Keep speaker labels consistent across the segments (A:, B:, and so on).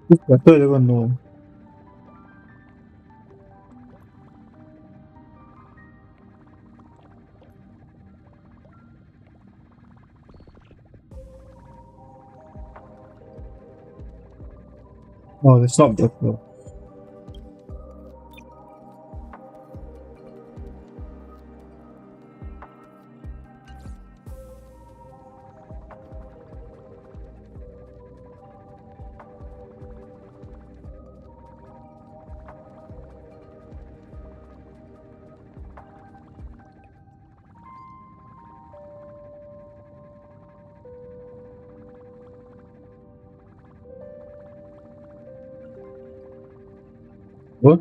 A: 对这个呢？Oh, it's not difficult. What?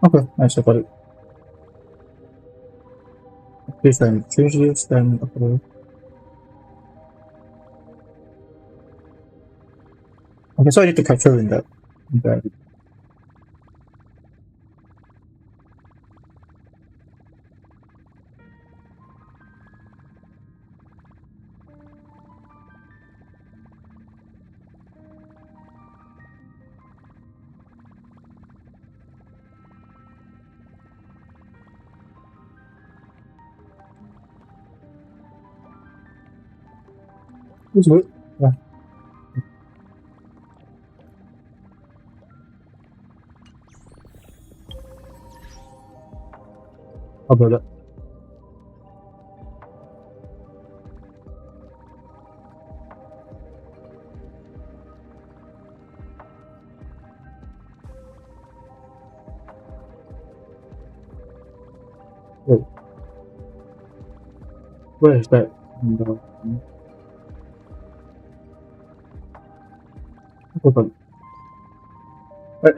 A: Okay, nice, I got it. Please then choose this, then upload. Okay, so I need to capture in that. It's good. Yeah, how about that? Wait, where is that? No. Hold on. Wait,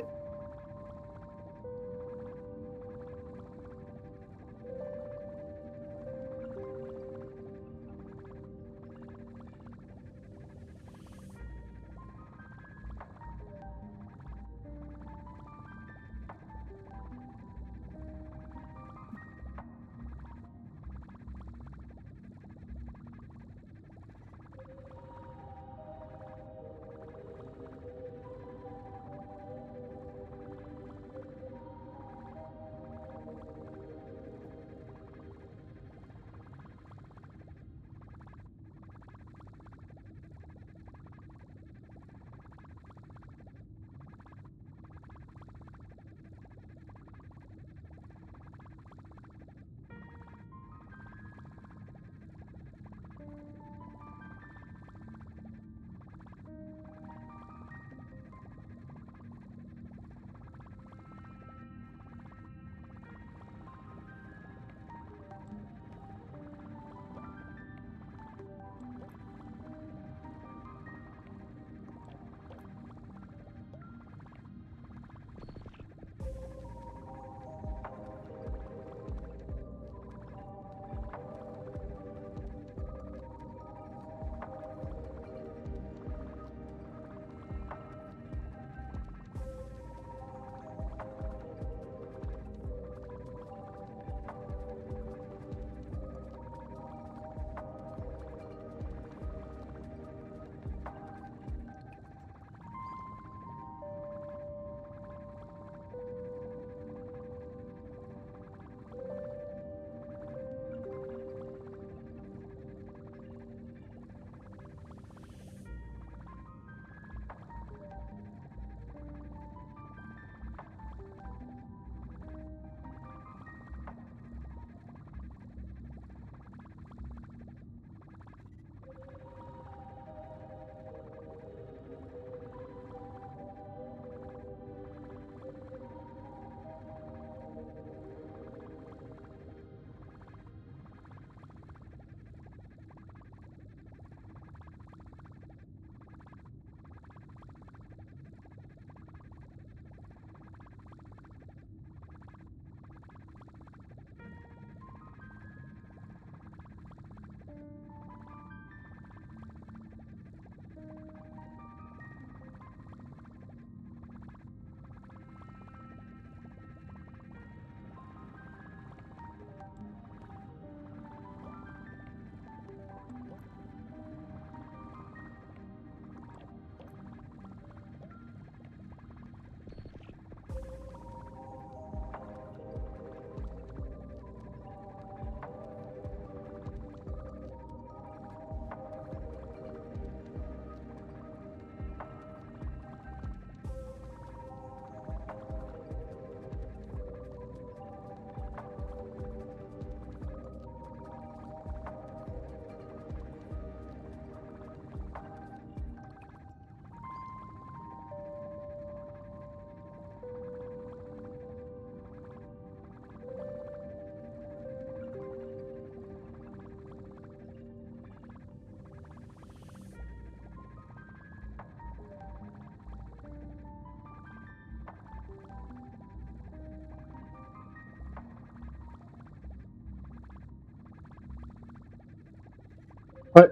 A: Right.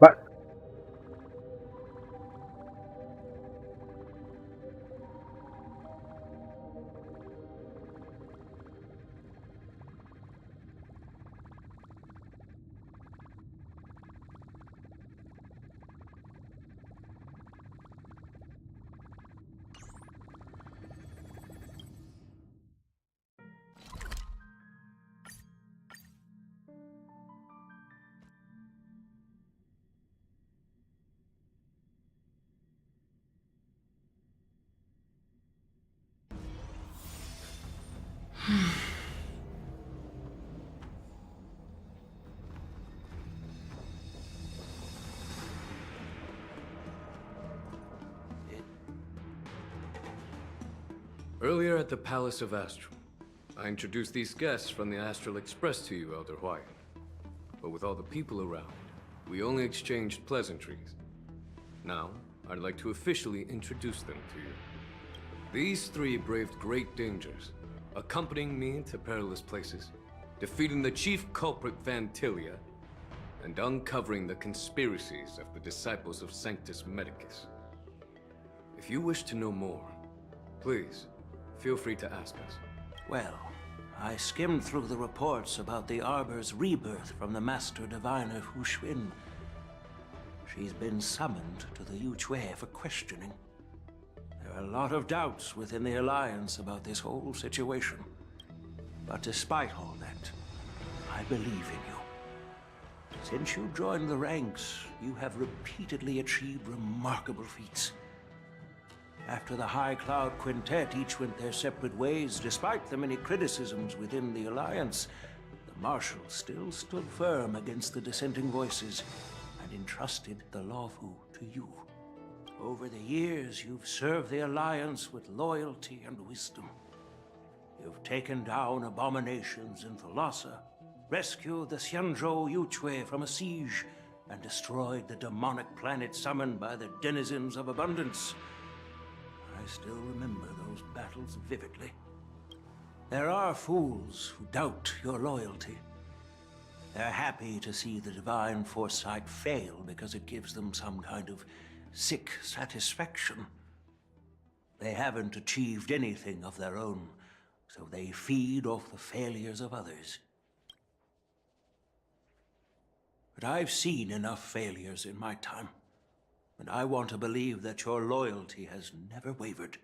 A: Back.
B: Earlier at the Palace of Astral, I introduced these guests from the Astral Express to you, Elder Hwyan. But with all the people around, we only exchanged pleasantries. Now, I'd like to officially introduce them to you. These three braved great dangers, accompanying me to perilous places, defeating the chief culprit Vantilia, and uncovering the conspiracies of the disciples of Sanctus Medicus. If you wish to know more, please, feel free to ask us.
C: Well, I skimmed through the reports about the Arbor's rebirth from the Master Diviner Hu Xuan. She's been summoned to the Yu Chui for questioning. There are a lot of doubts within the Alliance about this whole situation. But despite all that, I believe in you. Since you joined the ranks, you have repeatedly achieved remarkable feats. After the High Cloud Quintet each went their separate ways, despite the many criticisms within the Alliance, the Marshal still stood firm against the dissenting voices and entrusted the Luofu to you. Over the years, you've served the Alliance with loyalty and wisdom. You've taken down abominations in Thalassa, rescued the Xianzhou Yu Chui from a siege, and destroyed the demonic planet summoned by the denizens of abundance. I still remember those battles vividly. There are fools who doubt your loyalty. They're happy to see the divine foresight fail because it gives them some kind of sick satisfaction. They haven't achieved anything of their own, so they feed off the failures of others. But I've seen enough failures in my time. And I want to believe that your loyalty has never wavered.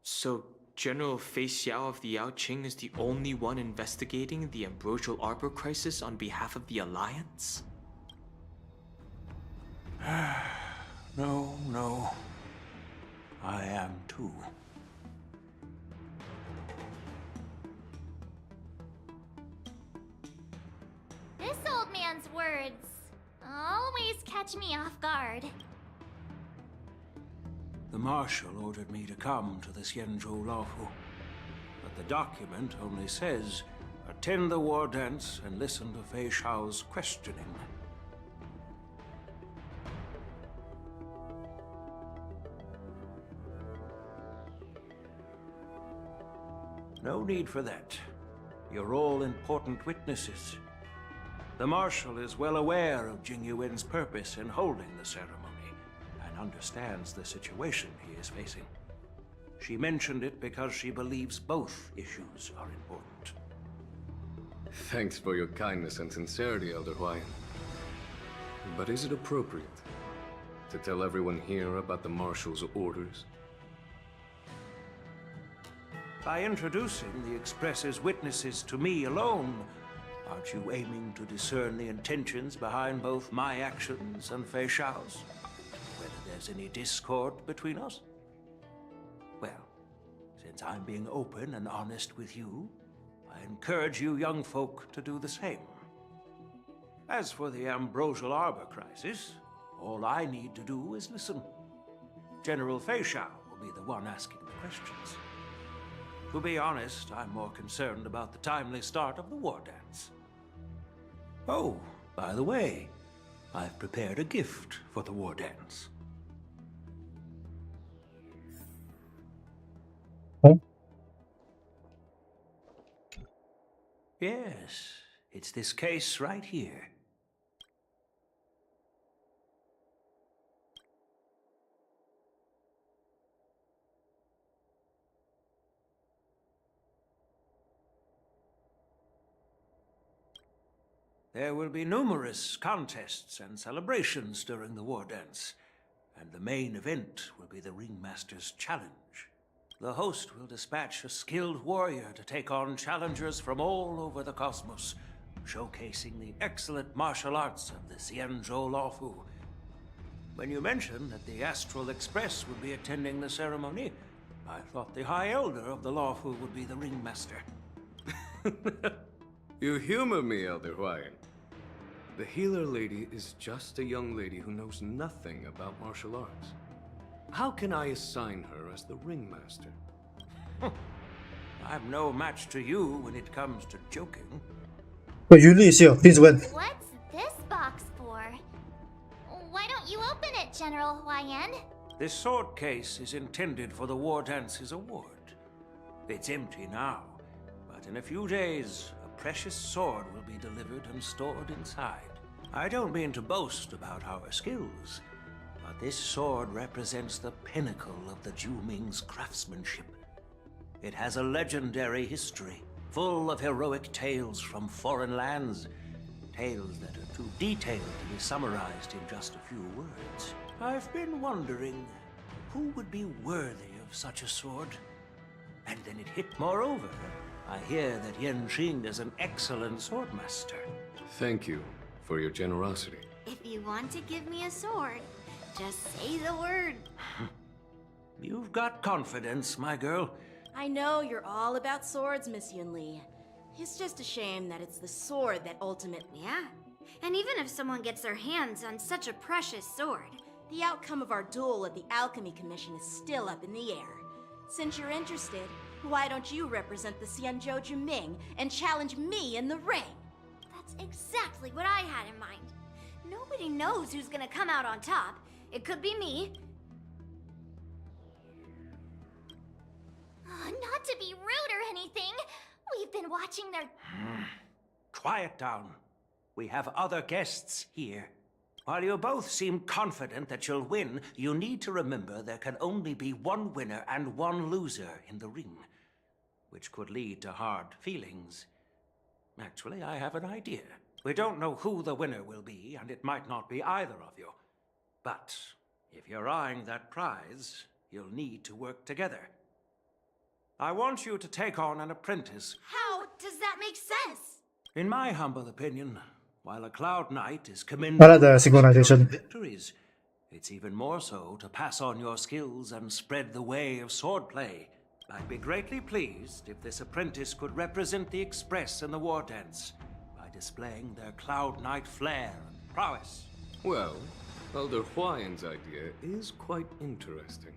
D: So, General Fei Xiao of the Yaoqing is the only one investigating the Ambrosial Arbor crisis on behalf of the Alliance?
C: No. I am too.
E: This old man's words always catch me off guard.
C: The Marshal ordered me to come to the Xianzhou Luofu, but the document only says, attend the war dance and listen to Fei Xiao's questioning. No need for that. You're all important witnesses. The Marshal is well aware of Jing Yuan's purpose in holding the ceremony, and understands the situation he is facing. She mentioned it because she believes both issues are important.
B: Thanks for your kindness and sincerity, Elder Hwyan. But is it appropriate to tell everyone here about the Marshal's orders?
C: By introducing the Express's witnesses to me alone, aren't you aiming to discern the intentions behind both my actions and Fei Xiao's? Whether there's any discord between us? Well, since I'm being open and honest with you, I encourage you young folk to do the same. As for the Ambrosial Arbor crisis, all I need to do is listen. General Fei Xiao will be the one asking the questions. To be honest, I'm more concerned about the timely start of the war dance. Oh, by the way, I've prepared a gift for the war dance. Yes, it's this case right here. There will be numerous contests and celebrations during the war dance, and the main event will be the Ringmaster's Challenge. The host will dispatch a skilled warrior to take on challengers from all over the cosmos, showcasing the excellent martial arts of the Xianzhou Luofu. When you mentioned that the Astral Express would be attending the ceremony, I thought the High Elder of the Luofu would be the Ringmaster.
B: You humor me, Elder Huayan. The healer lady is just a young lady who knows nothing about martial arts. How can I assign her as the ringmaster?
C: I'm no match to you when it comes to joking.
A: 個語律是有定問。
E: What's this box for? Why don't you open it, General Huayan?
C: This sword case is intended for the War Dance's award. It's empty now, but in a few days, a precious sword will be delivered and stored inside. I don't mean to boast about our skills, but this sword represents the pinnacle of the Zhuming's craftsmanship. It has a legendary history, full of heroic tales from foreign lands, tales that are too detailed to be summarized in just a few words. I've been wondering who would be worthy of such a sword. And then it hit. Moreover, I hear that Yan Qing is an excellent swordmaster.
B: Thank you for your generosity.
F: If you want to give me a sword, just say the word.
C: You've got confidence, my girl.
G: I know you're all about swords, Miss Yunli. It's just a shame that it's the sword that ultimately...
F: Yeah. And even if someone gets their hands on such a precious sword,
G: The outcome of our duel at the Alchemy Commission is still up in the air. Since you're interested, why don't you represent the Xianzhou Juming and challenge me in the ring?
F: that's exactly what I had in mind. Nobody knows who's gonna come out on top. It could be me.
E: Not to be rude or anything. We've been watching their...
C: Quiet down. We have other guests here. While you both seem confident that you'll win, you need to remember there can only be one winner and one loser in the ring, which could lead to hard feelings. Actually, I have an idea. We don't know who the winner will be, and it might not be either of you. But if you're eyeing that prize, you'll need to work together. I want you to take on an apprentice.
F: How does that make sense?
C: In my humble opinion, while a Cloud Knight is commended
A: Para the
C: for
A: synchronization.
C: victories, it's even more so to pass on your skills and spread the way of swordplay. I'd be greatly pleased if this apprentice could represent the Express in the war dance by displaying their Cloud Knight flair and prowess.
B: Well, Elder Huayan's idea is quite interesting.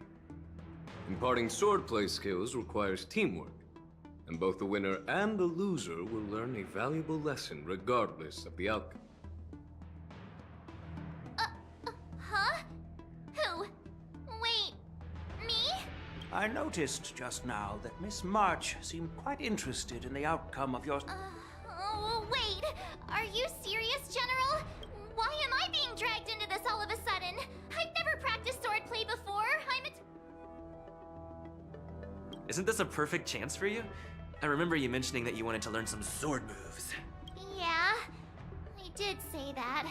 B: Imparting swordplay skills requires teamwork, and both the winner and the loser will learn a valuable lesson regardless of the outcome.
E: Huh? Who? Wait, me?
C: I noticed just now that Miss March seemed quite interested in the outcome of your...
E: Oh, wait. Are you serious, General? Why am I being dragged into this all of a sudden? I've never practiced swordplay before.
H: Isn't this a perfect chance for you? I remember you mentioning that you wanted to learn some sword moves.
E: Yeah, I did say that.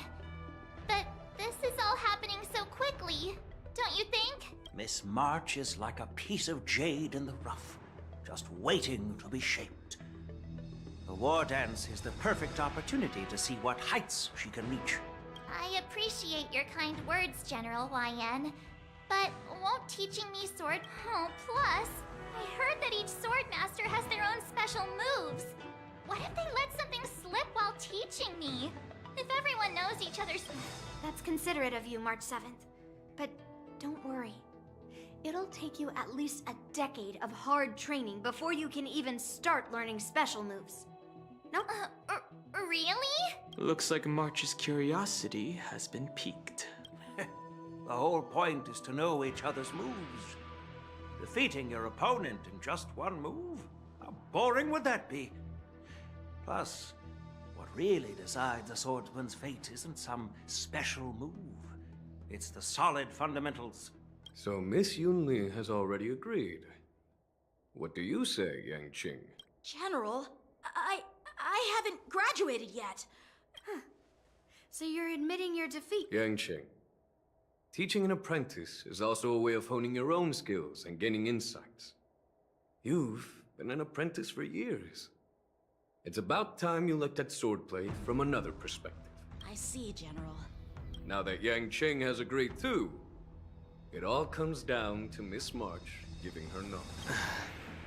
E: But this is all happening so quickly, don't you think?
C: Miss March is like a piece of jade in the rough, just waiting to be shaped. The war dance is the perfect opportunity to see what heights she can reach.
E: I appreciate your kind words, General Huayan. But won't teaching me sword... Oh, plus, I heard that each sword master has their own special moves. What if they let something slip while teaching me? If everyone knows each other's...
F: That's considerate of you, March 7th. But don't worry. It'll take you at least a decade of hard training before you can even start learning special moves. No?
E: Really?
D: Looks like March's curiosity has been piqued.
C: The whole point is to know each other's moves. Defeating your opponent in just one move? How boring would that be? Plus, what really decides a swordsman's fate isn't some special move. It's the solid fundamentals.
B: So Miss Yunli has already agreed. What do you say, Yang Qing?
G: General, I haven't graduated yet.
F: So you're admitting your defeat?
B: Yang Qing, teaching an apprentice is also a way of honing your own skills and gaining insights. You've been an apprentice for years. It's about time you looked at swordplay from another perspective.
G: I see, General.
B: Now that Yang Qing has agreed too, it all comes down to Miss March giving her nod.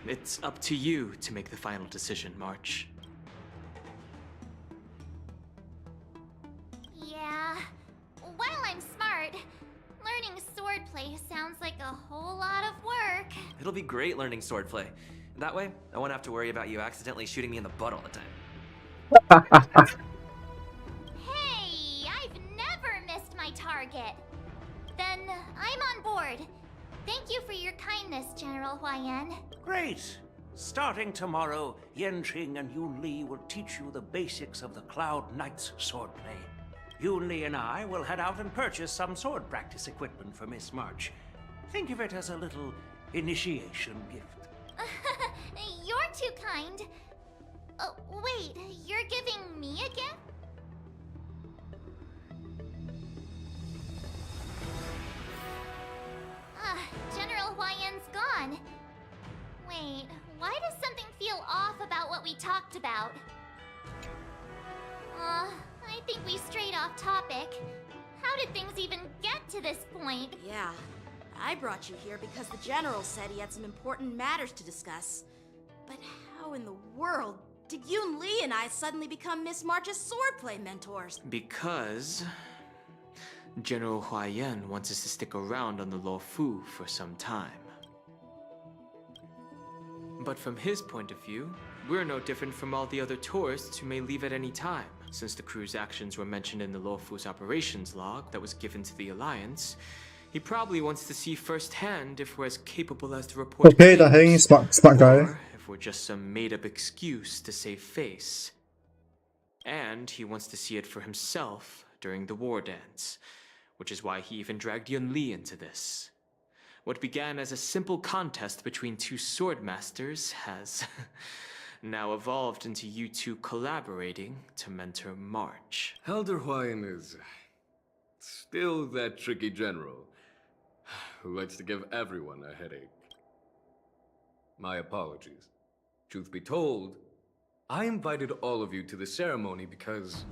D: It's up to you to make the final decision, March.
E: Yeah. While I'm smart, learning swordplay sounds like a whole lot of work.
H: It'll be great learning swordplay. That way, I won't have to worry about you accidentally shooting me in the butt all the time.
E: Hey, I've never missed my target. Then I'm on board. Thank you for your kindness, General Huaiyan.
C: Great! Starting tomorrow, Yanqing and Yunli will teach you the basics of the Cloud Knights swordplay. Yunli and I will head out and purchase some sword practice equipment for Miss March. Think of it as a little initiation gift.
E: You're too kind. Oh, wait, you're giving me a gift? General Huaiyan's gone. Wait, why does something feel off about what we talked about? I think we strayed off topic. How did things even get to this point?
G: Yeah, I brought you here because the General said he had some important matters to discuss. But how in the world did Yun Li and I suddenly become Miss March's swordplay mentors?
D: Because General Huaiyan wants us to stick around on the Luofu for some time. But from his point of view, we're no different from all the other tourists who may leave at any time. Since the crew's actions were mentioned in the Luofu's operations log that was given to the Alliance, he probably wants to see firsthand if we're as capable as the report
A: Okay, the
D: claims,
A: hanging smart guy.
D: or if we're just some made-up excuse to save face. And he wants to see it for himself during the war dance, which is why he even dragged Yun Li into this. What began as a simple contest between two sword masters has now evolved into you two collaborating to mentor March.
B: Elder Huaiyan is still that tricky general who likes to give everyone a headache. My apologies. Truth be told, I invited all of you to the ceremony because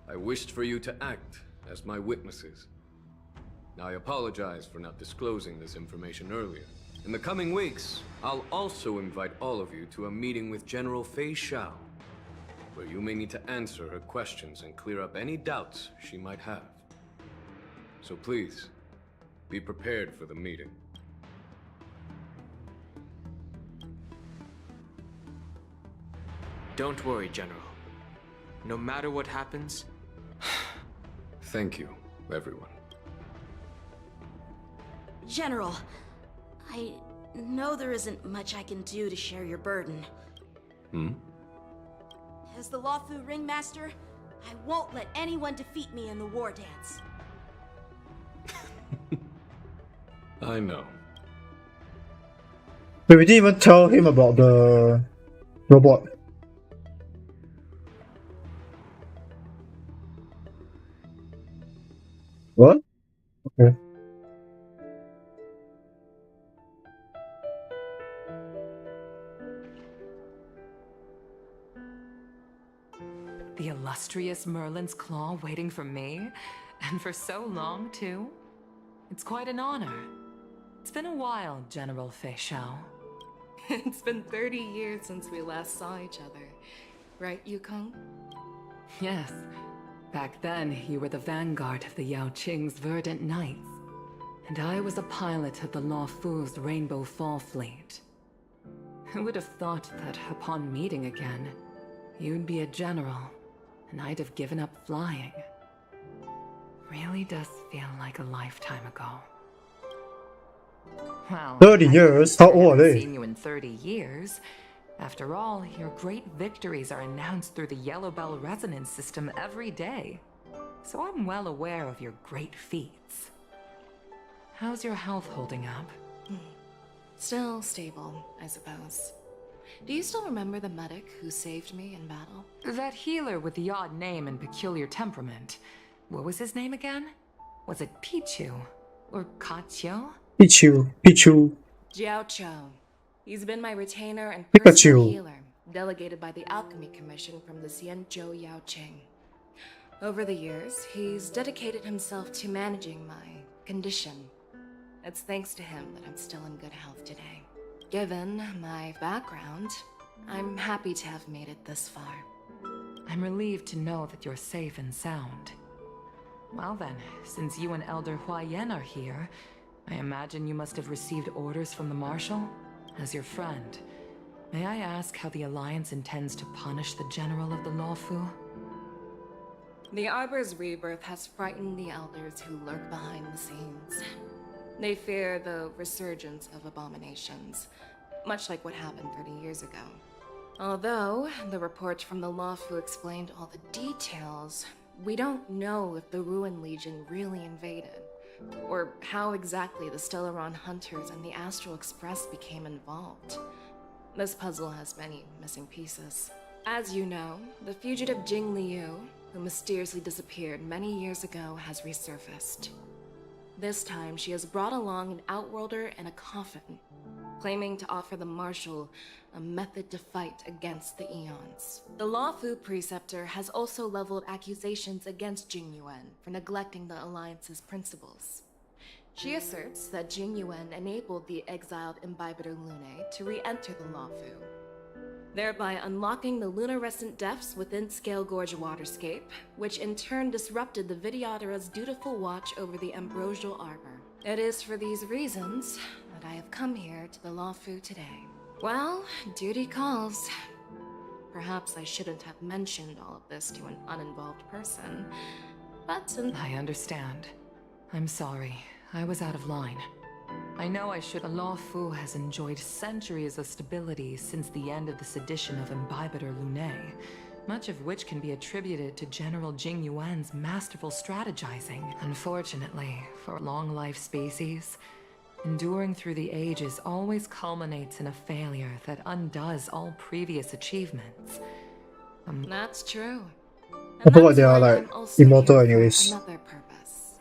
B: I wished for you to act as my witnesses. Now, I apologize for not disclosing this information earlier. In the coming weeks, I'll also invite all of you to a meeting with General Fei Xiao, where you may need to answer her questions and clear up any doubts she might have. So please, be prepared for the meeting.
D: Don't worry, General. No matter what happens,
B: Thank you, everyone.
G: General, I know there isn't much I can do to share your burden. As the Luofu Ringmaster, I won't let anyone defeat me in the war dance.
B: I know.
A: But we didn't even tell him about the robot. What? Okay.
I: The illustrious Merlin's Claw waiting for me? And for so long, too? It's quite an honor. It's been a while, General Fei Xiao.
J: It's been 30 years since we last saw each other. Right, Yukong?
I: Yes. Back then, you were the vanguard of the Yao Qing's Verdant Knights. And I was a pilot of the Luofu's Rainbow Fall Fleet. Who would have thought that upon meeting again, you'd be a general, and I'd have given up flying. Really does feel like a lifetime ago. Well,
A: 30 years? How old are
I: I haven't
A: they?
I: seen you in 30 years. After all, your great victories are announced through the Yellow Bell resonance system every day. So I'm well aware of your great feats. How's your health holding up?
J: Still stable, I suppose. Do you still remember the medic who saved me in battle?
I: That healer with the odd name and peculiar temperament. What was his name again? Was it Pichu? Or Kachio?
A: Pichu.
J: Jiao Cho. He's been my retainer and
A: Pikachu.
J: personal healer, delegated by the Alchemy Commission from the Xianzhou Yaoqing. Over the years, he's dedicated himself to managing my condition. It's thanks to him that I'm still in good health today. Given my background, I'm happy to have made it this far.
I: I'm relieved to know that you're safe and sound. Well then, since you and Elder Huayan are here, I imagine you must have received orders from the Marshal? As your friend, may I ask how the Alliance intends to punish the General of the Lawfu?
J: The Arbor's rebirth has frightened the elders who lurk behind the scenes. They fear the resurgence of abominations, much like what happened 30 years ago. Although the report from the Lawfu explained all the details, we don't know if the Ruin Legion really invaded, or how exactly the Stellaron Hunters and the Astral Express became involved. This puzzle has many missing pieces. As you know, the fugitive Jing Liu, who mysteriously disappeared many years ago, has resurfaced. This time, she has brought along an Outworlder and a coffin, claiming to offer the Marshal a method to fight against the Eons. The Lawfu Preceptor has also leveled accusations against Jing Yuan for neglecting the Alliance's principles. She asserts that Jing Yuan enabled the exiled Imbibitor Lunae to re-enter the Lawfu, thereby unlocking the lunarescent depths within Scale Gorge Waterscape, which in turn disrupted the Vidyadhara's dutiful watch over the Ambrosial Arbor. It is for these reasons that I have come here to the Lawfu today. Well, duty calls. Perhaps I shouldn't have mentioned all of this to an uninvolved person, but
I: I understand. I'm sorry. I was out of line. I know I should. The Lawfu has enjoyed centuries of stability since the end of the sedition of Imbibitor Lunae, much of which can be attributed to General Jing Yuan's masterful strategizing. Unfortunately, for long-life species, enduring through the ages always culminates in a failure that undoes all previous achievements.
J: That's true.
A: I feel like they are
J: that's why
A: like
J: I'm also
A: immortal
J: here for
A: anyways.
J: another purpose.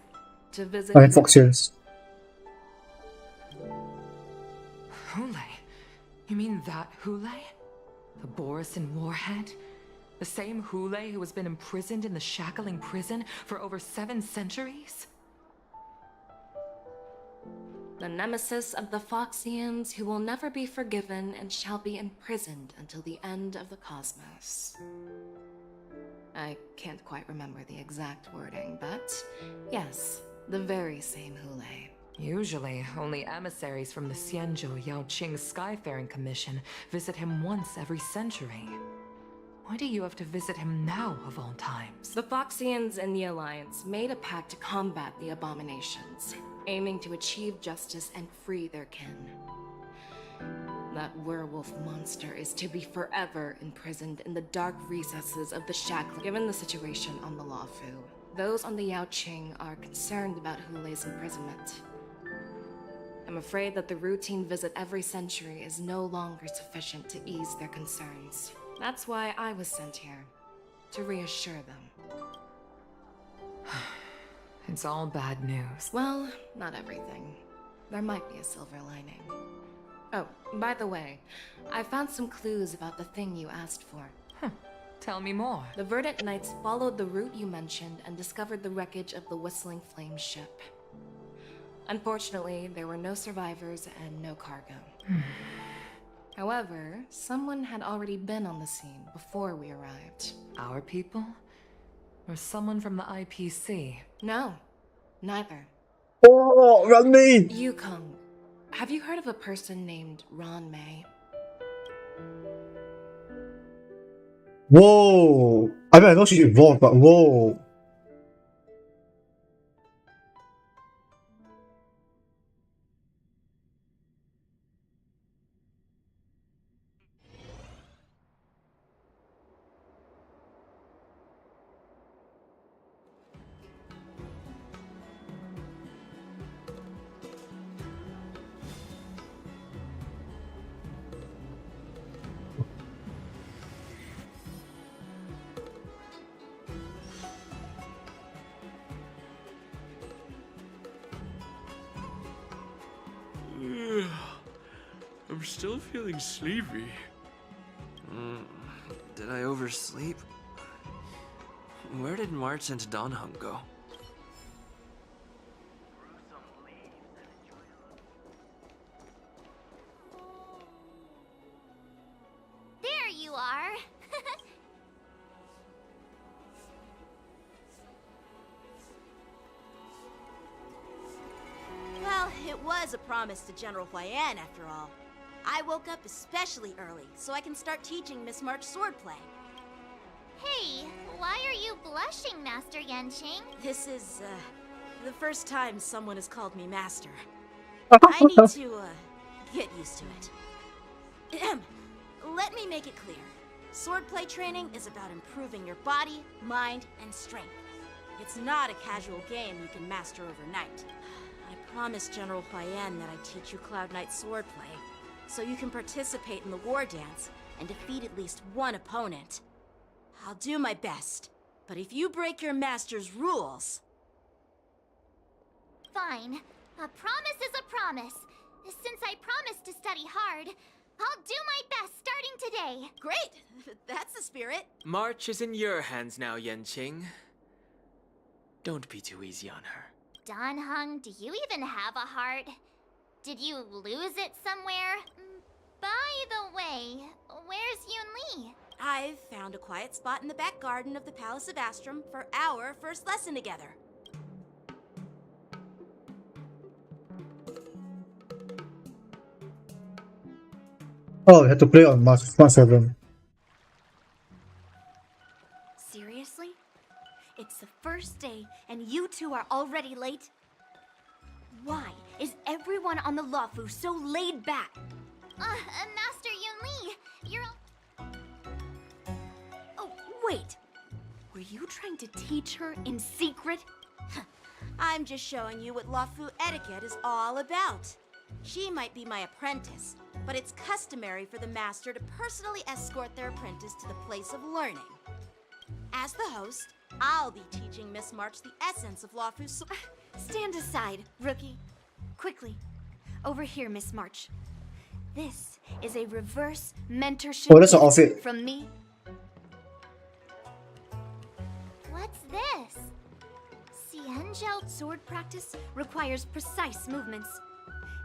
J: To visit
A: I mean Foxians.
I: Hule? You mean that Hule? The Borisin Warhead? The same Hule who has been imprisoned in the Shackling prison for over 7 centuries?
J: The nemesis of the Foxians who will never be forgiven and shall be imprisoned until the end of the cosmos. I can't quite remember the exact wording, but yes, the very same Hule.
I: Usually, only emissaries from the Xianzhou Yaoqing Skyfaring Commission visit him once every century. Why do you have to visit him now, of all times?
J: The Foxians and the Alliance made a pact to combat the abominations, aiming to achieve justice and free their kin. That werewolf monster is to be forever imprisoned in the dark recesses of the Shackling. Given the situation on the Lawfu, those on the Yaoqing are concerned about Hule's imprisonment. I'm afraid that the routine visit every century is no longer sufficient to ease their concerns. That's why I was sent here, to reassure them.
I: It's all bad news.
J: Well, not everything. There might be a silver lining. Oh, by the way, I found some clues about the thing you asked for.
I: Tell me more.
J: The Verdant Knights followed the route you mentioned and discovered the wreckage of the Whistling Flame ship. Unfortunately, there were no survivors and no cargo. However, someone had already been on the scene before we arrived.
I: Our people? Or someone from the IPC?
J: No, neither.
A: Oh, run me!
J: Yukong, have you heard of a person named Ron May?
A: Whoa! I mean, I know she's involved, but whoa!
D: I'm still feeling sleepy.
H: Did I oversleep? Where did March and Donhung go?
E: There you are.
G: Well, it was a promise to General Huayan after all. I woke up especially early so I can start teaching Miss March swordplay.
E: Hey, why are you blushing, Master Yanqing?
G: This is, the first time someone has called me master. I need to, get used to it. Ahem. Let me make it clear. Swordplay training is about improving your body, mind, and strength. It's not a casual game you can master overnight. I promised General Huayan that I'd teach you Cloud Knight swordplay, so you can participate in the war dance and defeat at least one opponent. I'll do my best, but if you break your master's rules...
E: Fine. A promise is a promise. Since I promised to study hard, I'll do my best starting today.
G: Great! That's the spirit.
D: March is in your hands now, Yanqing. Don't be too easy on her.
E: Donhung, do you even have a heart? Did you lose it somewhere? By the way, where's Yun Li?
G: I've found a quiet spot in the back garden of the Palace of Astrum for our first lesson together.
A: Oh, we had to play on March 7.
F: Seriously? It's the first day and you two are already late? Why is everyone on the Luofu so laid back?
E: Master Yun Li, you're...
F: Oh, wait. Were you trying to teach her in secret?
G: I'm just showing you what Luofu etiquette is all about. She might be my apprentice, but it's customary for the master to personally escort their apprentice to the place of learning. As the host, I'll be teaching Miss March the essence of Luofu's...
F: Stand aside, rookie. Quickly. Over here, Miss March. This is a reverse mentorship
A: Oh, that's an
F: gift
A: outfit.
F: from me.
E: What's this?
F: Xianzhou sword practice requires precise movements.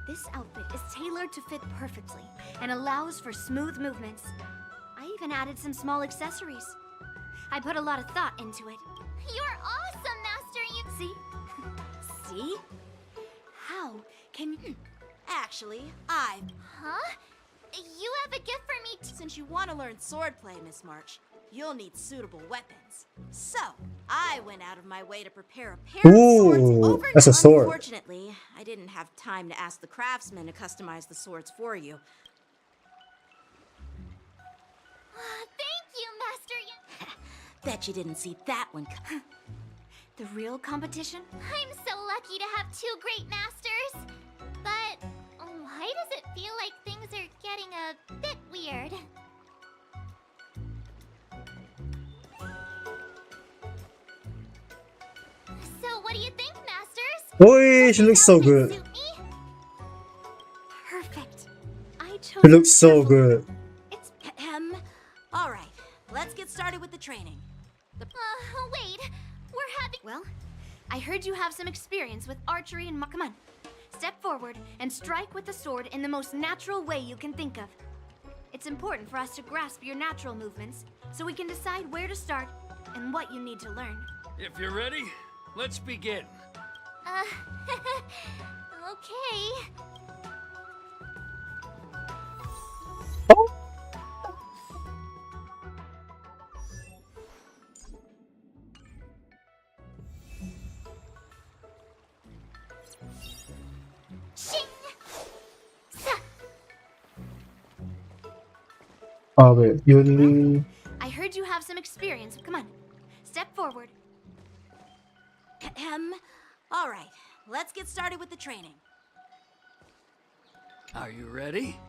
F: This outfit is tailored to fit perfectly and allows for smooth movements. I even added some small accessories. I put a lot of thought into it.
E: You're awesome, Master Yun...
F: See? See? How can you...
G: Actually,
E: Huh? You have a gift for me
G: since you want to learn swordplay, Miss March, you'll need suitable weapons. So, I went out of my way to prepare a pair of swords
A: Ooh,
G: over...
A: that's a sword.
G: Unfortunately, I didn't have time to ask the craftsman to customize the swords for you.
E: Thank you, Master Yun...
G: Bet you didn't see that one
F: The real competition?
E: I'm so lucky to have two great masters. But why does it feel like things are getting a bit weird? So what do you think, masters?
A: Oi, she looks so good.
E: Suit me?
F: Perfect. I chose...
A: She looks so good.
G: It's... All right, let's get started with the training.
E: Wait. We're having...
F: Well, I heard you have some experience with archery and... Come on. Step forward and strike with the sword in the most natural way you can think of. It's important for us to grasp your natural movements so we can decide where to start and what you need to learn.
K: If you're ready, let's begin.
E: Okay.
A: Oh, wait. Yun...
F: I heard you have some experience. Come on. Step forward.
G: All right, let's get started with the training.
K: Are you ready?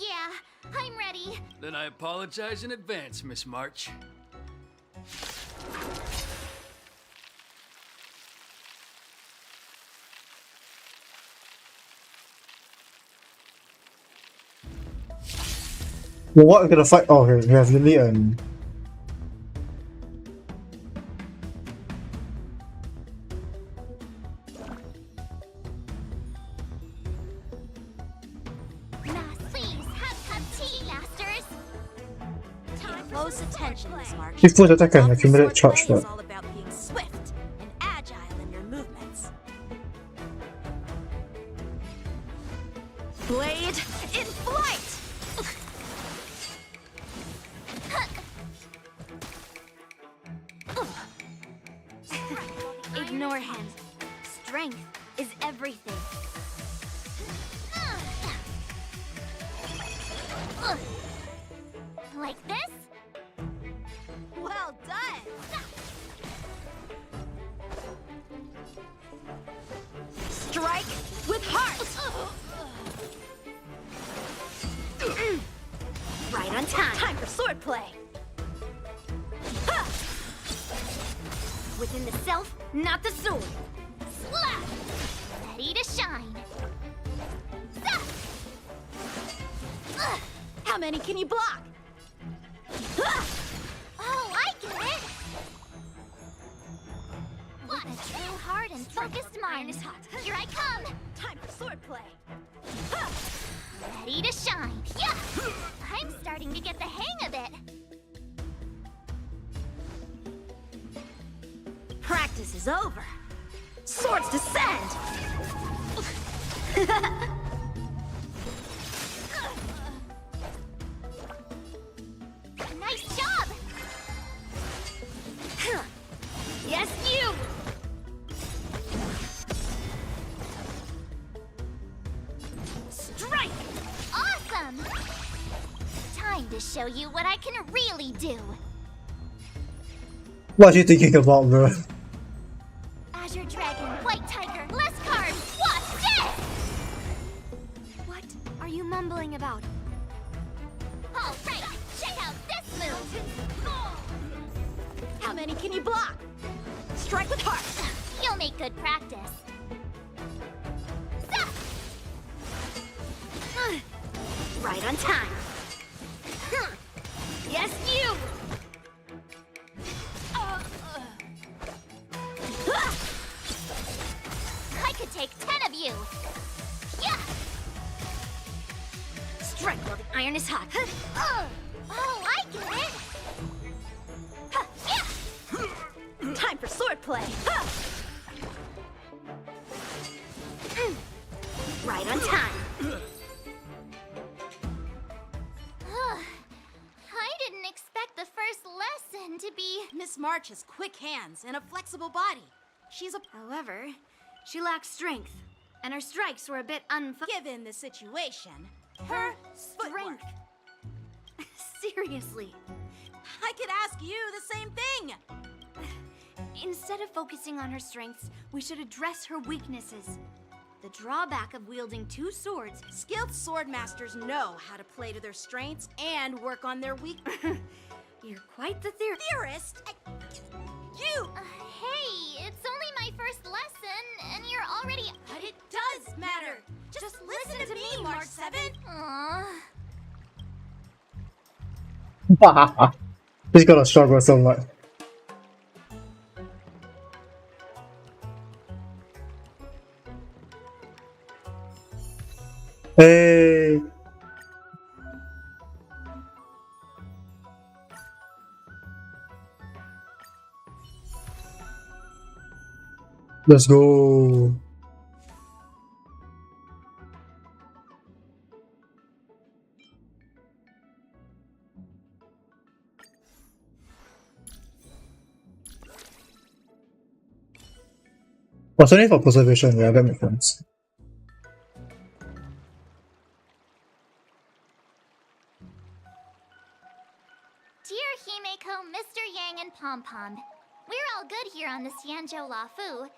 E: Yeah, I'm ready.
K: Then I apologize in advance, Miss March.
A: Well, what are we gonna fight? Oh, here we have Lily and.
E: Please, have some tea, masters.
G: Close attention, Miss March.
A: If full attack and accumulate charge
G: Swordplay is
A: for.
G: all about being swift and agile in your movements. Blade in flight!
F: Ignore him. Strength is everything.
E: Like this?
F: Well done! Strike with heart! Right on time. Time for swordplay. Within the self, not the sword.
E: Slap! Ready to shine. Zap!
F: How many can you block?
E: Oh, I get it! What a true heart and focused mind. Here I come!
F: Time for swordplay.
E: Ready to shine. Yeah! I'm starting to get the hang of it.
F: Practice is over. Swords descend!
E: Nice job!
F: Yes, you!
E: Strike! Awesome! Time to show you what I can really do.
A: What are you thinking about, bro?
E: Azure Dragon, White Tiger, less cards, watch this!
F: What are you mumbling about?
E: Alright, check out this move!
F: How many can you block? Strike with heart!
E: You'll make good practice. Zap!
F: Right on time. Yes, you!
E: I could take 10 of you! Yeah!
F: Strike while the iron is hot.
E: Oh, I get it! Yeah!
F: Time for swordplay. Right on time.
E: I didn't expect the first lesson to be...
G: Miss March has quick hands and a flexible body. She's a...
F: However, she lacks strength, and her strikes were a bit
G: Given the situation,
F: Her
G: footwork.
F: strength. Seriously.
G: I could ask you the same thing.
F: Instead of focusing on her strengths, we should address her weaknesses. The drawback of wielding two swords.
G: Skilled sword masters know how to play to their strengths and work on their weaknesses.
F: You're quite the
G: Theorist! You!
E: Hey, it's only my first lesson, and you're already...
G: But it does matter. Just listen to me, March 7.
E: Aww.
A: He's gonna struggle so much. Hey. Let's go. What's only for preservation? Yeah, that makes sense.
E: Dear Himeko, Mr. Yang, and Pom Pom, we're all good here on the Xianzhou Lafu,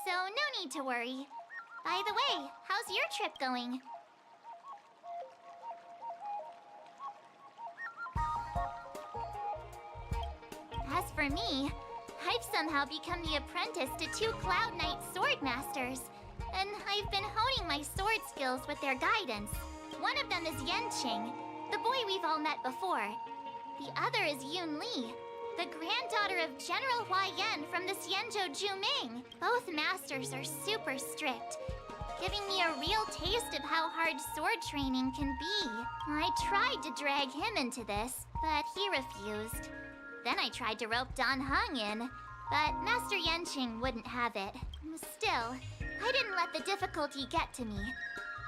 E: so no need to worry. By the way, how's your trip going? As for me, I've somehow become the apprentice to two Cloud Knight sword masters, and I've been honing my sword skills with their guidance. One of them is Yanqing, the boy we've all met before. The other is Yun Li, the granddaughter of General Hua Yan from the Xianzhou Juming. Both masters are super strict, giving me a real taste of how hard sword training can be. I tried to drag him into this, but he refused. Then I tried to rope Dan Heng in, but Master Yanqing wouldn't have it. Still, I didn't let the difficulty get to me.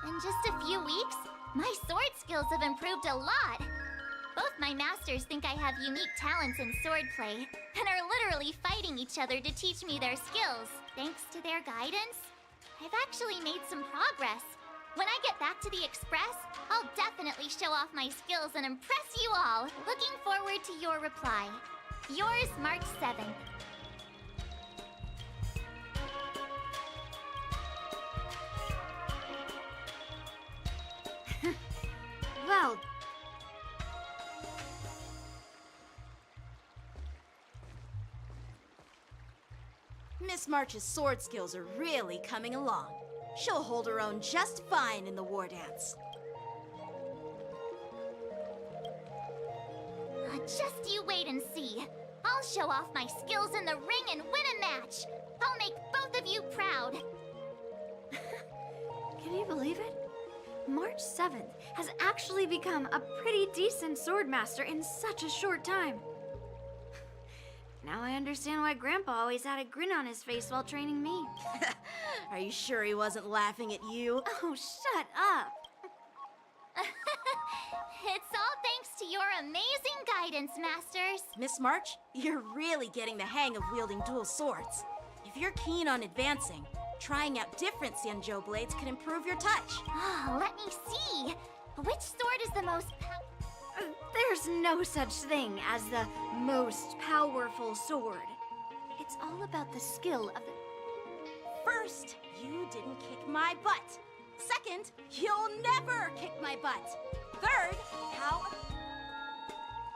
E: In just a few weeks, my sword skills have improved a lot. Both my masters think I have unique talents in swordplay, and are literally fighting each other to teach me their skills. Thanks to their guidance, I've actually made some progress. When I get back to the Express, I'll definitely show off my skills and impress you all. Looking forward to your reply. Yours, March 7th.
F: Well,
G: Miss March's sword skills are really coming along. She'll hold her own just fine in the war dance.
E: Just you wait and see. I'll show off my skills in the ring and win a match. I'll make both of you proud.
F: can you believe it? March 7th has actually become a pretty decent swordmaster in such a short time. Now I understand why Grandpa always had a grin on his face while training me.
G: Are you sure he wasn't laughing at you?
F: Oh, shut up!
E: It's all thanks to your amazing guidance, Masters.
G: Miss March, you're really getting the hang of wielding dual swords. If you're keen on advancing, trying out different Xianzhou blades can improve your touch.
E: Oh, let me see. Which sword is the most
F: There's no such thing as the most powerful sword. It's all about the skill of the...
G: First, you didn't kick my butt. Second, you'll never kick my butt. Third, how...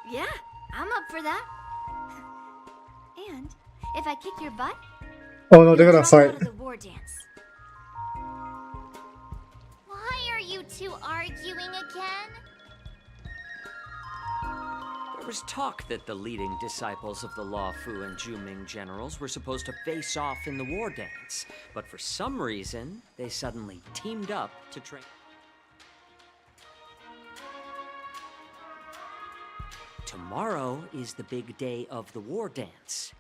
F: Yeah, I'm up for that. And if I kick your butt,
A: Oh no, they're gonna
F: drop
A: fight.
F: out of the war dance.
E: Why are you two arguing again?
L: There was talk that the leading disciples of the Law Fu and Juming generals were supposed to face off in the war dance, but for some reason, they suddenly teamed up to train. Tomorrow is the big day of the war dance.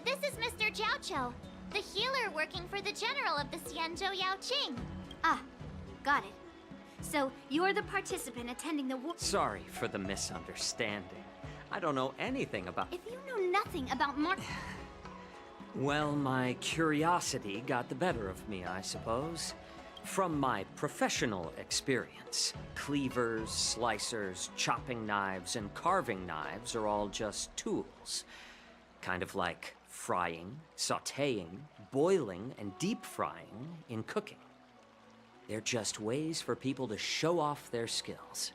E: This is Mr. Jiaoqiu, the healer working for the general of the Xianzhou Yaoqing.
F: Ah, got it. So, you're the participant attending the war...
L: Sorry for the misunderstanding. I don't know anything about...
F: If you know nothing about
L: Well, my curiosity got the better of me, I suppose. From my professional experience, cleavers, slicers, chopping knives, and carving knives are all just tools. Kind of like frying, sautéing, boiling, and deep frying in cooking. They're just ways for people to show off their skills.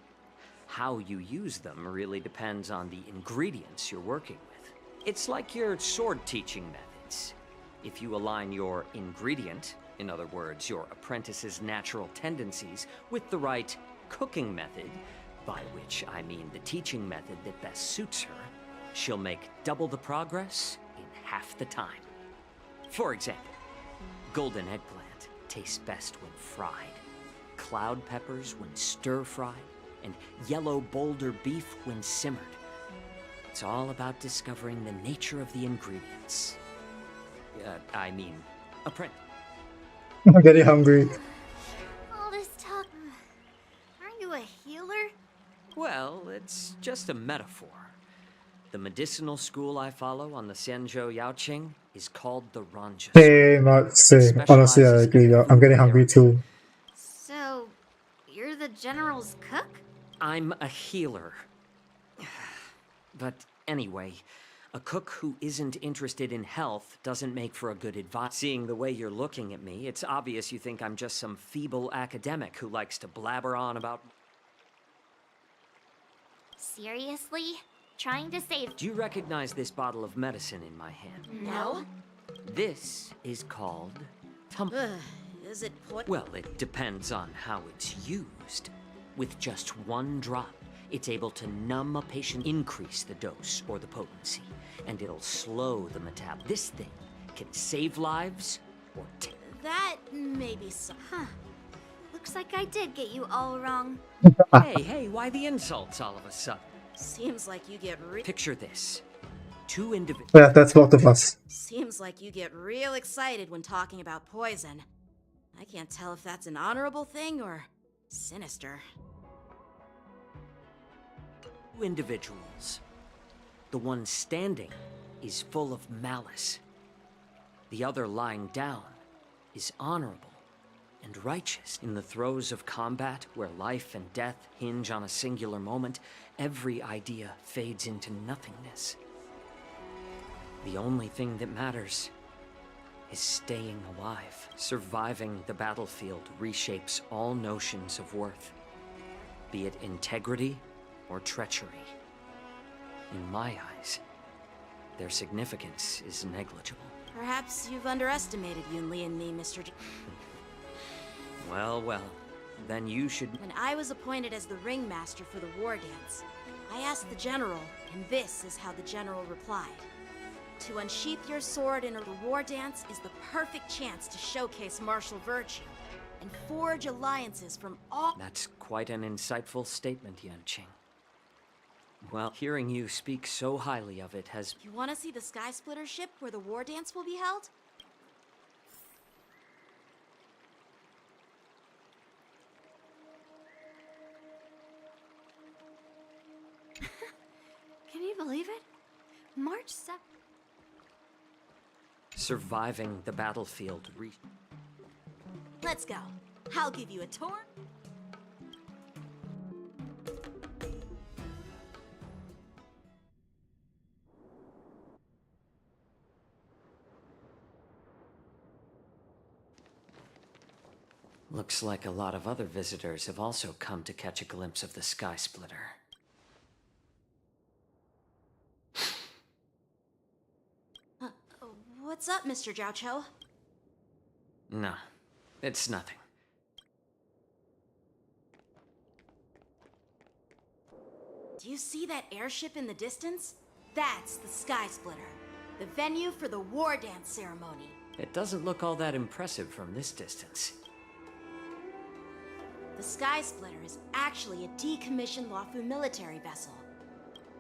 L: How you use them really depends on the ingredients you're working with. It's like your sword teaching methods. If you align your ingredient, in other words, your apprentice's natural tendencies, with the right cooking method, by which I mean the teaching method that best suits her, she'll make double the progress in half the time. For example, golden eggplant tastes best when fried, cloud peppers when stir-fried, and yellow boulder beef when simmered. It's all about discovering the nature of the ingredients. Apprentice.
A: I'm getting hungry.
E: All this talk...
F: Aren't you a healer?
L: Well, it's just a metaphor. The medicinal school I follow on the Xianzhou Yaoqing is called the Ranjia.
A: Same, same. Honestly, I agree. I'm getting hungry too.
F: So, you're the general's cook?
L: I'm a healer. But anyway, a cook who isn't interested in health doesn't make for a good advice. Seeing the way you're looking at me, it's obvious you think I'm just some feeble academic who likes to blabber on about...
E: Seriously? Trying to save...
L: Do you recognize this bottle of medicine in my hand?
E: No?
L: This is called
G: Is it
L: Well, it depends on how it's used. With just one drop, it's able to numb a patient, increase the dose or the potency, and it'll slow the This thing can save lives or
F: That may be so. Huh. Looks like I did get you all wrong.
L: Hey, why the insults all of a sudden?
G: Seems like you get
L: Picture this. Two individuals.
A: Yeah, that's both of us.
G: Seems like you get real excited when talking about poison. I can't tell if that's an honorable thing or sinister.
L: Two individuals. The one standing is full of malice. The other lying down is honorable and righteous. In the throes of combat, where life and death hinge on a singular moment, every idea fades into nothingness. The only thing that matters is staying alive. Surviving the battlefield reshapes all notions of worth, be it integrity or treachery. In my eyes, their significance is negligible.
G: Perhaps you've underestimated Yunli and me, Mr.
L: Well, then you should...
G: When I was appointed as the ringmaster for the war dance, I asked the general, and this is how the general replied. To unsheath your sword in a war dance is the perfect chance to showcase martial virtue and forge alliances from all...
L: That's quite an insightful statement, Yanqing. Well, hearing you speak so highly of it has...
G: You want to see the Sky Splitter ship where the war dance will be held?
F: Can you believe it? March 7th.
L: Surviving the battlefield
G: Let's go. I'll give you a tour.
L: Looks like a lot of other visitors have also come to catch a glimpse of the Sky Splitter.
G: What's up, Mr. Zhao Cho?
L: No, it's nothing.
G: Do you see that airship in the distance? That's the Sky Splitter, the venue for the war dance ceremony.
L: It doesn't look all that impressive from this distance.
G: The Sky Splitter is actually a decommissioned Luofu military vessel.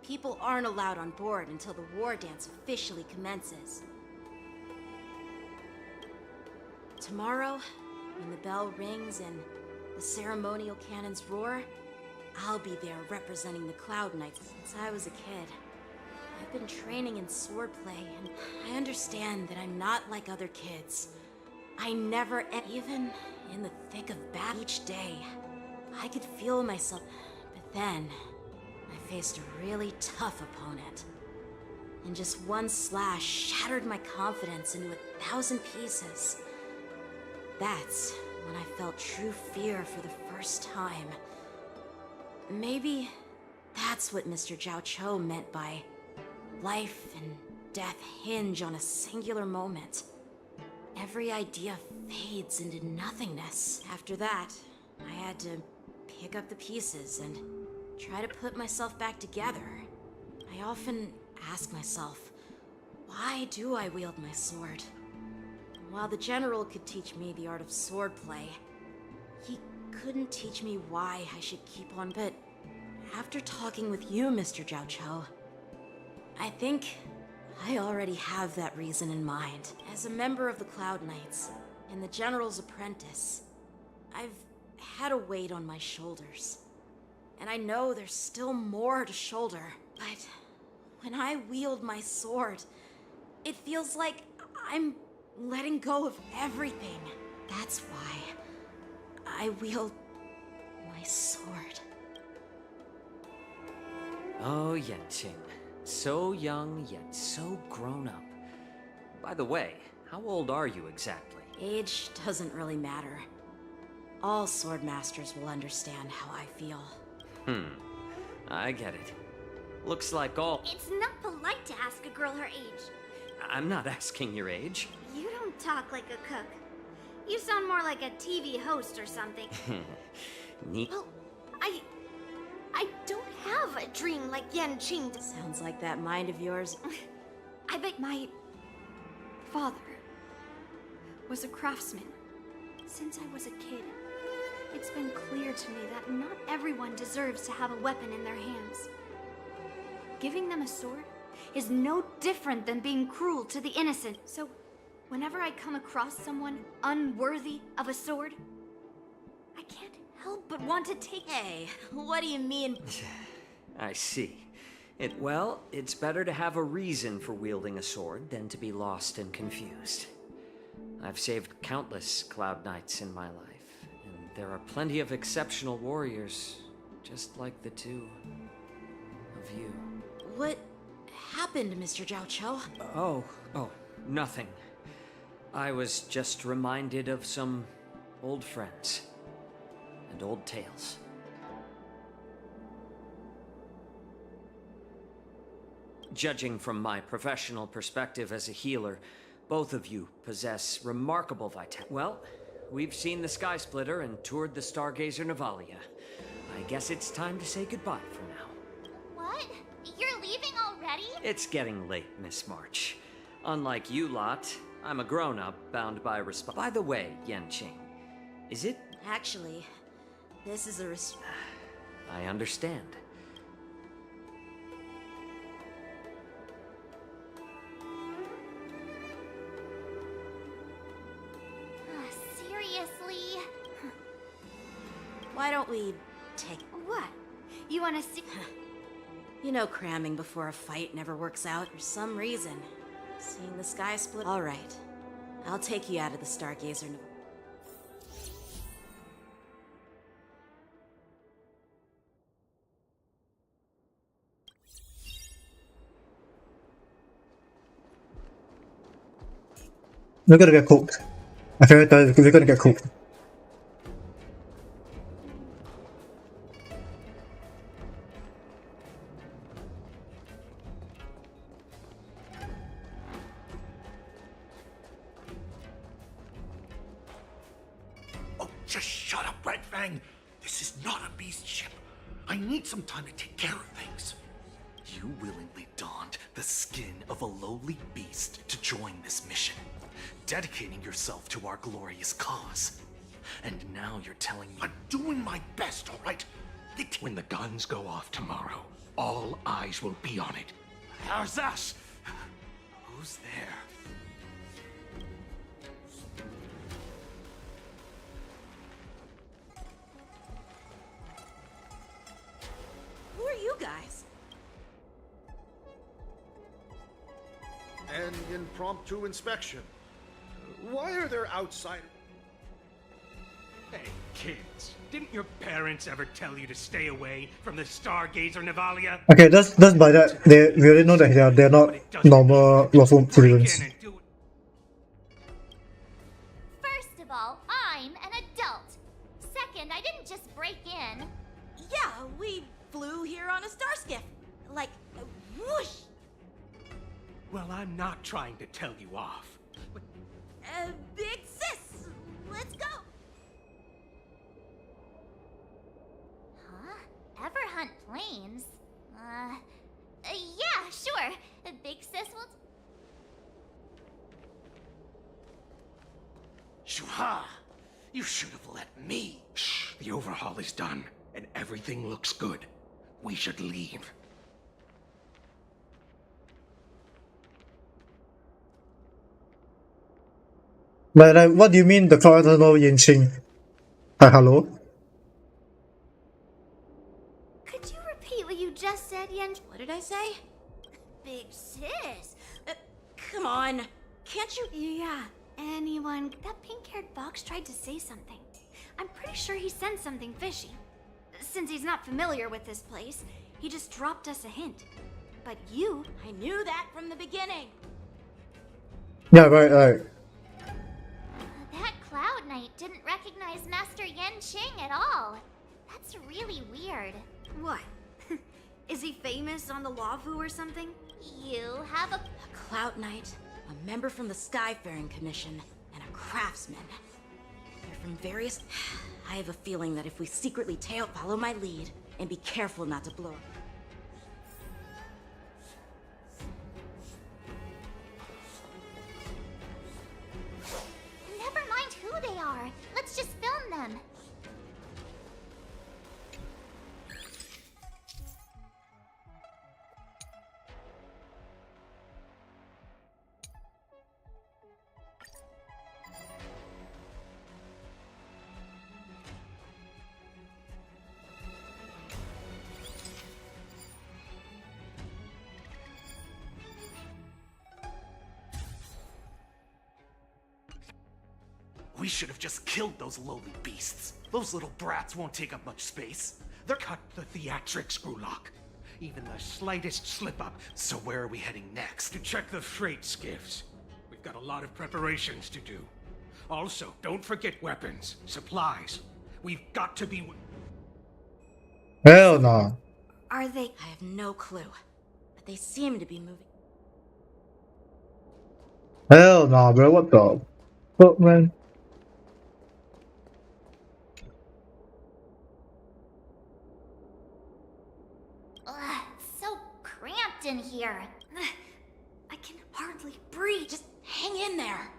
G: People aren't allowed on board until the war dance officially commences. Tomorrow, when the bell rings and the ceremonial cannons roar, I'll be there representing the Cloud Knights since I was a kid. I've been training in swordplay, and I understand that I'm not like other kids. I never, even in the thick of battle each day, I could feel myself. But then, I faced a really tough opponent. And just one slash shattered my confidence into 1,000 pieces. That's when I felt true fear for the first time. Maybe that's what Mr. Zhao Cho meant by life and death hinge on a singular moment. Every idea fades into nothingness. After that, I had to pick up the pieces and try to put myself back together. I often ask myself, why do I wield my sword? While the general could teach me the art of swordplay, he couldn't teach me why I should keep on. But after talking with you, Mr. Zhao Cho, I think I already have that reason in mind. As a member of the Cloud Knights and the General's apprentice, I've had a weight on my shoulders. And I know there's still more to shoulder. But when I wield my sword, it feels like I'm letting go of everything. That's why I wield my sword.
L: Oh, Yanqing. So young, yet so grown up. By the way, how old are you exactly?
G: Age doesn't really matter. All sword masters will understand how I feel.
L: I get it. Looks like all...
E: It's not polite to ask a girl her age.
L: I'm not asking your age.
E: You don't talk like a cook.
F: You sound more like a TV host or something.
L: Neat.
F: Well, I don't have a dream like Yanqing does.
G: Sounds like that mind of yours.
F: I bet my father was a craftsman. Since I was a kid, it's been clear to me that not everyone deserves to have a weapon in their hands. Giving them a sword is no different than being cruel to the innocent. So, whenever I come across someone unworthy of a sword, I can't help but want to take...
G: Hey, what do you mean?
L: I see. Well, it's better to have a reason for wielding a sword than to be lost and confused. I've saved countless Cloud Knights in my life, and there are plenty of exceptional warriors, just like the two of you.
G: What happened, Mr. Zhao Chou?
L: Oh, nothing. I was just reminded of some old friends and old tales. Judging from my professional perspective as a healer, both of you possess remarkable vitality. Well, we've seen the Sky Splitter and toured the Stargazer Navalia. I guess it's time to say goodbye for now.
E: What? You're leaving already?
L: It's getting late, Miss March. Unlike you lot, I'm a grown-up bound by By the way, Yanqing, is it...
G: Actually, this is a
L: I understand.
E: Seriously?
G: Why don't we take...
F: What? You want to see...
G: You know cramming before a fight never works out for some reason. Seeing the Sky Split... All right. I'll take you out of the Stargazer.
A: We're gonna get cooked. I feel like we're gonna get cooked.
M: Oh, just shut up, Red Fang. This is not a beast ship. I need some time to take care of things.
N: You willingly donned the skin of a lowly beast to join this mission, dedicating yourself to our glorious cause. And now you're telling me...
M: I'm doing my best, all right?
N: When the guns go off tomorrow, all eyes will be on it. How's that? Who's there?
G: Who are you guys?
O: An impromptu inspection. Why are there outsiders?
P: Hey, kids, didn't your parents ever tell you to stay away from the Stargazer Navalia?
A: Okay, that's by that they really know that they're not normal lawful citizens.
E: First of all, I'm an adult. Second, I didn't just break in.
G: Yeah, we flew here on a star skiff. Like, whoosh!
P: Well, I'm not trying to tell you off.
G: Big sis, let's go!
E: Huh? Ever hunt planes? Yeah, sure. Big sis will...
N: Shuha! You should have let me.
M: Shh, the overhaul is done, and everything looks good. We should leave.
A: But like, what do you mean the cloud doesn't know Yanqing? Hello?
F: Could you repeat what you just said, Yen?
G: What did I say?
F: Big sis.
G: Come on. Can't you...
F: Yeah, anyone... That pink-haired box tried to say something. I'm pretty sure he sensed something fishy. Since he's not familiar with this place, he just dropped us a hint. But you...
G: I knew that from the beginning.
A: Yeah, right.
E: That Cloud Knight didn't recognize Master Yanqing at all. That's really weird.
F: What? Is he famous on the Lavu or something?
E: You have a...
G: Cloud Knight, a member from the Skyfaring Commission, and a craftsman. from various... I have a feeling that if we secretly follow my lead and be careful not to blow...
E: Never mind who they are. Let's just film them.
N: We should have just killed those lowly beasts. Those little brats won't take up much space.
P: They're cut the theatrics, Gulak. Even the slightest slip-up.
N: So where are we heading next?
P: To check the freight skiffs. We've got a lot of preparations to do. Also, don't forget weapons, supplies. We've got to be...
A: Hell no.
G: Are they? I have no clue. But they seem to be moving.
A: Hell no, bro. What the fuck, man?
E: Ugh, it's so cramped in here.
F: I can hardly breathe.
G: Just hang in there.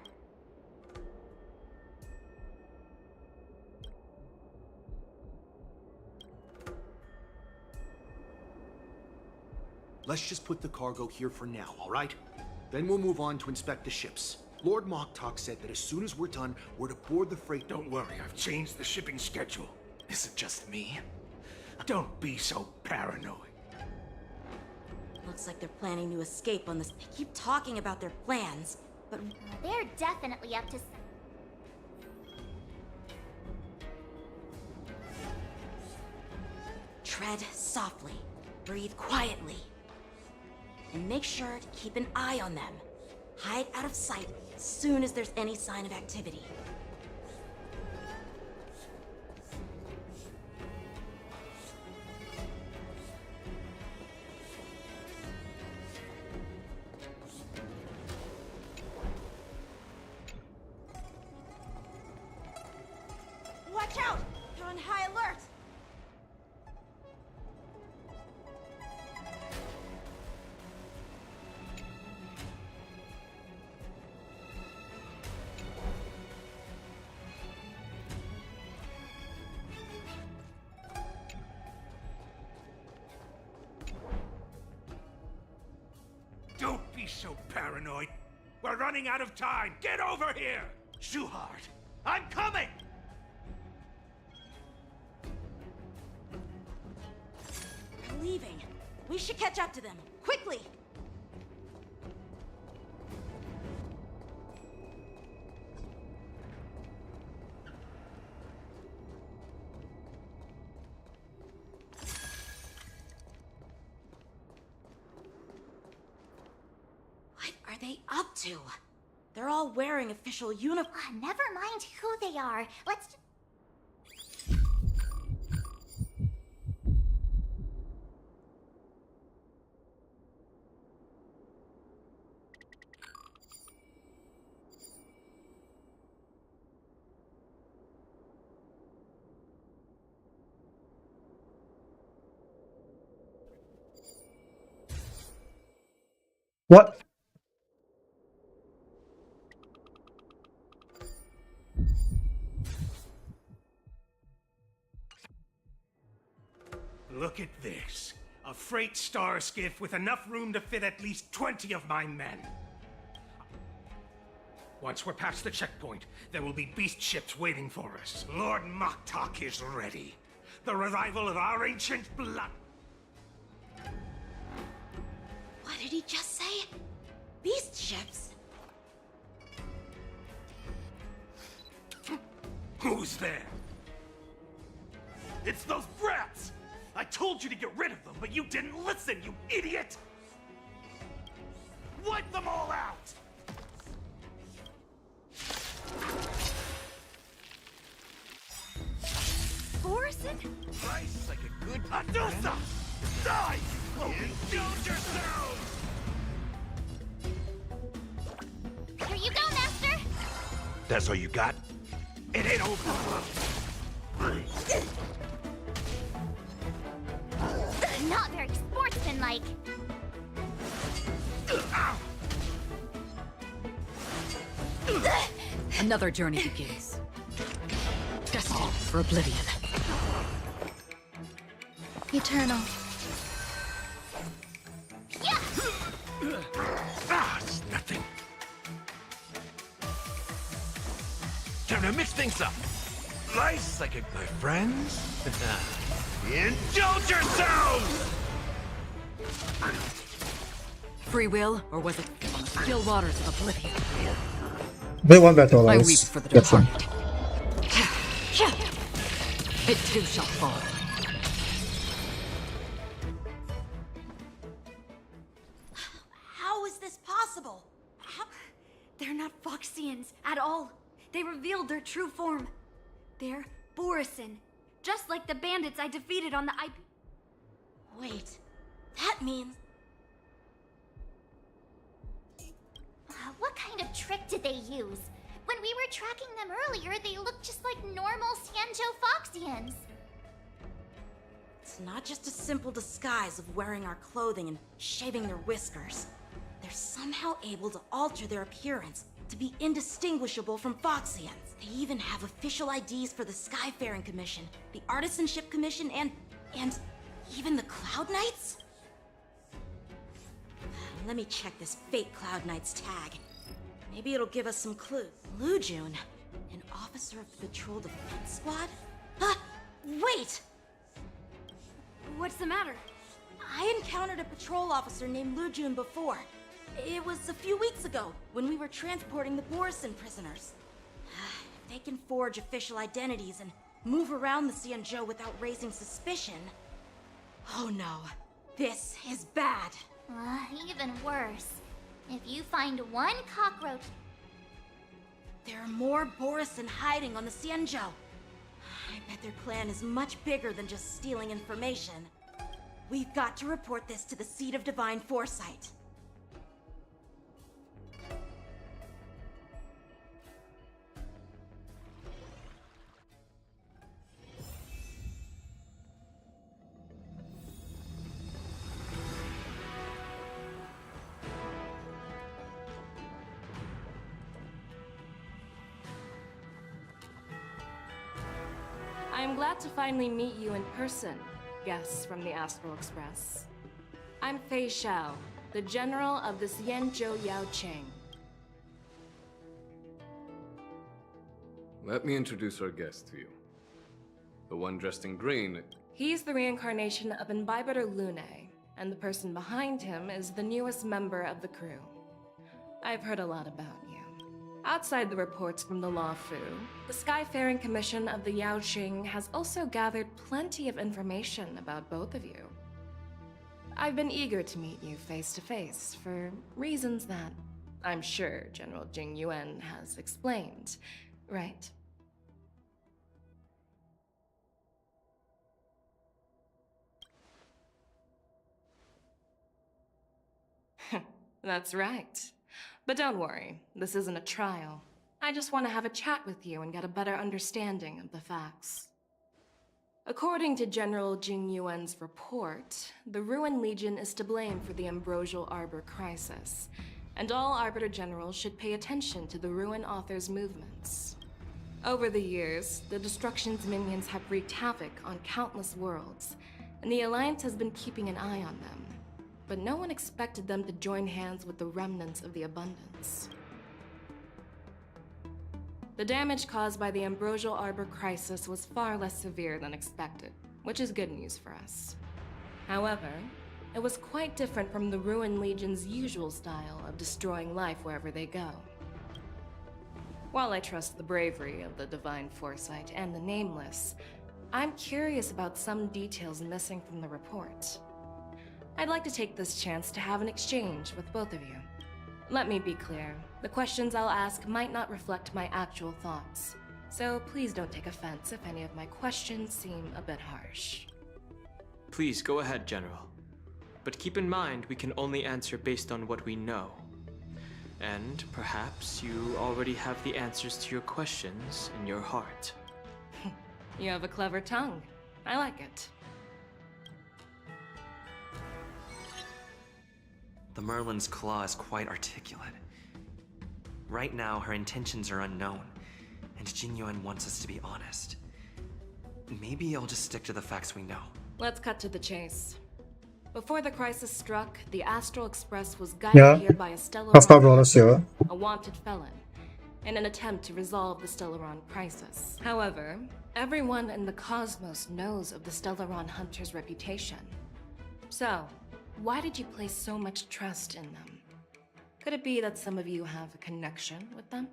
M: Let's just put the cargo here for now, all right? Then we'll move on to inspect the ships. Lord Moktok said that as soon as we're done, we're to board the freight.
P: Don't worry, I've changed the shipping schedule.
N: Is it just me?
P: Don't be so paranoid.
G: Looks like they're planning to escape on this. They keep talking about their plans, but...
E: They're definitely up to...
G: Tread softly. Breathe quietly. And make sure to keep an eye on them. Hide out of sight as soon as there's any sign of activity. Watch out! They're on high alert!
P: Don't be so paranoid. We're running out of time. Get over here!
N: Shuhard, I'm coming!
G: They're leaving. We should catch up to them. Quickly! What are they up to? They're all wearing official uniforms.
E: Never mind who they are. Let's...
A: What?
P: Look at this. A freight star skiff with enough room to fit at least 20 of my men. Once we're past the checkpoint, there will be beast ships waiting for us. Lord Moktok is ready. The revival of our ancient blood.
G: What did he just say? Beast ships?
P: Who's there?
N: It's those brats! I told you to get rid of them, but you didn't listen, you idiot! Wipe them all out!
F: Borison?
N: Price like a good Adusa! Die! Indulge yourselves!
E: Here you go, Master!
M: That's all you got?
P: It ain't over.
E: Not very sportsmanlike.
Q: Another journey begins. Destined for oblivion.
F: Eternal.
M: It's nothing. Time to mix things up. Life psychic, my friends. Indulge yourselves!
Q: Free will, or was it on the still waters of oblivion?
A: They want that all
Q: I
A: right.
Q: weep for the
A: Get some.
Q: departed. It too shall fall.
F: How is this possible? They're not Foxians at all. They revealed their true form. They're Borisin, just like the bandits I defeated on the Wait, that means...
E: What kind of trick did they use? When we were tracking them earlier, they looked just like normal Xianzhou Foxians.
G: It's not just a simple disguise of wearing our clothing and shaving their whiskers. They're somehow able to alter their appearance to be indistinguishable from Foxians. They even have official IDs for the Skyfaring Commission, the Artisanship Commission, and even the Cloud Knights? Let me check this fake Cloud Knight's tag. Maybe it'll give us some clues. Lu Jun, an officer of the Patrol Defense Squad? Wait! What's the matter? I encountered a patrol officer named Lu Jun before. It was a few weeks ago, when we were transporting the Borisin prisoners. If they can forge official identities and move around the Xianzhou without raising suspicion... Oh no, this is bad.
E: Even worse. If you find one cockroach...
G: There are more Borisin hiding on the Xianzhou. I bet their plan is much bigger than just stealing information. We've got to report this to the Seat of Divine Foresight.
J: I am glad to finally meet you in person, guests from the Astral Express. I'm Fei Xiao, the General of the Xianzhou Yaoqing.
B: Let me introduce our guest to you. The one dressed in green.
J: He's the reincarnation of Imbibitor Lune, and the person behind him is the newest member of the crew. I've heard a lot about you. Outside the reports from the Law Fu, the Skyfaring Commission of the Yaoqing has also gathered plenty of information about both of you. I've been eager to meet you face to face for reasons that I'm sure General Jing Yuan has explained, right? That's right. But don't worry, this isn't a trial. I just want to have a chat with you and get a better understanding of the facts. According to General Jing Yuan's report, the Ruin Legion is to blame for the Ambrosial Arbor crisis, and all Arbiter Generals should pay attention to the Ruin Author's movements. Over the years, the Destruction's minions have wreaked havoc on countless worlds, and the Alliance has been keeping an eye on them. But no one expected them to join hands with the remnants of the Abundance. The damage caused by the Ambrosial Arbor crisis was far less severe than expected, which is good news for us. However, it was quite different from the Ruin Legion's usual style of destroying life wherever they go. While I trust the bravery of the Divine Foresight and the Nameless, I'm curious about some details missing from the report. I'd like to take this chance to have an exchange with both of you. Let me be clear, the questions I'll ask might not reflect my actual thoughts, so please don't take offense if any of my questions seem a bit harsh.
D: Please go ahead, General. But keep in mind, we can only answer based on what we know. And perhaps you already have the answers to your questions in your heart.
J: You have a clever tongue. I like it.
H: The Merlin's claw is quite articulate. Right now, her intentions are unknown, and Jin Yuan wants us to be honest. Maybe I'll just stick to the facts we know.
J: Let's cut to the chase. Before the crisis struck, the Astral Express was guided here by a Stellaron, a wanted felon, in an attempt to resolve the Stellaron crisis. However, everyone in the cosmos knows of the Stellaron Hunter's reputation. So, why did you place so much trust in them? Could it be that some of you have a connection with them?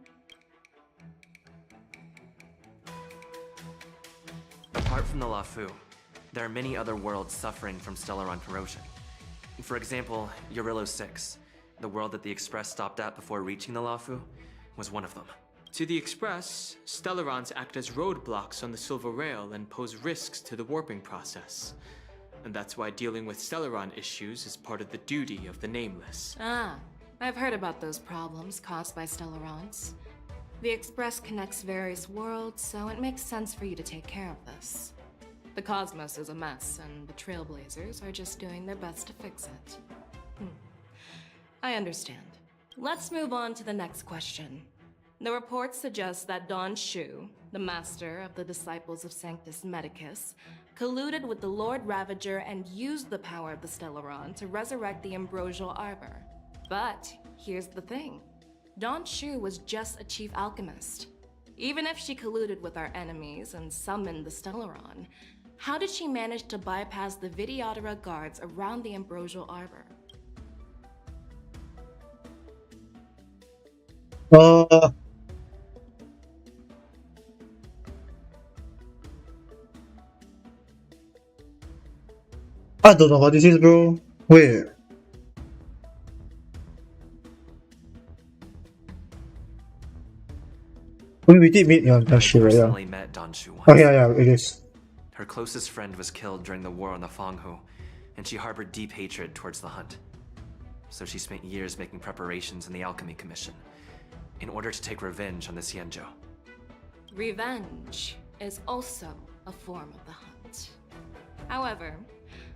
H: Apart from the Luofu, there are many other worlds suffering from Stellaron corrosion. For example, Eurillo 6, the world that the Express stopped at before reaching the Luofu, was one of them.
D: To the Express, Stellarons act as roadblocks on the Silver Rail and pose risks to the warping process. And that's why dealing with Stellaron issues is part of the duty of the Nameless.
J: Ah, I've heard about those problems caused by Stellarons. The Express connects various worlds, so it makes sense for you to take care of this. The cosmos is a mess, and the Trailblazers are just doing their best to fix it. I understand. Let's move on to the next question. The reports suggest that Don Shu, the master of the Disciples of Sanctus Medicus, colluded with the Lord Ravager and used the power of the Stellaron to resurrect the Ambrosial Arbor. But here's the thing. Don Shu was just a chief alchemist. Even if she colluded with our enemies and summoned the Stellaron, how did she manage to bypass the Videodora guards around the Ambrosial Arbor?
A: I don't know what this is, bro. Wait. We did meet Don Shu, right?
H: Personally met Don Shu once.
A: Oh yeah, it is.
H: Her closest friend was killed during the war on the Fanghu, and she harbored deep hatred towards the Hunt. So she spent years making preparations in the Alchemy Commission, in order to take revenge on the Xianzhou.
J: Revenge is also a form of the Hunt. However,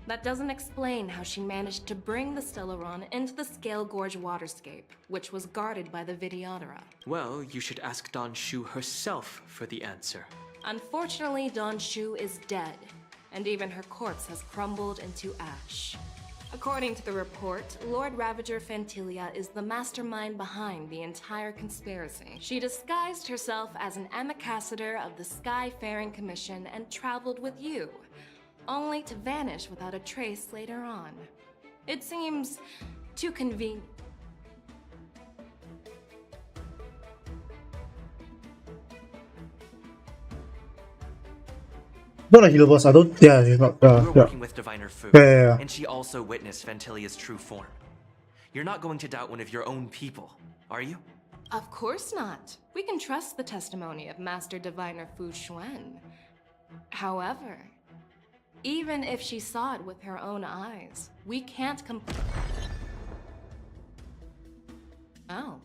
J: that doesn't explain how she managed to bring the Stellaron into the Scale Gorge waterscape, which was guarded by the Videodora.
D: Well, you should ask Don Shu herself for the answer.
J: Unfortunately, Don Shu is dead, and even her corpse has crumbled into ash. According to the report, Lord Ravager Fantilia is the mastermind behind the entire conspiracy. She disguised herself as an ambassador of the Skyfaring Commission and traveled with you, only to vanish without a trace later on. It seems too convenient.
A: Not a healer boss, I don't. Yeah, he's not.
H: You were working with Diviner Fu,
A: Yeah.
H: and she also witnessed Fantilia's true form. You're not going to doubt one of your own people, are you?
J: Of course not. We can trust the testimony of Master Diviner Fu Xuan. However, even if she saw it with her own eyes, we can't Oh.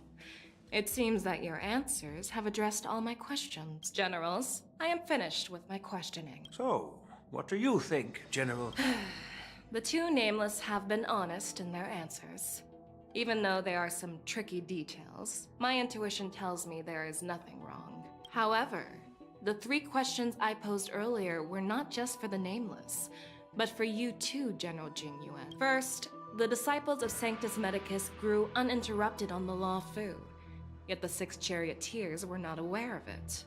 J: It seems that your answers have addressed all my questions. Generals, I am finished with my questioning.
C: So, what do you think, General?
J: The two Nameless have been honest in their answers. Even though there are some tricky details, my intuition tells me there is nothing wrong. However, the three questions I posed earlier were not just for the Nameless, but for you too, General Jin Yuan. First, the Disciples of Sanctus Medicus grew uninterrupted on the Luofu, yet the Six Charioteers were not aware of it.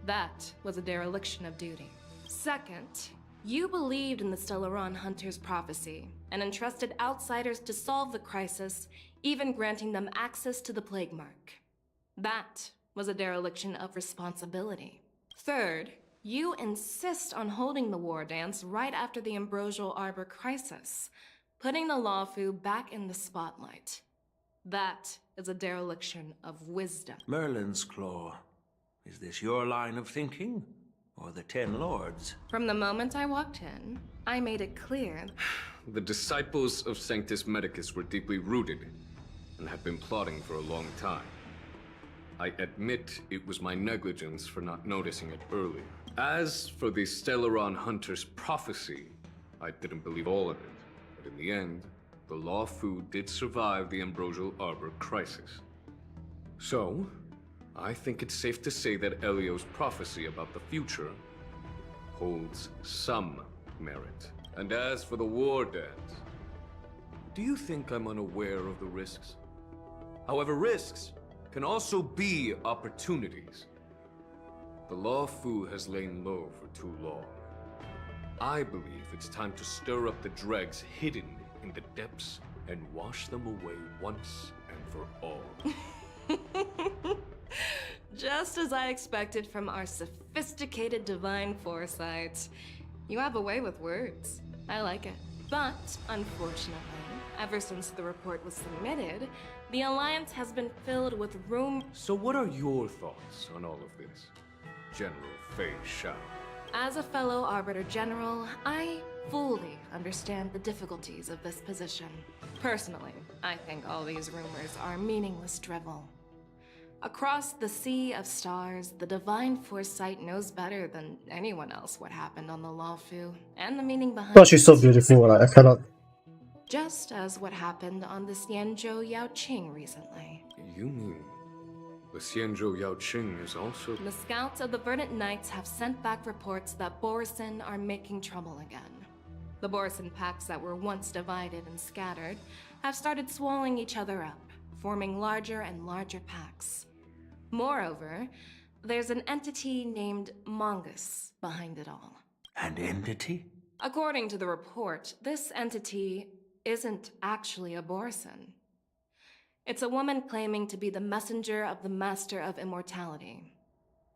J: That was a dereliction of duty. Second, you believed in the Stellaron Hunter's prophecy and entrusted outsiders to solve the crisis, even granting them access to the Plague Mark. That was a dereliction of responsibility. Third, you insist on holding the war dance right after the Ambrosial Arbor crisis, putting the Luofu back in the spotlight. That is a dereliction of wisdom.
C: Merlin's Claw. Is this your line of thinking? Or the Ten Lords?
J: From the moment I walked in, I made it clear.
B: The disciples of Sanctus Medicus were deeply rooted and had been plotting for a long time. I admit it was my negligence for not noticing it earlier. As for the Stellaron Hunter's prophecy, I didn't believe all of it, but in the end, the Lawfu did survive the Ambrosial Arbor crisis. So, I think it's safe to say that Elio's prophecy about the future holds some merit. And as for the war dance, do you think I'm unaware of the risks? However, risks can also be opportunities. The Lawfu has lain low for too long. I believe it's time to stir up the dregs hidden in the depths and wash them away once and for all.
J: Just as I expected from our sophisticated divine foresight. You have a way with words. I like it. But, unfortunately, ever since the report was submitted, the Alliance has been filled with
B: So what are your thoughts on all of this, General Fei Shao?
J: As a fellow Arbiter General, I fully understand the difficulties of this position. Personally, I think all these rumors are meaningless drivel. Across the sea of stars, the Divine Foresight knows better than anyone else what happened on the Lawfu, and the meaning behind
A: Oh, she's so beautiful, like, I cannot.
J: Just as what happened on the Xianzhou Yaoqing recently.
B: You mean the Xianzhou Yaoqing is also...
J: The scouts of the Verdant Knights have sent back reports that Borisin are making trouble again. The Borisin packs that were once divided and scattered have started swallowing each other up, forming larger and larger packs. Moreover, there's an entity named Mongus behind it all.
C: An entity?
J: According to the report, this entity isn't actually a Borisin. It's a woman claiming to be the messenger of the Master of Immortality.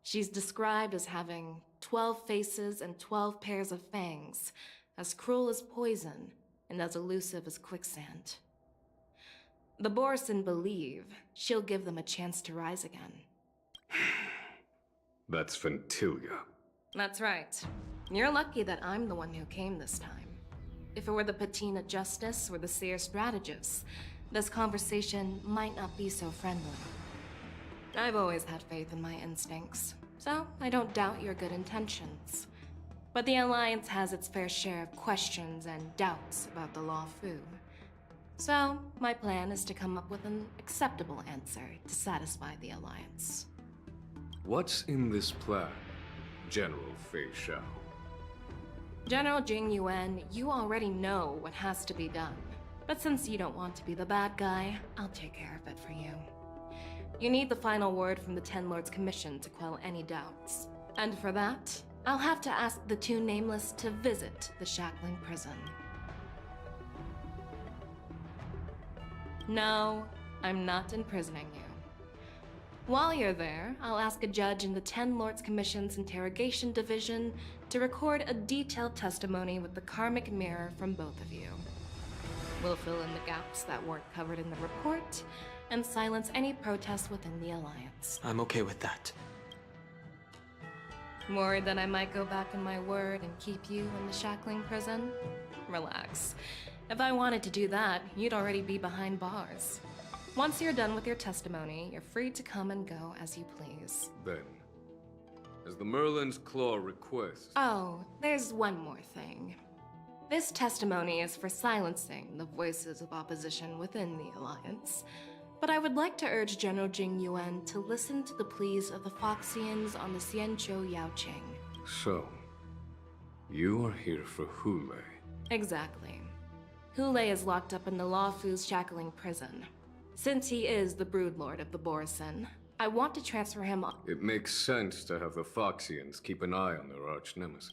J: She's described as having 12 faces and 12 pairs of fangs, as cruel as poison and as elusive as quicksand. The Borisin believe she'll give them a chance to rise again.
B: That's Ventilia.
J: That's right. You're lucky that I'm the one who came this time. If it were the Patina Justice or the Seer Strategist, this conversation might not be so friendly. I've always had faith in my instincts, so I don't doubt your good intentions. But the Alliance has its fair share of questions and doubts about the Lawfu. So, my plan is to come up with an acceptable answer to satisfy the Alliance.
B: What's in this plan, General Fei Shao?
J: General Jing Yuan, you already know what has to be done. But since you don't want to be the bad guy, I'll take care of it for you. You need the final word from the Ten Lords Commission to quell any doubts. And for that, I'll have to ask the two Nameless to visit the Shackling Prison. No, I'm not imprisoning you. While you're there, I'll ask a judge in the Ten Lords Commission's Interrogation Division to record a detailed testimony with the Karmic Mirror from both of you. We'll fill in the gaps that weren't covered in the report, and silence any protests within the Alliance.
D: I'm okay with that.
J: Worried that I might go back on my word and keep you in the Shackling Prison? Relax. If I wanted to do that, you'd already be behind bars. Once you're done with your testimony, you're free to come and go as you please.
B: Then, as the Merlin's Claw requests...
J: Oh, there's one more thing. This testimony is for silencing the voices of opposition within the Alliance. But I would like to urge General Jing Yuan to listen to the pleas of the Foxians on the Xianzhou Yaoqing.
B: So, you are here for Hule.
J: Exactly. Hule is locked up in the Lawfu's Shackling Prison. Since he is the Broodlord of the Borisin, I want to transfer him on.
B: It makes sense to have the Foxians keep an eye on their arch-nemesis.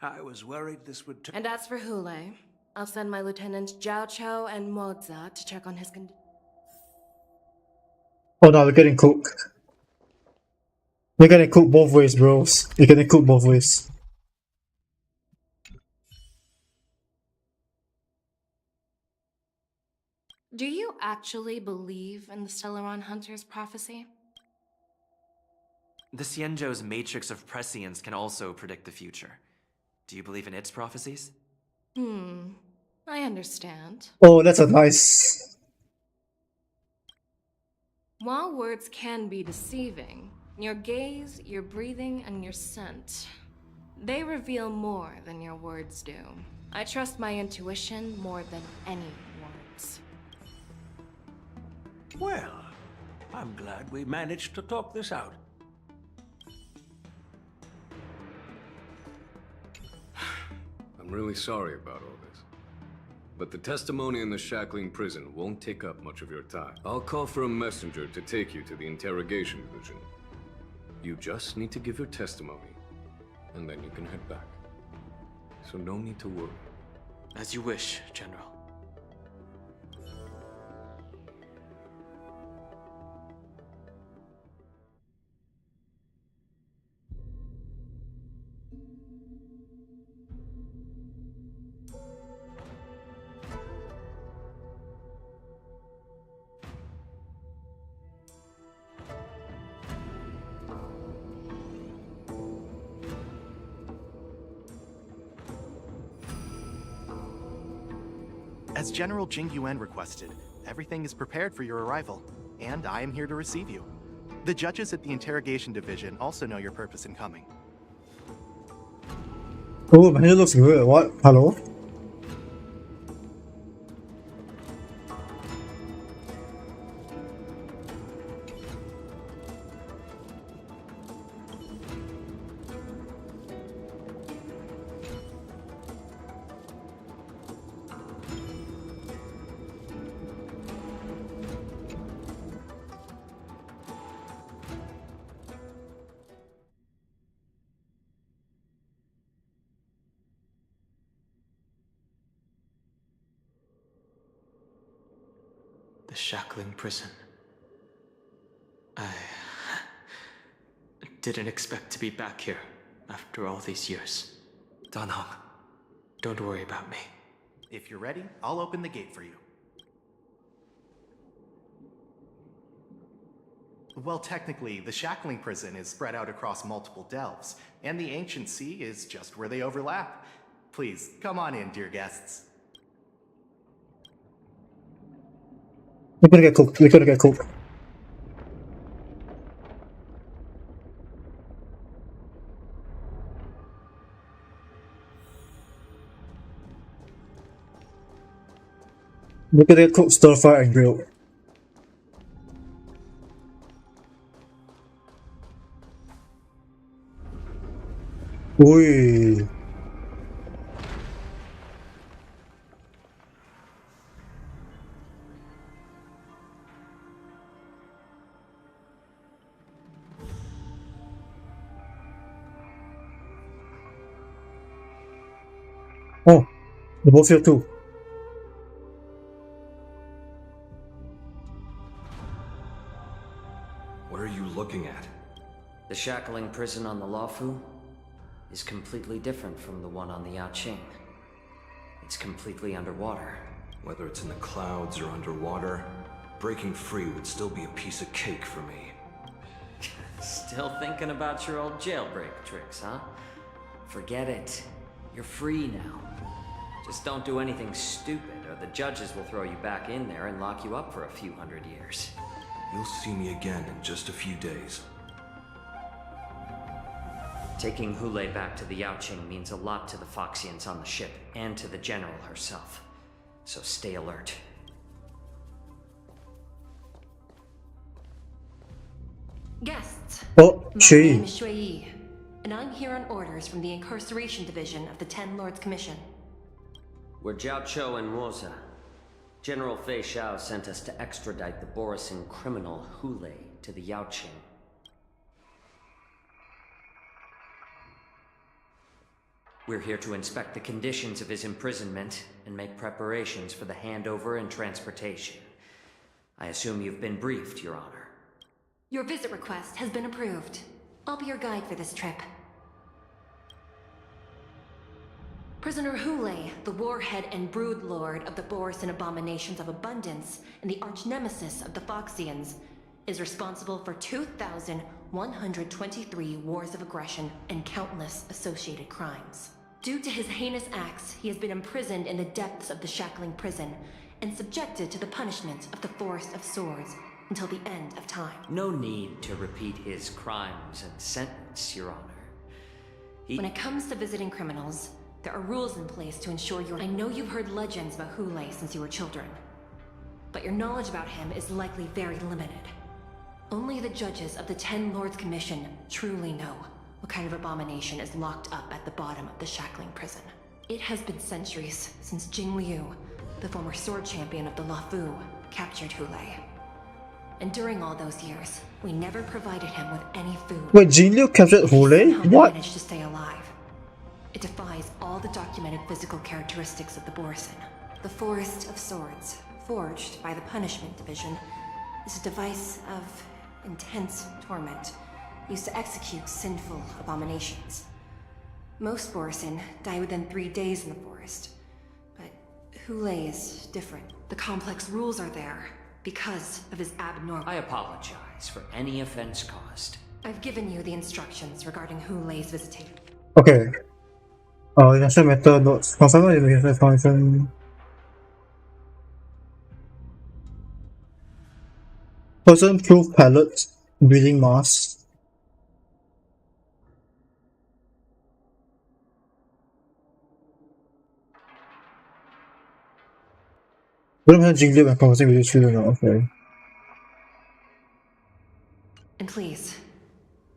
C: I was worried this would
J: And as for Hule, I'll send my lieutenants Zhao Cho and Moza to check on his condition.
A: Oh no, we're getting cooked. We're getting cooked both ways, bros. We're getting cooked both ways.
J: Do you actually believe in the Stellaron Hunter's prophecy?
H: The Xianzhou's matrix of prescience can also predict the future. Do you believe in its prophecies?
J: I understand.
A: Oh, that's a nice.
J: While words can be deceiving, your gaze, your breathing, and your scent, they reveal more than your words do. I trust my intuition more than any words.
C: Well, I'm glad we managed to talk this out.
B: I'm really sorry about all this. But the testimony in the Shackling prison won't take up much of your time. I'll call for a messenger to take you to the interrogation division. You just need to give your testimony, and then you can head back. So no need to worry.
D: As you wish, General.
R: As General Jing Yuan requested, everything is prepared for your arrival, and I am here to receive you. The judges at the interrogation division also know your purpose in coming.
A: Oh, my hair looks good. What? Hello?
D: The Shackling prison. I didn't expect to be back here after all these years.
H: Dan Heng.
D: Don't worry about me.
R: If you're ready, I'll open the gate for you. Well, technically, the Shackling prison is spread out across multiple delves, and the Ancient Sea is just where they overlap. Please, come on in, dear guests.
A: We're gonna get cooked. We're gonna get cooked. We're gonna get cooked, stir fry, and grilled. Ui. Oh, they're both here too.
H: What are you looking at?
L: The Shackling prison on the Luofu is completely different from the one on the Yaoqing. It's completely underwater.
N: Whether it's in the clouds or underwater, breaking free would still be a piece of cake for me.
L: Still thinking about your old jailbreak tricks, huh? Forget it. You're free now. Just don't do anything stupid, or the judges will throw you back in there and lock you up for a few hundred years.
N: You'll see me again in just a few days.
L: Taking Hulei back to the Yaoqing means a lot to the Foxians on the ship, and to the General herself. So stay alert.
G: Guests.
A: Oh,
G: My
A: Shui.
G: name is Shui Yi, and I'm here on orders from the Incarceration Division of the Ten Lords Commission.
L: We're Jiao Cho and Moza. General Fei Xiao sent us to extradite the Borisin criminal Hulei to the Yaoqing. We're here to inspect the conditions of his imprisonment and make preparations for the handover and transportation. I assume you've been briefed, Your Honor.
G: Your visit request has been approved. I'll be your guide for this trip. Prisoner Hulei, the warhead and brood lord of the Borisin Abominations of Abundance and the arch-nemesis of the Foxians, is responsible for 2,123 wars of aggression and countless associated crimes.
S: Due to his heinous acts, he has been imprisoned in the depths of the Shackling Prison and subjected to the punishment of the Forest of Swords until the end of time.
L: No need to repeat his crimes and sentence, Your Honor.
S: When it comes to visiting criminals, there are rules in place to ensure you're— I know you've heard legends about Hule since you were children, but your knowledge about him is likely very limited. Only the judges of the Ten Lords Commission truly know what kind of abomination is locked up at the bottom of the Shackling Prison. It has been centuries since Jing Liu, the former sword champion of the Luofu, captured Hule. And during all those years, we never provided him with any food.
A: Wait, Jin Liu captured Hule?
S: Somehow
A: What?
S: managed to stay alive. It defies all the documented physical characteristics of the Borisin. The Forest of Swords, forged by the Punishment Division, is a device of intense torment, used to execute sinful abominations. Most Borisin die within 3 days in the forest, but Hule is different. The complex rules are there because of his abnormal—
L: I apologize for any offense caused.
S: I've given you the instructions regarding Hule's visitation.
A: Okay. Industrial metal notes. Confirm the information. Poison proof pallet. Breathing mask. We don't have Jing Liu and conversing with you children now, okay.
S: And please,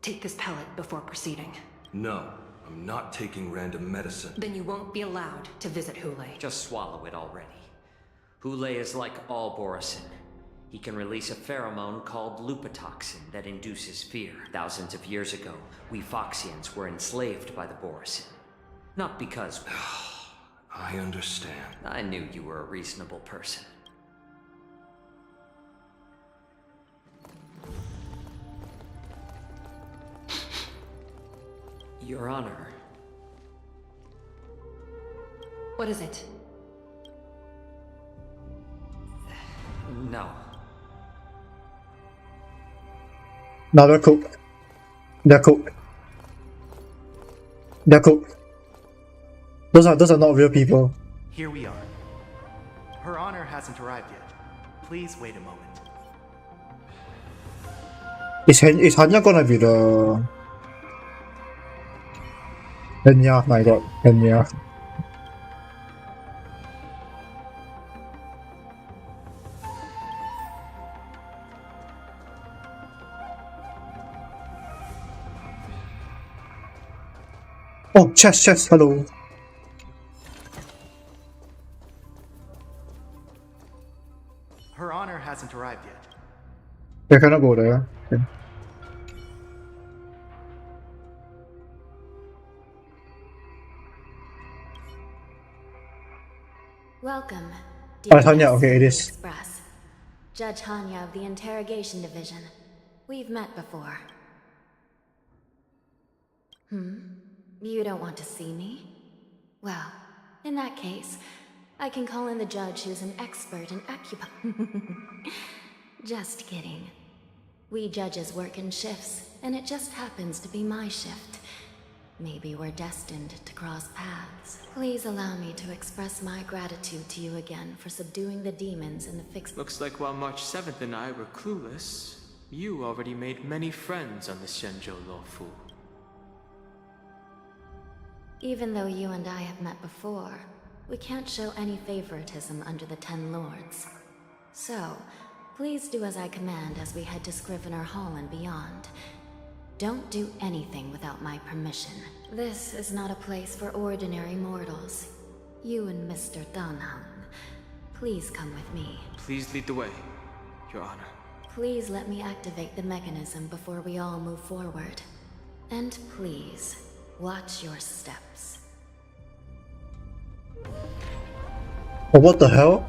S: take this pellet before proceeding.
B: No, I'm not taking random medicine.
S: Then you won't be allowed to visit Hule.
L: Just swallow it already. Hule is like all Borisin. He can release a pheromone called lupatoxin that induces fear. Thousands of years ago, we Foxians were enslaved by the Borisin. Not because—
B: I understand.
L: I knew you were a reasonable person. Your Honor.
S: What is it?
L: No.
A: Now they're cooked. They're cooked. They're cooked. Those are not real people.
R: Here we are. Her Honor hasn't arrived yet. Please wait a moment.
A: Is Hanya gonna be the... Hanya, my god, Hanya. Oh, chest, hello.
R: Her Honor hasn't arrived yet.
A: I cannot go there. Okay.
T: Welcome.
A: Hanya, okay, it is.
T: Express. Judge Hanya of the Interrogation Division. We've met before. You don't want to see me? Well, in that case, I can call in the judge who's an expert in Just kidding. We judges work in shifts, and it just happens to be my shift. Maybe we're destined to cross paths. Please allow me to express my gratitude to you again for subduing the demons in the fixed—
D: Looks like while March 7th and I were clueless, you already made many friends on the Shenzhou Luofu.
T: Even though you and I have met before, we can't show any favoritism under the Ten Lords. So, please do as I command as we head to Scrivener Hall and beyond. Don't do anything without my permission. This is not a place for ordinary mortals. You and Mr. Danheng, please come with me.
D: Please lead the way, Your Honor.
T: Please let me activate the mechanism before we all move forward. And please, watch your steps.
A: Oh, what the hell?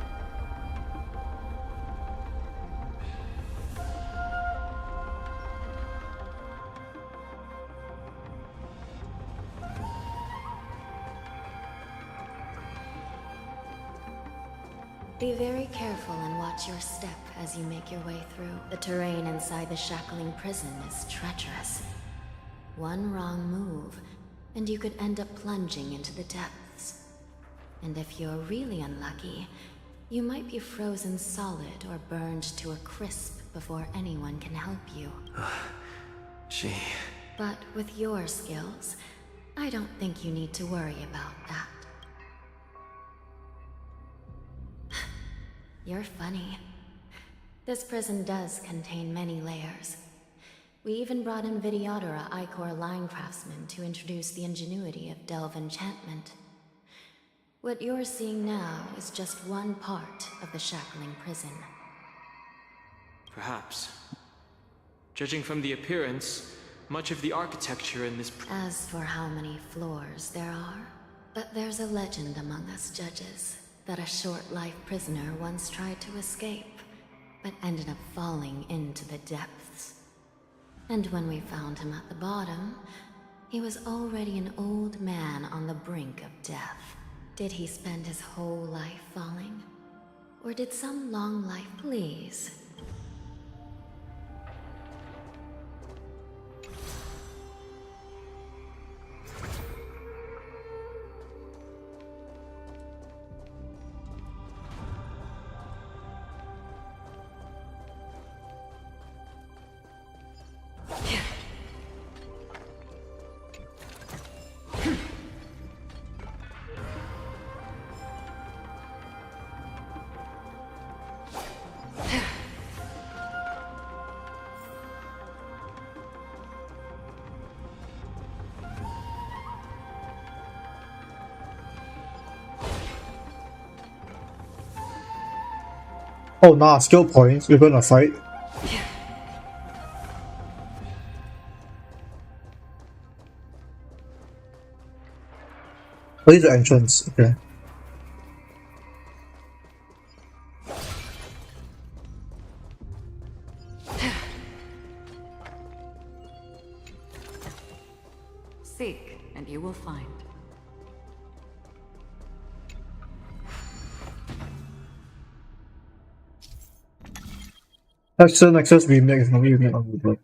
T: Be very careful and watch your step as you make your way through. The terrain inside the Shackling Prison is treacherous. One wrong move, and you could end up plunging into the depths. And if you're really unlucky, you might be frozen solid or burned to a crisp before anyone can help you. But with your skills, I don't think you need to worry about that. You're funny. This prison does contain many layers. We even brought in Vidyadhara Ichor line craftsman to introduce the ingenuity of Delve enchantment. What you're seeing now is just one part of the Shackling prison.
D: Perhaps. Judging from the appearance, much of the architecture in this...
T: As for how many floors there are, but there's a legend among us judges that a short-life prisoner once tried to escape, but ended up falling into the depths. And when we found him at the bottom, he was already an old man on the brink of death. Did he spend his whole life falling? Or did some long life... Please.
A: Oh nah, skill points. We're gonna fight. Oh, these are entrance. Okay.
Q: Seek, and you will find.
A: Action Access Remake is normally remake on the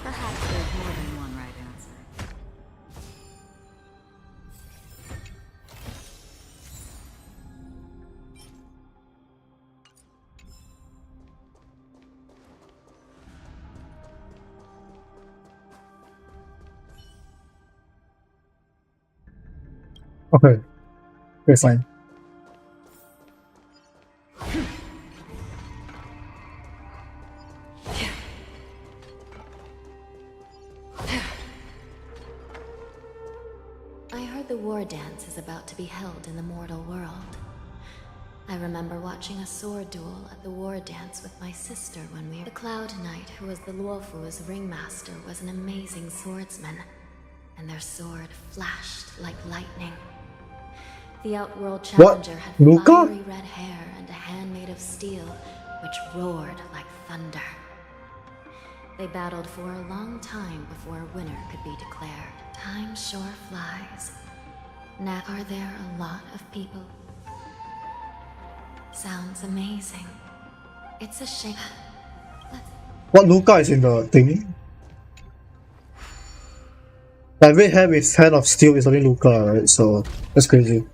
Q: Perhaps there's more than one right answer.
A: Okay. Okay, fine.
T: I heard the war dance is about to be held in the mortal world. I remember watching a sword duel at the war dance with my sister when we... The Cloud Knight, who was the Luofu's ringmaster, was an amazing swordsman, and their sword flashed like lightning. The Outworld Challenger had fiery red hair and a hand made of steel, which roared like thunder. They battled for a long time before a winner could be declared. Time sure flies. Now, are there a lot of people? Sounds amazing. It's a shame.
A: What Luca is in the thing? That red hair with hand of steel is only Luca, right? So that's crazy.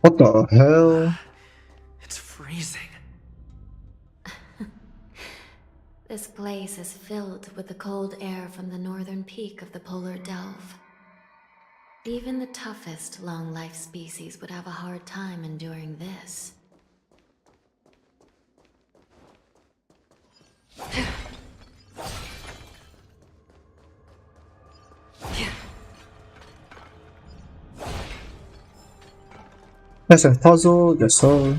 A: What the hell?
H: It's freezing.
T: This place is filled with the cold air from the northern peak of the polar delve. Even the toughest long-life species would have a hard time enduring this.
A: That's a puzzle, that's all.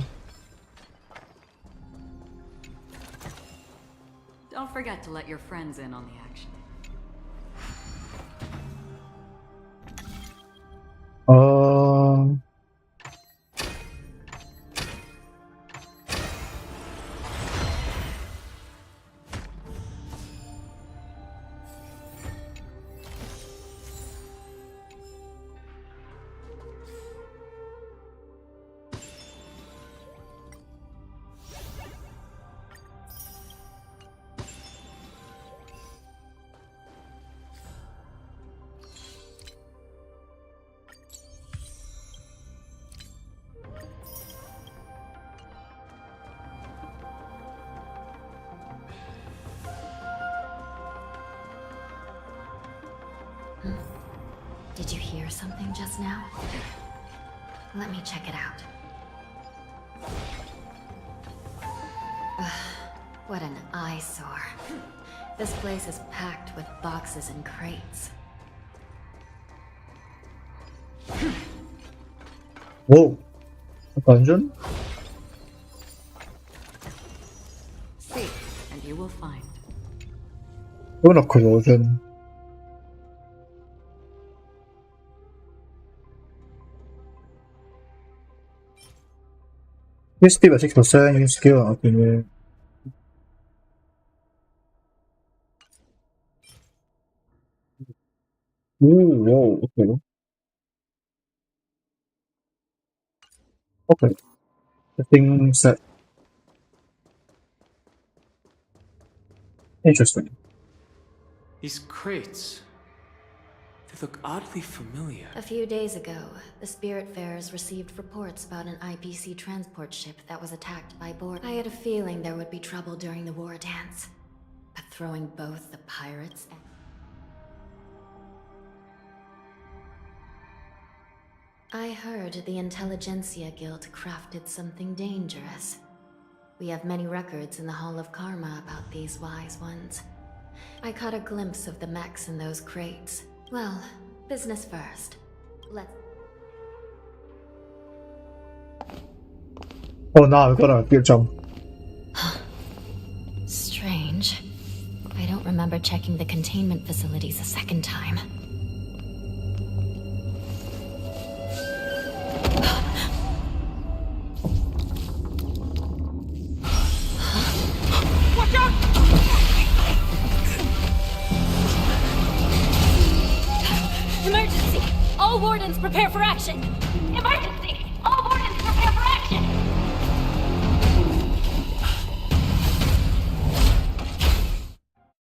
Q: Don't forget to let your friends in on the action.
T: Did you hear something just now? Let me check it out. Ugh, what an eyesore. This place is packed with boxes and crates.
A: Whoa. A dungeon?
Q: Seek, and you will find.
A: What a corrosion. Use speed by 6%, use skill on ultimate. Ooh, whoa, okay. Okay. The thing set. Interesting.
D: These crates. They look oddly familiar.
T: A few days ago, the Spiritfarers received reports about an IPC transport ship that was attacked by Borg. I had a feeling there would be trouble during the war dance. But throwing both the pirates and... I heard the Intelligentsia Guild crafted something dangerous. We have many records in the Hall of Karma about these wise ones. I caught a glimpse of the mechs in those crates. Well, business first. Let's...
A: Oh, now I've got a good jump.
T: Strange. I don't remember checking the containment facilities a second time.
G: Watch out!
E: Emergency! All wardens prepare for action! Emergency! All wardens prepare for action!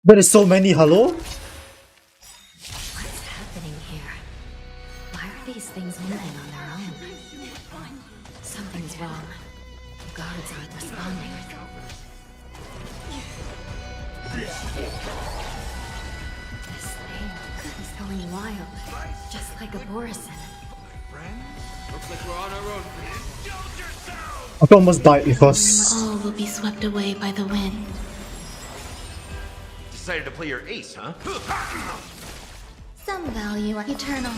A: There is so many, hello?
T: What's happening here? Why are these things moving on their own? Something's wrong. The guards aren't responding. This thing is going wild, just like a Borison.
D: Looks like we're on our own.
A: I almost died because...
U: All will be swept away by the wind.
M: Decided to play your ace, huh?
U: Some value are eternal.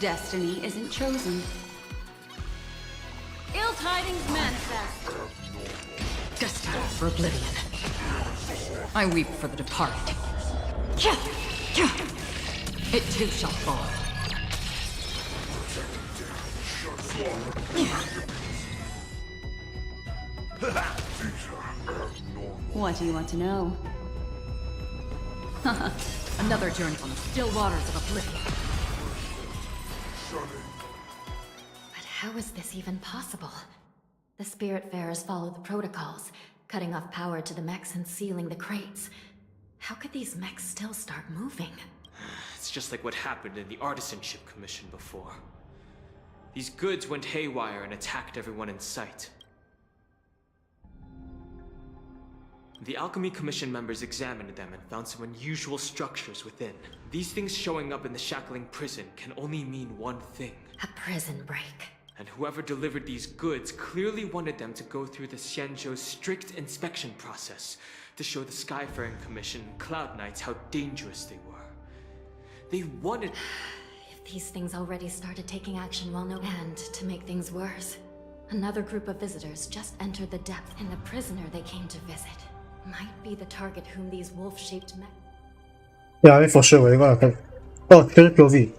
Q: Destiny isn't chosen.
G: Ill tidings manifest.
Q: Destined for oblivion. I weep for the departed. It too shall fall. What do you want to know? Another journey on the still waters of oblivion.
T: But how is this even possible? The Spiritfarers followed the protocols, cutting off power to the mechs and sealing the crates. How could these mechs still start moving?
D: It's just like what happened in the Artisanship Commission before. These goods went haywire and attacked everyone in sight. The Alchemy Commission members examined them and found some unusual structures within. These things showing up in the Shackling prison can only mean one thing.
T: A prison break.
D: And whoever delivered these goods clearly wanted them to go through the Xianzhou's strict inspection process to show the Skyfaring Commission and Cloud Knights how dangerous they were. They wanted...
T: If these things already started taking action while no... And to make things worse, another group of visitors just entered the depth, and the prisoner they came to visit might be the target whom these wolf-shaped mech...
A: Yeah, I mean for sure, we're gonna come. Oh, kill POV.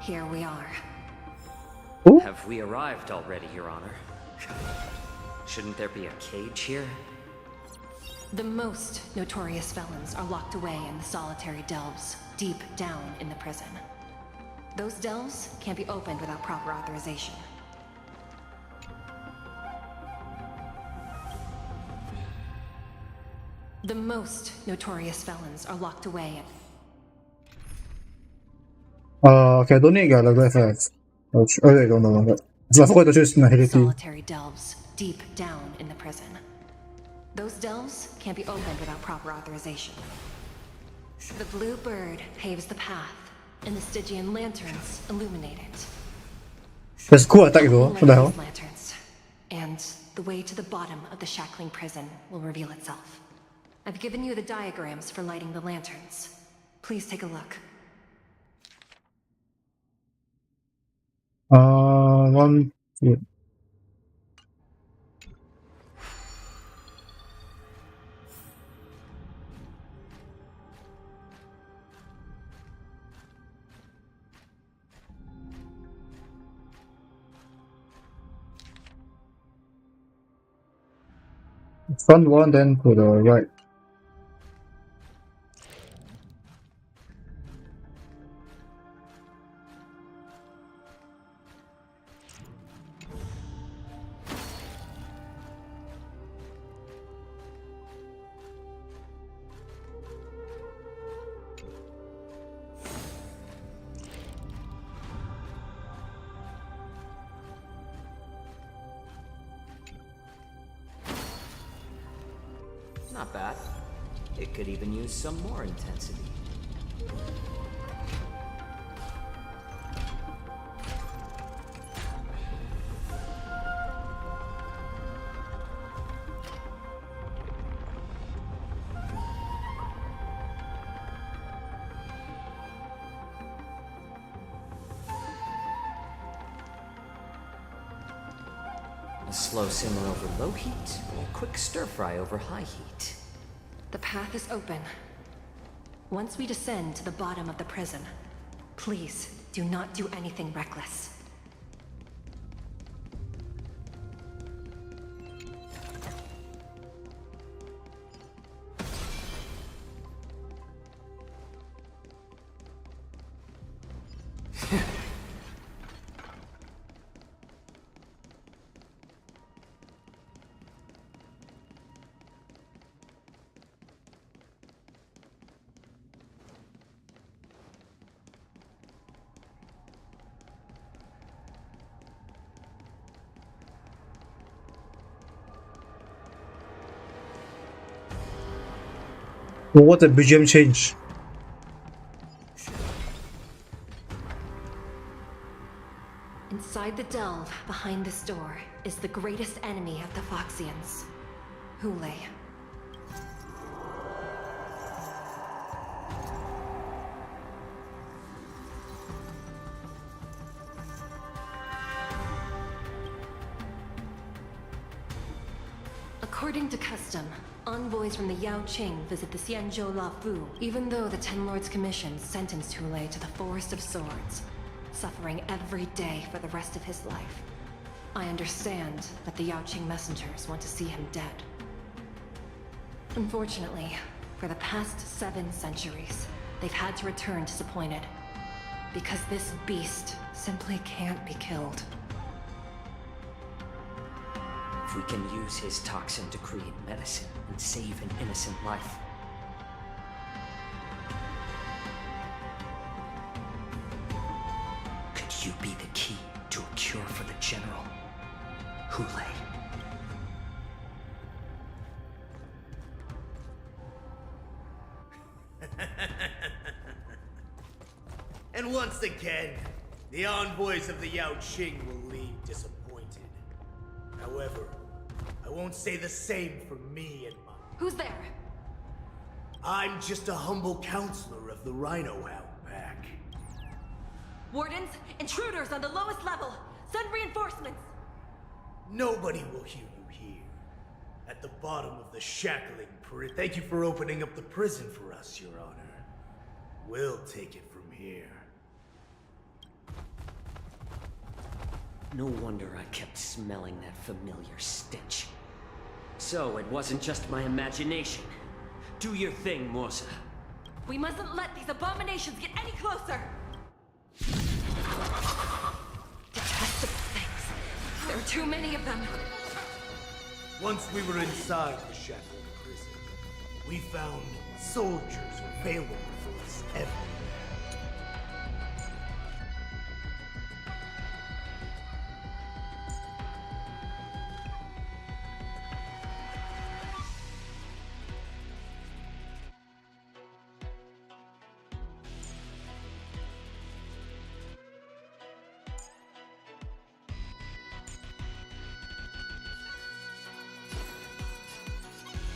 S: Here we are.
A: Ooh.
L: Have we arrived already, Your Honor? Shouldn't there be a cage here?
S: The most notorious felons are locked away in the solitary delves, deep down in the prison. Those delves can't be opened without proper authorization. The most notorious felons are locked away in...
A: Okay, I don't need Galaga FX. Oh, wait, no. So I forgot to choose Nihility.
S: Solitary delves, deep down in the prison. Those delves can't be opened without proper authorization. The blue bird paves the path, and the Stygian lanterns illuminate it.
A: That's a cool attack though. What the hell?
S: Lanterns, and the way to the bottom of the shackling prison will reveal itself. I've given you the diagrams for lighting the lanterns. Please take a look.
A: One. Yeah. Front one, then to the right.
L: Not bad. It could even use some more intensity. A slow simmer over low heat, or a quick stir fry over high heat.
S: The path is open. Once we descend to the bottom of the prison, please do not do anything reckless.
A: Well, what a BGM change.
S: Inside the delve, behind this door, is the greatest enemy of the Foxians, Hule. According to custom, envoys from the Yao Qing visit the Xianzhou La Fu, even though the Ten Lords Commission sentenced Hule to the Forest of Swords, suffering every day for the rest of his life. I understand that the Yao Qing messengers want to see him dead. Unfortunately, for the past 7 centuries, they've had to return disappointed, because this beast simply can't be killed.
L: If we can use his toxin to create medicine and save an innocent life. Could you be the key to a cure for the General, Hule?
I: And once again, the envoys of the Yao Qing will leave disappointed. However, I won't say the same for me and my...
S: Who's there?
I: I'm just a humble counselor of the Rhino Hound Pack.
S: Wardens, intruders on the lowest level! Send reinforcements!
I: Nobody will hear you here. At the bottom of the shackling prison. Thank you for opening up the prison for us, Your Honor. We'll take it from here.
L: No wonder I kept smelling that familiar stench. So it wasn't just my imagination. Do your thing, Morsa.
S: We mustn't let these abominations get any closer! Detestable things. There are too many of them.
I: Once we were inside the shackling prison, we found soldiers available for us everywhere.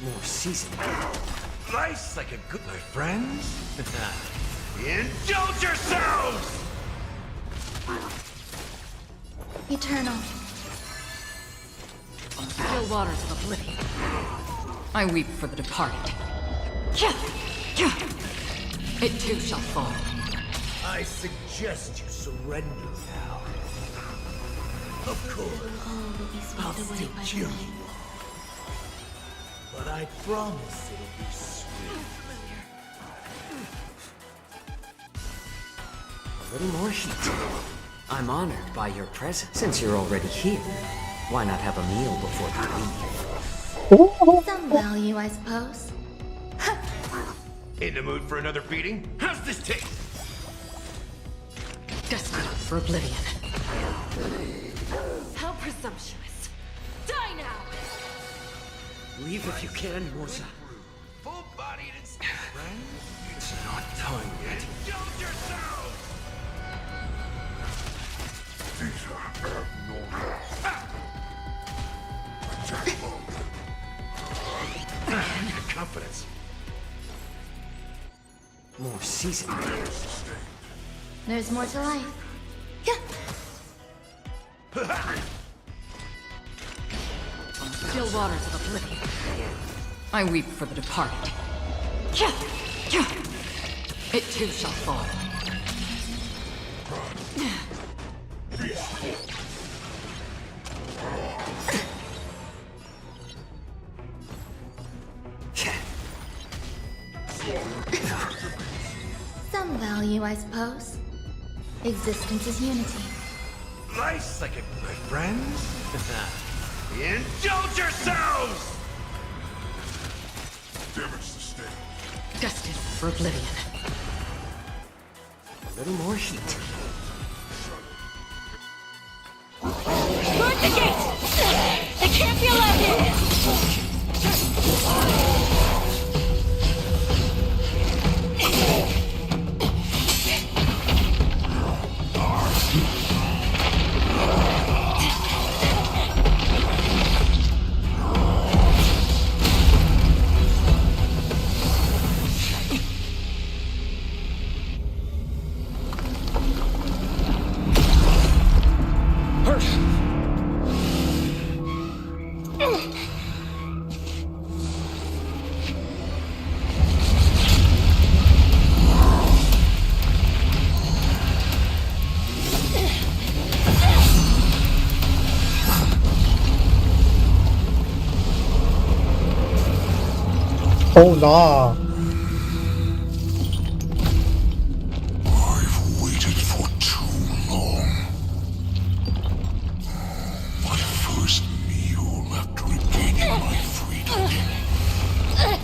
L: More seasoned.
M: Nice like a good, my friends. Indulge yourselves!
U: Eternal.
Q: On still waters of oblivion, I weep for the departed. It too shall fall.
I: I suggest you surrender now. Of course, I'll still kill you. But I promise it'll be sweet.
L: A little more heat. I'm honored by your presence. Since you're already here, why not have a meal before you leave?
U: Some value, I suppose.
M: In the mood for another beating? How's this taste?
Q: Destined for oblivion.
G: How presumptuous. Die now!
L: Leave if you can, Musa.
M: Full-bodied and friends? It's not time yet. Indulge yourselves!
K: These are abnormal.
M: Confidence.
L: More seasoned.
U: There's more to life.
Q: On still waters of oblivion, I weep for the departed. It too shall fall.
U: Some value, I suppose. Existence is unity.
M: Nice like a good friends? Indulge yourselves!
K: Damage sustained.
Q: Destined for oblivion.
L: A little more heat.
G: Guard the gate! They can't be allowed in!
A: Oh nah.
K: I've waited for too long. My first meal after regaining my freedom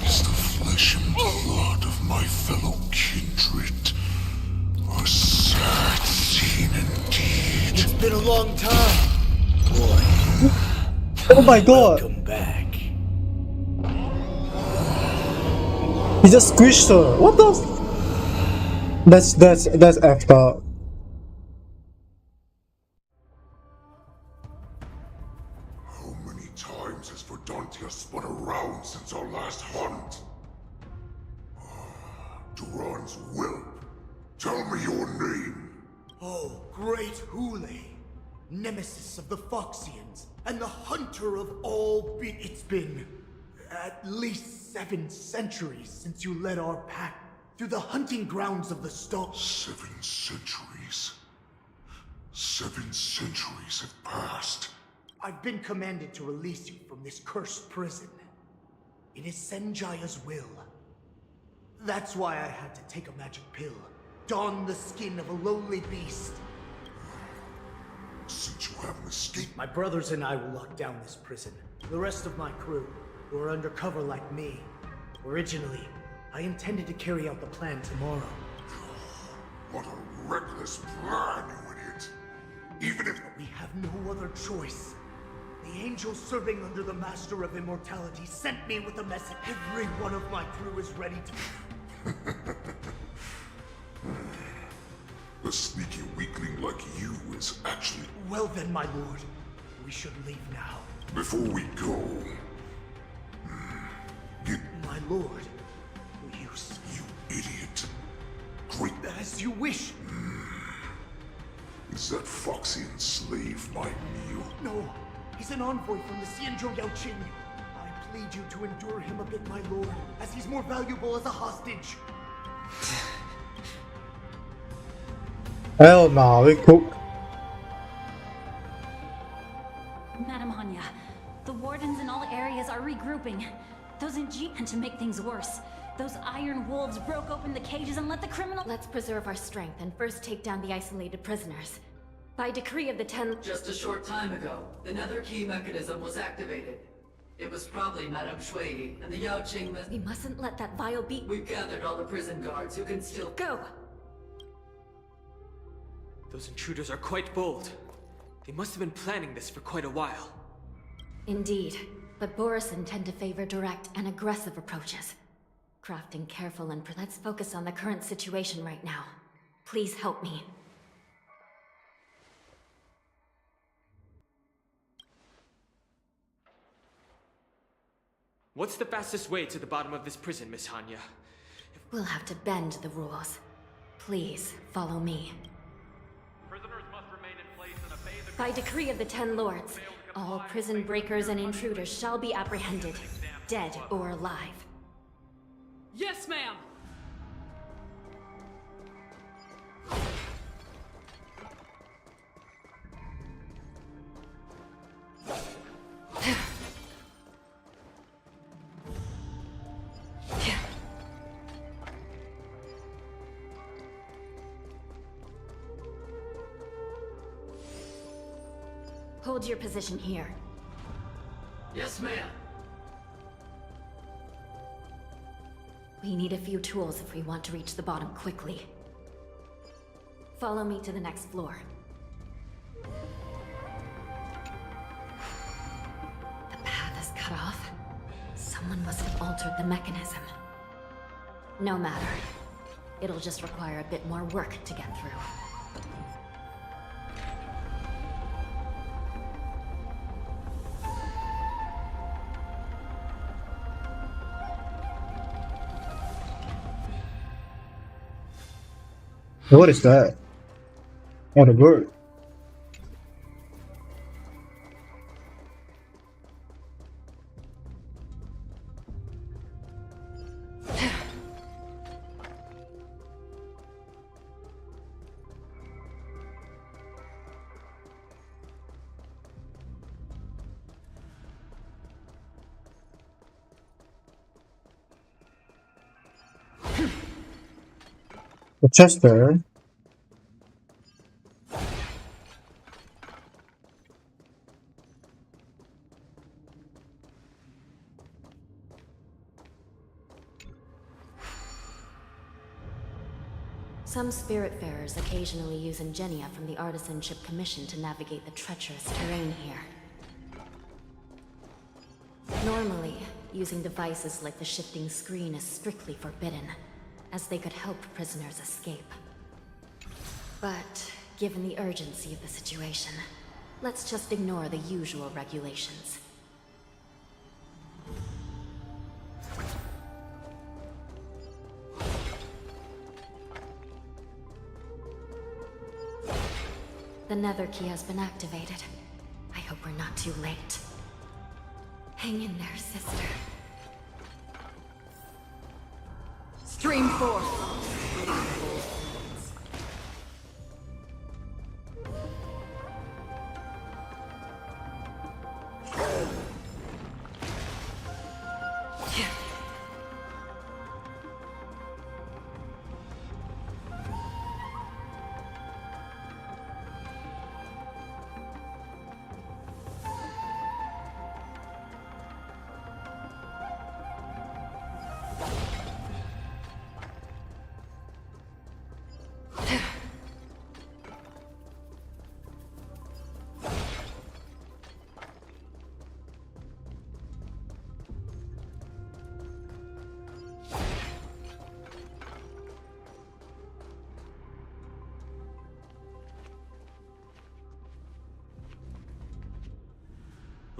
K: is the flesh and blood of my fellow kindred. A sad scene indeed.
I: It's been a long time. Boy.
A: Oh my god.
I: Welcome back.
A: He just squished her. What the? That's effed up.
K: How many times has Verdantia spun around since our last hunt? Duran's whelp. Tell me your name.
I: Oh, great Hule, nemesis of the Foxians, and the hunter of all It's been at least 7 centuries since you led our pack through the hunting grounds of the Stone.
K: 7 centuries? 7 centuries have passed.
I: I've been commanded to release you from this cursed prison. It is Senjaya's will. That's why I had to take a magic pill, don the skin of a lowly beast.
K: Since you haven't escaped,
I: my brothers and I will lock down this prison. The rest of my crew, who are undercover like me. Originally, I intended to carry out the plan tomorrow.
K: What a reckless plan, you idiot! Even if
I: we have no other choice. The angel serving under the Master of Immortality sent me with a message. Every one of my crew is ready to...
K: A sneaky weakling like you is actually...
I: Well then, my lord. We should leave now.
K: Before we go...
I: lord. You
K: Idiot. Great.
I: as you wish.
K: Is that Foxian slave my meal?
I: No, he's an envoy from the Xianzhou Yaoqing. I plead you to endure him a bit, my lord, as he's more valuable as a hostage.
A: Hell nah, we cook.
O: Madam Hanya, the wardens in all areas are regrouping. Those and to make things worse. Those iron wolves broke open the cages and let the criminal—
T: Let's preserve our strength and first take down the isolated prisoners. By decree of the 10—
V: Just a short time ago, the nether key mechanism was activated. It was probably Madame Shui and the Yaoqing
T: We mustn't let that vile beat—
V: We've gathered all the prison guards who can still—
T: Go!
D: Those intruders are quite bold. They must have been planning this for quite a while.
T: Indeed, but Borisin tend to favor direct and aggressive approaches. Crafting careful and let's focus on the current situation right now. Please help me.
D: What's the fastest way to the bottom of this prison, Miss Hanya?
T: We'll have to bend the rules. Please, follow me.
W: Prisoners must remain in place and obey the—
T: By decree of the 10 Lords, all prison breakers and intruders shall be apprehended, dead or alive.
Q: Yes, ma'am!
T: Hold your position here.
V: Yes, ma'am.
T: We need a few tools if we want to reach the bottom quickly. Follow me to the next floor. The path is cut off. Someone must have altered the mechanism. No matter. It'll just require a bit more work to get through.
A: What is that? Oh, the bird. The chest there.
T: Some Spiritfarers occasionally use ingenia from the Artisanship Commission to navigate the treacherous terrain here. Normally, using devices like the shifting screen is strictly forbidden, as they could help prisoners escape. But, given the urgency of the situation, let's just ignore the usual regulations. The nether key has been activated. I hope we're not too late. Hang in there, sister.
Q: Stream forth!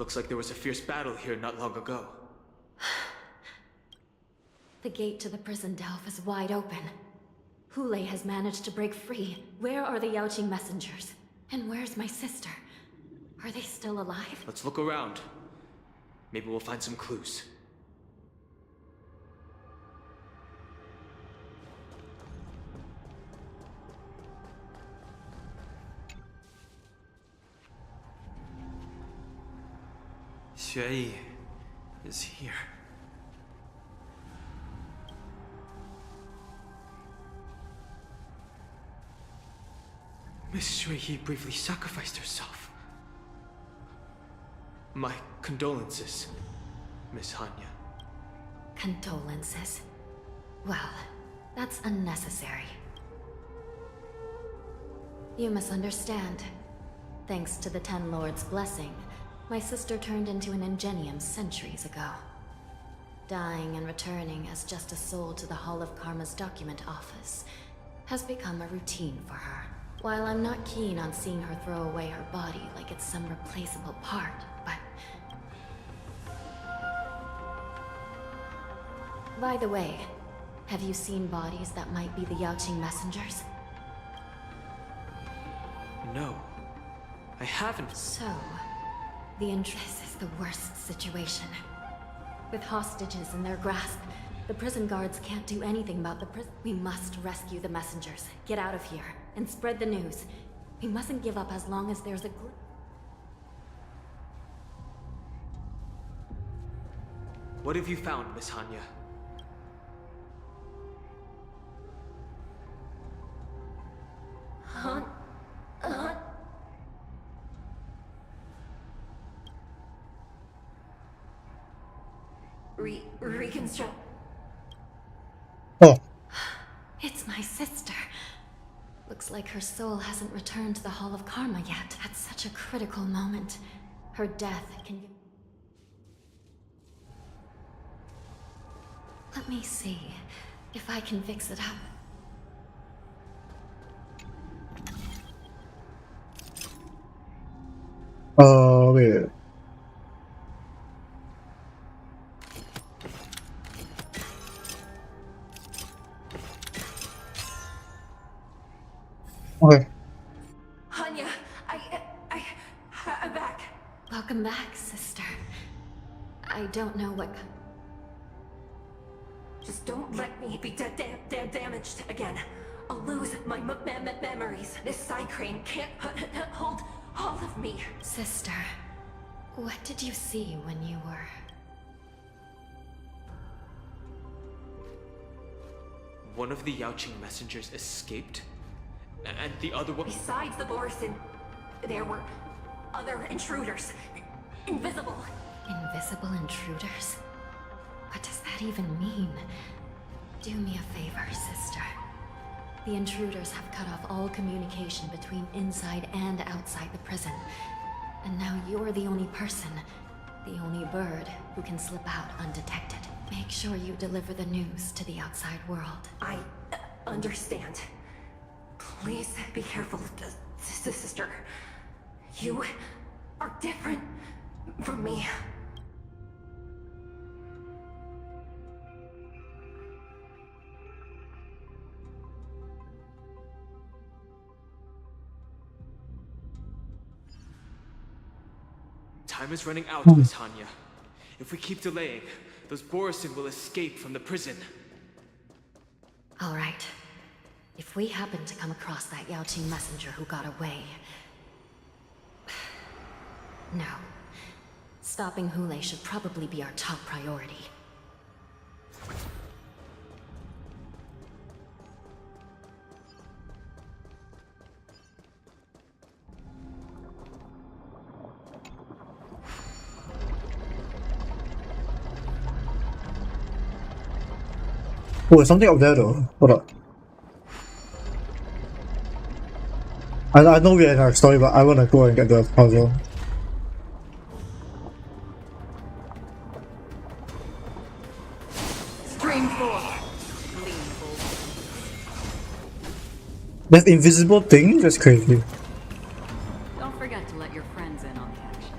D: Looks like there was a fierce battle here not long ago.
T: The gate to the prison delve is wide open. Hule has managed to break free. Where are the Yaoqing messengers? And where's my sister? Are they still alive?
D: Let's look around. Maybe we'll find some clues.
H: Xue Yi is here.
D: Miss Xue Yi briefly sacrificed herself. My condolences, Miss Hanya.
T: Condolences. Well, that's unnecessary. You misunderstand. Thanks to the Ten Lords' blessing, my sister turned into an Ingenium centuries ago. Dying and returning as just a soul to the Hall of Karma's document office has become a routine for her. While I'm not keen on seeing her throw away her body like it's some replaceable part, but... By the way, have you seen bodies that might be the Yaoqing messengers?
D: No, I haven't.
T: So, this is the worst situation. With hostages in their grasp, the prison guards can't do anything about the prison. We must rescue the messengers, get out of here, and spread the news. We mustn't give up as long as there's a
D: What have you found, Miss Hanya?
S: Reconstruct.
A: Oh.
T: It's my sister. Looks like her soul hasn't returned to the Hall of Karma yet. At such a critical moment, her death can... Let me see if I can fix it up.
A: Wait. Okay.
S: Hanya, I'm back.
T: Welcome back, sister. I don't know what...
S: Just don't let me be damaged again. I'll lose my memories. This side crane can't hold all of me.
T: Sister, what did you see when you were...
D: One of the Yaoqing messengers escaped, and the other one...
S: Besides the Borison, there were other intruders. Invisible.
T: Invisible intruders? What does that even mean? Do me a favor, sister. The intruders have cut off all communication between inside and outside the prison. And now you're the only person, the only bird, who can slip out undetected. Make sure you deliver the news to the outside world.
S: I understand. Please be careful, sister. You are different from me.
D: Time is running out, Miss Hanya. If we keep delaying, those Borison will escape from the prison.
T: All right. If we happen to come across that Yaoqing messenger who got away... No. Stopping Hule should probably be our top priority.
A: Oh, there's something up there though. Hold up. I know we're in our story, but I wanna go and get the puzzle.
S: Stream 4.
A: That invisible thing? That's crazy.
Q: Don't forget to let your friends in on the action.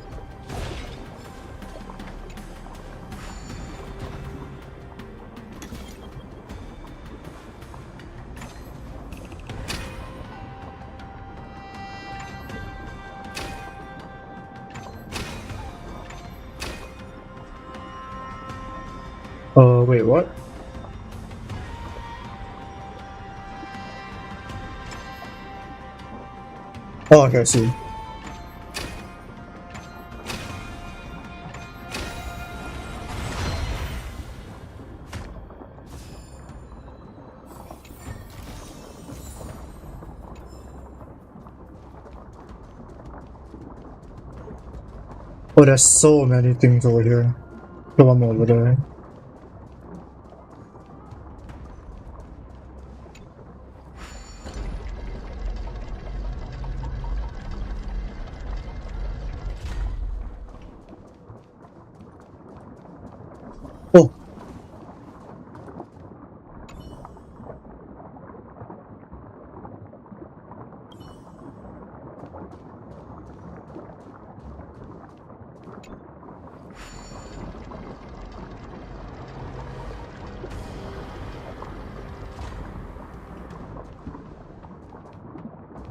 A: Wait, what? Oh, okay, I see. Oh, there's so many things over here. Come on over there. Oh.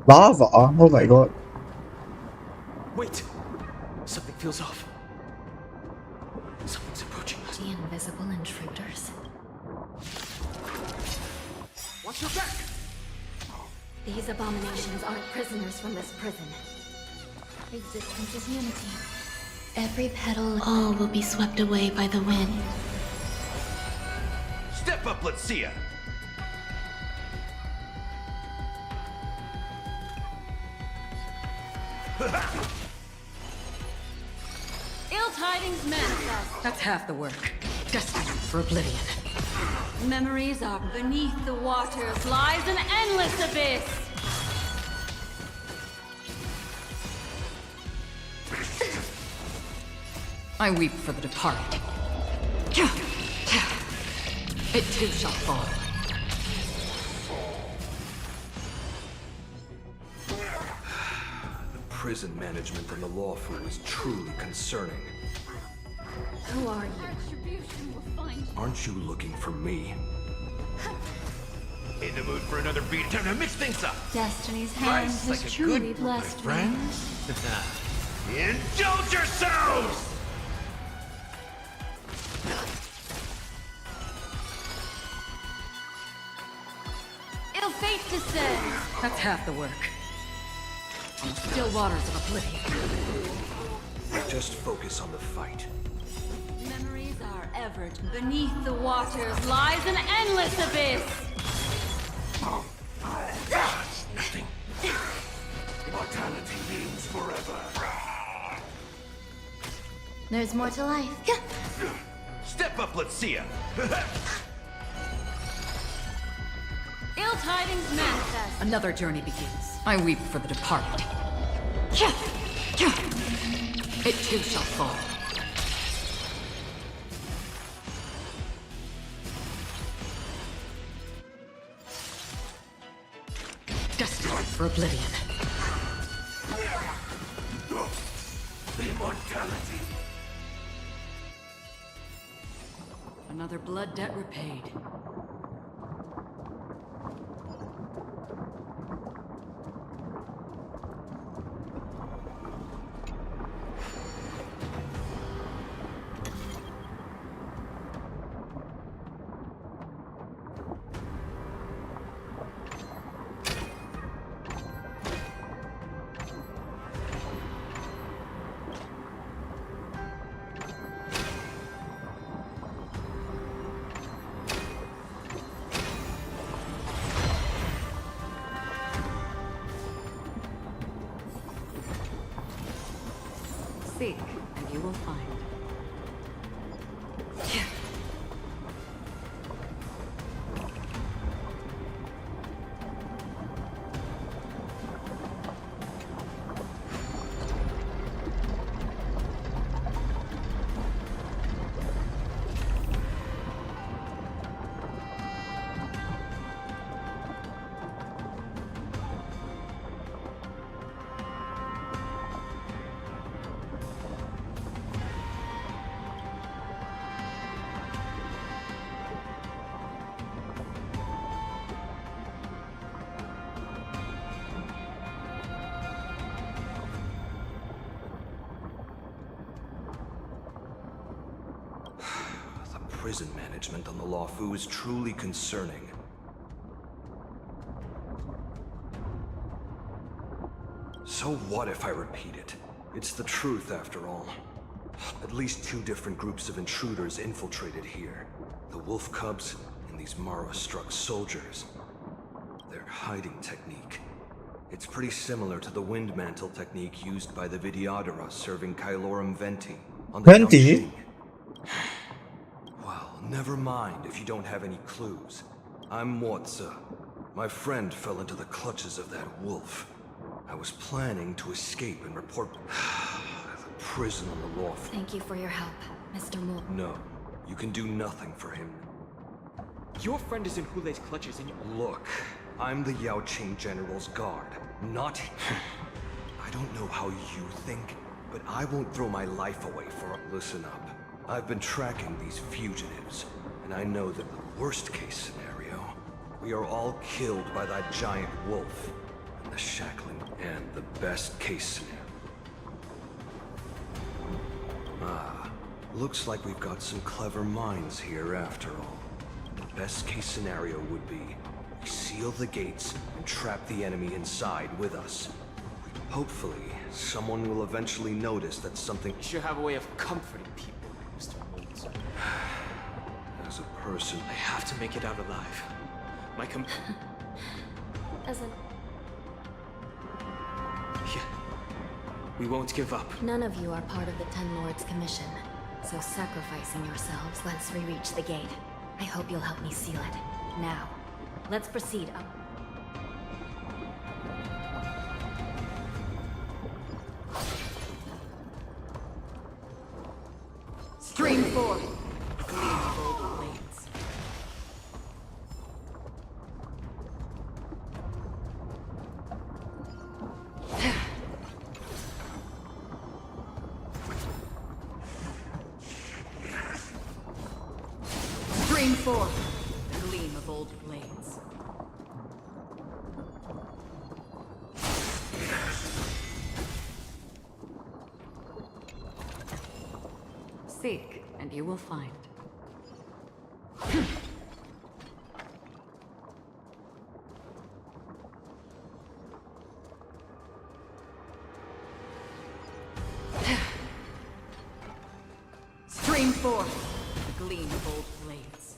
A: Lava? Oh my god.
N: Wait! Something feels off. Something's approaching us.
T: The invisible intruders.
N: Watch your back!
T: These abominations aren't prisoners from this prison. Existence is unity. Every petal, all will be swept away by the wind.
M: Step up, let's see ya!
O: Ill tidings manifest.
Q: That's half the work. Destined for oblivion.
O: Memories are beneath the waters lies an endless abyss.
Q: I weep for the departed. It too shall fall.
B: Prison management and the lawful is truly concerning.
T: Who are you?
O: Retribution will find you.
B: Aren't you looking for me?
M: In the mood for another beat? Time to mix things up!
O: Destiny's hand
M: Rice
O: has
M: like a
O: truly
M: good
O: blessed me.
M: friends. Indulge yourselves!
O: Ill fate descends.
Q: That's half the work. On the still waters of oblivion.
B: Just focus on the fight.
O: Memories are ever beneath the waters lies an endless abyss.
K: Nothing. Immortality means forever.
T: There's more to life.
M: Step up, let's see ya!
O: Ill tidings manifest.
Q: Another journey begins. I weep for the departed. It too shall fall. Destined for oblivion.
K: Immortality.
Q: Another blood debt repaid. Seek, and you will find.
F: prison management on the Luofu is truly concerning. So what if I repeat it? It's the truth after all. At least 2 different groups of intruders infiltrated here. The Wolf Cubs and these Mara-struck soldiers. Their hiding technique. It's pretty similar to the wind mantle technique used by the Vidyadhara serving Kailorum Venti on the
A: Venti?
F: Yaoxing. Well, never mind if you don't have any clues. I'm Motza. My friend fell into the clutches of that wolf. I was planning to escape and report the prison on the Luofu.
T: Thank you for your help, Mr. Moore.
F: No, you can do nothing for him.
D: Your friend is in Hulei's clutches and you...
F: Look, I'm the Yaoqing General's guard, not him. I don't know how you think, but I won't throw my life away for... Listen up. I've been tracking these fugitives, and I know that the worst case scenario, we are all killed by that giant wolf, and the shackling, and the best case scenario. Looks like we've got some clever minds here after all. The best case scenario would be we seal the gates and trap the enemy inside with us. Hopefully, someone will eventually notice that something...
D: You should have a way of comforting people, Mr. Moulds.
F: As a person...
D: I have to make it out alive. My
T: As a...
D: Yeah. We won't give up.
T: None of you are part of the Ten Lords Commission, so sacrificing yourselves lets we reach the gate. I hope you'll help me seal it. Now, let's proceed up.
Q: Stream 4. Gleam bold blades. Stream 4. Gleam of old blades. Seek, and you will find. Stream 4. Gleam of old blades.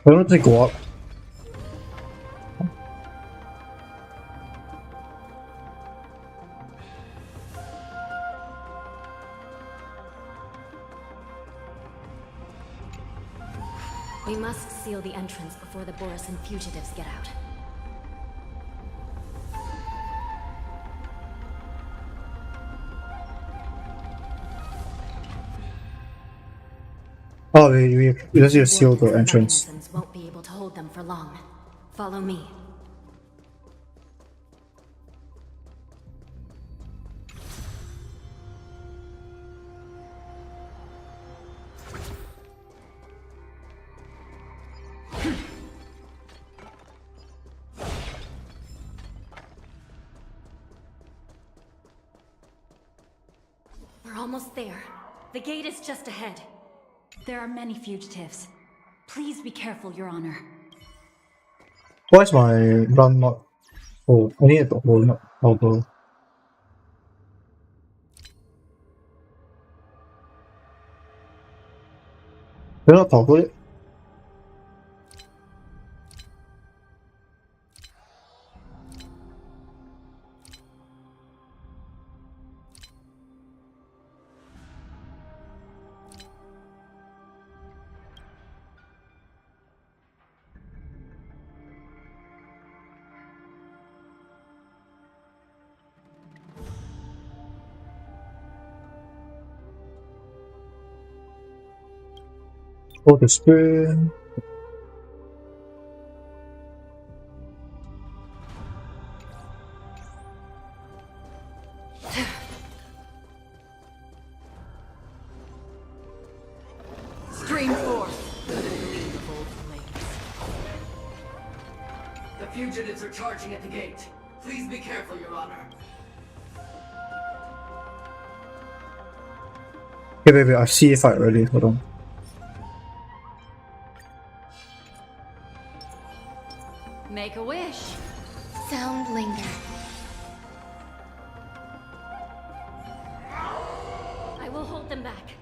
A: Why don't they go up?
T: We must seal the entrance before the Borisin fugitives get out.
A: Oh, we just seal the entrance.
T: Mechanisms won't be able to hold them for long. Follow me. We're almost there. The gate is just ahead.
O: There are many fugitives. Please be careful, Your Honor.
A: Why is my run not... Oh, I need to hold not auto. You're not toggle it? Go to sprint.
G: Stream forth. The gleam of old flames.
V: The fugitives are charging at the gate. Please be careful, Your Honor.
A: Okay, wait, I see a fight already. Hold on.
O: Make a wish.
U: Sound linger.
O: I will hold them back.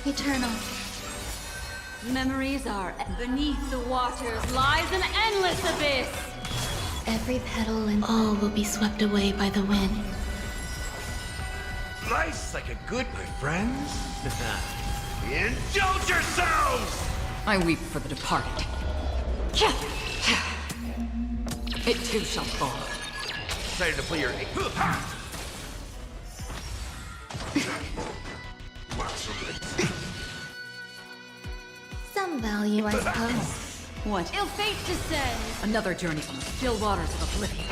U: Eternal.
O: Memories are beneath the waters lies an endless abyss.
U: Every petal and all will be swept away by the wind.
M: Life's like a good, my friends. Indulge yourselves!
Q: I weep for the departed. It too shall fall.
M: Excited to play your...
U: Some value, I suppose.
Q: What?
O: Ill fate descends.
Q: Another journey on the still waters of oblivion.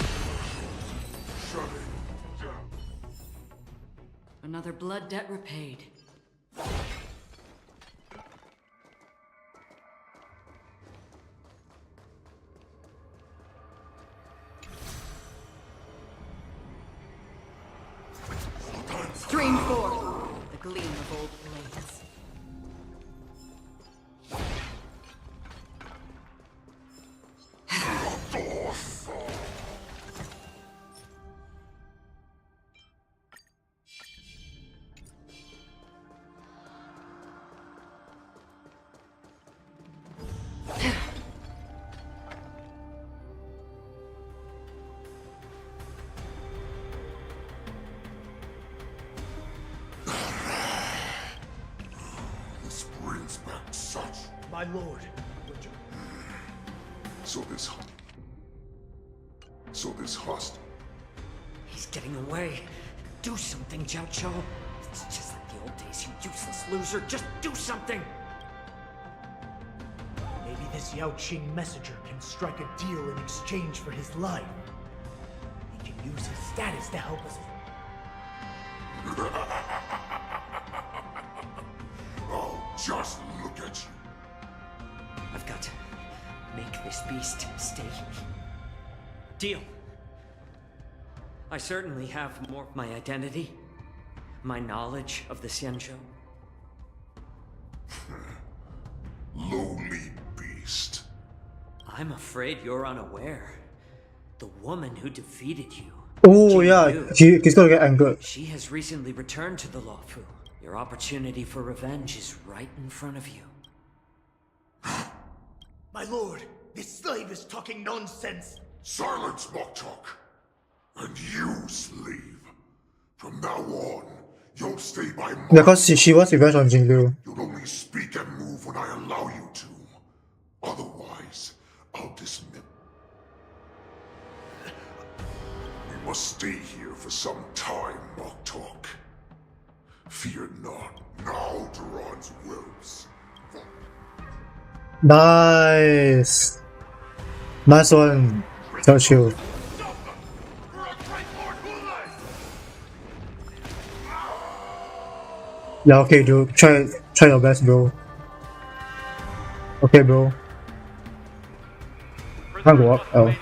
Q: Another blood debt repaid. Stream forth the gleam of old blades.
K: This brings back such.
I: My lord.
K: So this hostile.
L: He's getting away. Do something, Jiao Cho. It's just like the old days, you useless loser. Just do something!
I: Maybe this Yaoqing messenger can strike a deal in exchange for his life. He can use his status to help us.
K: Oh, just look at you.
L: I've got to make this beast stay here. Deal. I certainly have more of my identity, my knowledge of the Xianzhou.
K: Lowly beast.
L: I'm afraid you're unaware. The woman who defeated you.
A: Oh yeah, he's gonna get angered.
L: She has recently returned to the Luofu. Your opportunity for revenge is right in front of you.
I: My lord, this slave is talking nonsense.
K: Silence, Moktok. And you, slave. From now on, you'll stay by my...
A: Because she wants revenge on Jingliu.
K: You'll only speak and move when I allow you to. Otherwise, I'll dismiss... We must stay here for some time, Moktok. Fear not. Now Duran's wills.
A: Nice. Nice one. So chill. Yeah, okay, dude. Try your best, bro. Okay, bro. Can't go up. Oh.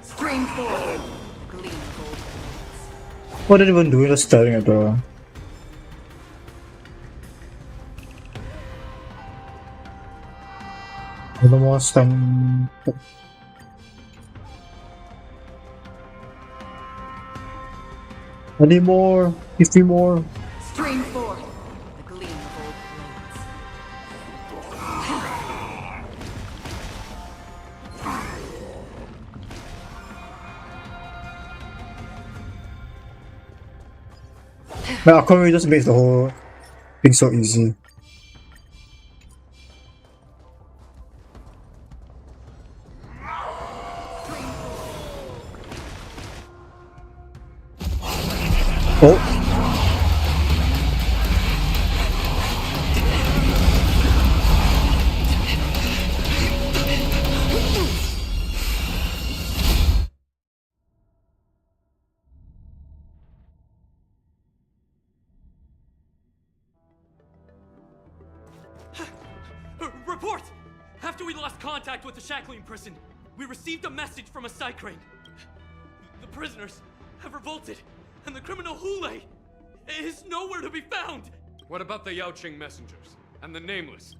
G: Stream forward. Gleam of old blades.
A: What did it even do? Just staring at the... No more stun. Any more? 50 more?
G: Stream forth. The gleam of old blades.
A: Man, Akari just makes the whole thing so easy. Oh.
D: Report! After we lost contact with the Shackling prison, we received a message from a Psycrane. The prisoners have revolted, and the criminal Hule is nowhere to be found!
B: What about the Yaoqing messengers? And the Nameless?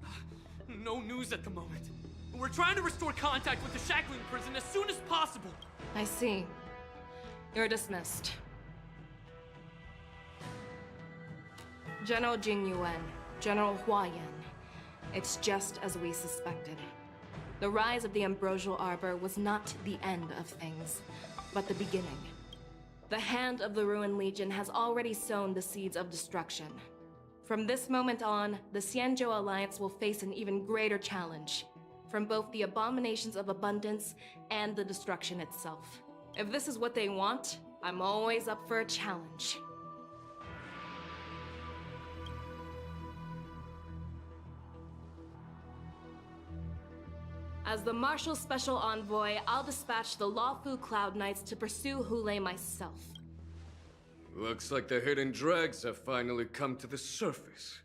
D: No news at the moment. We're trying to restore contact with the Shackling prison as soon as possible.
S: I see. You're dismissed. General Jing Yuan, General Hua Yan. It's just as we suspected. The rise of the Ambrosial Arbor was not the end of things, but the beginning. The hand of the Ruined Legion has already sown the seeds of destruction. From this moment on, the Xianzhou Alliance will face an even greater challenge, from both the abominations of abundance and the destruction itself. If this is what they want, I'm always up for a challenge. As the Marshal Special Envoy, I'll dispatch the Lawfu Cloud Knights to pursue Hule myself.
B: Looks like the hidden dregs have finally come to the surface.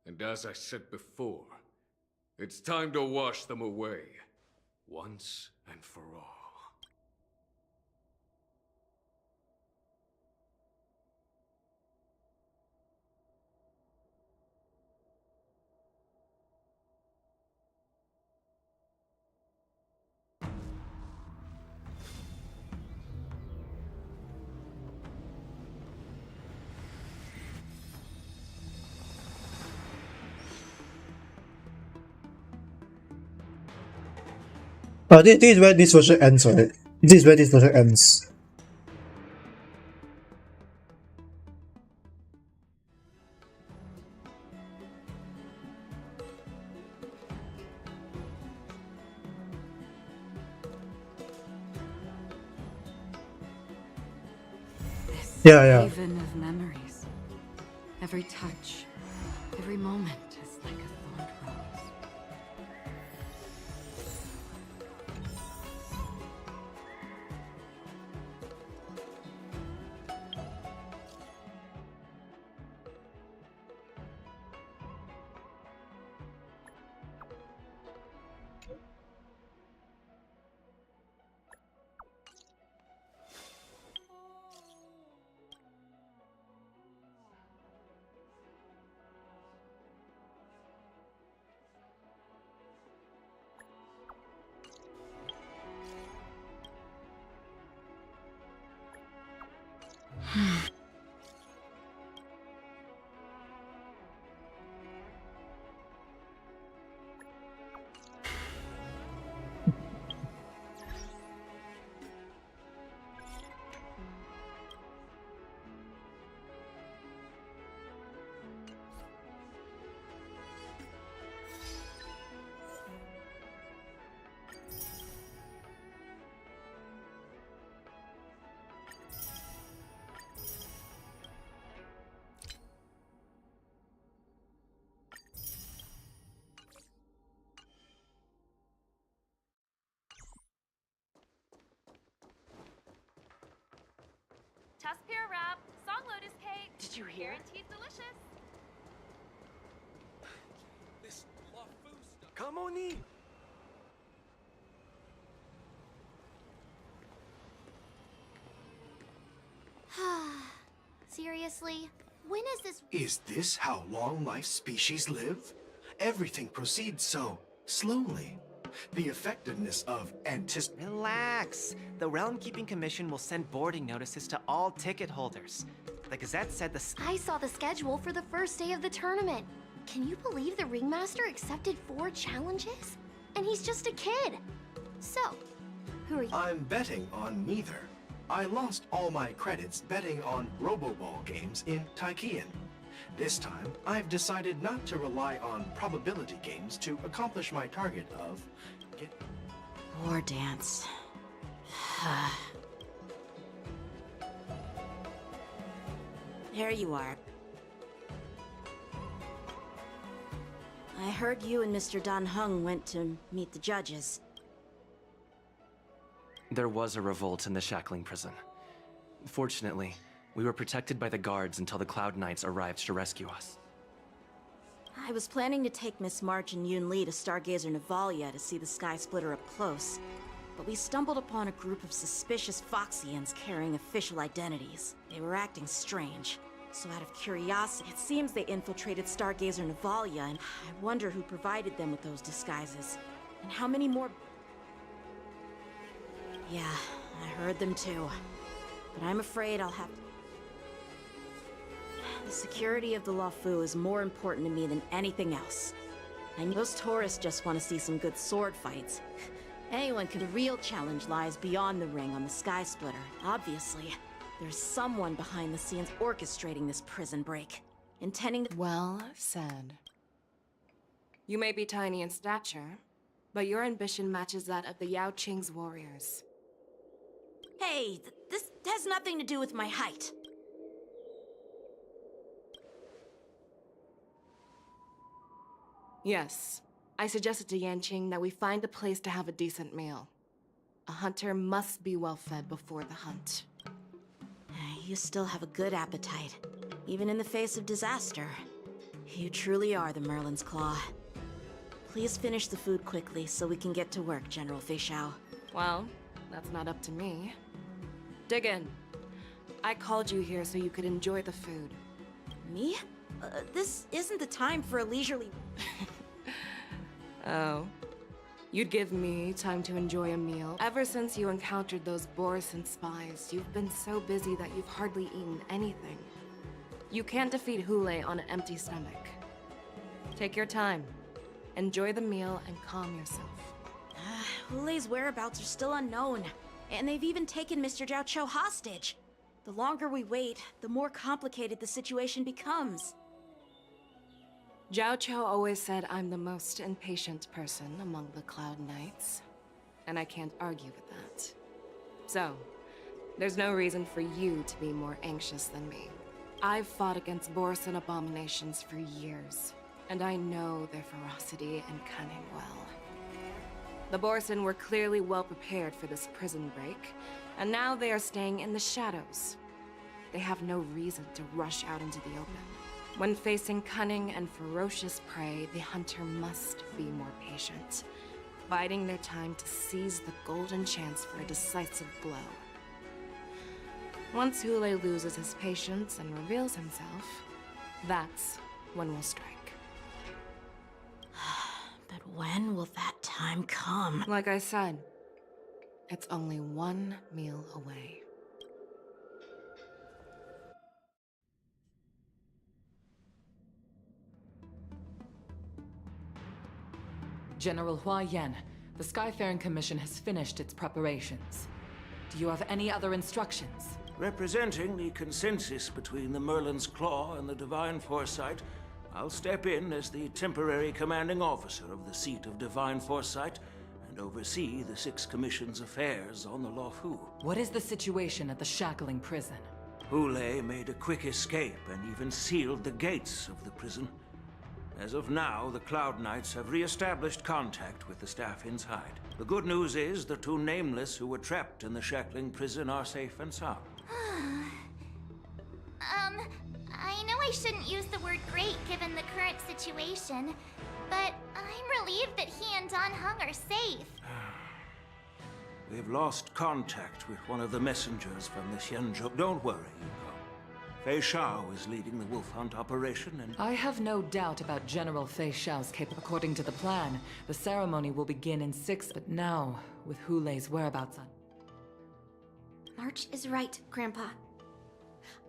B: And as I said before, it's time to wash them away, once and for all.
A: This is where this version ends, right? This is where this version ends. Yeah, yeah.
Q: Haven of memories. Every touch, every moment is like a thorned rose.
C: Tuskpure wrap, song lotus cake.
S: Did you hear?
C: Guaranteed delicious.
M: This Lawfu stuff. Come on in.
E: Seriously? When is this?
I: Is this how long-life species live? Everything proceeds so slowly. The effectiveness of
J: Relax. The Realm Keeping Commission will send boarding notices to all ticket holders. The Gazette said
P: I saw the schedule for the first day of the tournament. Can you believe the Ringmaster accepted 4 challenges? And he's just a kid. So, who are you?
I: I'm betting on neither. I lost all my credits betting on Roboball games in Taikian. This time, I've decided not to rely on probability games to accomplish my target of
G: War dance. There you are. I heard you and Mr. Dan Heng went to meet the judges.
J: There was a revolt in the Shackling prison. Fortunately, we were protected by the guards until the Cloud Knights arrived to rescue us.
G: I was planning to take Miss March and Yun Li to Stargazer Navalia to see the Sky Splitter up close, but we stumbled upon a group of suspicious Foxians carrying official identities. They were acting strange, so out of curiosity, it seems they infiltrated Stargazer Navalia, and I wonder who provided them with those disguises, and how many more... Yeah, I heard them too, but I'm afraid I'll have to... The security of the Luofu is more important to me than anything else. I know those tourists just want to see some good sword fights. Anyone could. The real challenge lies beyond the ring on the Sky Splitter. Obviously, there's someone behind the scenes orchestrating this prison break, intending to—
H: Well said. You may be tiny in stature, but your ambition matches that of the Yao Qing's warriors.
G: Hey, this has nothing to do with my height.
H: Yes, I suggested to Yanqing that we find a place to have a decent meal. A hunter must be well fed before the hunt.
G: You still have a good appetite, even in the face of disaster. You truly are the Merlin's Claw. Please finish the food quickly so we can get to work, General Fei Xiao.
H: Well, that's not up to me. Dig in. I called you here so you could enjoy the food.
G: Me? This isn't the time for a leisurely...
H: Oh. You'd give me time to enjoy a meal. Ever since you encountered those Borisin spies, you've been so busy that you've hardly eaten anything. You can't defeat Hule on an empty stomach. Take your time. Enjoy the meal and calm yourself.
G: Hule's whereabouts are still unknown, and they've even taken Mr. Zhao Cho hostage. The longer we wait, the more complicated the situation becomes.
H: Zhao Cho always said I'm the most impatient person among the Cloud Knights, and I can't argue with that. So, there's no reason for you to be more anxious than me. I've fought against Borisin abominations for years, and I know their ferocity and cunning well. The Borisin were clearly well prepared for this prison break, and now they are staying in the shadows. They have no reason to rush out into the open. When facing cunning and ferocious prey, the hunter must be more patient, biding their time to seize the golden chance for a decisive blow. Once Hule loses his patience and reveals himself, that's when we'll strike.
G: But when will that time come?
H: Like I said, it's only one meal away.
R: General Hua Yan, the Skyfaring Commission has finished its preparations. Do you have any other instructions?
W: Representing the consensus between the Merlin's Claw and the Divine Foresight, I'll step in as the temporary commanding officer of the seat of Divine Foresight and oversee the Six Commission's affairs on the Luofu.
R: What is the situation at the Shackling prison?
W: Hule made a quick escape and even sealed the gates of the prison. As of now, the Cloud Knights have re-established contact with the staff inside. The good news is the two Nameless who were trapped in the Shackling prison are safe and sound.
E: I know I shouldn't use the word great given the current situation, but I'm relieved that he and Dan Heng are safe.
W: We've lost contact with one of the messengers from the Xianzhou. Don't worry, Yuko. Fei Xiao is leading the wolf hunt operation and...
R: I have no doubt about General Fei Xiao's capability. According to the plan, the ceremony will begin in 6, but now, with Hule's whereabouts on...
P: March is right, Grandpa.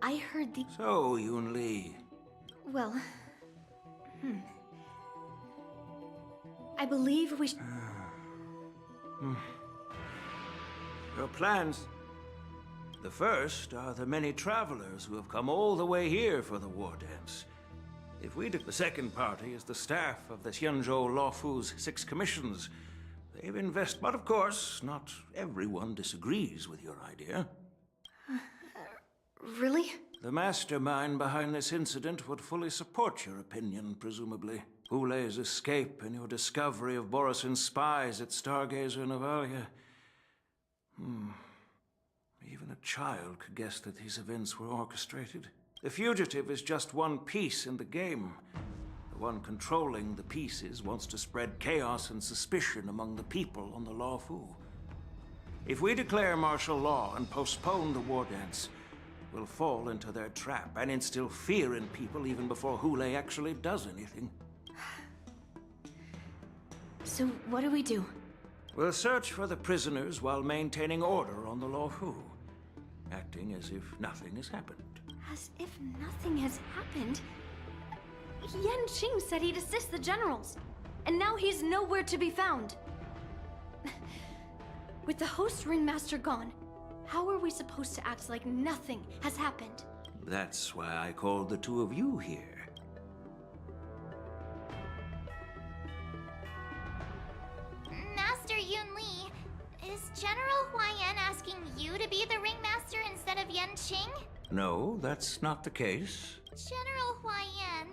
P: I heard the...
W: So, Yun Li.
P: Well... I believe we should...
W: Your plans... The first are the many travelers who have come all the way here for the war dance. If we took the second party is the staff of the Xianzhou Luofu's 6 commissions. They've invested, but of course, not everyone disagrees with your idea.
P: Really?
W: The mastermind behind this incident would fully support your opinion, presumably. Hule's escape and your discovery of Borisin's spies at Stargazer Navalia. Even a child could guess that these events were orchestrated. The fugitive is just one piece in the game. The one controlling the pieces wants to spread chaos and suspicion among the people on the Luofu. If we declare martial law and postpone the war dance, we'll fall into their trap and instill fear in people even before Hule actually does anything.
P: So what do we do?
W: We'll search for the prisoners while maintaining order on the Luofu, acting as if nothing has happened.
P: As if nothing has happened? Yanqing said he'd assist the generals, and now he's nowhere to be found. With the host ringmaster gone, how are we supposed to act like nothing has happened?
W: That's why I called the two of you here.
E: Master Yunli, is General Huaiyan asking you to be the ringmaster instead of Yanqing?
W: No, that's not the case.
E: General Huaiyan,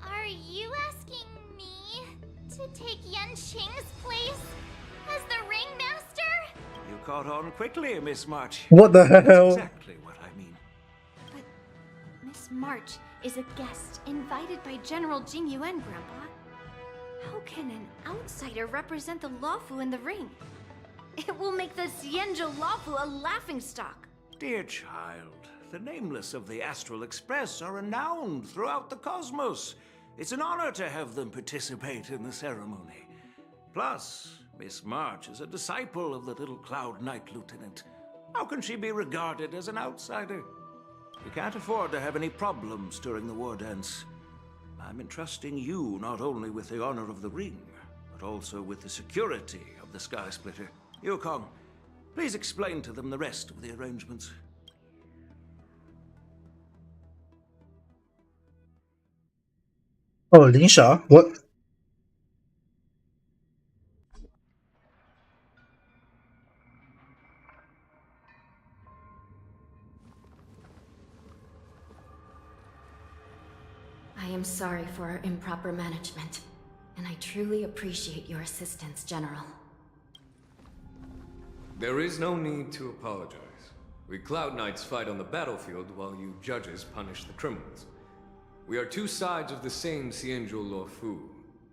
E: are you asking me to take Yanqing's place as the ringmaster?
W: You caught on quickly, Miss March.
A: What the hell?
W: That's exactly what I mean.
P: But Miss March is a guest invited by General Jing Yuan, Grandpa. How can an outsider represent the Luofu in the ring? It will make the Xianzhou Luofu a laughingstock.
W: Dear child, the Nameless of the Astral Express are renowned throughout the cosmos. It's an honor to have them participate in the ceremony. Plus, Miss March is a disciple of the Little Cloud Knight Lieutenant. How can she be regarded as an outsider? We can't afford to have any problems during the war dance. I'm entrusting you not only with the honor of the ring, but also with the security of the Sky Splitter. Yukong, please explain to them the rest of the arrangements.
A: Oh, Lin Sha? What?
U: I am sorry for our improper management, and I truly appreciate your assistance, General.
B: There is no need to apologize. We Cloud Knights fight on the battlefield while you judges punish the criminals. We are two sides of the same Xianzhou Luofu,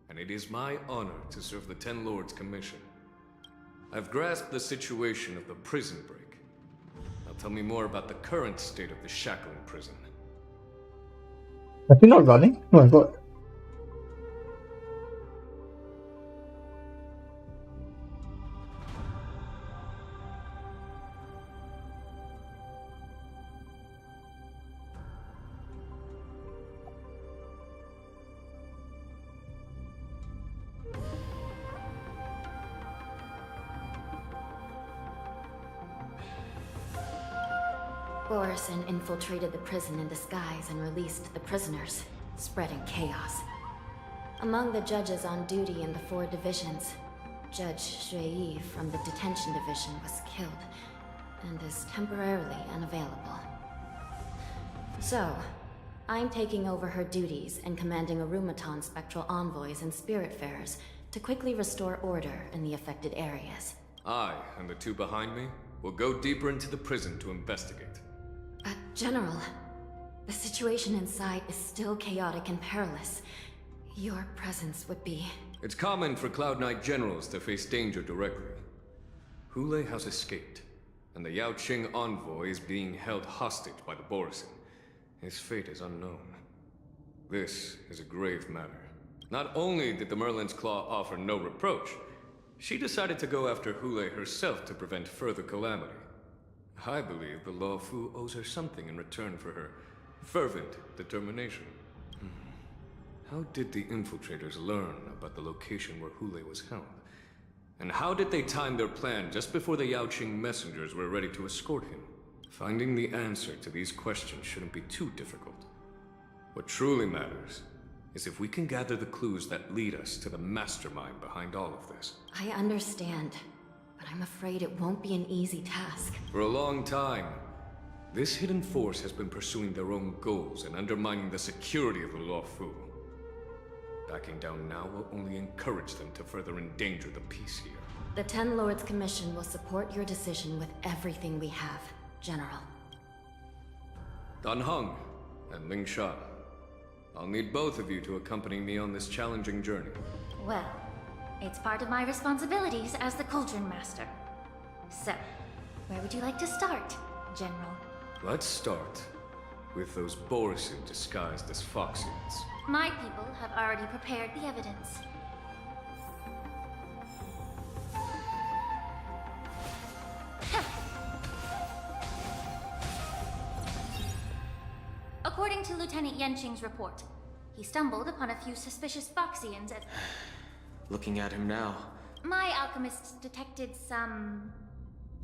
B: and it is my honor to serve the Ten Lords' commission. I've grasped the situation of the prison break. Now tell me more about the current state of the Shackling prison.
A: Are you not running? Oh my god.
U: Borisin infiltrated the prison in disguise and released the prisoners, spreading chaos. Among the judges on duty in the 4 divisions, Judge Shui from the detention division was killed and is temporarily unavailable. So, I'm taking over her duties and commanding Arumaton spectral envoys and spiritfarers to quickly restore order in the affected areas.
B: I, and the two behind me, will go deeper into the prison to investigate.
U: General, the situation inside is still chaotic and perilous. Your presence would be...
B: It's common for Cloud Knight generals to face danger directly. Hule has escaped, and the Yaoqing envoy is being held hostage by the Borisin. His fate is unknown. This is a grave matter. Not only did the Merlin's Claw offer no reproach, she decided to go after Hule herself to prevent further calamity. I believe the Luofu owes her something in return for her fervent determination. How did the infiltrators learn about the location where Hule was held? And how did they time their plan just before the Yaoqing messengers were ready to escort him? Finding the answer to these questions shouldn't be too difficult. What truly matters is if we can gather the clues that lead us to the mastermind behind all of this.
U: I understand, but I'm afraid it won't be an easy task.
B: For a long time, This hidden force has been pursuing their own goals and undermining the security of the Luofu. Backing down now will only encourage them to further endanger the peace here.
U: The Ten Lords Commission will support your decision with everything we have, General.
B: Dan Heng and Ling Shan. I'll need both of you to accompany me on this challenging journey.
E: Well, it's part of my responsibilities as the Cauldron Master. So, where would you like to start, General?
B: Let's start with those Borisin disguised as Foxians.
E: My people have already prepared the evidence. According to Lieutenant Yenqing's report, he stumbled upon a few suspicious Foxians as...
D: Looking at him now.
E: My alchemists detected some...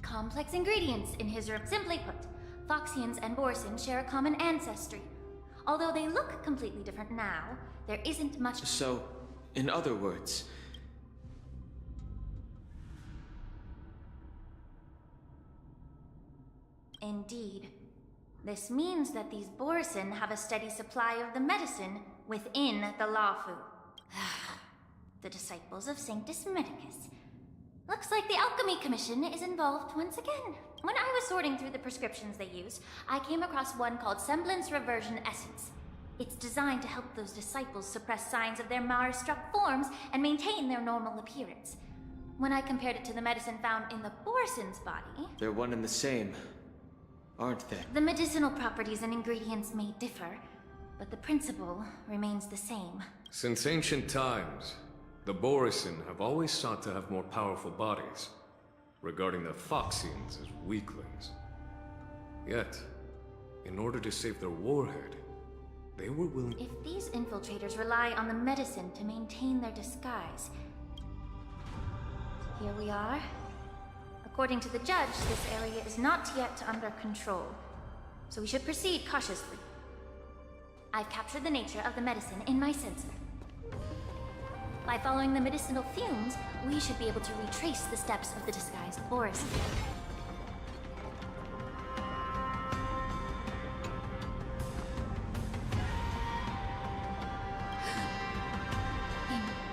E: complex ingredients in his room. Simply put, Foxians and Borisin share a common ancestry. Although they look completely different now, there isn't much...
D: So, in other words...
E: Indeed. This means that these Borisin have a steady supply of the medicine within the Luofu. The disciples of Sanctus Medicus. Looks like the Alchemy Commission is involved once again. When I was sorting through the prescriptions they use, I came across one called Semblance Reversion Essence. It's designed to help those disciples suppress signs of their Mara-struck forms and maintain their normal appearance. When I compared it to the medicine found in the Borisin's body...
D: They're one and the same, aren't they?
E: The medicinal properties and ingredients may differ, but the principle remains the same.
B: Since ancient times, the Borisin have always sought to have more powerful bodies, regarding the Foxians as weaklings. Yet, in order to save their warhead, they were willing...
E: If these infiltrators rely on the medicine to maintain their disguise... Here we are. According to the judge, this area is not yet under control, so we should proceed cautiously. I've captured the nature of the medicine in my sensor. By following the medicinal fumes, we should be able to retrace the steps of the disguised Borisin.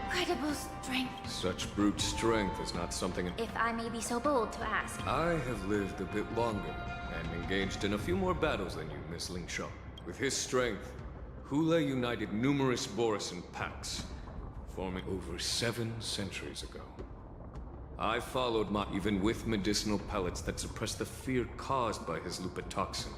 E: Incredible strength.
B: Such brute strength is not something...
E: If I may be so bold to ask.
B: I have lived a bit longer, and engaged in a few more battles than you, Miss Ling Shan. With his strength, Hule united numerous Borisin packs, forming over 7 centuries ago. I followed Ma even with medicinal pellets that suppressed the fear caused by his lupitoxin.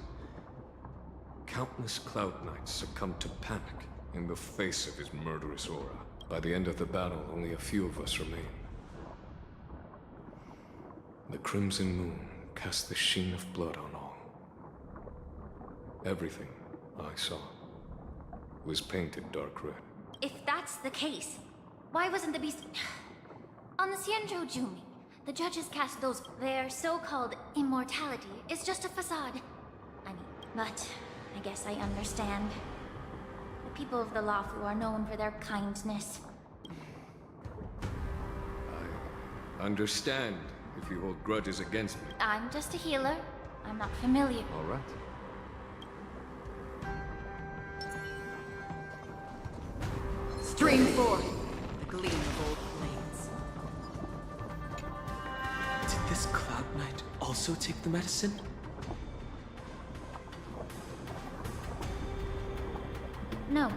B: Countless Cloud Knights succumbed to panic in the face of his murderous aura. By the end of the battle, only a few of us remain. The Crimson Moon cast the sheen of blood on all. Everything I saw was painted dark red.
E: If that's the case, why wasn't the beast... On the Xianzhou Jumi, the judges cast those... Their so-called immortality is just a facade. I mean, but I guess I understand. The people of the Luofu are known for their kindness.
B: I understand if you hold grudges against me.
E: I'm just a healer. I'm not familiar.
B: All right.
Q: Stream forth the gleam of old blades.
D: Did this Cloud Knight also take the medicine?
E: No.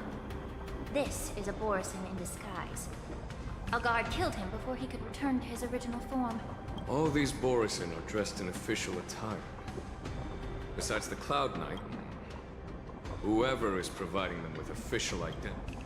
E: This is a Borisin in disguise. A guard killed him before he could return to his original form.
B: All these Borisin are dressed in official attire. Besides the Cloud Knight, whoever is providing them with official identity.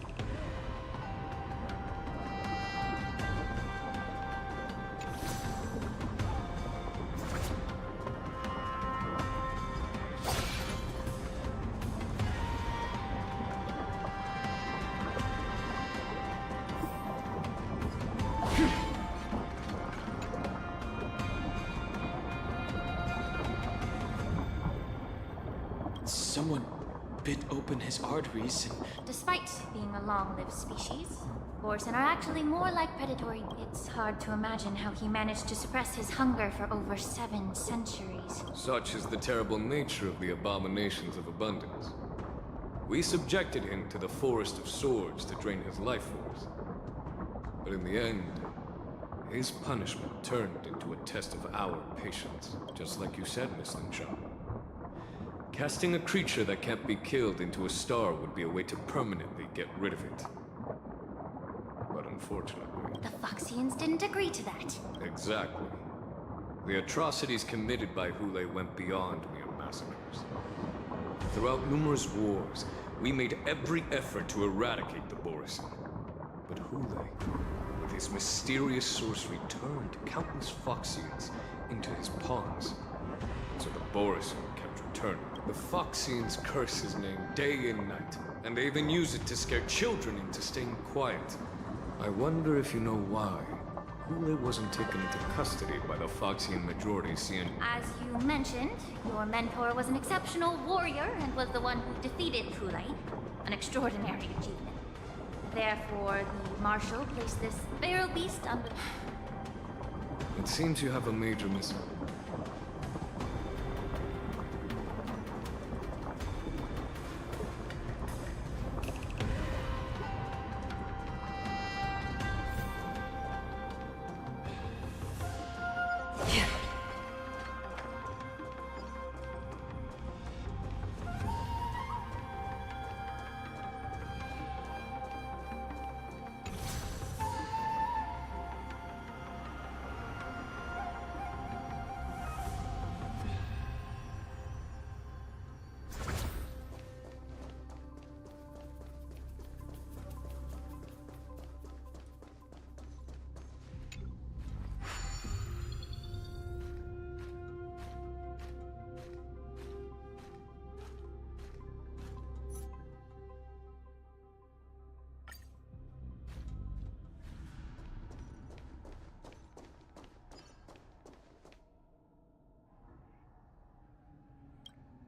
D: Someone bit open his arteries and...
E: Despite being a long-lived species, Borson are actually more like predatory. It's hard to imagine how he managed to suppress his hunger for over 7 centuries.
B: Such is the terrible nature of the abominations of abundance. We subjected him to the Forest of Swords to drain his life force. But in the end, his punishment turned into a test of our patience, just like you said, Miss Linshaw. Casting a creature that can't be killed into a star would be a way to permanently get rid of it. But unfortunately...
E: The Foxians didn't agree to that.
B: Exactly. The atrocities committed by Hule went beyond mere massacres. Throughout numerous wars, we made every effort to eradicate the Borisin. But Hule, with his mysterious sorcery, turned countless Foxians into his pawns. So the Borisin kept returning. The Foxians curse his name day and night, and they even use it to scare children into staying quiet. I wonder if you know why Hule wasn't taken into custody by the Foxian majority, seeing...
E: As you mentioned, your mentor was an exceptional warrior and was the one who defeated Hule, an extraordinary achievement. Therefore, the Marshal placed this feral beast under...
B: It seems you have a major mishap.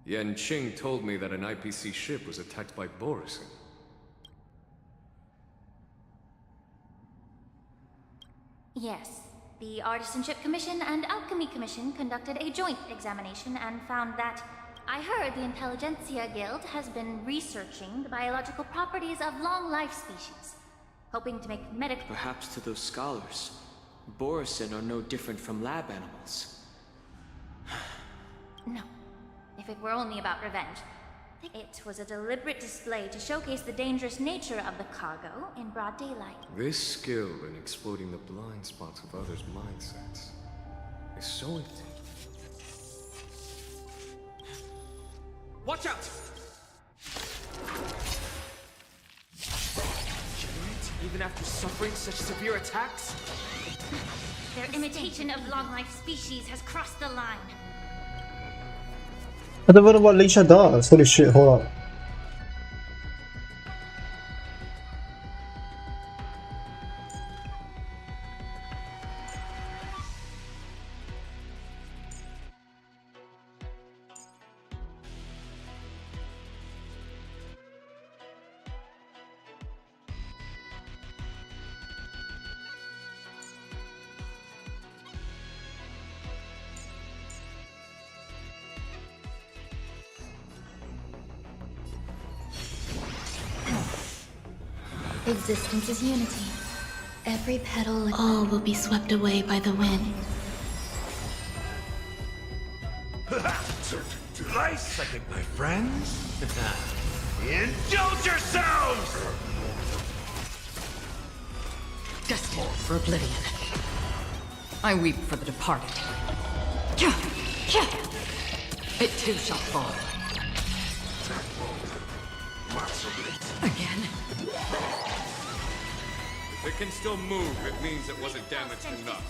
B: Yanqing told me that an IPC ship was attacked by Borisin.
E: Yes. The Artisanship Commission and Alchemy Commission conducted a joint examination and found that... I heard the Intelligentsia Guild has been researching the biological properties of long-life species, hoping to make medical...
D: Perhaps to those scholars, Borisin are no different from lab animals.
E: No. If it were only about revenge. It was a deliberate display to showcase the dangerous nature of the cargo in broad daylight.
B: This skill in exploiting the blind spots of others' mindsets is so intense.
D: Watch out! Generate even after suffering such severe attacks?
E: Their imitation of long-life species has crossed the line.
A: I don't know what Linsha does. Holy shit, hold up.
U: Existence is unity. Every petal, all will be swept away by the wind.
M: Nice second, my friends. Indulge yourselves!
Q: Destined for oblivion. I weep for the departed. It too shall fall. Again?
B: If it can still move, it means it wasn't damaged enough.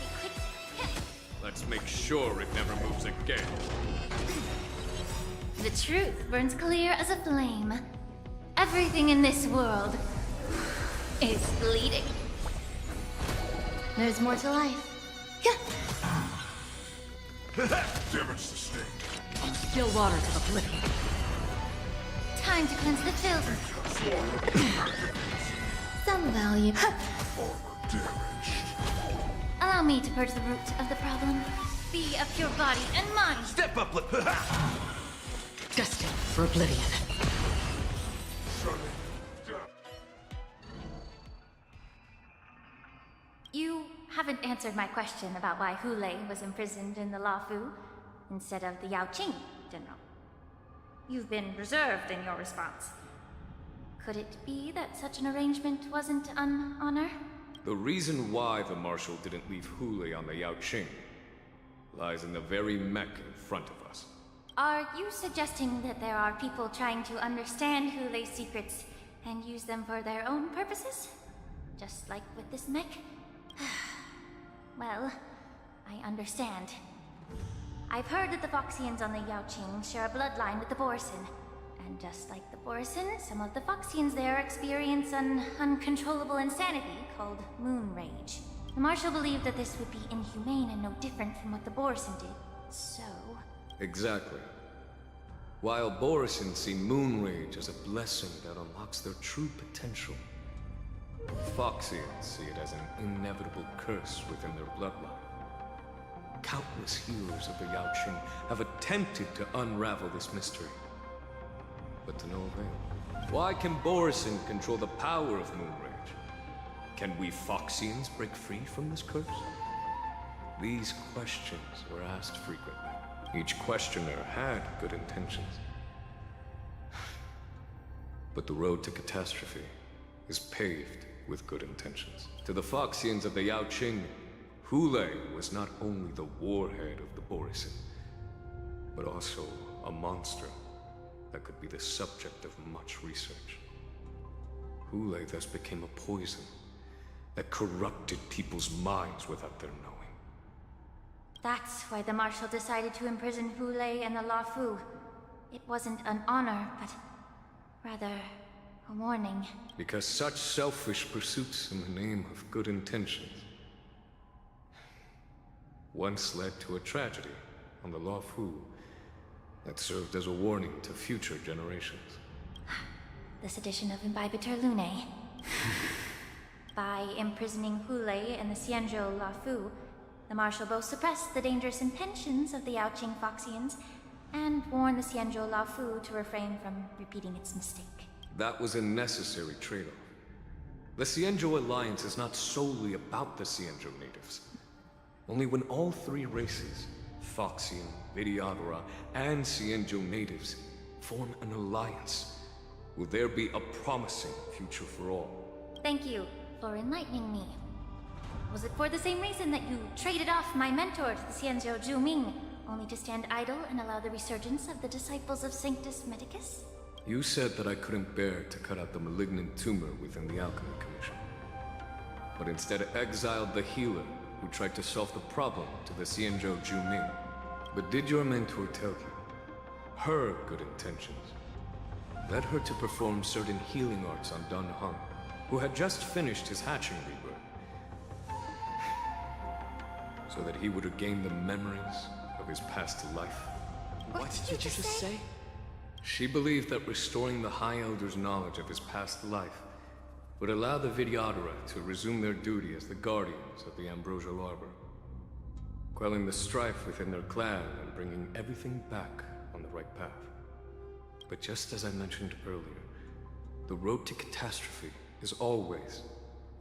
B: Let's make sure it never moves again.
E: The truth burns clear as a flame. Everything in this world is bleeding.
U: There's more to life.
K: Damage sustained.
Q: Still water to oblivion.
E: Time to cleanse the filth. some value. Allow me to purge the root of the problem. Be of pure body and mind.
M: Step up,
Q: Destined for oblivion.
E: You haven't answered my question about why Hulei was imprisoned in the Luofu instead of the Yaoqing, General. You've been reserved in your response. Could it be that such an arrangement wasn't an honor?
B: The reason why the Marshal didn't leave Hulei on the Yaoqing lies in the very mech in front of us.
E: Are you suggesting that there are people trying to understand Hulei's secrets and use them for their own purposes? Just like with this mech? Well, I understand. I've heard that the Foxians on the Yaoqing share a bloodline with the Borisin. And just like the Borisin, some of the Foxians there experience an uncontrollable insanity called Moon Rage. The Marshal believed that this would be inhumane and no different from what the Borisin did, so...
B: Exactly. While Borisin see Moon Rage as a blessing that unlocks their true potential, Foxians see it as an inevitable curse within their bloodline. Countless healers of the Yaoqing have attempted to unravel this mystery, but to no avail. Why can Borisin control the power of Moon Rage? Can we Foxians break free from this curse? These questions were asked frequently. Each questioner had good intentions. But the road to catastrophe is paved with good intentions. To the Foxians of the Yaoqing, Hulei was not only the warhead of the Borisin, but also a monster that could be the subject of much research. Hulei thus became a poison that corrupted people's minds without their knowing.
E: That's why the Marshal decided to imprison Hulei and the Luofu. It wasn't an honor, but rather a warning.
B: Because such selfish pursuits in the name of good intentions once led to a tragedy on the Luofu that served as a warning to future generations.
E: This edition of Imbibitor Lunae. By imprisoning Hulei and the Xianzhou Luofu, the Marshal both suppressed the dangerous intentions of the Yaoqing Foxians and warned the Xianzhou Luofu to refrain from repeating its mistake.
B: That was a necessary trade-off. The Xianzhou Alliance is not solely about the Xianzhou natives. Only when all three races, Foxian, Vidyadhara, and Xianzhou natives, form an alliance, will there be a promising future for all.
E: Thank you for enlightening me. Was it for the same reason that you traded off my mentor to the Xianzhou Zhuming, only to stand idle and allow the resurgence of the disciples of Sanctus Medicus?
B: You said that I couldn't bear to cut out the malignant tumor within the Alchemy Commission, but instead exiled the healer who tried to solve the problem to the Xianzhou Zhuming. But did your mentor tell you her good intentions led her to perform certain healing arts on Dan Heng, who had just finished his hatching rebirth, so that he would regain the memories of his past life?
J: What did you just say?
B: She believed that restoring the High Elder's knowledge of his past life would allow the Vidyadhara to resume their duty as the guardians of the Ambrosial Arbor, quelling the strife within their clan and bringing everything back on the right path. But just as I mentioned earlier, the road to catastrophe is always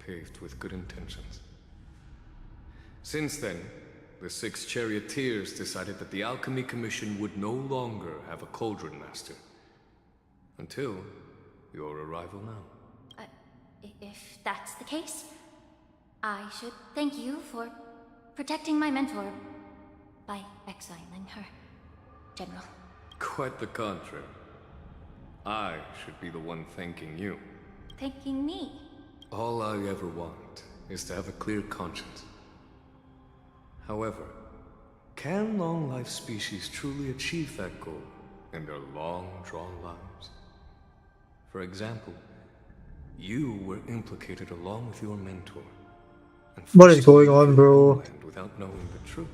B: paved with good intentions. Since then, the 6 charioteers decided that the Alchemy Commission would no longer have a Cauldron Master. Until your arrival now.
E: If that's the case, I should thank you for protecting my mentor by exiling her, General.
B: Quite the contrary. I should be the one thanking you.
E: Thanking me?
B: All I ever want is to have a clear conscience. However, can long-life species truly achieve that goal in their long-drawn lives? For example, you were implicated along with your mentor. And
A: what is going on, bro?
B: Without knowing the truth.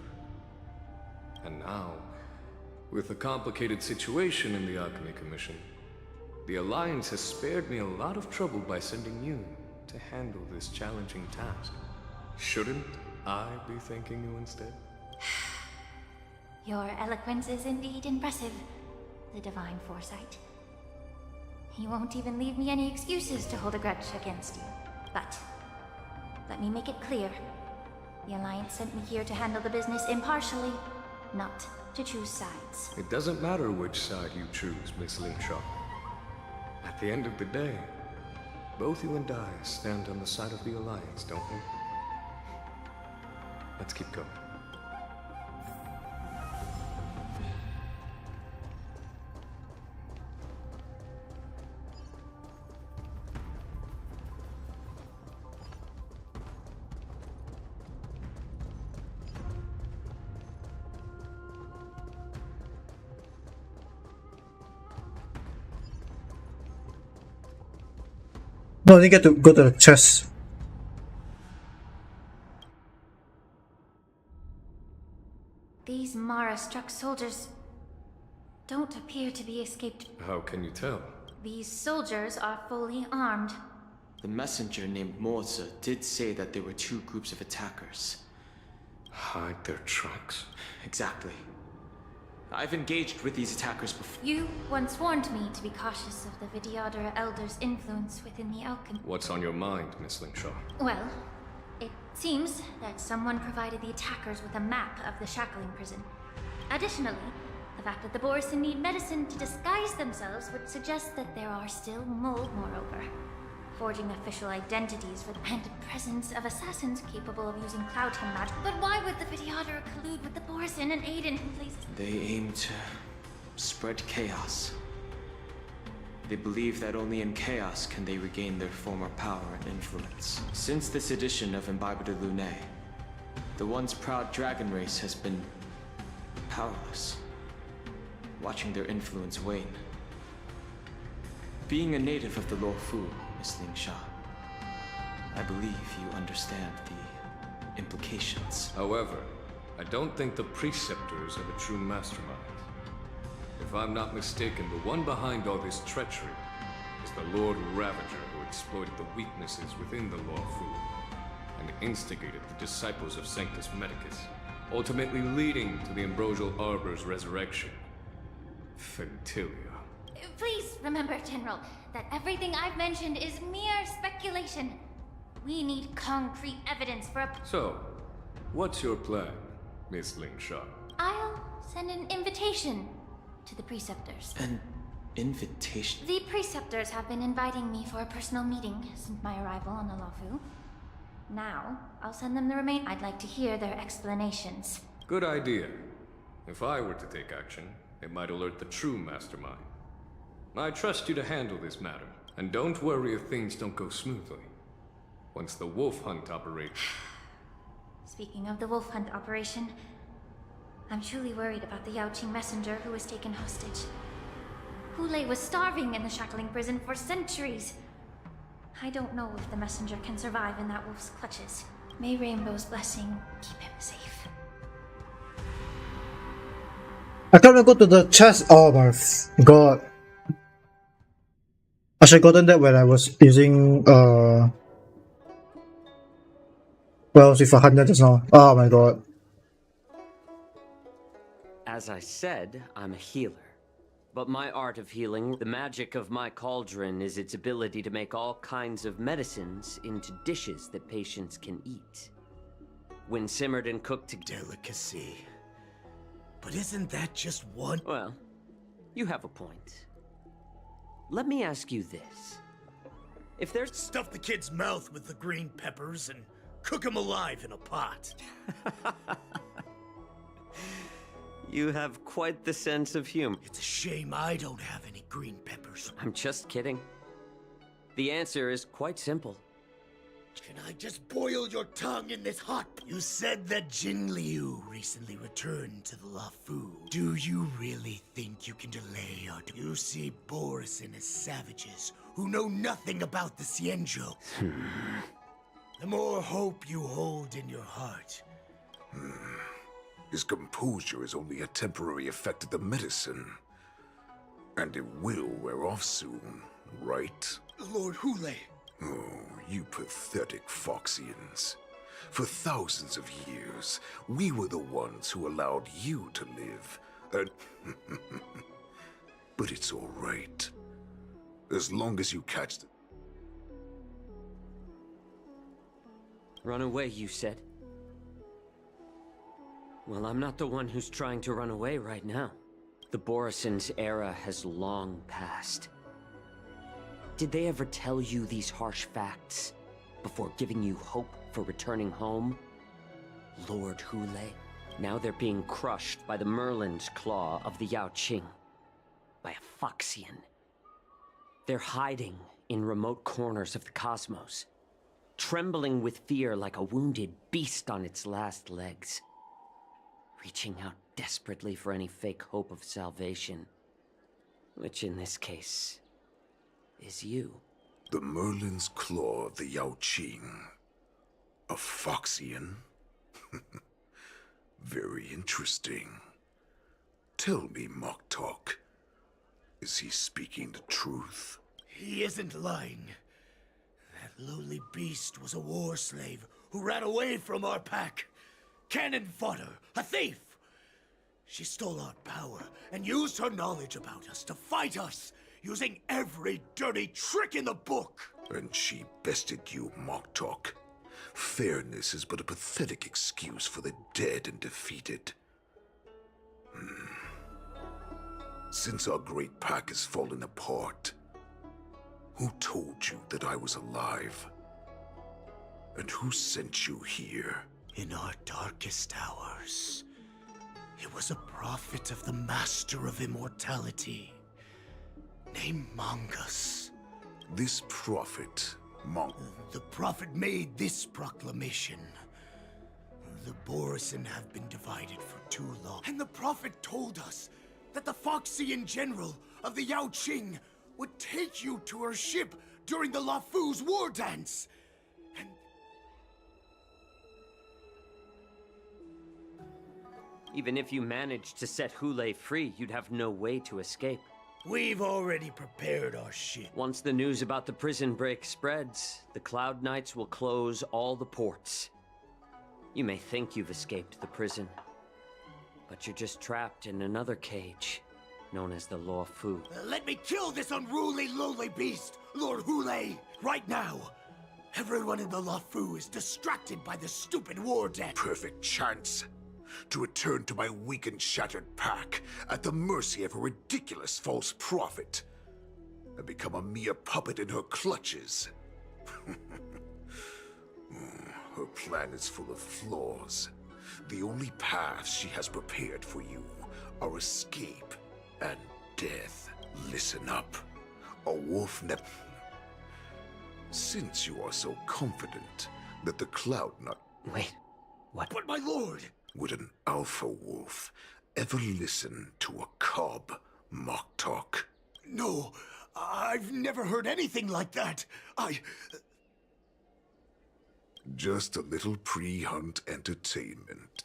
B: And now, with the complicated situation in the Alchemy Commission, the Alliance has spared me a lot of trouble by sending you to handle this challenging task. Shouldn't I be thanking you instead?
E: Your eloquence is indeed impressive, the divine foresight. You won't even leave me any excuses to hold a grudge against you. But let me make it clear. The Alliance sent me here to handle the business impartially, not to choose sides.
B: It doesn't matter which side you choose, Miss Lingshaw. At the end of the day, both you and I stand on the side of the Alliance, don't we? Let's keep going.
A: No, you get to go to the chest.
E: These Mara-struck soldiers don't appear to be escaped.
B: How can you tell?
E: These soldiers are fully armed.
D: The messenger named Morza did say that there were two groups of attackers.
B: Hide their tracks?
D: Exactly. I've engaged with these attackers before.
E: You once warned me to be cautious of the Vidyadhara Elder's influence within the alchemy.
B: What's on your mind, Miss Lingshaw?
E: Well, it seems that someone provided the attackers with a map of the Shackling prison. Additionally, the fact that the Borisin need medicine to disguise themselves would suggest that there are still moreover. Forging official identities for the and presence of assassins capable of using Cloudhim magic. But why would the Vidyadhara collude with the Borisin and Aiden in places?
D: They aim to spread chaos. They believe that only in chaos can they regain their former power and influence. Since this edition of Imbibe de Lunae, the once proud dragon race has been powerless, watching their influence wane. Being a native of the Luofu, Miss Lingshaw, I believe you understand the implications.
B: However, I don't think the Preceptors are the true masterminds. If I'm not mistaken, the one behind all this treachery is the Lord Ravager who exploited the weaknesses within the Luofu and instigated the disciples of Sanctus Medicus, ultimately leading to the Ambrosial Arbor's resurrection. Fentilia.
E: Please remember, General, that everything I've mentioned is mere speculation. We need concrete evidence for a...
B: So, what's your plan, Miss Lingshaw?
E: I'll send an invitation to the Preceptors.
D: An invitation?
E: The Preceptors have been inviting me for a personal meeting since my arrival on the Luofu. Now, I'll send them the remain. I'd like to hear their explanations.
B: Good idea. If I were to take action, it might alert the true mastermind. I trust you to handle this matter, and don't worry if things don't go smoothly. Once the wolf hunt operates...
E: Speaking of the wolf hunt operation, I'm truly worried about the Yaoqing messenger who was taken hostage. Hulei was starving in the Shackling prison for centuries. I don't know if the messenger can survive in that wolf's clutches. May Rainbow's blessing keep him safe.
A: I can't go to the chest. Oh my god. I should have gotten that when I was using well, with a 100 just now. Oh my god.
L: As I said, I'm a healer. But my art of healing, the magic of my cauldron, is its ability to make all kinds of medicines into dishes that patients can eat. When simmered and cooked together.
M: Delicacy. But isn't that just one?
L: Well, you have a point. Let me ask you this. If there's...
M: Stuff the kid's mouth with the green peppers and cook him alive in a pot.
L: You have quite the sense of humor.
M: It's a shame I don't have any green peppers.
L: I'm just kidding. The answer is quite simple.
M: Can I just boil your tongue in this hot... You said that Jin Liu recently returned to the Luofu. Do you really think you can delay or... You see Borisin as savages who know nothing about the Xianzhou. The more hope you hold in your heart.
K: His composure is only a temporary effect of the medicine. And it will wear off soon, right?
M: Lord Hulei,
K: Oh, you pathetic Foxians. For thousands of years, we were the ones who allowed you to live. And but it's all right. As long as you catch the...
L: Run away, you said? Well, I'm not the one who's trying to run away right now. The Borison's era has long passed. Did they ever tell you these harsh facts before giving you hope for returning home? Lord Hule? Now they're being crushed by the Merlin's claw of the Yaoqing. By a Foxian. They're hiding in remote corners of the cosmos, trembling with fear like a wounded beast on its last legs, reaching out desperately for any fake hope of salvation, which in this case is you.
K: The Merlin's claw of the Yaoqing. A Foxian? Very interesting. Tell me, Moktok, is he speaking the truth?
M: He isn't lying. That lowly beast was a war slave who ran away from our pack. Cannon fodder, a thief! She stole our power and used her knowledge about us to fight us, using every dirty trick in the book.
K: And she bested you, Moktok. Fairness is but a pathetic excuse for the dead and defeated. Since our great pack has fallen apart, who told you that I was alive? And who sent you here?
M: In our darkest hours, it was a prophet of the Master of Immortality, named Mongus.
K: This prophet,
M: The prophet made this proclamation. The Borison have been divided for too long. And the prophet told us that the Foxian general of the Yaoqing would take you to her ship during the Lafu's war dance.
L: Even if you managed to set Hule free, you'd have no way to escape.
M: We've already prepared our ship.
L: Once the news about the prison break spreads, the Cloud Knights will close all the ports. You may think you've escaped the prison, but you're just trapped in another cage, known as the Luofu.
M: Let me kill this unruly, lowly beast, Lord Hule! Right now! Everyone in the Luofu is distracted by the stupid war debt.
K: Perfect chance to return to my weak and shattered pack at the mercy of a ridiculous false prophet and become a mere puppet in her clutches. Her plan is full of flaws. The only paths she has prepared for you are escape and death. Listen up. A wolf Since you are so confident that the Cloud Knight...
L: Wait, what?
M: But my lord!
K: Would an alpha wolf ever listen to a cub, Moktok?
M: No, I've never heard anything like that.
K: Just a little pre-hunt entertainment.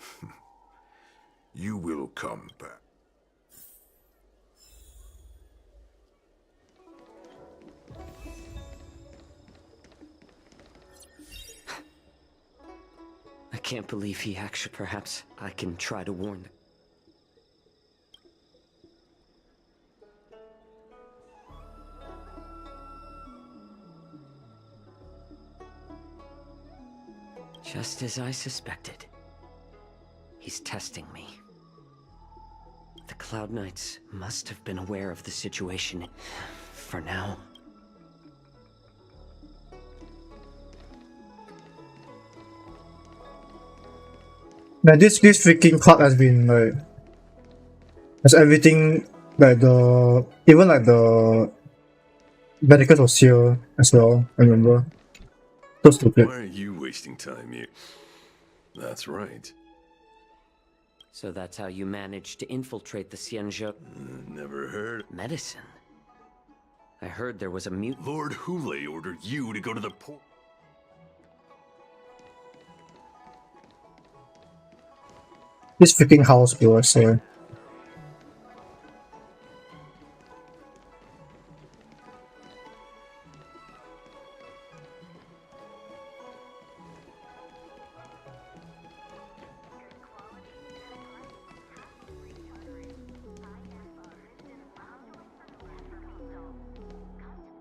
K: You will come back.
L: I can't believe he actually... Perhaps I can try to warn them. Just as I suspected. He's testing me. The Cloud Knights must have been aware of the situation. For now.
A: Man, this freaking card has been like, has everything like the even like the Medicus was here as well. I remember. So stupid.
F: Why are you wasting time here? That's right.
L: So that's how you managed to infiltrate the Xianzhou...
F: Never heard.
L: Medicine? I heard there was a mutant...
F: Lord Hule ordered you to go to the port.
A: This freaking house, bro, I swear.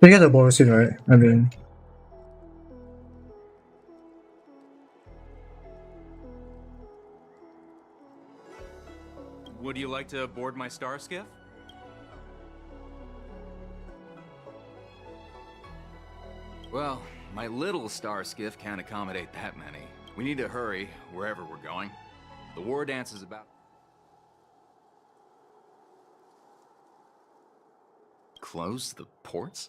A: You get the Borising, right? I mean,
N: Would you like to board my star skiff?
T: Well, my little star skiff can't accommodate that many. We need to hurry wherever we're going. The war dance is about... Close the ports?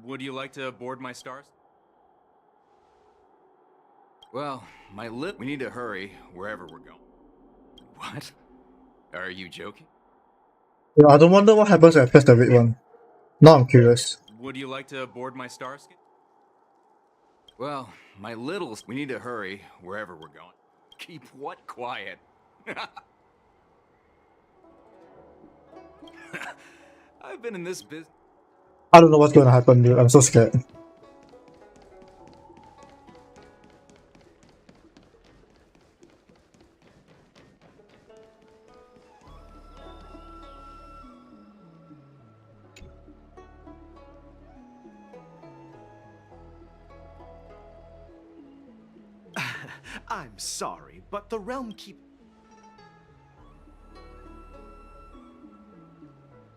N: Would you like to board my stars?
T: Well, we need to hurry wherever we're going. What? Are you joking?
A: yeah, I don't wonder what happens if I press the red one. Now I'm curious.
N: Would you like to board my star skiff?
T: Well, we need to hurry wherever we're going. Keep what quiet? I've been in this business.
A: I don't know what's gonna happen, dude. I'm so scared.
V: I'm sorry, but the realm keep...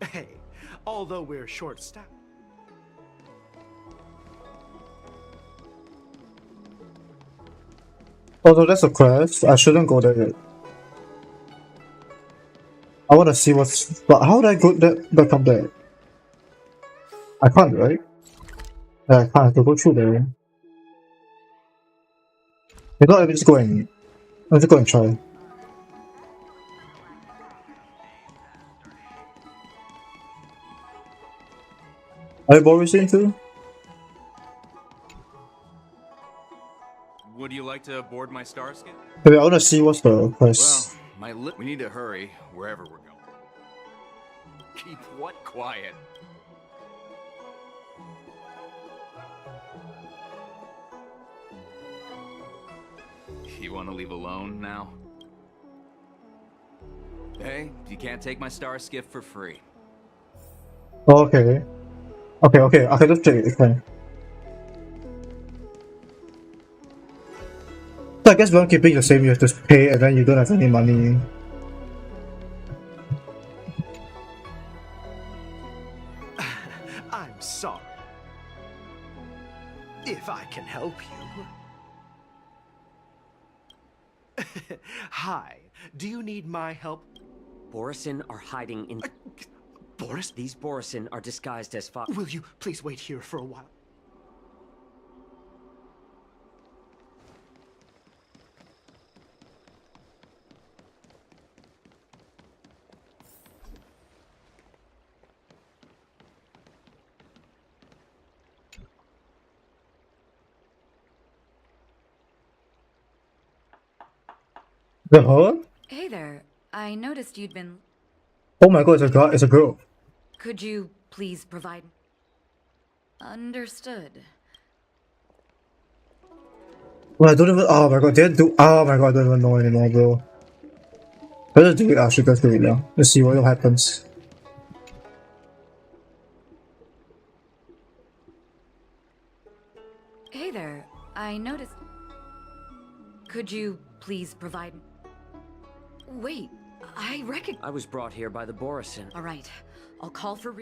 V: Hey, although we're short-staffed...
A: Although that's a quest, I shouldn't go there yet. I wanna see what's... But how would I go back up there? I can't, right? Yeah, I can't. I have to go through there. You know, let me just go and... Let's go and try. Are you Borising too?
N: Would you like to board my star skiff?
A: Wait, I wanna see what's the quest.
T: Well, we need to hurry wherever we're going. Keep what quiet? You want to leave alone now? Hey, you can't take my star skiff for free.
A: Oh, okay. Okay, I can just take it, it's fine. So I guess when keeping the same, you have to pay and then you don't have any money.
V: I'm sorry. If I can help you... Hi, do you need my help?
L: Borisin are hiding in...
V: Boris?
L: These Borisin are disguised as Fox...
V: Will you please wait here for a while?
A: The her?
Q: Hey there. I noticed you'd been...
A: Oh my god, it's a girl.
Q: Could you please provide... Understood.
A: Well, I don't even... Oh my god, oh my god, I don't even know anymore, bro. Let's do it actually, let's do it now. Let's see what happens.
Q: Hey there. I noticed... Could you please provide... Wait, I reckon...
L: I was brought here by the Borisin.
Q: Alright, I'll call for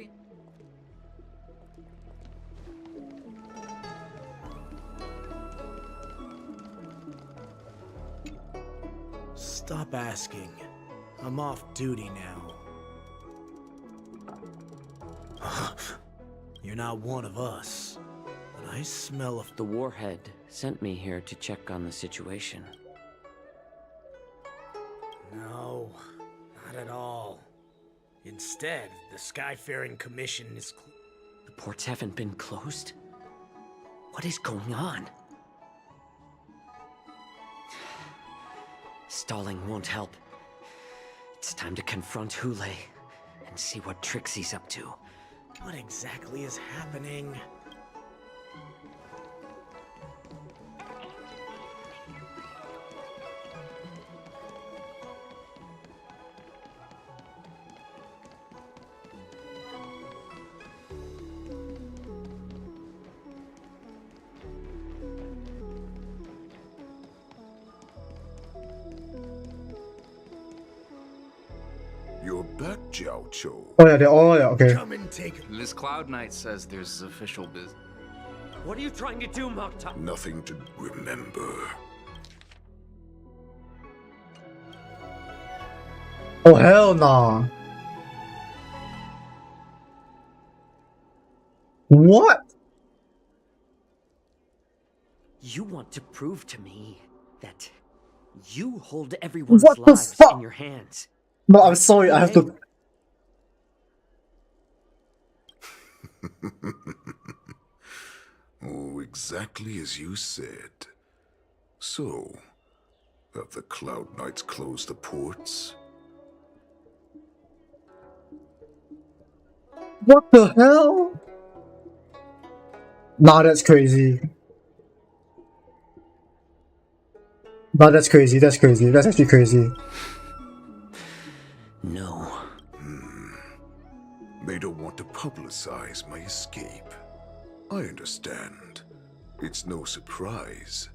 M: Stop asking. I'm off duty now. You're not one of us. But I smell of...
L: The Warhead sent me here to check on the situation.
M: No, not at all. Instead, the Skyfaring Commission is...
L: The ports haven't been closed? What is going on? Stalling won't help. It's time to confront Hule and see what tricks he's up to.
M: What exactly is happening?
K: Jiao Chou.
A: Oh yeah, they're all okay.
M: Come and take
T: This Cloud Knight says there's official business.
L: What are you trying to do, Mokta?
K: Nothing to remember.
A: Oh hell nah. What?
L: You want to prove to me that you hold everyone's
A: What the
L: lives
A: fuck?
L: in your hands.
A: No, I'm sorry, I have to.
K: Oh, exactly as you said. So, have the Cloud Knights closed the ports?
A: What the hell? Nah, that's crazy. Nah, that's crazy. That's crazy. That's actually crazy.
L: No.
K: They don't want to publicize my escape. I understand. It's no surprise,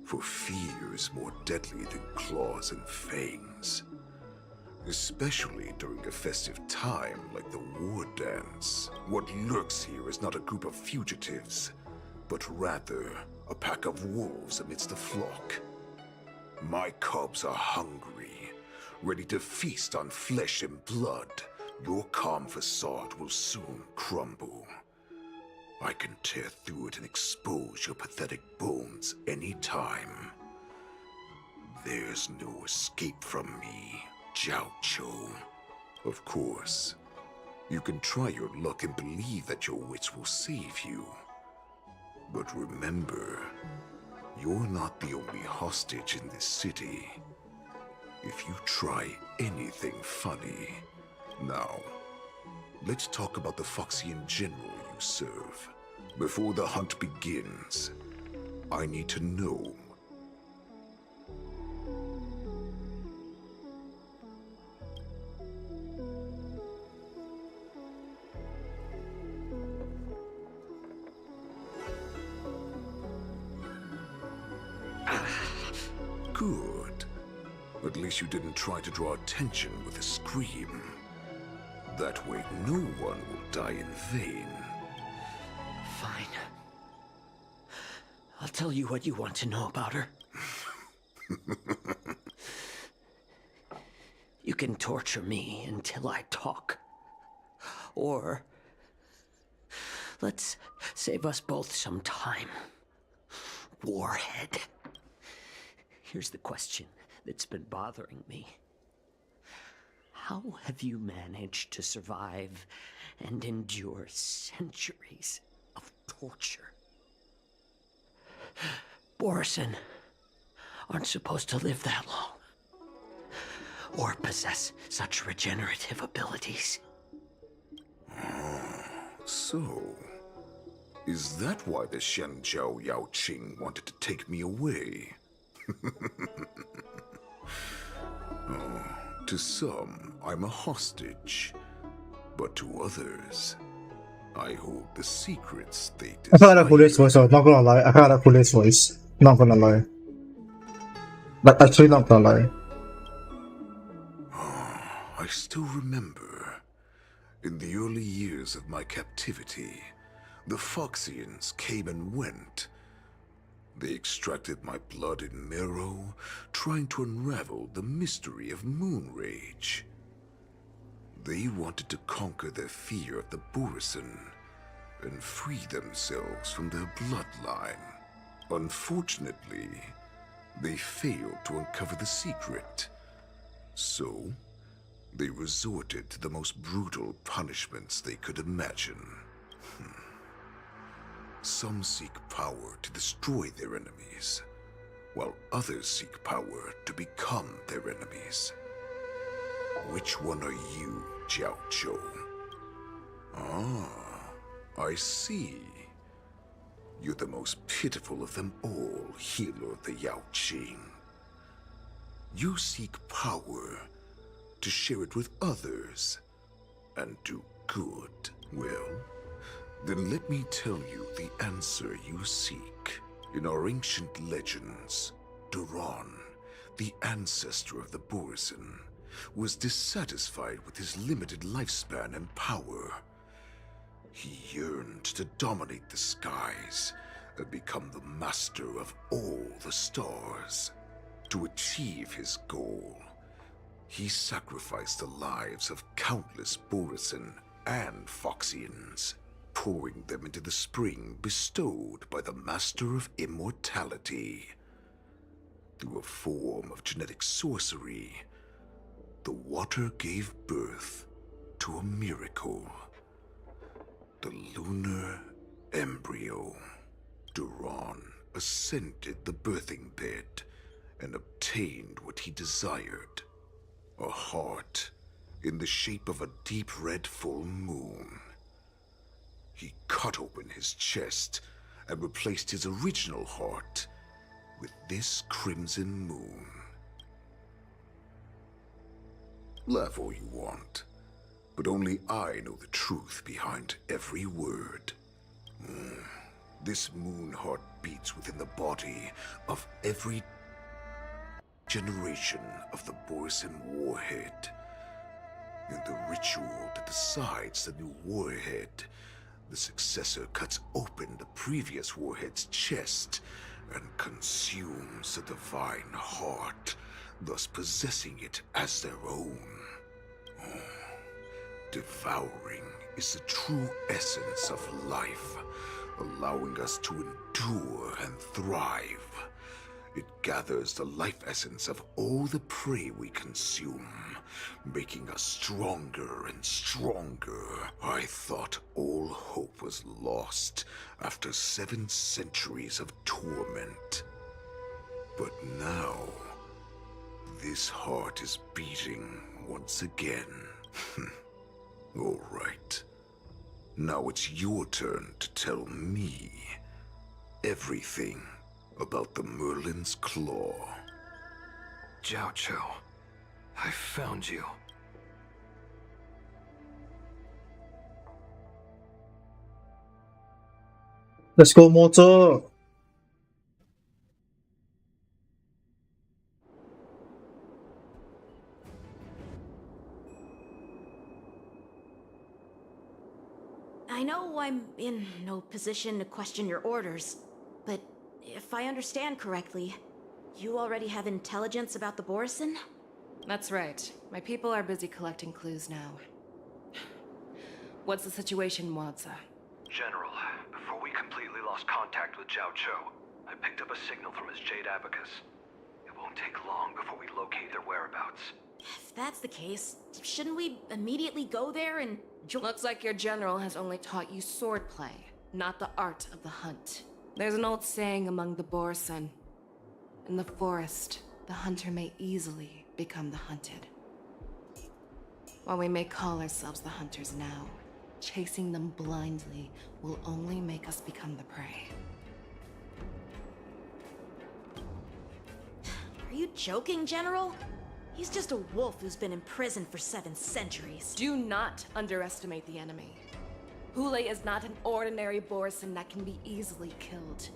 K: for fear is more deadly than claws and fangs. Especially during a festive time like the War Dance. What lurks here is not a group of fugitives, but rather a pack of wolves amidst the flock. My cubs are hungry, ready to feast on flesh and blood. Your calm facade will soon crumble. I can tear through it and expose your pathetic bones anytime. There's no escape from me, Jiao Chou. Of course, you can try your luck and believe that your wits will save you. But remember, you're not the only hostage in this city. If you try anything funny... Now, let's talk about the Foxian general you serve. Before the hunt begins, I need to know. Good. At least you didn't try to draw attention with a scream. That way no one will die in vain.
L: Fine. I'll tell you what you want to know about her. You can torture me until I talk. Or... let's save us both some time. Warhead. Here's the question that's been bothering me. How have you managed to survive and endure centuries of torture? Borison aren't supposed to live that long, or possess such regenerative abilities.
K: So, is that why the Shenjiao Yaoqing wanted to take me away? To some, I'm a hostage, but to others, I hold the secrets they
A: I kinda like Hulei's voice, not gonna lie. I kinda like Hulei's voice. Not gonna lie. But actually not gonna lie.
K: I still remember, in the early years of my captivity, the Foxians came and went. They extracted my blood and marrow, trying to unravel the mystery of Moonrage. They wanted to conquer their fear of the Borison and free themselves from their bloodline. Unfortunately, they failed to uncover the secret. So, they resorted to the most brutal punishments they could imagine. Some seek power to destroy their enemies, while others seek power to become their enemies. Which one are you, Jiao Chou? Ah, I see. You're the most pitiful of them all, healer of the Yaoqing. You seek power to share it with others and do good. Well, then let me tell you the answer you seek. In our ancient legends, Duran, the ancestor of the Borison, was dissatisfied with his limited lifespan and power. He yearned to dominate the skies and become the master of all the stars. To achieve his goal, he sacrificed the lives of countless Borisin and Foxians, pouring them into the spring bestowed by the Master of Immortality. Through a form of genetic sorcery, the water gave birth to a miracle. The lunar embryo. Duran ascended the birthing bed and obtained what he desired. A heart in the shape of a deep red full moon. He cut open his chest and replaced his original heart with this crimson moon. Laugh all you want, but only I know the truth behind every word. This moon heart beats within the body of every generation of the Borisin warhead. In the ritual that decides the new warhead, the successor cuts open the previous warhead's chest and consumes the divine heart, thus possessing it as their own. Devouring is the true essence of life, allowing us to endure and thrive. It gathers the life essence of all the prey we consume, making us stronger and stronger. I thought all hope was lost after 7 centuries of torment. But now, this heart is beating once again. All right. Now it's your turn to tell me everything about the Merlin's Claw.
J: Jiao Cho, I found you.
A: Let's go, Moto!
G: I know I'm in no position to question your orders, but if I understand correctly, you already have intelligence about the Borisin?
H: That's right. My people are busy collecting clues now. What's the situation, Wadza?
C: General, before we completely lost contact with Jiao Cho, I picked up a signal from his Jade Abacus. It won't take long before we locate their whereabouts.
G: If that's the case, shouldn't we immediately go there and
H: Looks like your general has only taught you swordplay, not the art of the hunt. There's an old saying among the Borisin. In the forest, the hunter may easily become the hunted. While we may call ourselves the hunters now, chasing them blindly will only make us become the prey.
G: Are you joking, General? He's just a wolf who's been imprisoned for 7 centuries.
H: Do not underestimate the enemy. Hule is not an ordinary Borisin that can be easily killed.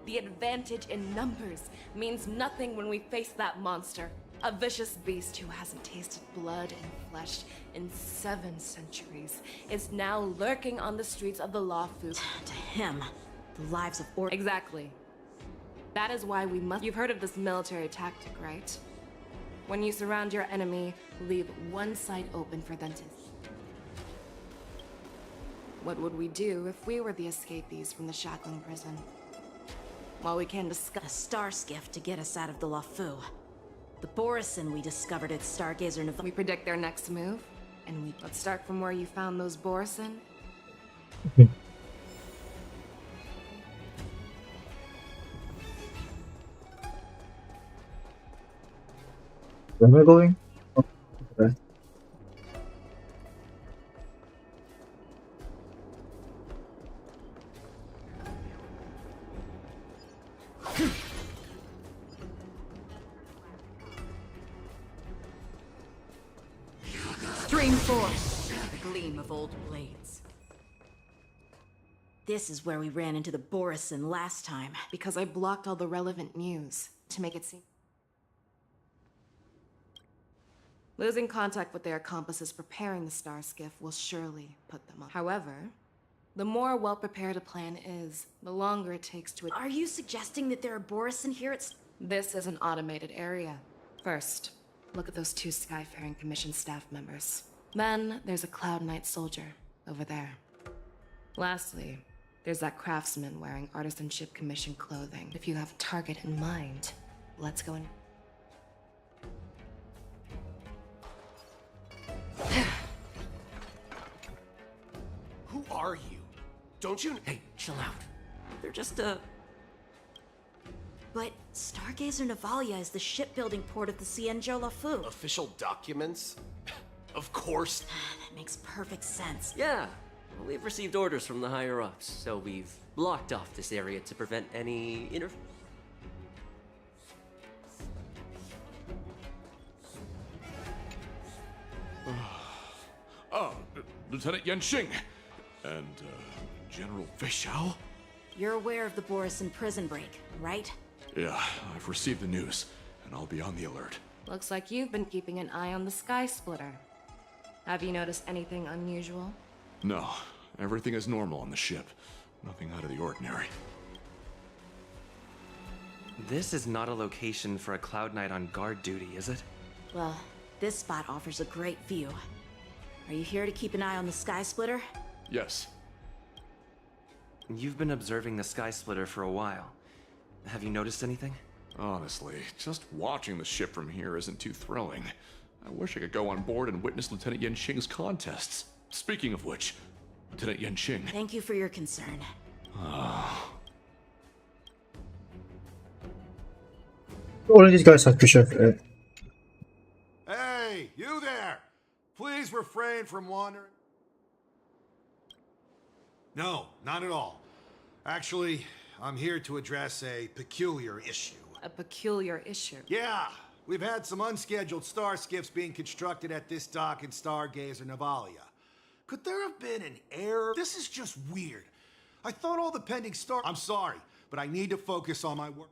H: The advantage in numbers means nothing when we face that monster. A vicious beast who hasn't tasted blood and flesh in 7 centuries is now lurking on the streets of the Luofu.
G: To him, the lives of
H: Exactly. That is why we must— You've heard of this military tactic, right? When you surround your enemy, leave one side open for them to— What would we do if we were the escapees from the shackling prison? Well, we can discuss—
G: A star skiff to get us out of the Luofu. The Borisin we discovered at Stargazer Nav—
H: We predict their next move, and let's start from where you found those Borisin.
A: Where am I going? Oh, okay.
Q: Stream force, the gleam of old blades.
G: This is where we ran into the Borisin last time.
H: Because I blocked all the relevant news to make it seem— Losing contact with their accomplices preparing the Star Skiff will surely put them off. However, the more well-prepared a plan is, the longer it takes to...
G: Are you suggesting that there are Borisin here at...
H: This is an automated area. First, look at those 2 Skyfaring Commission staff members. Then, there's a Cloud Knight soldier over there. Lastly, there's that craftsman wearing Artisanship Commission clothing. If you have a target in mind, let's go in.
I: Who are you? Don't you...
L: Hey, chill out. They're just,
G: But Stargazer Navalia is the shipbuilding port of the Cienjo Lafu.
I: Official documents? Of course.
G: That makes perfect sense.
O: Yeah, we've received orders from the higher-ups, so we've blocked off this area to prevent any
S: Lieutenant Yanxing and General Feixiao?
G: You're aware of the Borisin prison break, right?
S: Yeah, I've received the news, and I'll be on the alert.
H: Looks like you've been keeping an eye on the Sky Splitter. Have you noticed anything unusual?
S: No, everything is normal on the ship. Nothing out of the ordinary.
J: This is not a location for a Cloud Knight on guard duty, is it?
G: Well, this spot offers a great view. Are you here to keep an eye on the Sky Splitter?
S: Yes.
J: You've been observing the Sky Splitter for a while. Have you noticed anything?
S: Honestly, just watching the ship from here isn't too thrilling. I wish I could go on board and witness Lieutenant Yanxing's contests. Speaking of which, Lieutenant Yanxing...
G: Thank you for your concern.
A: Only these guys have to chef it.
X: Hey, you there! Please refrain from wandering. No, not at all. Actually, I'm here to address a peculiar issue.
H: A peculiar issue?
X: Yeah, we've had some unscheduled star skiffs being constructed at this dock in Stargazer Navalia. Could there have been an error? This is just weird. I thought all the pending star... I'm sorry, but I need to focus on my work.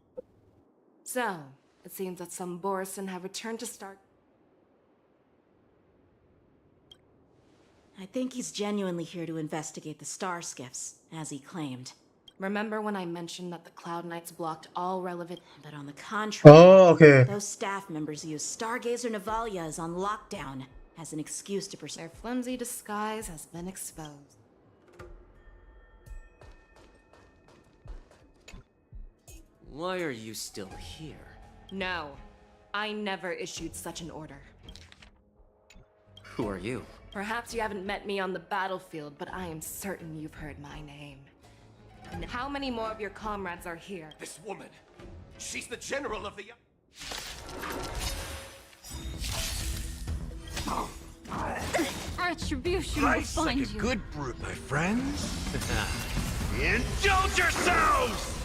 H: So, it seems that some Borisin have returned to Star...
G: I think he's genuinely here to investigate the star skiffs, as he claimed.
H: Remember when I mentioned that the Cloud Knights blocked all relevant...
G: But on the contrary,
A: okay.
G: Those staff members use Stargazer Navalia as on lockdown as an excuse to pursue...
H: Their flimsy disguise has been exposed.
O: Why are you still here?
H: No, I never issued such an order.
O: Who are you?
H: Perhaps you haven't met me on the battlefield, but I am certain you've heard my name. And how many more of your comrades are here?
I: This woman, she's the general of the...
Q: Retribution will
I: Life's
Q: find
I: like a
Q: you.
I: good brew, my friends. Indulge yourselves!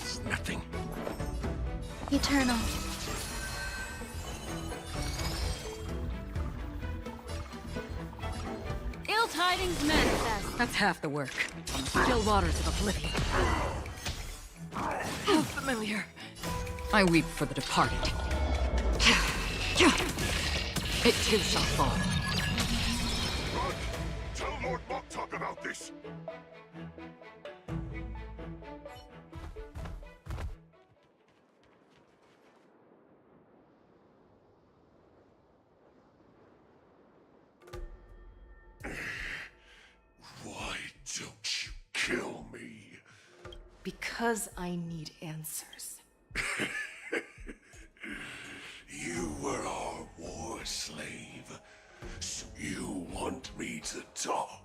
I: It's nothing.
Q: Eternal. Ill tidings manifest.
R: That's half the work. On the still waters of oblivion. How familiar. I weep for the departed. It too shall fall.
K: Tell Lord Moktok about this. Why don't you kill me?
H: Because I need answers.
K: You were our war slave, so you want me to talk?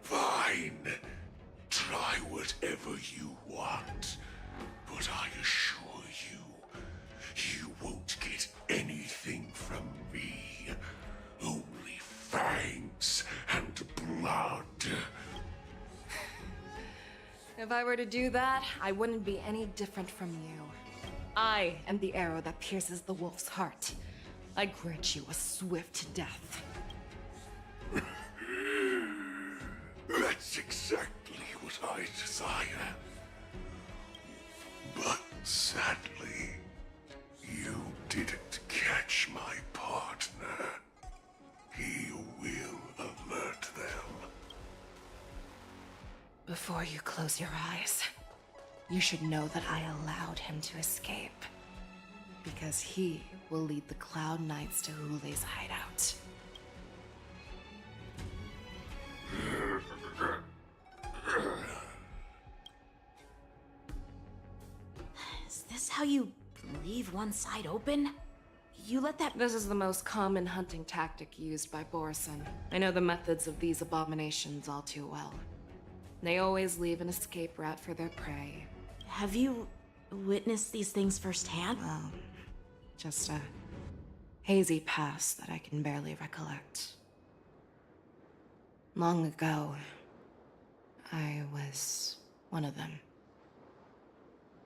K: Fine. Try whatever you want, but I assure you, you won't get anything from me. Only fangs and blood.
H: If I were to do that, I wouldn't be any different from you. I am the arrow that pierces the wolf's heart. I grant you a swift death.
K: That's exactly what I desire. But sadly, you didn't catch my partner. He will alert them.
H: Before you close your eyes, you should know that I allowed him to escape. Because he will lead the Cloud Knights to Hule's hideout.
G: Is this how you leave one side open? You let that—
H: This is the most common hunting tactic used by Borison. I know the methods of these abominations all too well. They always leave an escape route for their prey.
G: Have you witnessed these things firsthand?
H: Well, just a hazy past that I can barely recollect. Long ago, I was one of them.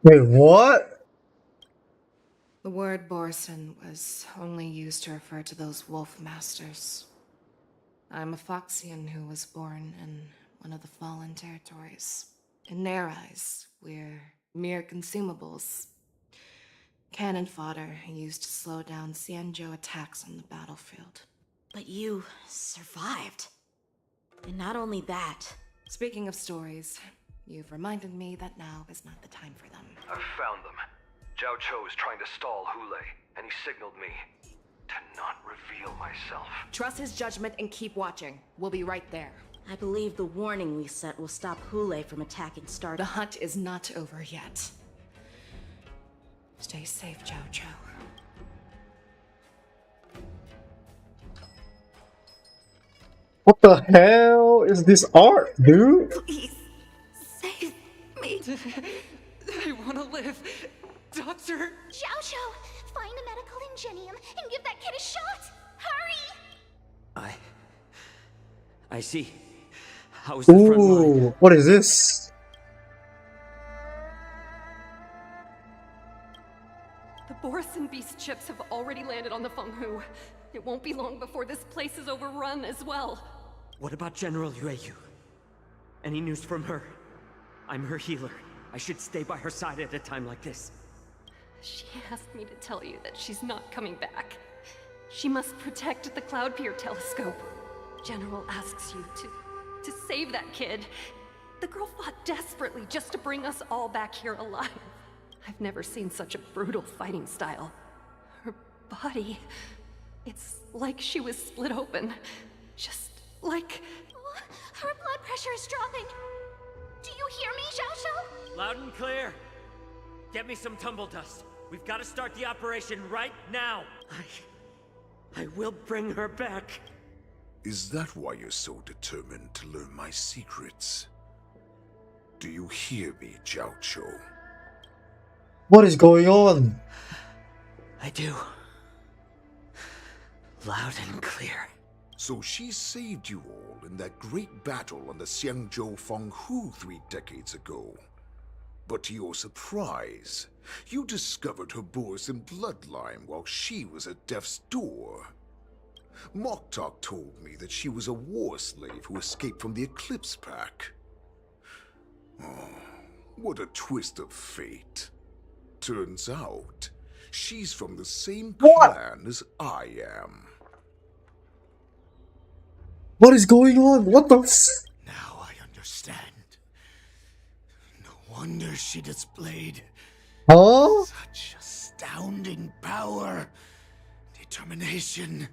A: Wait, what?
H: The word Borison was only used to refer to those wolf masters. I'm a Foxian who was born in one of the fallen territories. In their eyes, we're mere consumables. Cannon fodder used to slow down Xianzhou attacks on the battlefield.
G: But you survived. And not only that.
H: Speaking of stories, you've reminded me that now is not the time for them.
C: I've found them. Zhao Cho is trying to stall Hule, and he signaled me to not reveal myself.
H: Trust his judgment and keep watching. We'll be right there.
G: I believe the warning we sent will stop Hule from attacking Star.
H: The hunt is not over yet. Stay safe, Zhao Cho.
A: What the hell is this art, dude?
H: Please, save me. I want to live. Doctor!
E: Zhao Cho, find a medical ingenium and give that kid a shot! Hurry!
L: I see. How's the front line?
A: Ooh, what is this?
D: The Borison Beast chips have already landed on the Fenghu. It won't be long before this place is overrun as well.
L: What about General Yueyu? Any news from her? I'm her healer. I should stay by her side at a time like this.
D: She asked me to tell you that she's not coming back. She must protect the Cloudpeer telescope. General asks you to save that kid. The girl fought desperately just to bring us all back here alive. I've never seen such a brutal fighting style. Her body, it's like she was split open. Just like...
E: Her blood pressure is dropping. Do you hear me, Zhao Cho?
L: Loud and clear. Get me some tumble dust. We've got to start the operation right now. I will bring her back.
K: Is that why you're so determined to learn my secrets? Do you hear me, Zhao Cho?
A: What is going on?
L: I do. Loud and clear.
K: So she saved you all in that great battle on the Xianzhou Fenghu 3 decades ago. But to your surprise, you discovered her Borison bloodline while she was at death's door. Moktok told me that she was a war slave who escaped from the Eclipse Pack. Oh, what a twist of fate. Turns out, she's from the same clan as I am.
A: What is going on? What the
M: Now I understand. No wonder she displayed such astounding power, determination,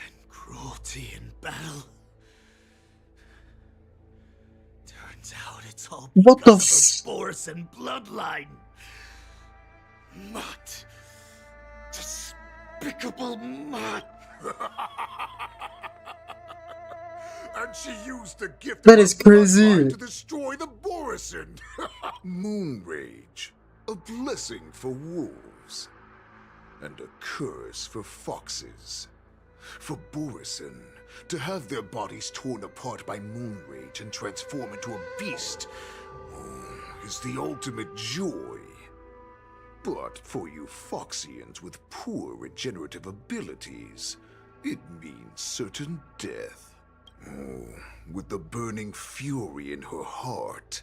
M: and cruelty in battle. Turns out it's all
A: What the
M: because of her Borison bloodline. Mutt. Despicable Mutt.
K: And she used the gift
A: That
K: of
A: is
K: her
A: crazy.
K: bloodline to destroy the Borison. Moon Rage, a blessing for wolves, and a curse for foxes. For Borison, to have their bodies torn apart by Moon Rage and transform into a beast is the ultimate joy. But for you Foxians with poor regenerative abilities, it means certain death. Oh, with the burning fury in her heart,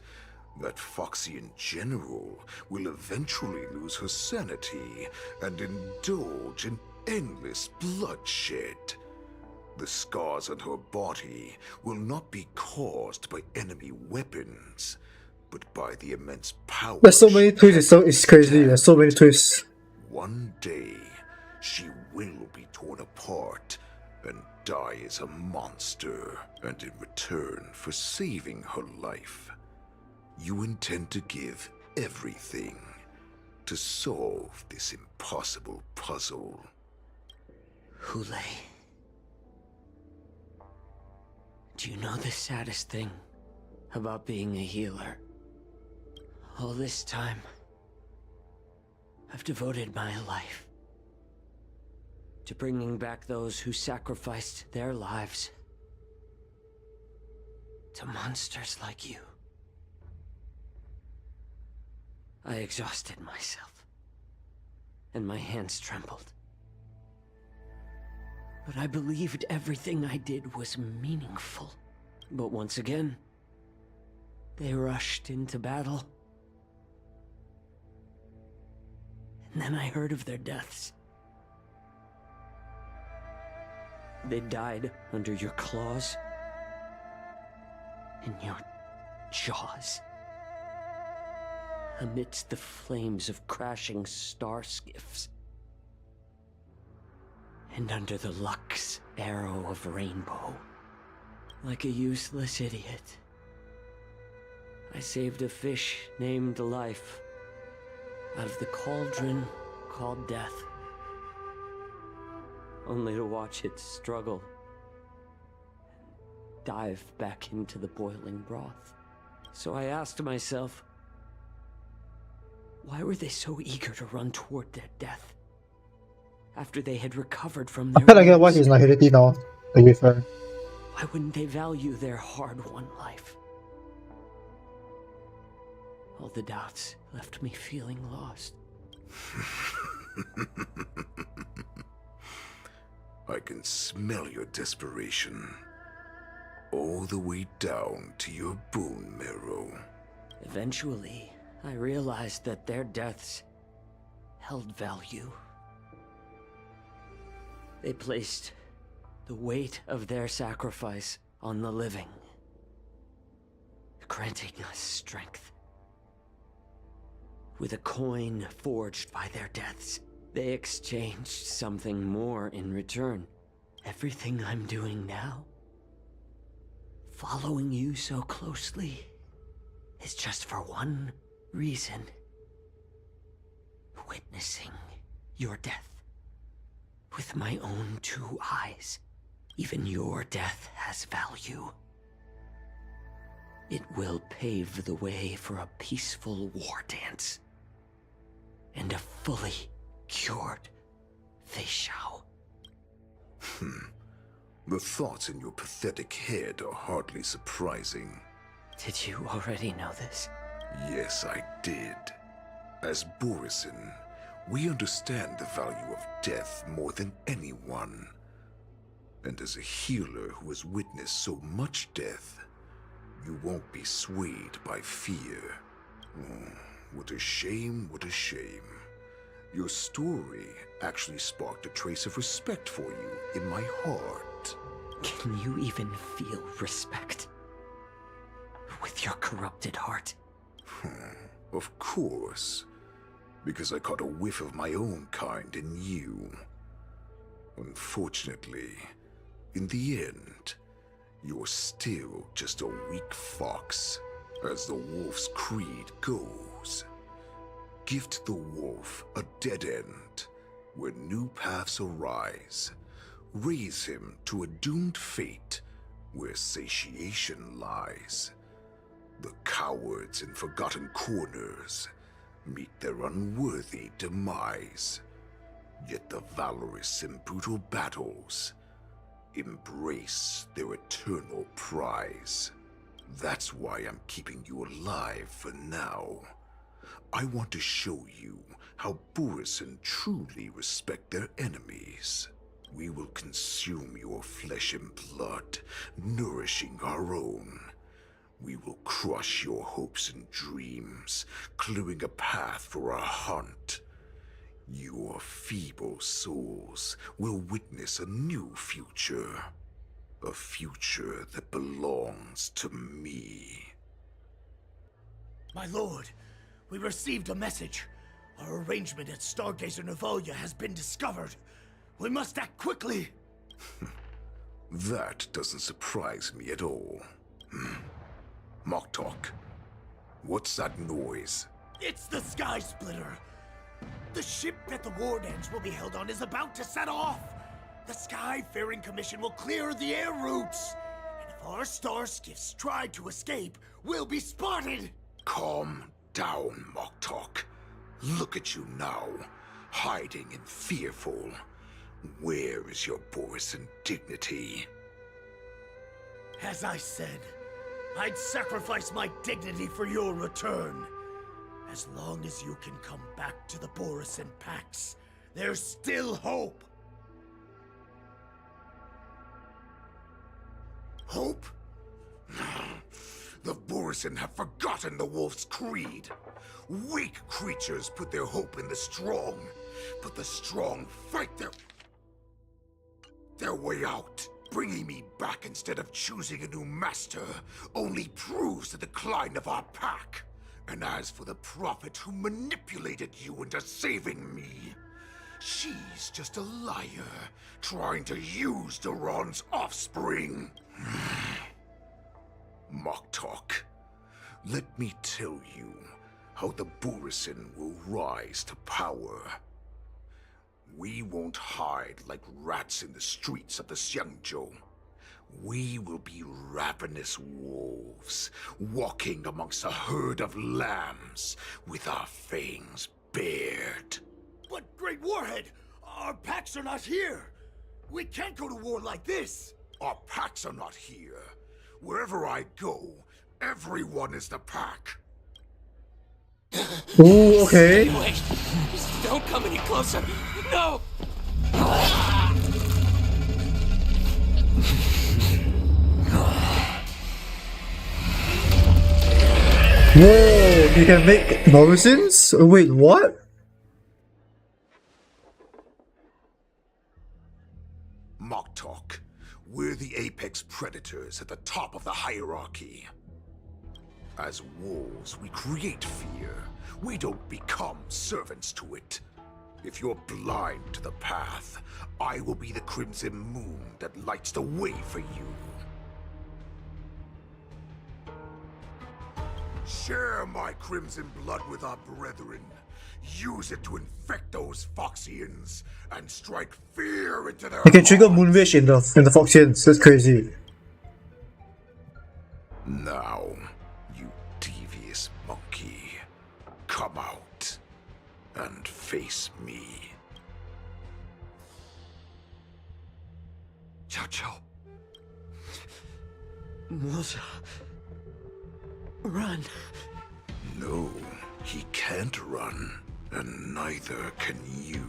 K: that Foxian general will eventually lose her sanity and indulge in endless bloodshed. The scars on her body will not be caused by enemy weapons, but by the immense power.
A: There's so many twists, it's crazy. There's so many twists.
K: One day, she will be torn apart and die as a monster. And in return for saving her life, you intend to give everything to solve this impossible puzzle.
L: Hule, do you know the saddest thing about being a healer? All this time, I've devoted my life to bringing back those who sacrificed their lives to monsters like you. I exhausted myself, and my hands trembled. But I believed everything I did was meaningful. But once again, they rushed into battle. And then I heard of their deaths. They died under your claws and your jaws, amidst the flames of crashing star skiffs, and under the Lux arrow of Rainbow. Like a useless idiot, I saved a fish named Life out of the cauldron called Death, only to watch it struggle and dive back into the boiling broth. So I asked myself, why were they so eager to run toward their death after they had recovered from
A: I
L: their
A: feel like I get why
L: wounds?
A: he's not Hidety now. Like with her.
L: Why wouldn't they value their hard-won life? All the doubts left me feeling lost.
K: I can smell your desperation. All the way down to your bone marrow.
L: Eventually, I realized that their deaths held value. They placed the weight of their sacrifice on the living, granting us strength. With a coin forged by their deaths, they exchanged something more in return. Everything I'm doing now, following you so closely, is just for one reason. Witnessing your death with my own two eyes. Even your death has value. It will pave the way for a peaceful war dance and a fully cured Fei Xiao.
K: The thoughts in your pathetic head are hardly surprising.
L: Did you already know this?
K: Yes, I did. As Borisin, we understand the value of death more than anyone. And as a healer who has witnessed so much death, you won't be swayed by fear. Oh, what a shame, what a shame. Your story actually sparked a trace of respect for you in my heart.
L: Can you even feel respect with your corrupted heart?
K: Of course. Because I caught a whiff of my own kind in you. Unfortunately, in the end, you're still just a weak fox, as the wolf's creed goes. Gift the wolf a dead end, where new paths arise. Raise him to a doomed fate, where satiation lies. The cowards in forgotten corners meet their unworthy demise. Yet the valorous in brutal battles embrace their eternal prize. That's why I'm keeping you alive for now. I want to show you how Borisin truly respect their enemies. We will consume your flesh and blood, nourishing our own. We will crush your hopes and dreams, clearing a path for our hunt. Your feeble souls will witness a new future. A future that belongs to me.
M: My lord, we received a message. Our arrangement at Stargazer Navalia has been discovered. We must act quickly.
K: That doesn't surprise me at all. Moktok, what's that noise?
M: It's the Sky Splitter. The ship that the Wardens will be held on is about to set off. The Skyfaring Commission will clear the air routes. And if our star skiffs try to escape, we'll be spotted.
K: Calm down, Moktok. Look at you now, hiding and fearful. Where is your Borisin dignity?
M: As I said, I'd sacrifice my dignity for your return. As long as you can come back to the Borisin Pax, there's still hope.
K: Hope? The Borisin have forgotten the wolf's creed. Weak creatures put their hope in the strong, but the strong fight their way out. Bringing me back instead of choosing a new master only proves the decline of our pack. And as for the prophet who manipulated you into saving me, she's just a liar, trying to use Duran's offspring. Moktok, let me tell you how the Borisin will rise to power. We won't hide like rats in the streets of the Xiangzhou. We will be ravenous wolves, walking amongst a herd of lambs with our fangs bared.
M: But Great Warhead, our packs are not here. We can't go to war like this.
K: Our packs are not here. Wherever I go, everyone is the pack.
A: Ooh, okay.
O: Wait, don't come any closer. No!
A: Whoa, you can make Borisins? Wait, what?
K: Moktok, we're the apex predators at the top of the hierarchy. As wolves, we create fear. We don't become servants to it. If you're blind to the path, I will be the crimson moon that lights the way for you. Share my crimson blood with our brethren. Use it to infect those Foxians and strike fear into their
A: You can trigger Moonrage in the Foxians. That's crazy.
K: Now, you devious monkey, come out and face me.
M: Xiao Qiao. Moza. Run.
K: No, he can't run, and neither can you.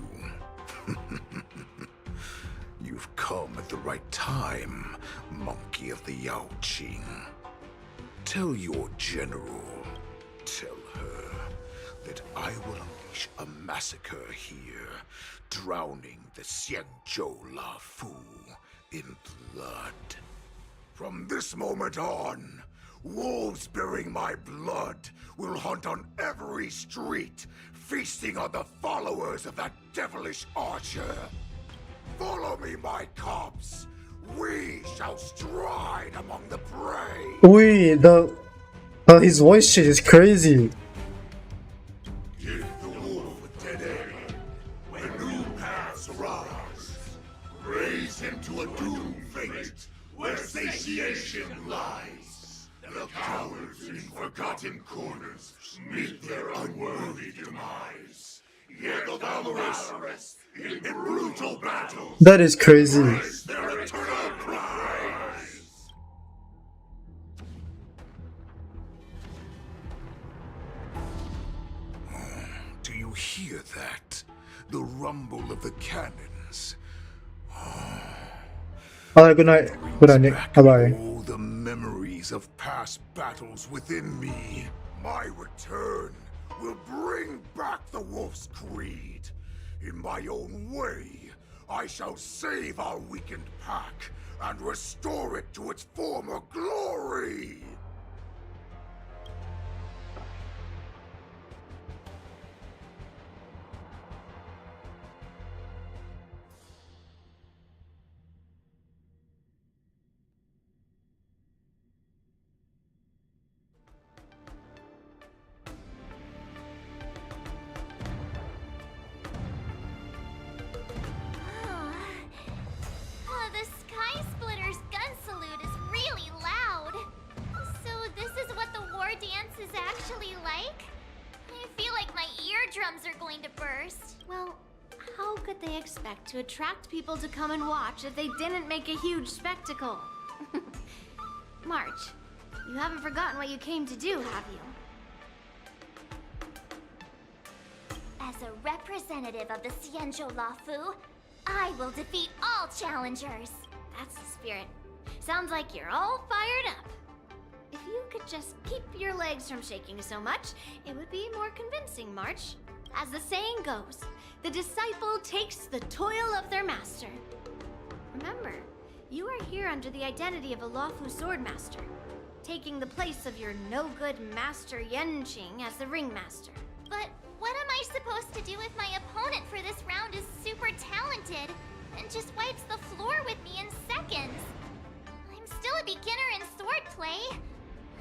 K: You've come at the right time, monkey of the Yaoqing. Tell your general, tell her that I will unleash a massacre here, drowning the Xiangzhou La Fu in blood. From this moment on, wolves bearing my blood will hunt on every street, feasting on the followers of that devilish archer. Follow me, my cubs. We shall stride among the prey.
A: Wait, his voice shit is crazy.
K: Give the wolf a dead end when new paths arise. Raise him to a doomed fate where satiation lies. The cowards in forgotten corners meet their unworthy demise. Yet the valorous in brutal battles
A: That is crazy.
K: rise their eternal prize. Do you hear that? The rumble of the cannons.
A: Alright, good night. Good night, Nick. Bye-bye.
K: All the memories of past battles within me. My return will bring back the Wolf's Creed. In my own way, I shall save our weakened pack and restore it to its former glory.
E: The Sky Splitter's gun salute is really loud. So this is what the war dance is actually like? I feel like my eardrums are going to burst.
B: Well, how could they expect to attract people to come and watch if they didn't make a huge spectacle? March, you haven't forgotten what you came to do, have you?
E: As a representative of the Xianzhou Lafu, I will defeat all challengers.
B: That's the spirit. Sounds like you're all fired up. If you could just keep your legs from shaking so much, it would be more convincing, March. As the saying goes, the disciple takes the toil of their master. Remember, you are here under the identity of a Lafu Swordmaster, taking the place of your no-good master Yenqing as the ringmaster.
E: But what am I supposed to do if my opponent for this round is super talented and just wipes the floor with me in seconds? I'm still a beginner in swordplay.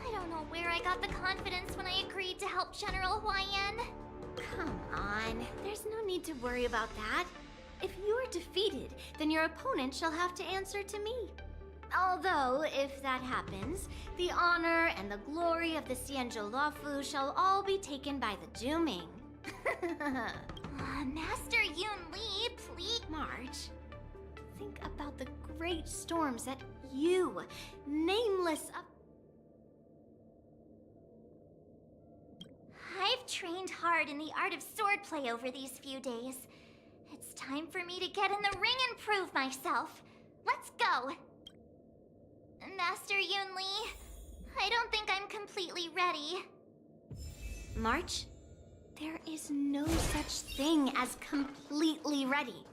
E: I don't know where I got the confidence when I agreed to help General Huaiyan.
B: Come on, there's no need to worry about that. If you're defeated, then your opponent shall have to answer to me. Although, if that happens, the honor and the glory of the Xianzhou Lafu shall all be taken by the Zhuming.
E: Master Yun Li, please.
B: March, think about the great storms that you, nameless of...
E: I've trained hard in the art of swordplay over these few days. It's time for me to get in the ring and prove myself. Let's go! Master Yun Li, I don't think I'm completely ready.
B: March, there is no such thing as completely ready.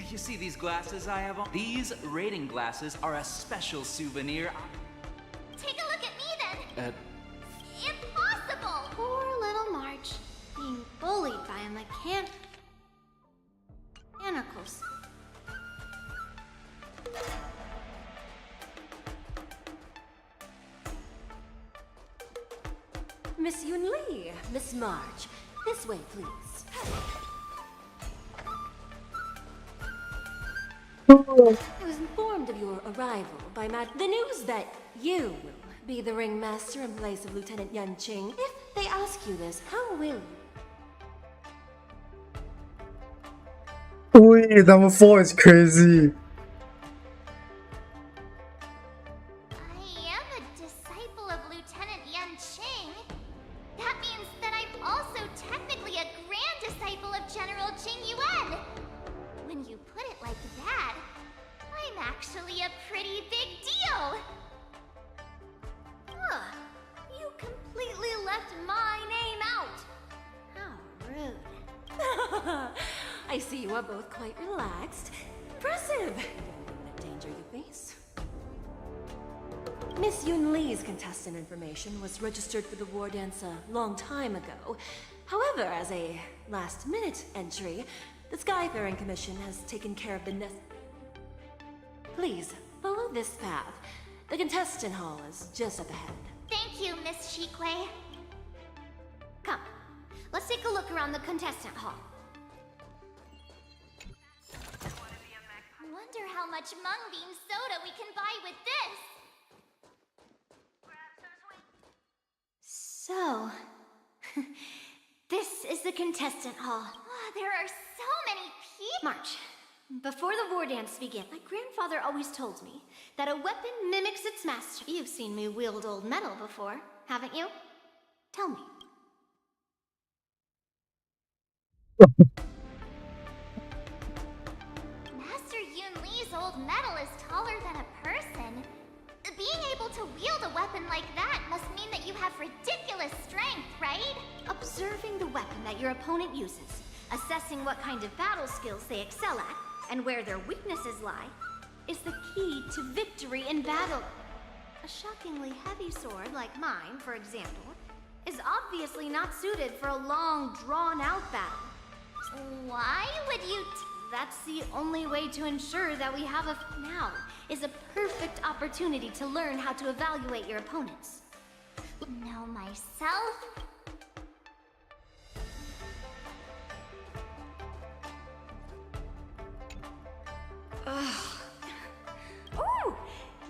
J: You see these glasses I have on? These rating glasses are a special souvenir.
E: Take a look at me then! Impossible!
B: Poor little March, being bullied by a mechanicals.
P: Miss Yun Li, Miss March, this way, please. I was informed of your arrival by the news that you will be the ringmaster in place of Lieutenant Yenqing. If they ask you this, how will you?
A: Wait, number 4 is crazy.
E: I am a disciple of Lieutenant Yenqing. That means that I'm also technically a grand disciple of General Qing Yuan. When you put it like that, I'm actually a pretty big deal.
B: Huh. You completely left my name out. How rude.
P: I see you are both quite relaxed. Impressive! Don't endanger your face. Miss Yun Li's contestant information was registered for the war dance a long time ago. However, as a last-minute entry, the Skyfaring Commission has taken care of the Please, follow this path. The contestant hall is just up ahead.
E: Thank you, Miss Shikui.
B: Come, let's take a look around the contestant hall.
E: Wonder how much mung bean soda we can buy with this.
B: So, this is the contestant hall.
E: There are so
B: March, before the war dance began, my grandfather always told me that a weapon mimics its master. You've seen me wield old metal before, haven't you? Tell me.
E: Master Yun Li's old metal is taller than a person. Being able to wield a weapon like that must mean that you have ridiculous strength, right?
B: Observing the weapon that your opponent uses, assessing what kind of battle skills they excel at, and where their weaknesses lie, is the key to victory in battle. A shockingly heavy sword like mine, for example, is obviously not suited for a long, drawn-out battle.
E: Why would you
B: That's the only way to ensure that we have a... Now is a perfect opportunity to learn how to evaluate your opponents.
E: know myself?
D: Oh,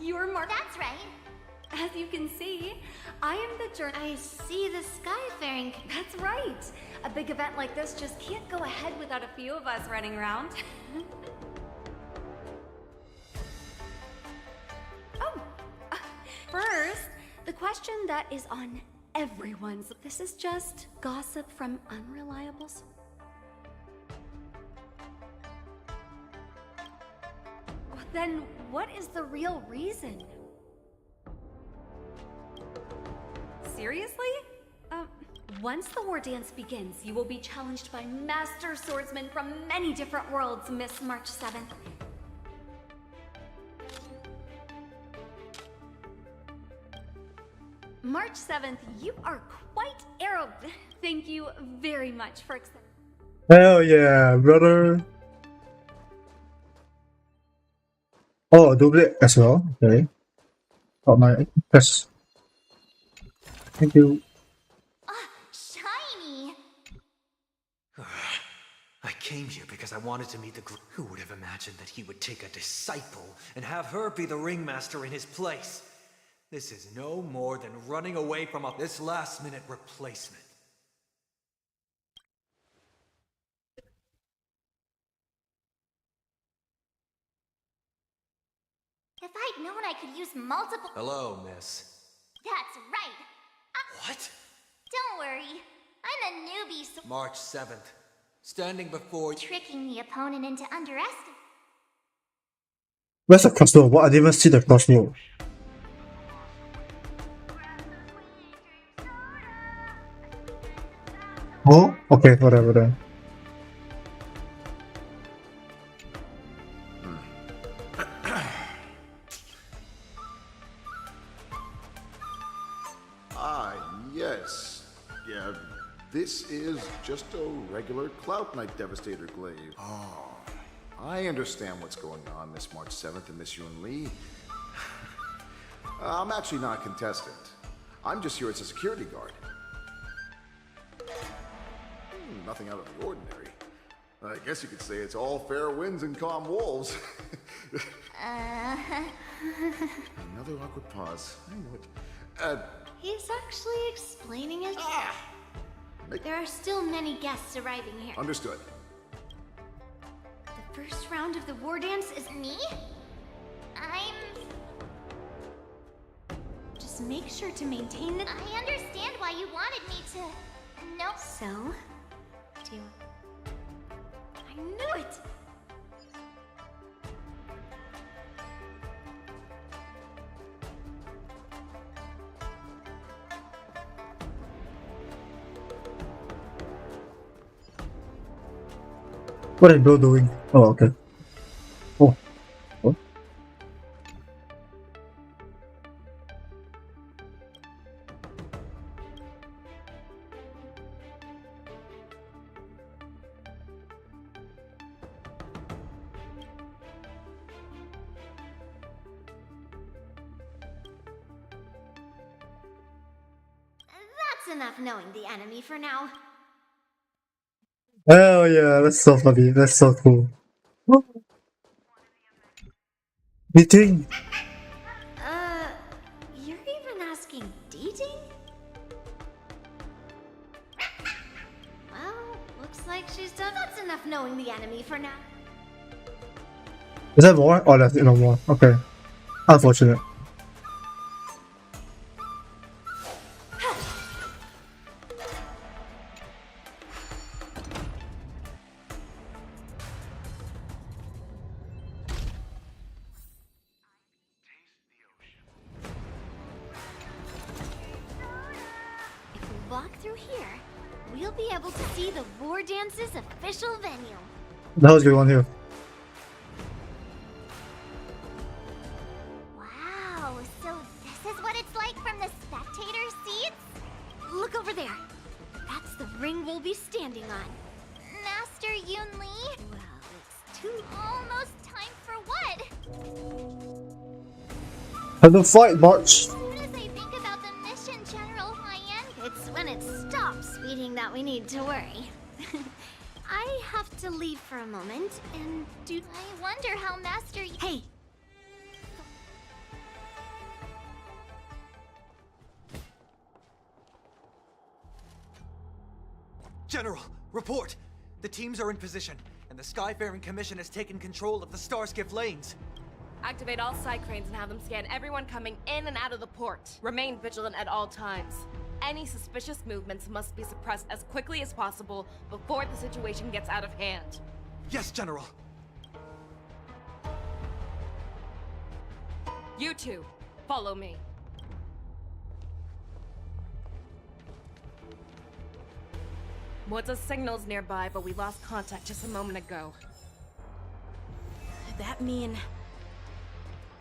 D: you're Mark.
E: That's right.
D: As you can see, I am the
B: I see the Skyfaring.
D: That's right. A big event like this just can't go ahead without a few of us running around. First, the question that is on everyone's. This is just gossip from unreliable. Then what is the real reason? Seriously? Once the war dance begins, you will be challenged by master swordsmen from many different worlds, Miss March 7th. March 7th, you are quite arrow. Thank you very much for accepting.
A: Hell yeah, brother. Oh, double as well. Okay. Oh my, press. Thank you.
E: Shiny!
F: I came here because I wanted to meet the group. Who would have imagined that he would take a disciple and have her be the ringmaster in his place? This is no more than running away from this last-minute replacement.
E: If I'd known I could use multiple...
F: Hello, miss.
E: That's right.
F: What?
E: Don't worry. I'm a newbie, so...
F: March 7th. Standing before...
E: Tricking the opponent into underestimating...
A: Where's the crossbow? What? I didn't even see the crossbow. Oh, okay, whatever then.
K: Yes. Yeah, this is just a regular Cloud Knight Devastator glaive. Oh, I understand what's going on, Miss March 7th and Miss Yun Li. I'm actually not a contestant. I'm just here as a security guard. Nothing out of the ordinary. I guess you could say it's all fair winds and calm wolves. Another awkward pause. I knew it.
B: He's actually explaining it. There are still many guests arriving here.
K: Understood.
B: The first round of the war dance is...
E: Me?
B: Just make sure to maintain the...
E: I understand why you wanted me to... No.
B: So? Do you... I knew it!
A: What is bro doing? Oh, okay. Oh. What?
B: That's enough knowing the enemy for now.
A: Oh yeah, that's so funny. That's so cool. Meeting.
B: You're even asking dating? Well, looks like she's done. That's enough knowing the enemy for now.
A: Is that more? Oh, that's no more. Okay. Unfortunate.
B: If we walk through here, we'll be able to see the War Dance's official venue.
A: The hell's going on here?
E: Wow, so this is what it's like from the spectator seats?
B: Look over there. That's the ring we'll be standing on.
E: Master Yun Li?
B: Well, it's too
E: Almost time for what?
A: Have the fight, March.
E: As soon as I think about the mission, General Huayan,
B: It's when it stops speeding that we need to worry. I have to leave for a moment and do.
E: I wonder how Master
B: Hey!
F: General, report! The teams are in position, and the Skyfaring Commission has taken control of the Starskiff lanes.
H: Activate all side cranes and have them scan everyone coming in and out of the port. Remain vigilant at all times. Any suspicious movements must be suppressed as quickly as possible before the situation gets out of hand.
F: Yes, General.
H: You two, follow me. What's signals nearby, but we lost contact just a moment ago.
G: That mean...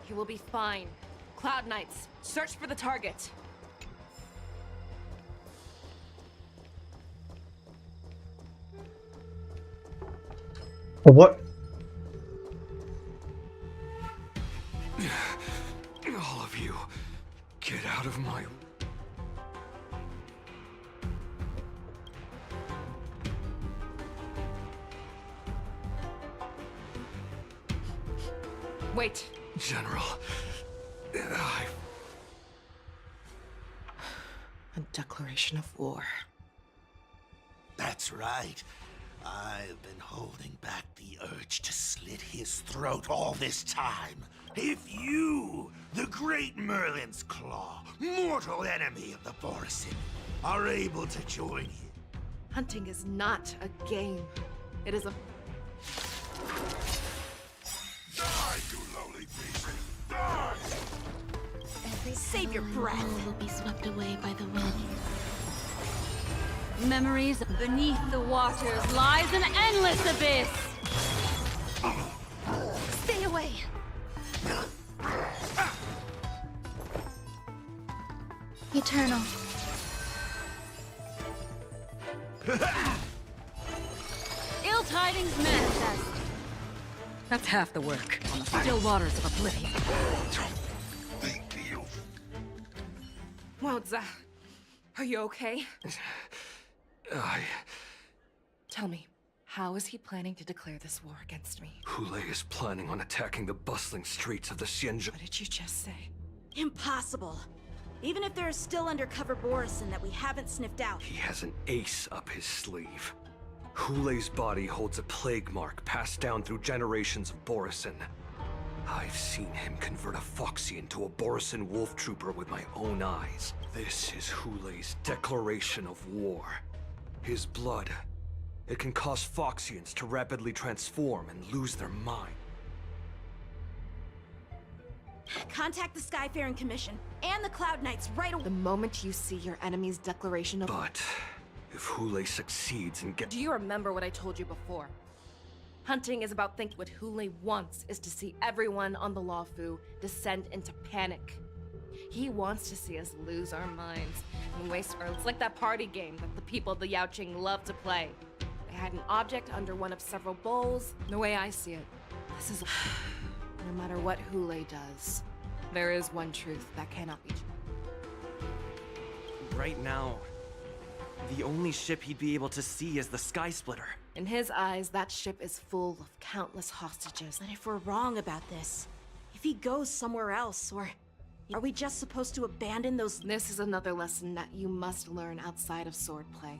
H: He will be fine. Cloud Knights, search for the target.
A: What?
F: All of you, get out of my...
H: Wait.
F: General,
Q: A declaration of war.
M: That's right. I've been holding back the urge to slit his throat all this time. If you, the great Merlin's Claw, mortal enemy of the Borisin, are able to join him.
H: Hunting is not a game. It is a...
K: Die, you lowly beast! Die!
G: Save your breath.
N: Will be swept away by the wind. Memories beneath the waters lies an endless abyss.
B: Stay away.
N: Eternal. Ill tidings manifest.
Q: That's half the work on the still waters of oblivion.
H: Wowza. Are you okay? Tell me, how is he planning to declare this war against me?
F: Hulei is planning on attacking the bustling streets of the Xianzhou.
H: What did you just say?
G: Impossible. Even if there are still undercover Borisin that we haven't sniffed out.
F: He has an ace up his sleeve. Hulei's body holds a plague mark passed down through generations of Borisin. I've seen him convert a Foxy into a Borisin wolf trooper with my own eyes. This is Hulei's declaration of war. His blood, it can cause Foxians to rapidly transform and lose their mind.
G: Contact the Skyfaring Commission and the Cloud Knights right away.
H: The moment you see your enemy's declaration of...
F: But if Hulei succeeds and
H: Do you remember what I told you before? Hunting is about thinking. What Hulei wants is to see everyone on the Luofu descend into panic. He wants to see us lose our minds and waste our... It's like that party game that the people of the Yaoqing love to play. They hide an object under one of several bowls. The way I see it, this is... No matter what Hulei does, there is one truth that cannot be true.
J: Right now, the only ship he'd be able to see is the Sky Splitter.
H: In his eyes, that ship is full of countless hostages.
G: But if we're wrong about this, if he goes somewhere else, or are we just supposed to abandon those?
H: This is another lesson that you must learn outside of swordplay.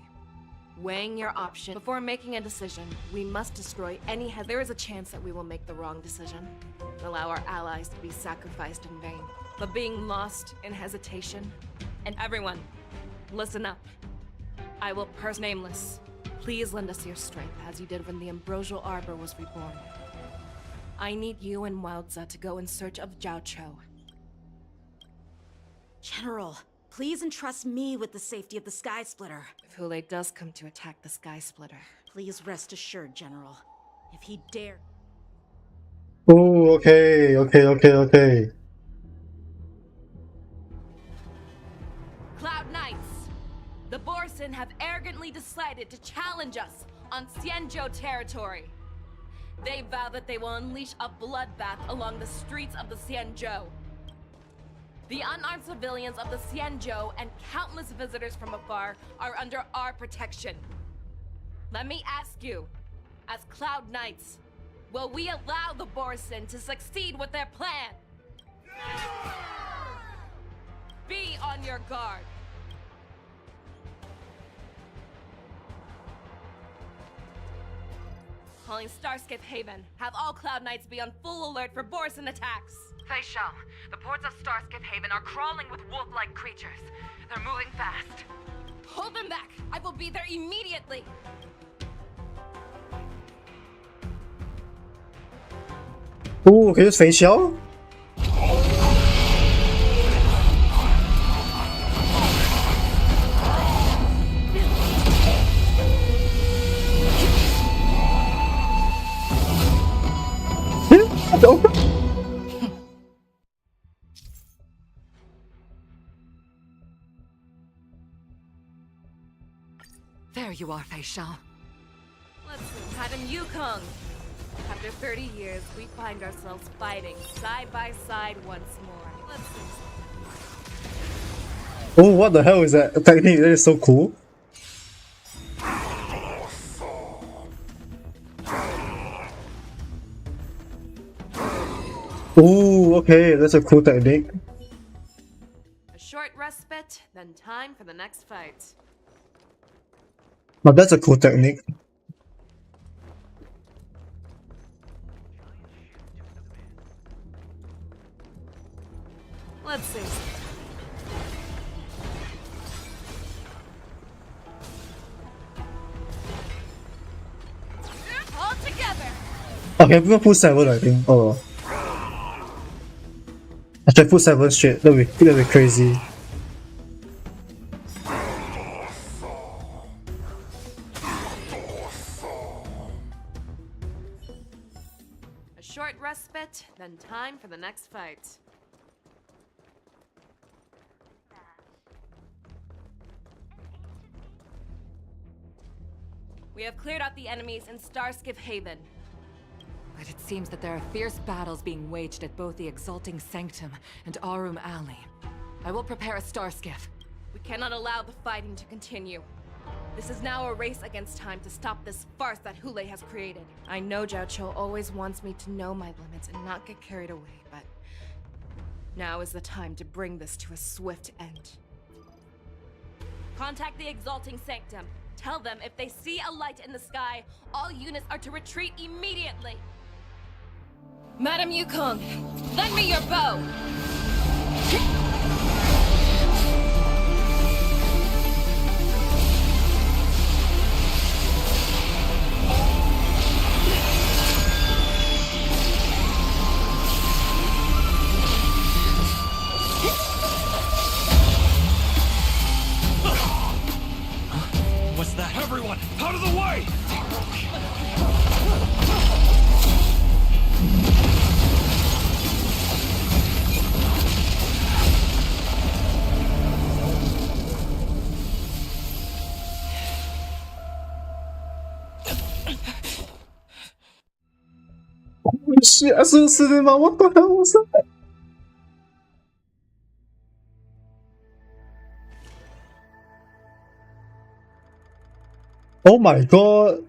H: Weighing your option before making a decision, we must destroy any There is a chance that we will make the wrong decision. Allow our allies to be sacrificed in vain. But being lost in hesitation. And everyone, listen up. I will nameless. Please lend us your strength as you did when the Ambrosial Arbor was reborn. I need you and Wildza to go in search of Jiao Cho.
G: General, please entrust me with the safety of the Sky Splitter.
H: If Hule does come to attack the Sky Splitter,
G: please rest assured, General. If he dare...
A: Oh, okay.
H: Cloud Knights! The Borson have arrogantly decided to challenge us on Xianzhou territory. They vow that they will unleash a bloodbath along the streets of the Xianzhou. The unarmed civilians of the Xianzhou and countless visitors from afar are under our protection. Let me ask you, as Cloud Knights, will we allow the Borson to succeed with their plan? Be on your guard. Calling Starscape Haven. Have all Cloud Knights be on full alert for Borson attacks.
T: Fei Xiao, the ports of Starscape Haven are crawling with wolf-like creatures. They're moving fast.
H: Hold them back! I will be there immediately!
A: Oh, okay, it's Fei Xiao.
R: There you are, Fei Xiao.
H: Let's see, Madam Yukong. After 30 years, we find ourselves fighting side by side once more. Let's see.
A: Oh, what the hell is that technique? That is so cool. Oh, okay, that's a cool technique.
H: A short respite, then time for the next fight.
A: But that's a cool technique.
H: Let's see. All together.
A: Okay, we can put 7, I think. Oh. I should put 7 straight. That'd be crazy.
H: A short respite, then time for the next fight. We have cleared out the enemies in Starskiff Haven.
R: But it seems that there are fierce battles being waged at both the Exalting Sanctum and Arum Alley. I will prepare a star skiff.
H: We cannot allow the fighting to continue. This is now a race against time to stop this farce that Hule has created. I know Jiao Cho always wants me to know my limits and not get carried away, but now is the time to bring this to a swift end. Contact the Exalting Sanctum. Tell them if they see a light in the sky, all units are to retreat immediately. Madam Yukong, lend me your bow!
F: What's that? Everyone, out of the way!
A: Holy shit, I saw cinema. What the hell was that? Oh my god.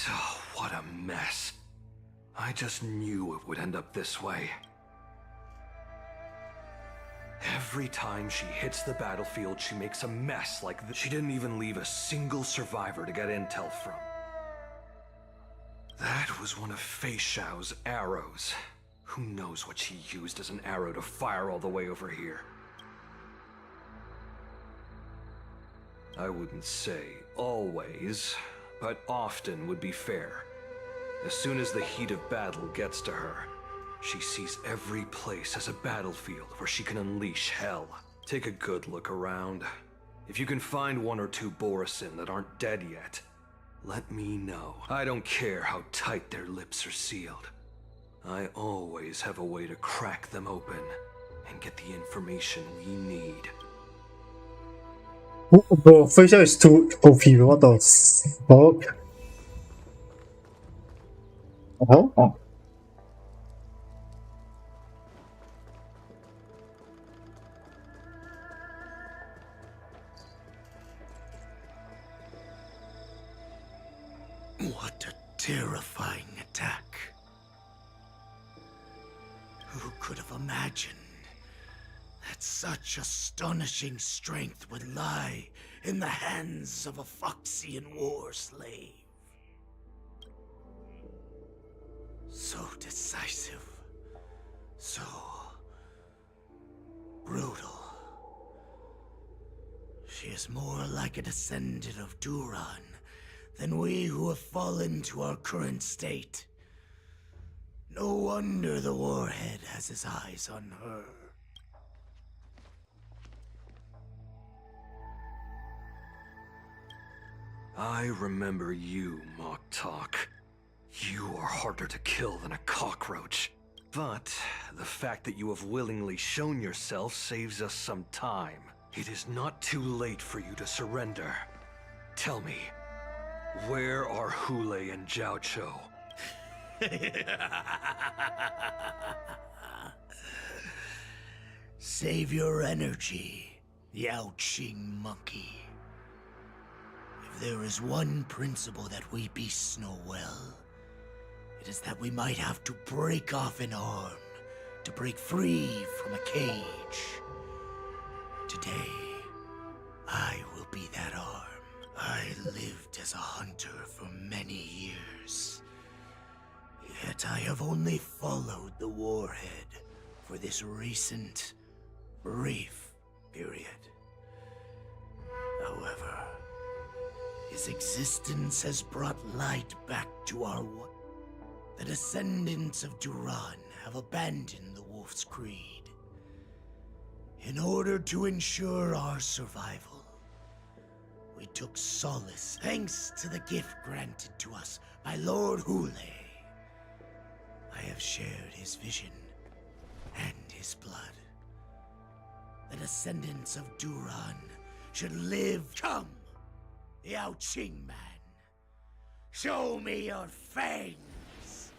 C: Oh, what a mess. I just knew it would end up this way. Every time she hits the battlefield, she makes a mess like this. She didn't even leave a single survivor to get intel from. That was one of Fei Xiao's arrows. Who knows what she used as an arrow to fire all the way over here? I wouldn't say always, but often would be fair. As soon as the heat of battle gets to her, she sees every place as a battlefield where she can unleash hell. Take a good look around. If you can find one or two Borisin that aren't dead yet, let me know. I don't care how tight their lips are sealed. I always have a way to crack them open and get the information we need.
A: Oh, bro, Fei Xiao is too OP. What the fuck? Oh.
M: What a terrifying attack. Who could have imagined that such astonishing strength would lie in the hands of a Foxian war slave? So decisive, so brutal. She is more like a descendant of Duran than we who have fallen to our current state. No wonder the Warhead has his eyes on her.
C: I remember you, Mok Talk. You are harder to kill than a cockroach. But the fact that you have willingly shown yourself saves us some time. It is not too late for you to surrender. Tell me, where are Hule and Zhao Cho?
M: Save your energy, Yao Qing monkey. If there is one principle that we beasts know well, it is that we might have to break off an arm to break free from a cage. Today, I will be that arm. I lived as a hunter for many years. Yet I have only followed the Warhead for this recent, brief period. However, his existence has brought light back to our world. The descendants of Duran have abandoned the Wolf's Creed. In order to ensure our survival, we took solace thanks to the gift granted to us by Lord Hule. I have shared his vision and his blood. The descendants of Duran should live. Come, Yao Qing man. Show me your fangs.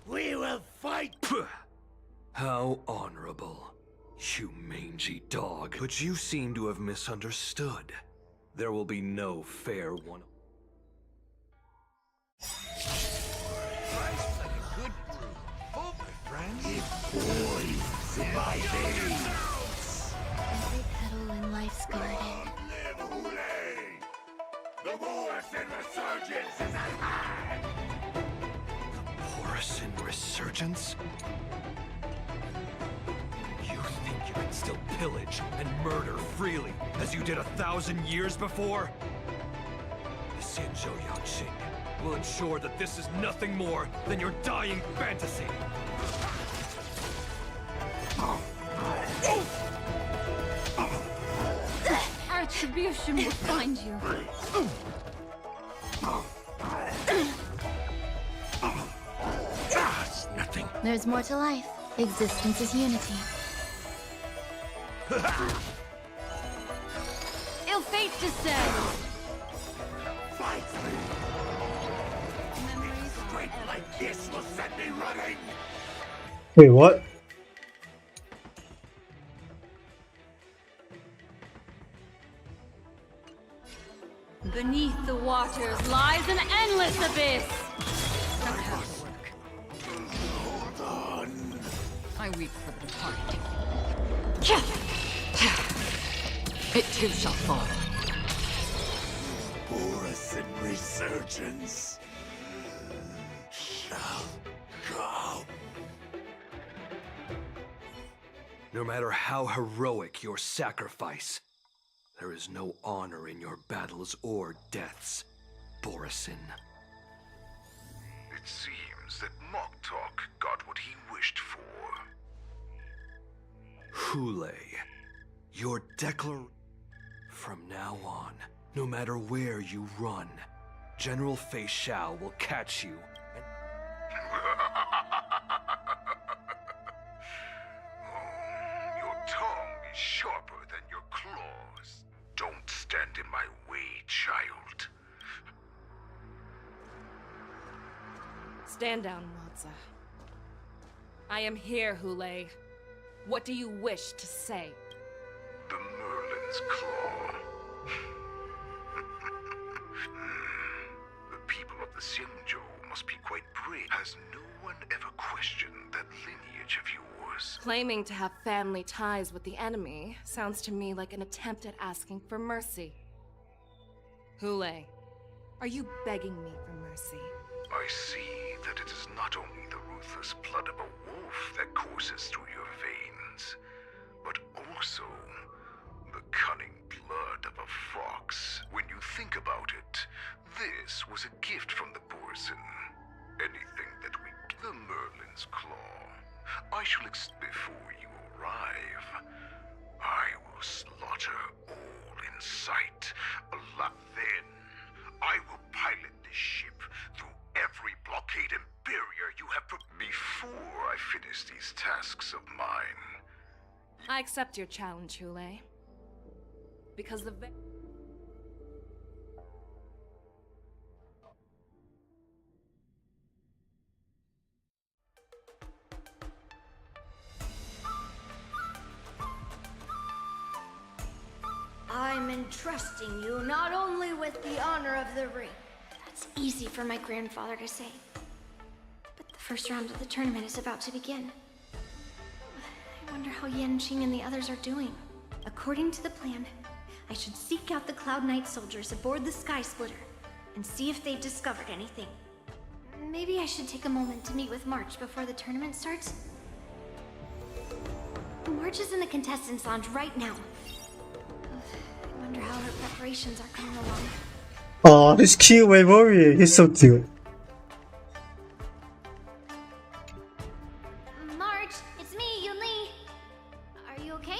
M: We will fight!
C: How honorable, you mangy dog. But you seem to have misunderstood. There will be no fair one.
I: Life's like a good brew. Oh, my friends.
M: It boils in my veins.
B: Every petal in life's garden.
K: Live Hule! The Borisin resurgence is at hand!
C: Borisin resurgence? You think you can still pillage and murder freely, as you did 1,000 years before? The Xianzhou Yaoqing will ensure that this is nothing more than your dying fantasy.
N: Retribution will find you.
I: It's nothing.
B: There's more to life. Existence is unity.
N: Ill fate descend.
K: Fight me! Strength like this will set me running!
A: Wait, what?
N: Beneath the waters lies an endless abyss. Don't have to work.
K: Hold on.
R: I weep for the departed.
N: Yes!
R: it too shall fall.
K: Borisin resurgence shall come.
C: No matter how heroic your sacrifice, there is no honor in your battles or deaths, Borisin.
K: It seems that Moktok got what he wished for.
C: Hule, your declaration. From now on, no matter where you run, General Fei Xiao will catch you and...
K: Your tongue is sharper than your claws. Don't stand in my way, child.
H: Stand down, Moza. I am here, Hule. What do you wish to say?
K: The Merlin's Claw. The people of the Xianzhou must be quite brave. Has no one ever questioned that lineage of yours?
H: Claiming to have family ties with the enemy sounds to me like an attempt at asking for mercy. Hule, are you begging me for mercy?
K: I see that it is not only the ruthless blood of a wolf that courses through your veins, but also the cunning blood of a fox. When you think about it, this was a gift from the Borisin. Anything that we... the Merlin's Claw. I shall before you arrive. I will slaughter all in sight. Then, I will pilot this ship through every blockade and barrier you have before I finish these tasks of mine.
H: I accept your challenge, Hule. Because the
B: I'm entrusting you not only with the honor of the ring. That's easy for my grandfather to say. But the first round of the tournament is about to begin. I wonder how Yanqing and the others are doing. According to the plan, I should seek out the Cloud Knight soldiers aboard the Sky Splitter and see if they've discovered anything. Maybe I should take a moment to meet with March before the tournament starts. March is in the contestants' lounge right now. I wonder how her preparations are coming along.
A: Oh, this cute Waywori, he's so cute.
B: March, it's me, Yunli. Are you okay?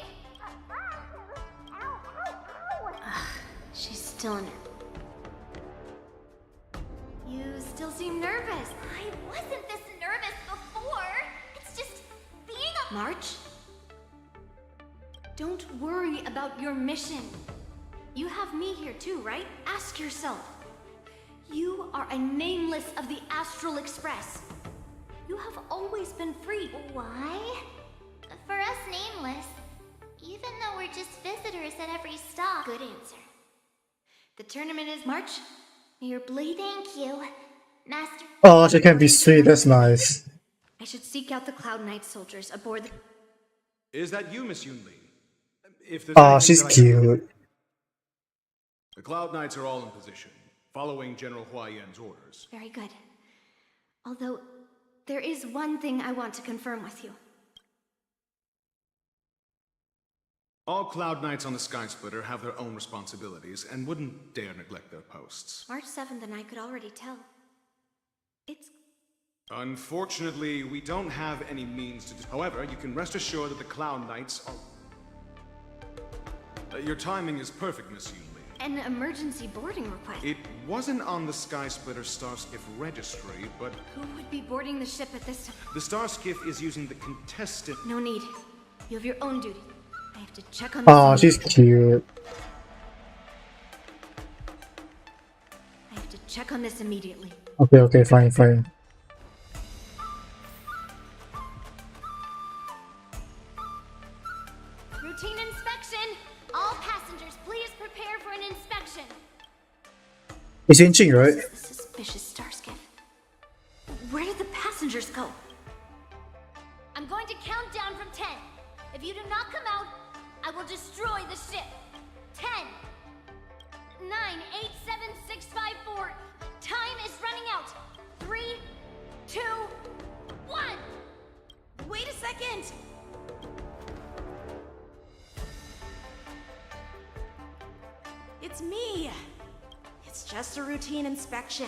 B: She's still in it. You still seem nervous.
E: I wasn't this nervous before. It's just being a...
B: March? Don't worry about your mission. You have me here too, right? Ask yourself. You are a nameless of the Astral Express. You have always been free.
E: Why? For us nameless. Even though we're just visitors at every stop.
B: Good answer. The tournament is March. May your blade...
E: Thank you, Master...
A: Oh, she can be sweet, that's nice.
B: I should seek out the Cloud Knight soldiers aboard the...
X: Is that you, Miss Yunli? If there's
A: Oh,
X: anything
A: she's
X: that I can do-
A: cute.
X: The Cloud Knights are all in position, following General Huayan's orders.
B: Very good. Although, there is one thing I want to confirm with you.
X: All Cloud Knights on the Sky Splitter have their own responsibilities and wouldn't dare neglect their posts.
B: March 7th and I could already tell. It's...
X: Unfortunately, we don't have any means to do. However, you can rest assured that the Cloud Knights are... your timing is perfect, Miss Yunli.
B: an emergency boarding request.
X: It wasn't on the Sky Splitter Starskiff registry, but...
B: Who would be boarding the ship at this time?
X: The Starskiff is using the contestant...
B: No need. You have your own duty. I have to check on
A: Oh,
B: this.
A: she's cute.
B: I have to check on this immediately.
A: Okay, fine.
B: Routine inspection! All passengers, please prepare for an inspection.
A: It's Yanqing, right?
B: This is a suspicious Starskiff. Where did the passengers go? I'm going to count down from 10. If you do not come out, I will destroy the ship. 10, 9, 8, 7, 6, 5, 4. Time is running out. 3, 2, 1.
G: Wait a second! It's me! It's just a routine inspection.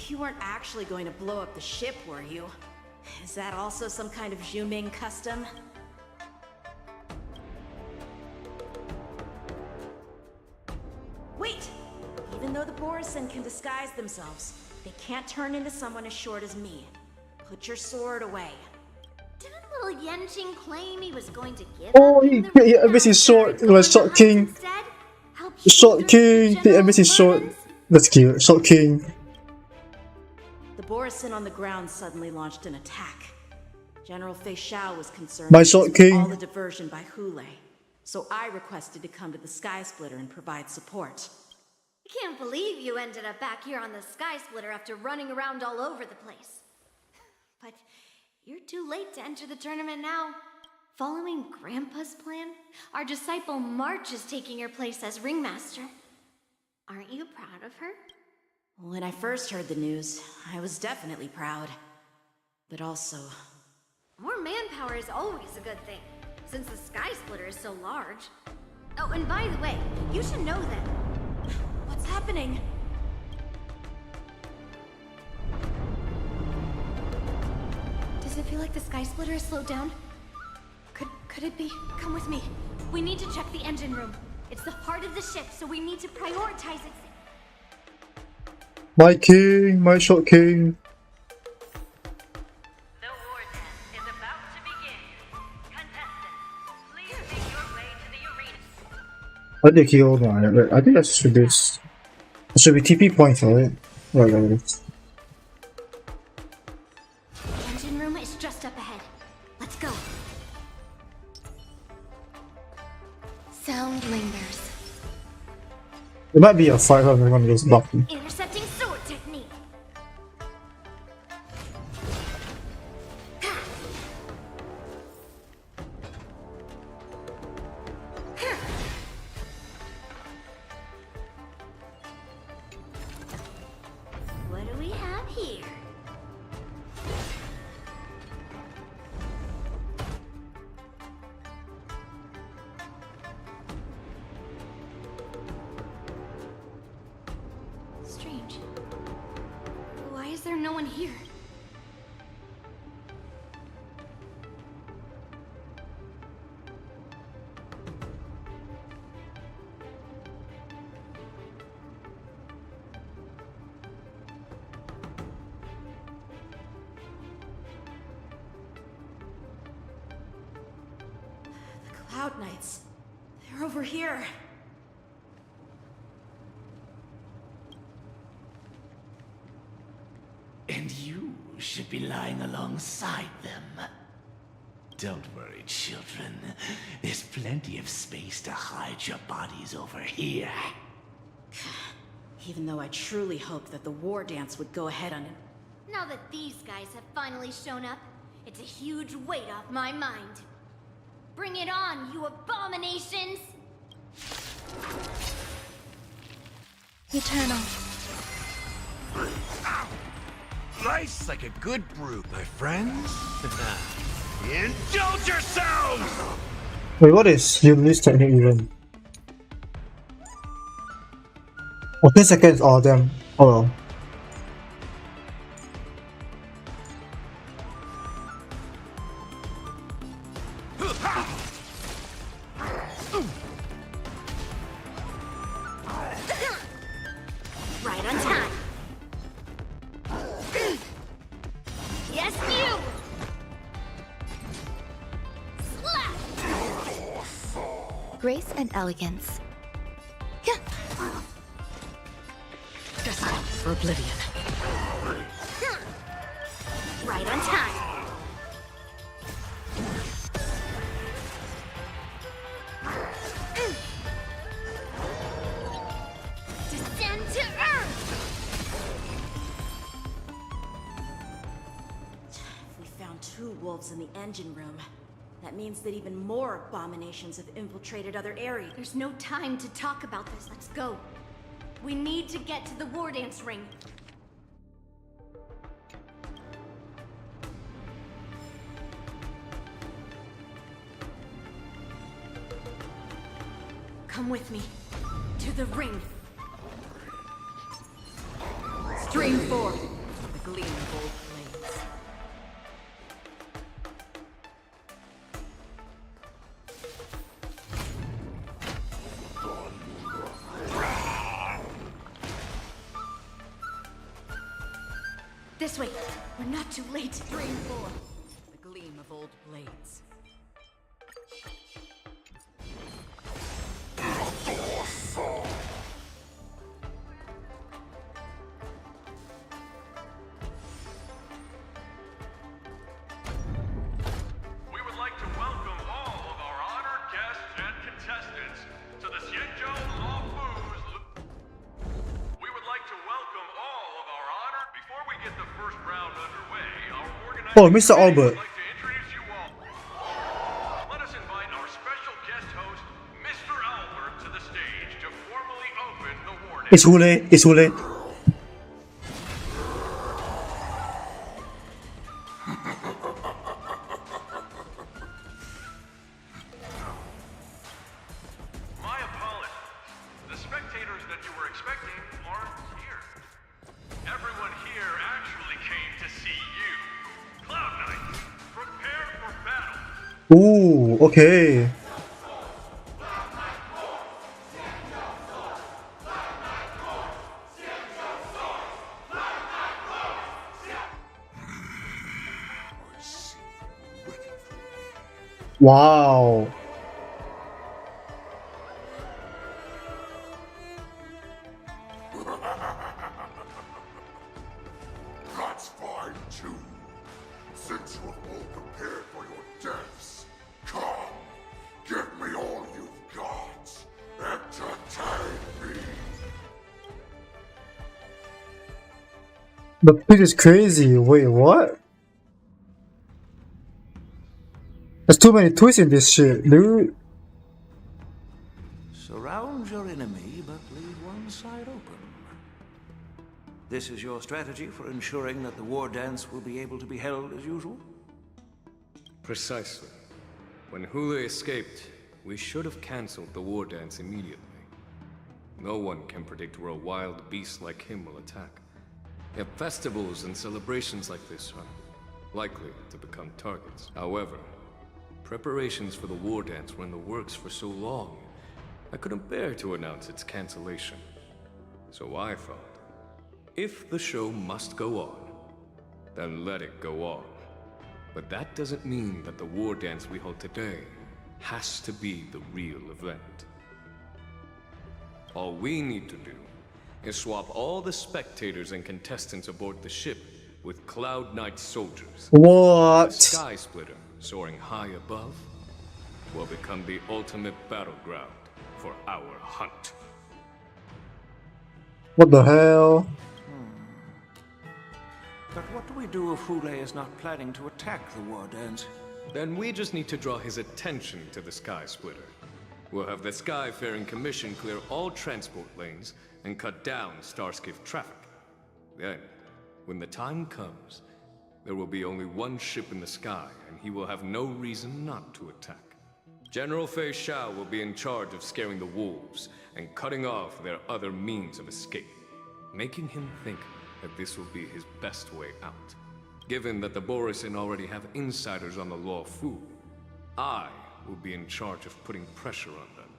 G: You weren't actually going to blow up the ship, were you? Is that also some kind of Zhuming custom? Wait! Even though the Borison can disguise themselves, they can't turn into someone as short as me. Put your sword away.
B: Didn't little Yanqing claim he was going to give
A: Oh,
B: up
A: he
B: being the
A: the embassy sword. It was Short King.
B: instead? Help
A: The Short King. The embassy sword. That's cute. Short King.
G: The Borison on the ground suddenly launched an attack. General Fei Xiao was concerned
A: My Short King.
G: all the diversion by Hule, so I requested to come to the Sky Splitter and provide support.
B: I can't believe you ended up back here on the Sky Splitter after running around all over the place. But you're too late to enter the tournament now. Following Grandpa's plan, our disciple March is taking your place as ringmaster. Aren't you proud of her?
G: When I first heard the news, I was definitely proud. But also...
B: More manpower is always a good thing, since the Sky Splitter is so large. Oh, and by the way, you should know that...
G: What's happening?
B: Does it feel like the Sky Splitter has slowed down? Could it be? Come with me. We need to check the engine room. It's the heart of the ship, so we need to prioritize its...
A: My king. My Short King. I think he hold on. I think that should be. It should be TP points, right? Right, right.
B: The engine room is just up ahead. Let's go. Sound lingers.
A: It might be a 500 one of those buttons.
B: Intercepting sword technique. What do we have here? Strange. Why is there no one here?
G: The Cloud Knights. They're over here.
M: And you should be lying alongside them. Don't worry, children. There's plenty of space to hide your bodies over here.
G: Even though I truly hoped that the war dance would go ahead on it.
B: Now that these guys have finally shown up, it's a huge weight off my mind. Bring it on, you abominations!
Q: Eternal.
I: Life's like a good brew, my friends. Indulge yourselves!
A: Wait, what is Yuli's technique even? Oh, 10 seconds, oh damn. Oh well.
B: Right on time. Yes, you! Slap!
Q: Grace and elegance.
G: Destined for oblivion.
B: Right on time. Descend to earth!
G: We found two wolves in the engine room. That means that even more abominations have infiltrated other areas.
B: There's no time to talk about this. Let's go. We need to get to the war dance ring. Come with me. To the ring.
R: Stream forth the gleam of old blades.
B: This way. We're not too late.
R: Stream forth the gleam of old blades.
S: We would like to welcome all of our honored guests and contestants to the Xianzhou Law Fu's. We would like to welcome all of our honored. Before we get the first round underway, our organizers
A: Oh, Mr. Albert.
S: would like to introduce you all. Let us invite our special guest host, Mr. Albert, to the stage to formally open the war dance.
A: It's Hule. It's Hule.
S: My apologies. The spectators that you were expecting aren't here. Everyone here actually came to see you. Cloud Knight, prepare for battle.
A: Ooh, okay. Wow.
K: That's fine too. Since you're all prepared for your deaths, come, give me all you've got. Entertain me.
A: The pit is crazy. Wait, what? There's too many twists in this shit, dude.
I: Surround your enemy, but leave one side open. This is your strategy for ensuring that the war dance will be able to be held as usual?
C: Precisely. When Hule escaped, we should have cancelled the war dance immediately. No one can predict where a wild beast like him will attack. Yet festivals and celebrations like this are likely to become targets. However, preparations for the war dance were in the works for so long, I couldn't bear to announce its cancellation. So I thought, if the show must go on, then let it go on. But that doesn't mean that the war dance we hold today has to be the real event. All we need to do is swap all the spectators and contestants aboard the ship with Cloud Knight soldiers.
A: What?
C: The Sky Splitter, soaring high above, will become the ultimate battleground for our hunt.
A: What the hell?
I: But what do we do if Hule is not planning to attack the war dance?
C: Then we just need to draw his attention to the Sky Splitter. We'll have the Skyfaring Commission clear all transport lanes and cut down Starskiff traffic. Then, when the time comes, there will be only one ship in the sky, and he will have no reason not to attack. General Fei Xiao will be in charge of scaring the wolves and cutting off their other means of escape, making him think that this will be his best way out. Given that the Borisin already have insiders on the Law Fu, I will be in charge of putting pressure on them,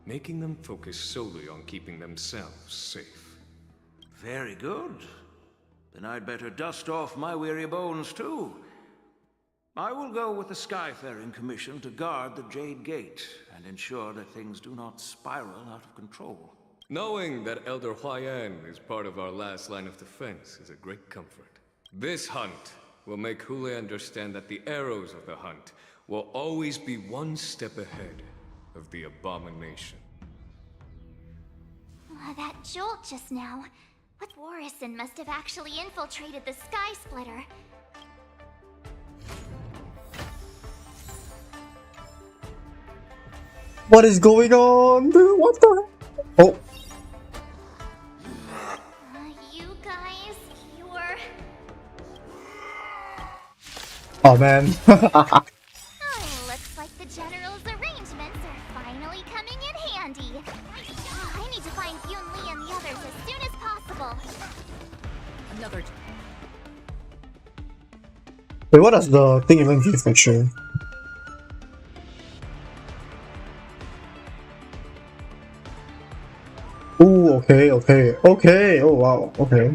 C: making them focus solely on keeping themselves safe.
I: Very good. Then I'd better dust off my weary bones too. I will go with the Skyfaring Commission to guard the Jade Gate and ensure that things do not spiral out of control.
C: Knowing that Elder Huayan is part of our last line of defense is a great comfort. This hunt will make Hule understand that the arrows of the hunt will always be one step ahead of the abomination.
E: That jolt just now. What Warison must have actually infiltrated the Sky Splitter.
A: What is going on? Dude, what the heck? Oh.
E: You guys, you're...
A: Oh man.
E: Looks like the General's arrangements are finally coming in handy. I need to find Yun Li and the others as soon as possible.
G: Another...
A: Wait, what does the thing even give actually? Ooh, okay, okay, okay. Oh wow, okay.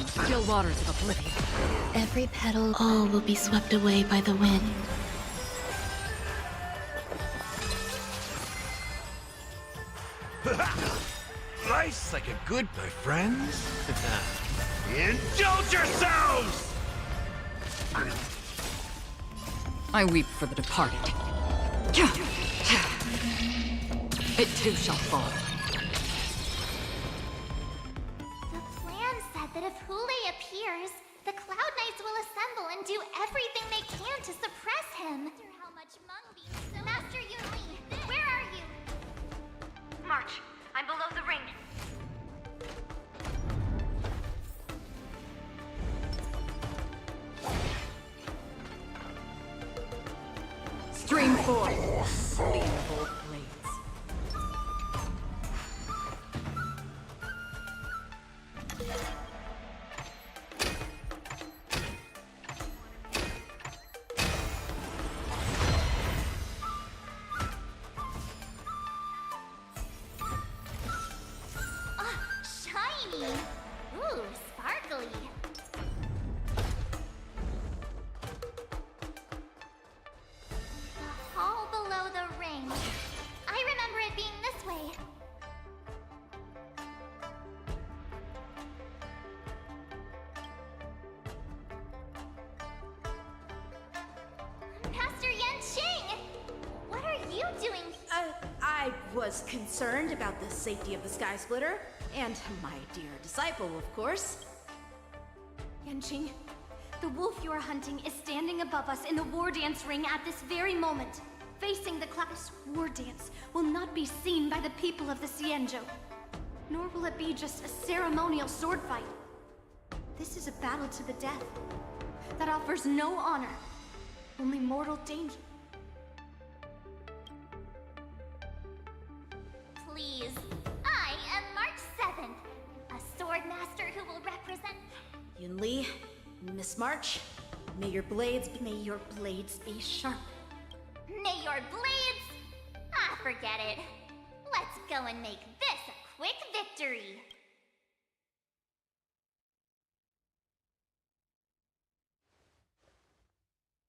R: Still waters of oblivion.
L: Every petal, all will be swept away by the wind.
U: Life's like a good, my friends. Indulge yourselves!
R: I weep for the departed. It too shall fall.
E: The plan said that if Hule appears, the Cloud Knights will assemble and do everything they can to suppress him. After how much Mung Master Yun Li, where are you?
T: March, I'm below the ring.
G: Stream 4. Lead both blades.
E: Shiny! Ooh, sparkly. The hall below the ring. I remember it being this way. Master Yanqing! What are you doing?
G: I was concerned about the safety of the Sky Splitter, and my dear disciple, of course.
B: Yanqing, the wolf you are hunting is standing above us in the war dance ring at this very moment. Facing the class war dance will not be seen by the people of the Xianzhou. Nor will it be just a ceremonial sword fight. This is a battle to the death that offers no honor, only mortal danger.
E: Please. I am March 7th, a sword master who will represent...
G: Yun Li, Miss March, may your blades be sharp.
E: May your blades... Ah, forget it. Let's go and make this a quick victory.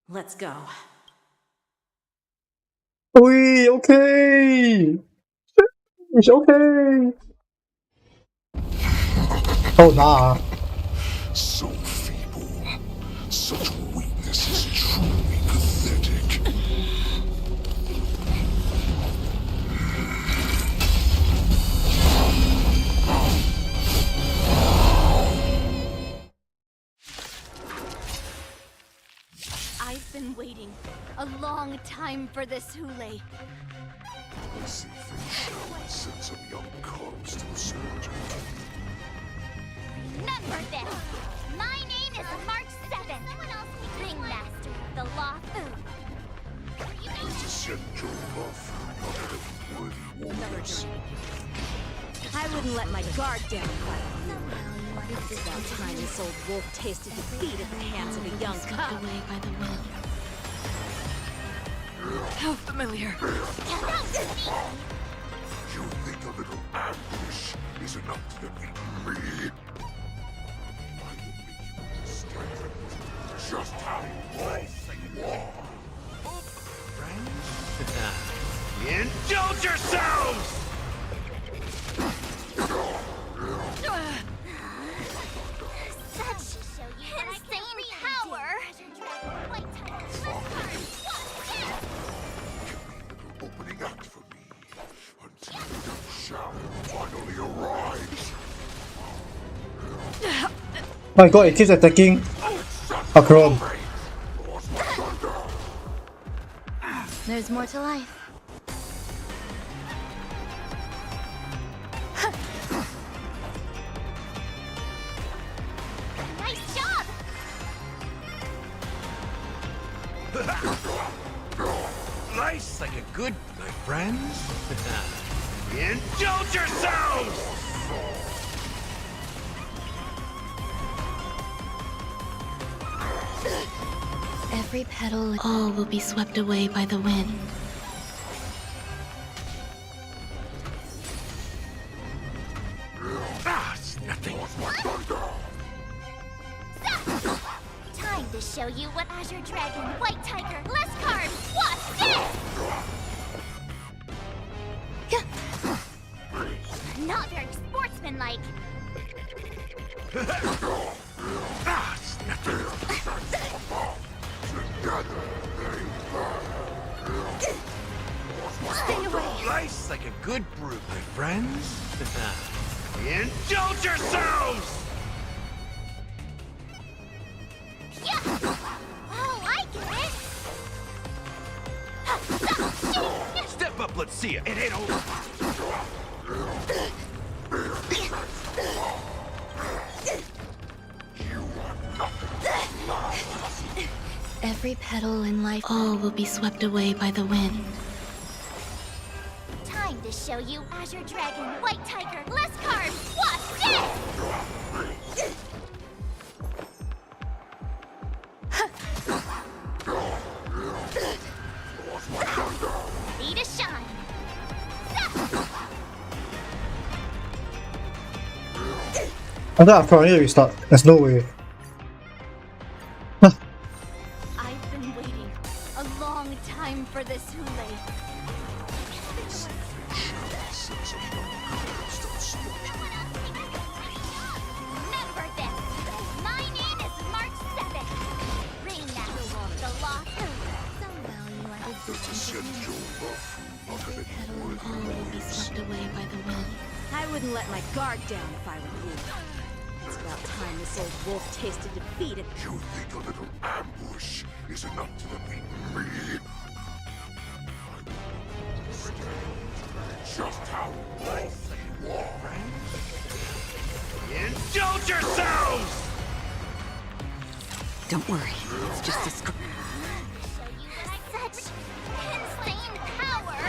G: Let's go.
A: Oi, okay. It's okay. Oh nah.
K: So feeble. Such weakness is truly pathetic.
B: I've been waiting a long time for this, Hule.
K: Let's see if they shall send some young cubs to the surgery.
E: Remember this. My name is March 7th, Ringmaster of the Law Fu.
K: To send Joe Buff, not worthy warriors.
G: I wouldn't let my guard down if I were you. It's about time this old wolf tasted defeat at the hands of a young cub.
L: Away by the wind.
R: How familiar.
K: You think a little ambush is enough to defeat me? I will make you understand just how lost you are.
U: Indulge yourselves!
E: Such insane power!
A: My god, it keeps attacking Akron.
B: There's more to life.
E: Nice job!
U: Life's like a good, my friends. Indulge yourselves!
L: Every petal, all will be swept away by the wind.
U: Ah, it's nothing.
E: Time to show you what Azure Dragon, White Tiger, less carbs, what's this? Not very sportsmanlike.
U: Ah, it's nothing.
E: Stay away.
U: Life's like a good brew, my friends. Indulge yourselves!
E: Yeah. Oh, I get it.
U: Step up, let's see it. It ain't over.
L: Every petal in life, all will be swept away by the wind.
E: Time to show you Azure Dragon, White Tiger, less carbs, what's this? Ready to shine.
A: I thought Akron need to restart. There's no way.
B: I've been waiting a long time for this, Hule.
E: Remember this. My name is March 7th. Ring that the law. Some value added
L: Every petal and all will be swept away by the wind.
G: I wouldn't let my guard down if I were you. It's about time this old wolf tasted defeat.
K: You think a little ambush is enough to defeat me? Just how awful you are.
U: Indulge yourselves!
Q: Don't worry, it's just a script.
E: Such insane power.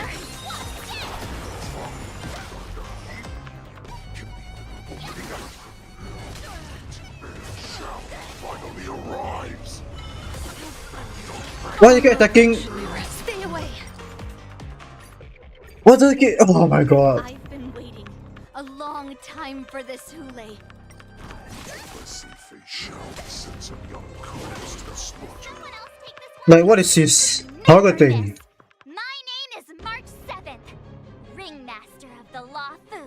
K: Finally arrives.
A: Why do you keep attacking?
B: Stay away.
A: What does it keep? Oh my god.
B: I've been waiting a long time for this, Hule.
K: Send some young curs to the slaughter.
A: Like, what is this horror thing?
E: My name is March 7th. Ringmaster of the Law Fu.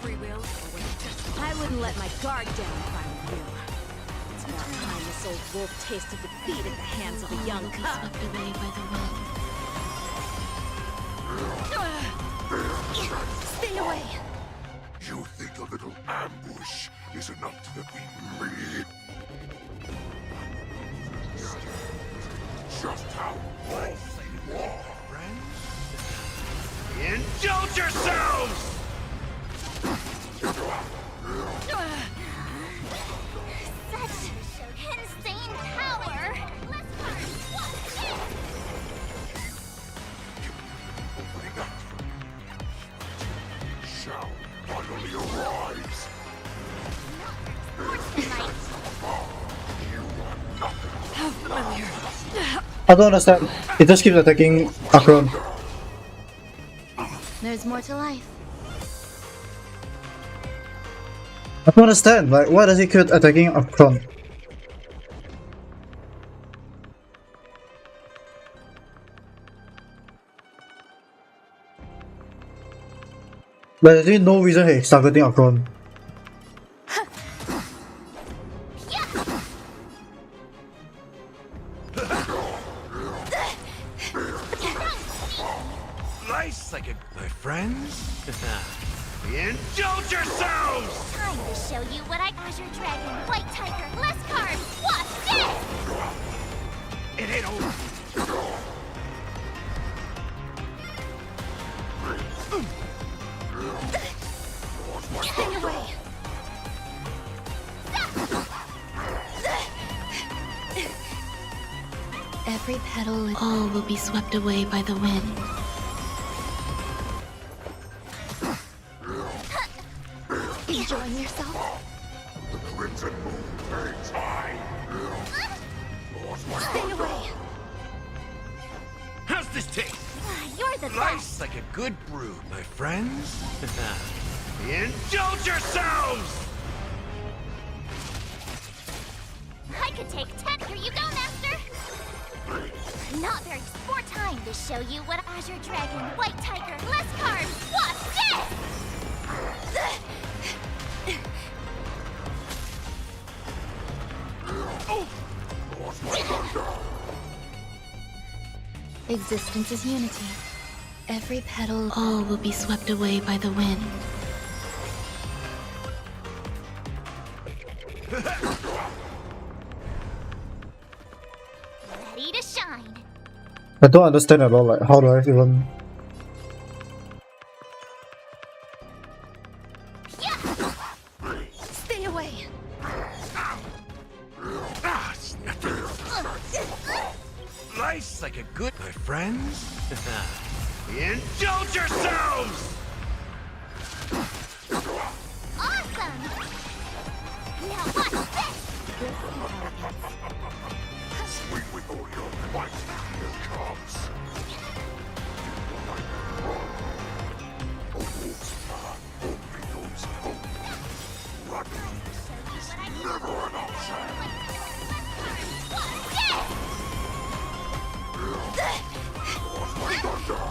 G: Free will? I wouldn't let my guard down if I were you. It's about time this old wolf tasted defeat at the hands of a young cub.
L: Swept away by the wind.
B: Stay away.
K: You think a little ambush is enough to defeat me? Just how awful you are.
U: Indulge yourselves!
E: Such insane power.
K: Shall finally arrives.
A: I don't understand. It just keeps attacking Akron.
B: There's more to life.
A: I don't understand. Like, why does he keep attacking Akron? There's really no reason he's targeting Akron.
U: Nice like a... My friends? Indulge yourselves!
E: Time to show you what I Azure Dragon, White Tiger, less cards, what's this?
U: It ain't over.
E: Stay away.
L: Every petal and all will be swept away by the wind.
E: Enjoying yourself?
K: The Crimson Moon burns high.
E: Stay away.
U: How's this taste?
E: You're the
U: Nice
E: best.
U: like a good brew, my friends. Indulge yourselves!
E: I could take 10. Here you go, Master. Not very more time to show you what Azure Dragon, White Tiger, less cards, what's this?
L: Existence is unity. Every petal, all will be swept away by the wind.
E: Ready to shine.
A: I don't understand at all, like, how do I even...
E: Stay away.
U: Ah, it's nothing. Nice like a good... My friends? Indulge yourselves!
E: Awesome. Now watch this.
K: Swing with all your might. Here comes. A wolf's path only knows hope. Running is never an option.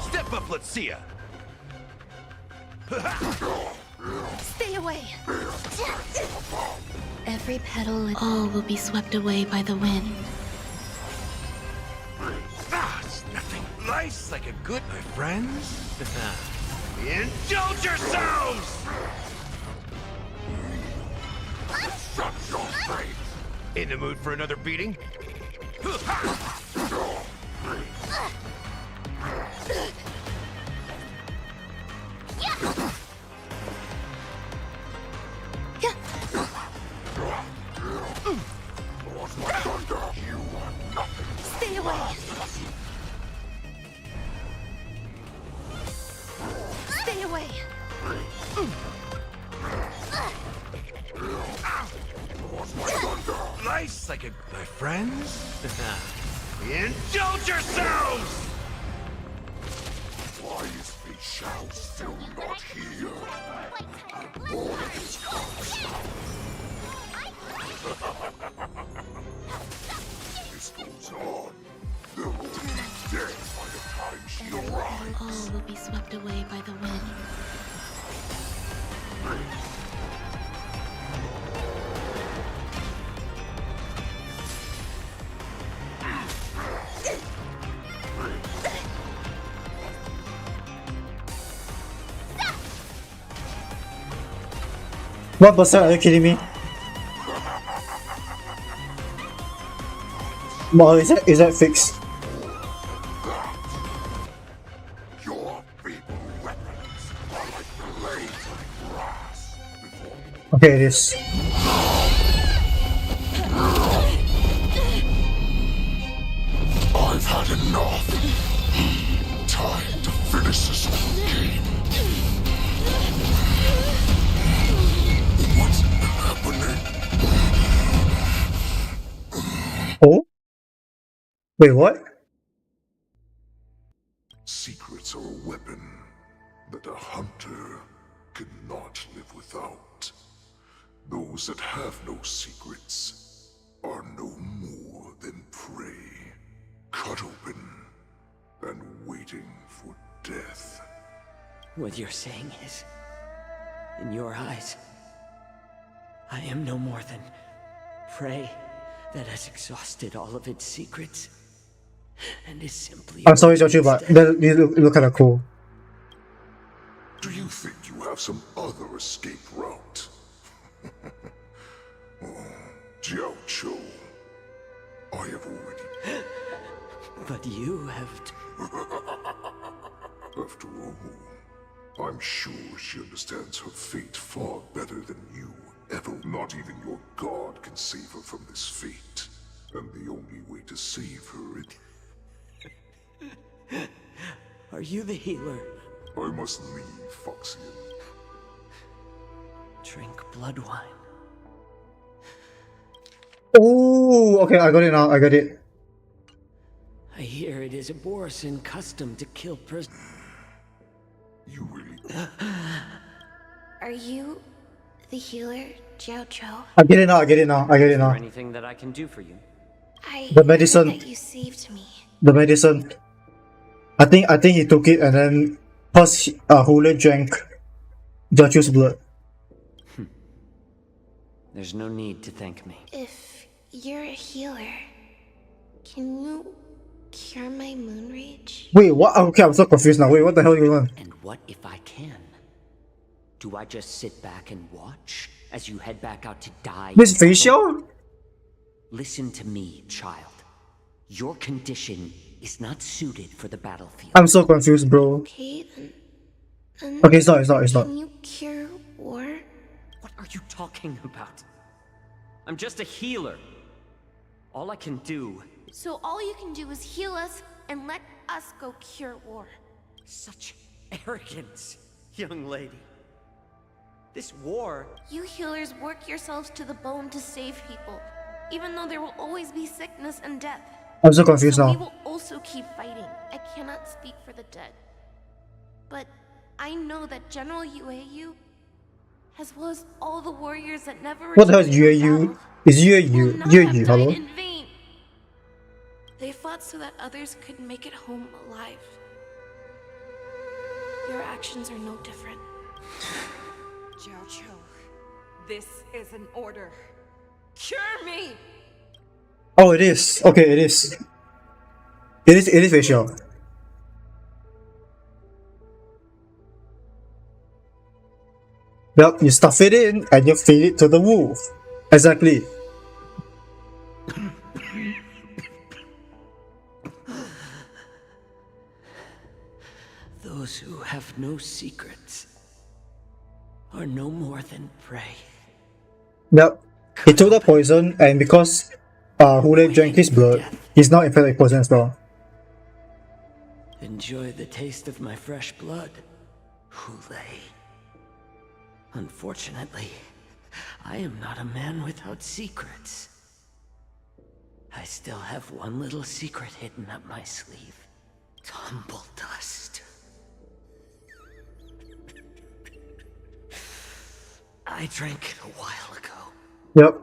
U: Step up, let's see ya!
E: Stay away.
L: Every petal and all will be swept away by the wind.
U: Ah, it's nothing. Nice like a good... My friends? Indulge yourselves!
K: Shut your face.
U: In the mood for another beating?
E: Stay away. Stay away.
U: Nice like a... My friends? Indulge yourselves!
K: Why is the shall still not here? The border is crossed. This goes on. There will be death by the time she arrives.
L: All will be swept away by the wind.
A: What percent, are you kidding me? Wow, is that fixed?
K: Your feeble weapons are like blades of grass.
A: Okay, it is.
K: I've had enough. Time to finish this game. What's happening?
A: Oh? Wait, what?
K: Secrets are a weapon that a hunter cannot live without. Those that have no secrets are no more than prey, cut open and waiting for death.
O: What you're saying is, In your eyes, I am no more than prey that has exhausted all of its secrets and is simply.
A: I'm sorry, Joshua, but you look kind of cool.
K: Do you think you have some other escape route? Jiao Cho, I have already.
O: But you have.
K: After all, I'm sure she understands her fate far better than you ever. Not even your god can save her from this fate. And the only way to save her is.
O: Are you the healer?
K: I must leave, Foxian.
O: Drink blood wine.
A: Oh, okay, I got it now. I got it.
O: I hear it is a Borisin custom to kill prisoners.
K: You really.
B: Are you the healer, Jiao Cho?
A: I get it now. I get it now. I get it
O: Is there
A: now.
O: anything that I can do for you?
A: The medicine.
B: Heard that you saved me.
A: The medicine. I think he took it and then plus Hule drank Jiachu's blood.
O: There's no need to thank me.
B: If you're a healer, can you cure my moon rage?
A: Wait, what? Okay, I'm so confused now. Wait, what the hell is going on?
O: And what if I can? Do I just sit back and watch as you head back out to die?
A: This facial?
O: Listen to me, child. Your condition is not suited for the battlefield.
A: I'm so confused, bro.
B: Okay, then
A: Okay, it's not.
B: Can you cure war?
O: What are you talking about? I'm just a healer. All I can do.
B: So all you can do is heal us and let us go cure war.
O: Such arrogance, young lady. This war.
B: You healers work yourselves to the bone to save people, even though there will always be sickness and death.
A: I'm so confused
B: So
A: now.
B: we will also keep fighting. I cannot speak for the dead, but I know that General Yueyu, as well as all the warriors that never
A: What the hell is
B: returned from
A: Yueyu?
B: battle,
A: Is
B: will
A: Yueyu?
B: not have
A: Yueyu,
B: died
A: hello?
B: in vain. They fought so that others could make it home alive. Your actions are no different.
R: Jiao Cho, this is an order. Cure me!
A: Oh, it is. Okay, it is. It is facial. Yep, you stuff it in and you feed it to the wolf. Exactly.
O: Those who have no secrets are no more than prey.
A: Yep. He took the poison and because Hule drank his blood, he's now infected with poison as well.
O: Enjoy the taste of my fresh blood, Hule. Unfortunately, I am not a man without secrets. I still have one little secret hidden up my sleeve. Tumble dust. I drank it a while ago.
A: Yep.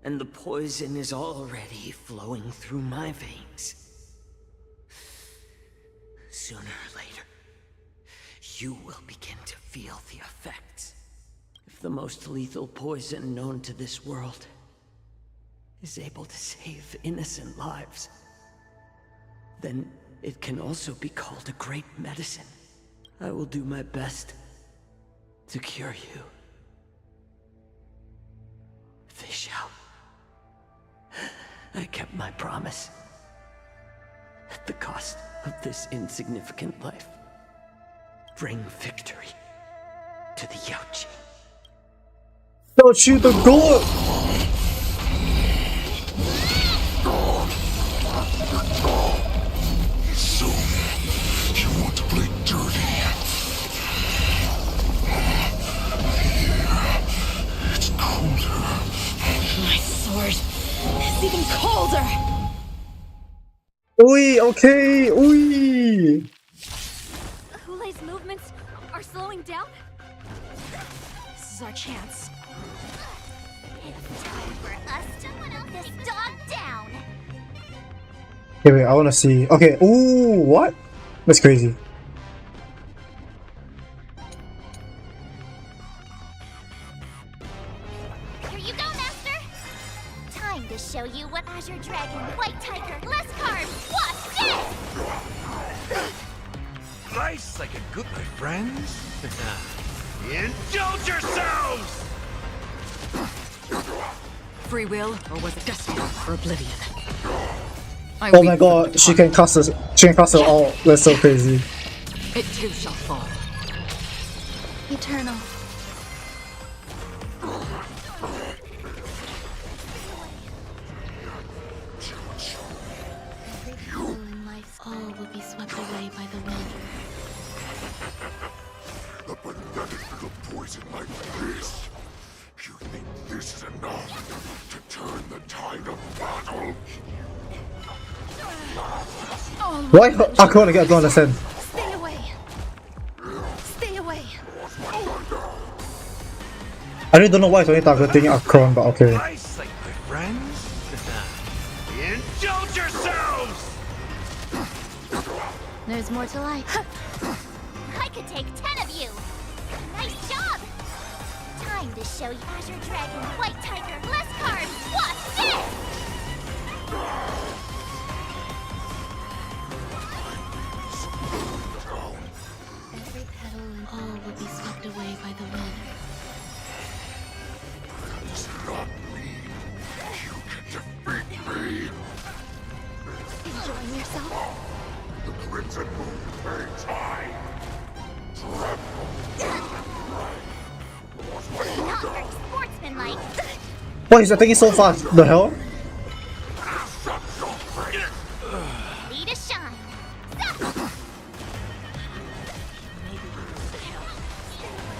O: And the poison is already flowing through my veins. Sooner or later, you will begin to feel the effects. If the most lethal poison known to this world is able to save innocent lives, then it can also be called a great medicine. I will do my best to cure you. Fischl. I kept my promise. At the cost of this insignificant life. Bring victory to the Yaoqi.
A: Don't shoot the door!
K: So, you want to play dirty? Here, it's colder.
G: My sword is even colder!
A: Oi, okay, oi!
B: Hule's movements are slowing down?
G: This is our chance.
E: It's time for us to put this dog down.
A: Okay, wait, I wanna see. Okay, ooh, what? That's crazy.
E: tiger, less carbs. What's this?
U: Life's like a good, my friends. Indulge yourselves!
R: Free will, or was it destiny for oblivion?
A: Oh my god, she can cast her all. That's so crazy.
R: It too shall fall.
L: Eternal. Every petal in life's all will be swept away by the wind.
K: The pathetic little poison like this. You think this is enough to turn the tide of battle?
A: Why? I can't get. I don't understand.
L: Stay away. Stay away.
A: I really don't know why it's only targeting Akron, but okay.
U: Life's like my friends. Indulge yourselves!
L: There's more to life.
E: I could take 10 of you. Nice job. Time to show you Azure Dragon, White Tiger, less carbs. What's this?
L: Every petal and all will be swept away by the wind.
K: It's not me. You can defeat me.
L: Enjoying yourself?
K: The Crimson Moon burns high.
E: Not very sportsmanlike.
A: Why is that thing so fast? The hell?
E: Ready to shine.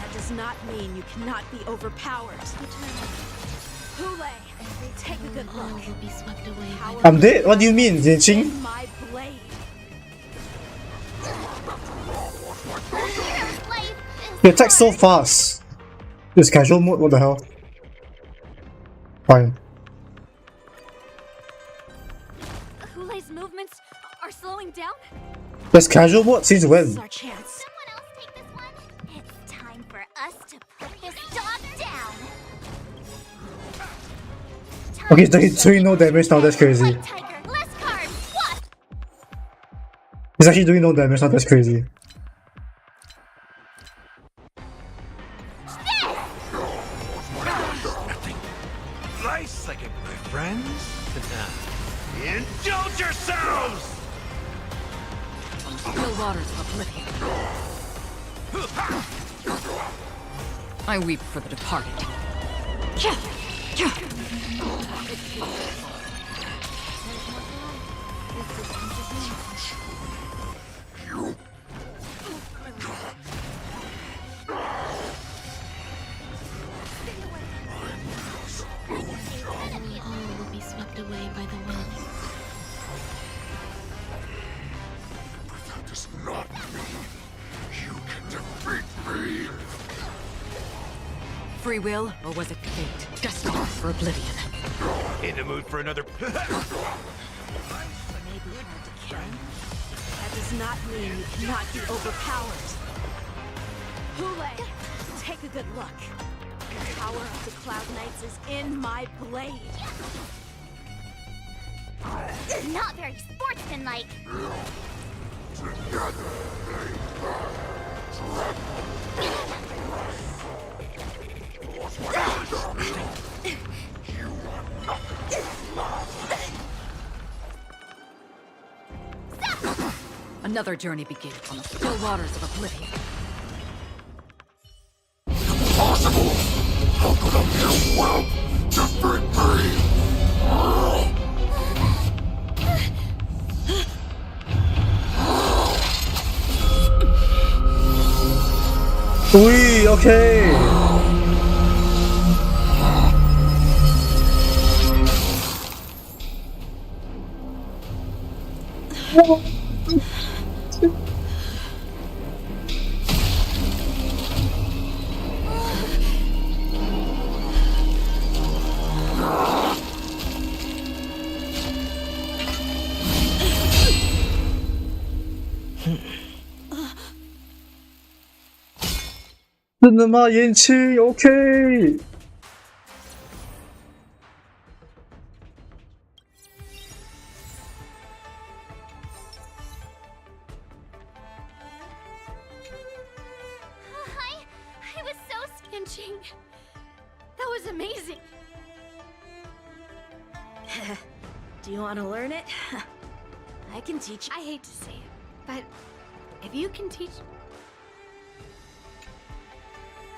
G: That does not mean you cannot be overpowered. Hule, take a good
L: All
G: look.
L: will be swept away by
G: Power
L: the
A: I'm dead. What do you mean, Jinxing?
G: in my blade.
E: Hero's life is
A: He attacks so fast. This casual mode. What the hell? Fine.
N: Hule's movements are slowing down?
A: There's casual mode since
G: This
A: when?
G: is our chance.
E: Someone else take this one? It's time for us to put this dog down.
A: Okay, it's doing no damage now. That's crazy.
E: White tiger, less carbs. What?
A: It's actually doing no damage now. That's crazy.
U: Nothing. Life's like a my friends. Indulge yourselves!
R: Still waters of oblivion. I weep for the departed.
L: all will be swept away by the wind.
K: That does not mean you can defeat me.
R: Free will, or was it fate? Destiny for oblivion.
U: In the mood for another.
G: May be hard to kill. That does not mean you cannot be overpowered. Hule, take a good look. The power of the Cloud Knights is in my blade.
E: Not very sportsmanlike.
R: Another journey begins on the still waters of oblivion.
K: Impossible! How could a mere whelp defeat me?
A: Ui, okay.真的吗？延期 OK。
B: Yanqing, that was amazing.
G: Do you want to learn it? I can teach you.
B: I hate to say it, but if you can teach...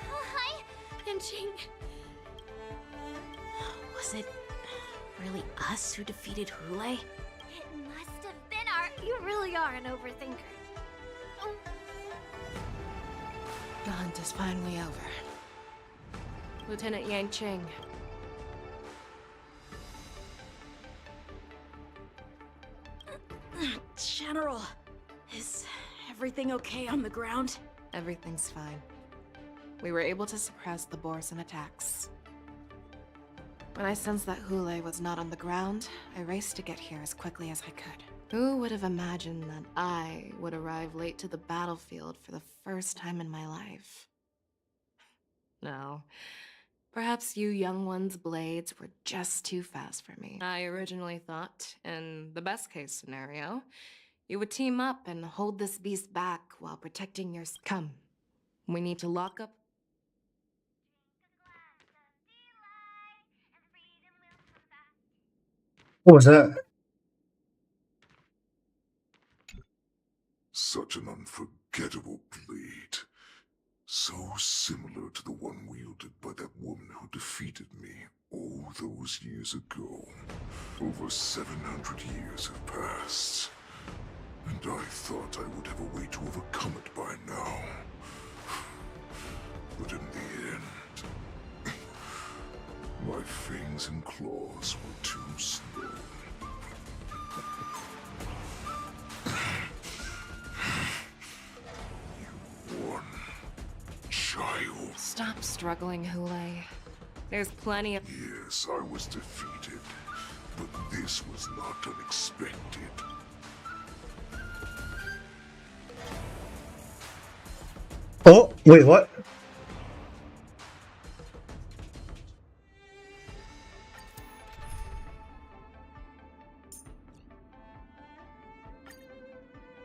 E: Oh, hi!
B: Yanqing.
G: Was it really us who defeated Hule?
E: It must have been our...
B: You really are an overthinker.
H: The hunt is finally over. Lieutenant Yanqing.
G: General, is everything okay on the ground?
H: Everything's fine. We were able to suppress the Borson attacks. When I sensed that Hule was not on the ground, I raced to get here as quickly as I could. Who would have imagined that I would arrive late to the battlefield for the first time in my life? No. Perhaps you young ones' blades were just too fast for me. I originally thought, in the best case scenario, you would team up and hold this beast back while protecting your... Come. We need to lock up...
A: What was that?
K: Such an unforgettable blade. So similar to the one wielded by that woman who defeated me all those years ago. Over 700 years have passed, and I thought I would have a way to overcome it by now. But in the end, my fangs and claws were too slow. You won. Child.
H: Stop struggling, Hule. There's plenty of...
K: Yes, I was defeated, but this was not unexpected.
A: Oh, wait, what?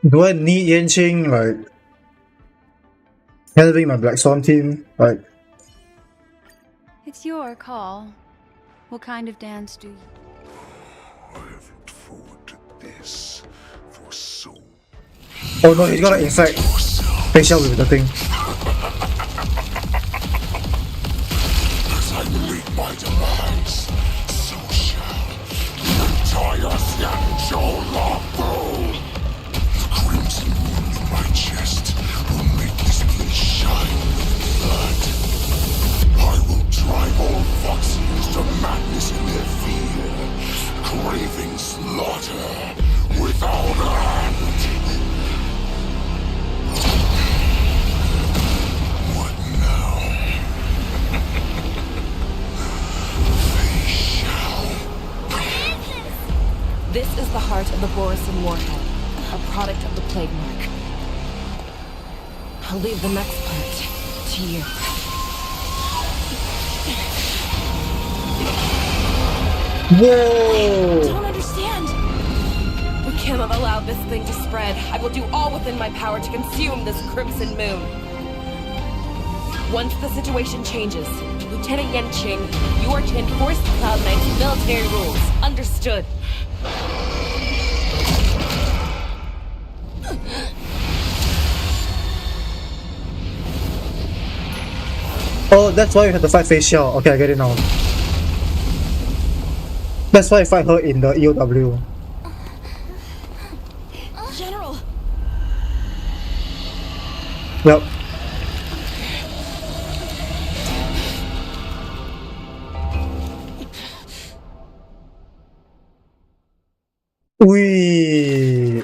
A: Do I need Yanqing, like, handling my Black Swan team? Like,
N: It's your call. What kind of dance do you...
K: I have looked forward to this for so...
A: oh no, he's gonna infect facial with the thing.
K: As I meet my demise, so shall the entire Xianzhou Lafu. The crimson wound in my chest will make this place shine with blood. I will drive all Foxians to madness in their fear, craving slaughter without end. What now? They shall.
H: This is the heart of the Borson Warhead, a product of the Plague Mark. I'll leave the next part to you.
A: Whoa!
H: I don't understand! We cannot allow this thing to spread. I will do all within my power to consume this Crimson Moon. Once the situation changes, Lieutenant Yanqing, you are to enforce the Cloud Knight's military rules. Understood.
A: Oh, that's why you have to fight Fei Xiao. Okay, I get it now. That's why I fight her in the EOW.
G: General!
A: Yep.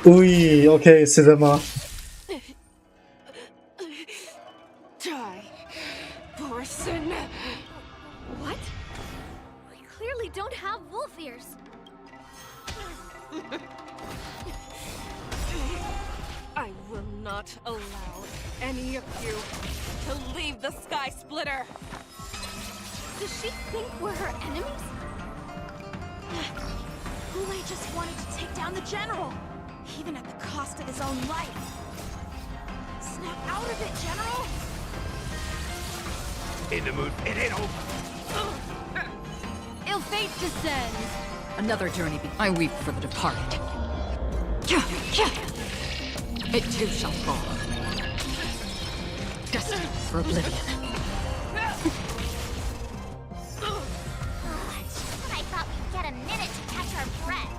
A: Ui, okay, cinema.
H: Die, Borson.
B: What? We clearly don't have wolf ears.
H: I will not allow any of you to leave the Sky Splitter.
B: Does she think we're her enemies?
G: Hule just wanted to take down the general, even at the cost of his own life. Snap out of it, General!
U: In the mood. It ain't over.
N: Ill fate descends.
T: Another journey. I weep for the departed. It too shall fall. Destined for oblivion.
E: I thought we'd get a minute to catch our breath.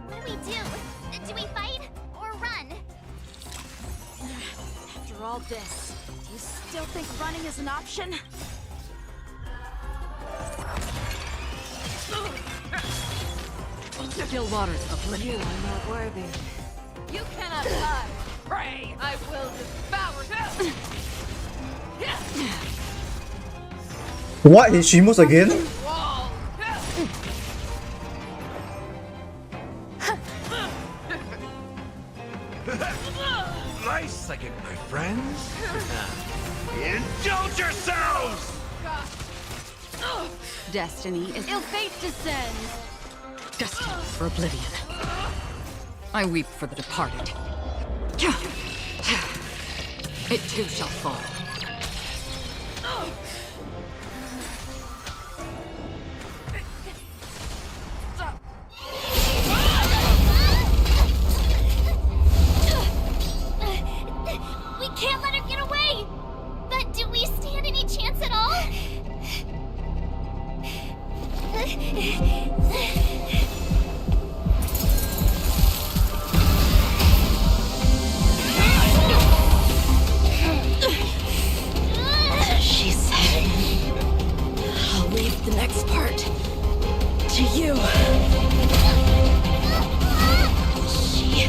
E: What do we do? Do we fight or run?
G: After all this, do you still think running is an option?
T: Still waters of oblivion.
N: You are not worthy. You cannot hide. Pray, I will devour you.
A: What is Shimos again?
N: Wall.
U: Nice like it, my friends. Indulge yourselves!
Q: Destiny is...
N: Ill fate descends.
T: Destined for oblivion. I weep for the departed. It too shall fall.
E: We can't let her get away! But do we stand any chance at all?
G: She said, I'll leave the next part to you. She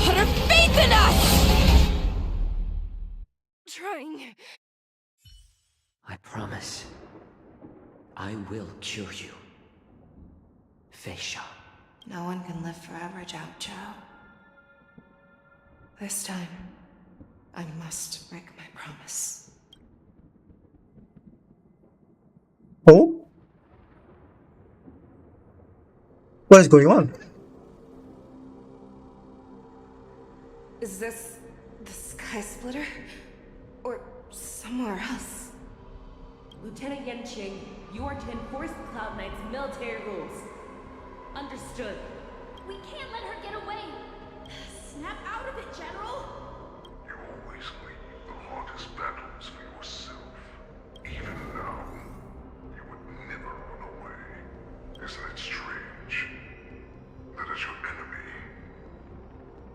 G: put her faith in us!
N: Trying.
O: I promise. I will cure you. Feisha.
H: No one can live forever, Jiao Zhao. This time, I must break my promise.
A: Oh? What is going on?
H: Is this the Sky Splitter? Or somewhere else?
D: Lieutenant Yanqing, you are to enforce the Cloud Knight's military rules. Understood.
E: We can't let her get away.
G: Snap out of it, General!
K: You always leave the hardest battles for yourself. Even now, you would never run away. Isn't it strange? That as your enemy,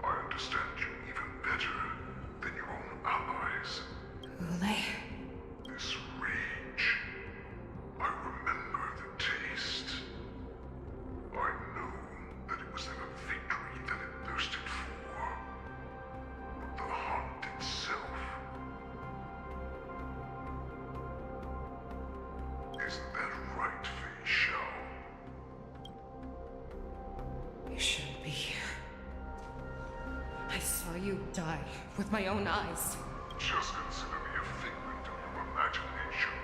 K: I understand you even better than your own allies.
H: Ule?
K: This rage, I remember the taste. I knew that it was never victory that it thirsted for, but the hunt itself. Isn't that right, Fei Shao?
H: You shouldn't be here. I saw you die with my own eyes.
K: Just consider me a figment of your imagination.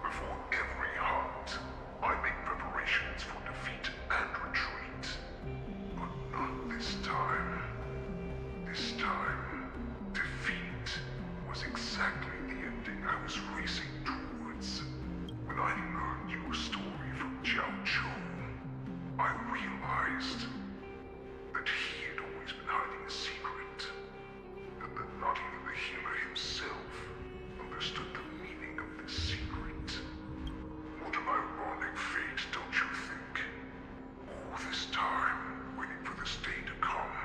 K: Before every hunt, I make preparations for defeat and retreat. But not this time. This time, defeat was exactly the ending I was racing towards. When I learned your story from Jiao Zhou, I realized that he had always been hiding a secret, and that not even the healer himself understood the meaning of this secret. What an ironic fate, don't you think? All this time, waiting for this day to come.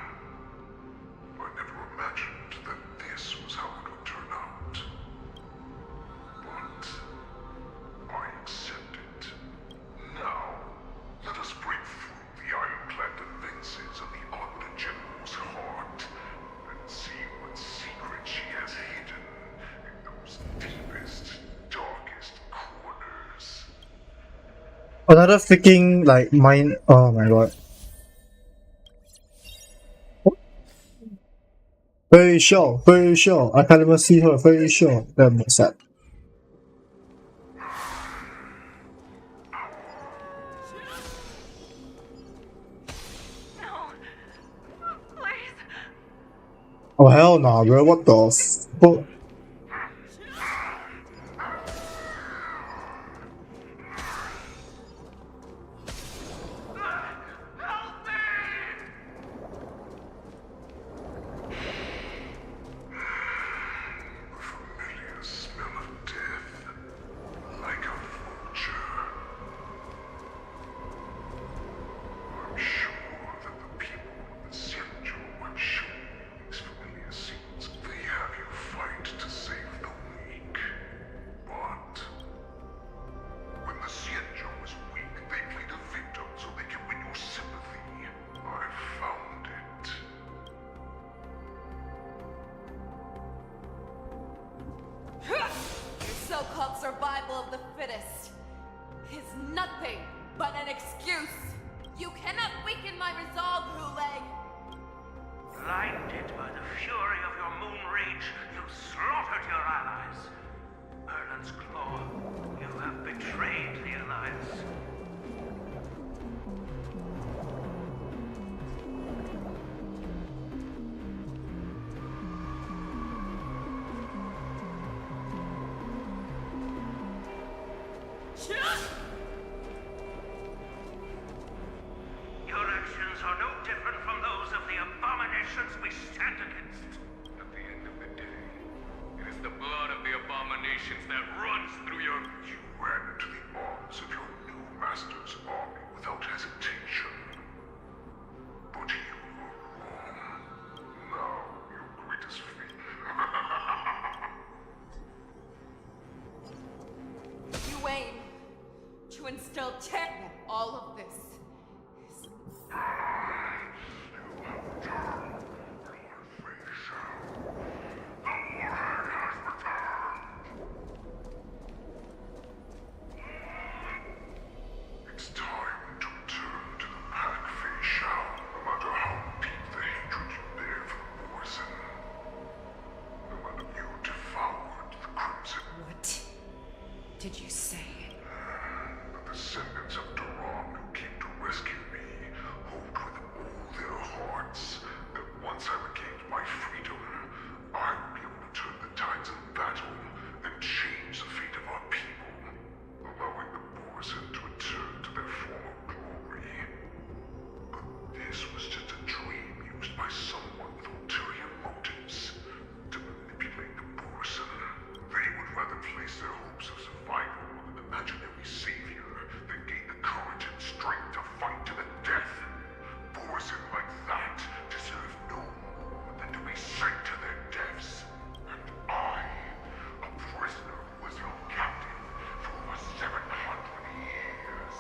K: I never imagined that this was how it would turn out. But I accept it. Now, let us break through the ironclad defenses of the Otta General's heart and see what secret she has hidden in those deepest, darkest corners.
A: Another freaking, like, mine. Oh my god. Very sure, very sure. I can't even see her, very sure. That's sad. Oh hell nah, bro. What the fuck?
R: so-called survival of the fittest is nothing but an excuse. You cannot weaken my resolve, Huleg.
J: Blinded by the fury of your moon rage, you slaughtered your allies. Erland's Claw, you have betrayed the Alliance. Your actions are no different from those of the abominations we stand against.
S: At the end of the day, it is the blood of the abominations that runs through your...
K: You ran into the arms of your new master's army without hesitation. But you were wrong. Now, your greatest feat.
R: You aim to instill terror. All of this is...
K: It's time to return to the pack, Fei Shao, no matter how deep the hatred you bear for the poison. No matter you devoured the Crimson.
H: What did you say?
K: The descendants of Duran who came to rescue me hoped with all their hearts that once I regained my freedom, I would be able to turn the tides of battle and change the fate of our people, allowing the Borzan to return to their former glory. But this was just a dream used by someone with ulterior motives to manipulate the Borzan. They would rather place their hopes of survival on an imaginary savior than gain the courage and strength to fight to the death. Borzan like that deserve no more than to be sent to their deaths. And I, a prisoner who was held captive for over 700 years.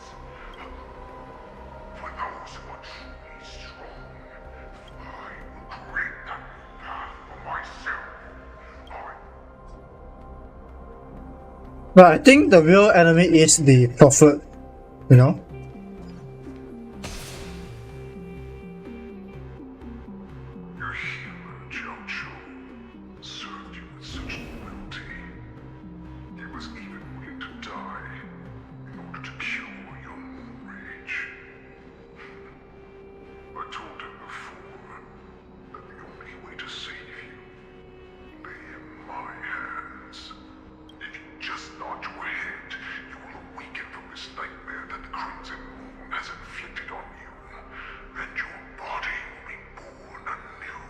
K: For those who are truly strong, I will create that new path for myself.
A: But I think the real enemy is the Prophet, you know?
K: Your healer, Jiao Chu, served you with such loyalty. He was even willing to die in order to cure your moon rage. I told him before that the only way to save you lay in my hands. If you just nod your head, you will awaken from this nightmare that the Crimson Moon has inflicted on you, and your body will be born anew.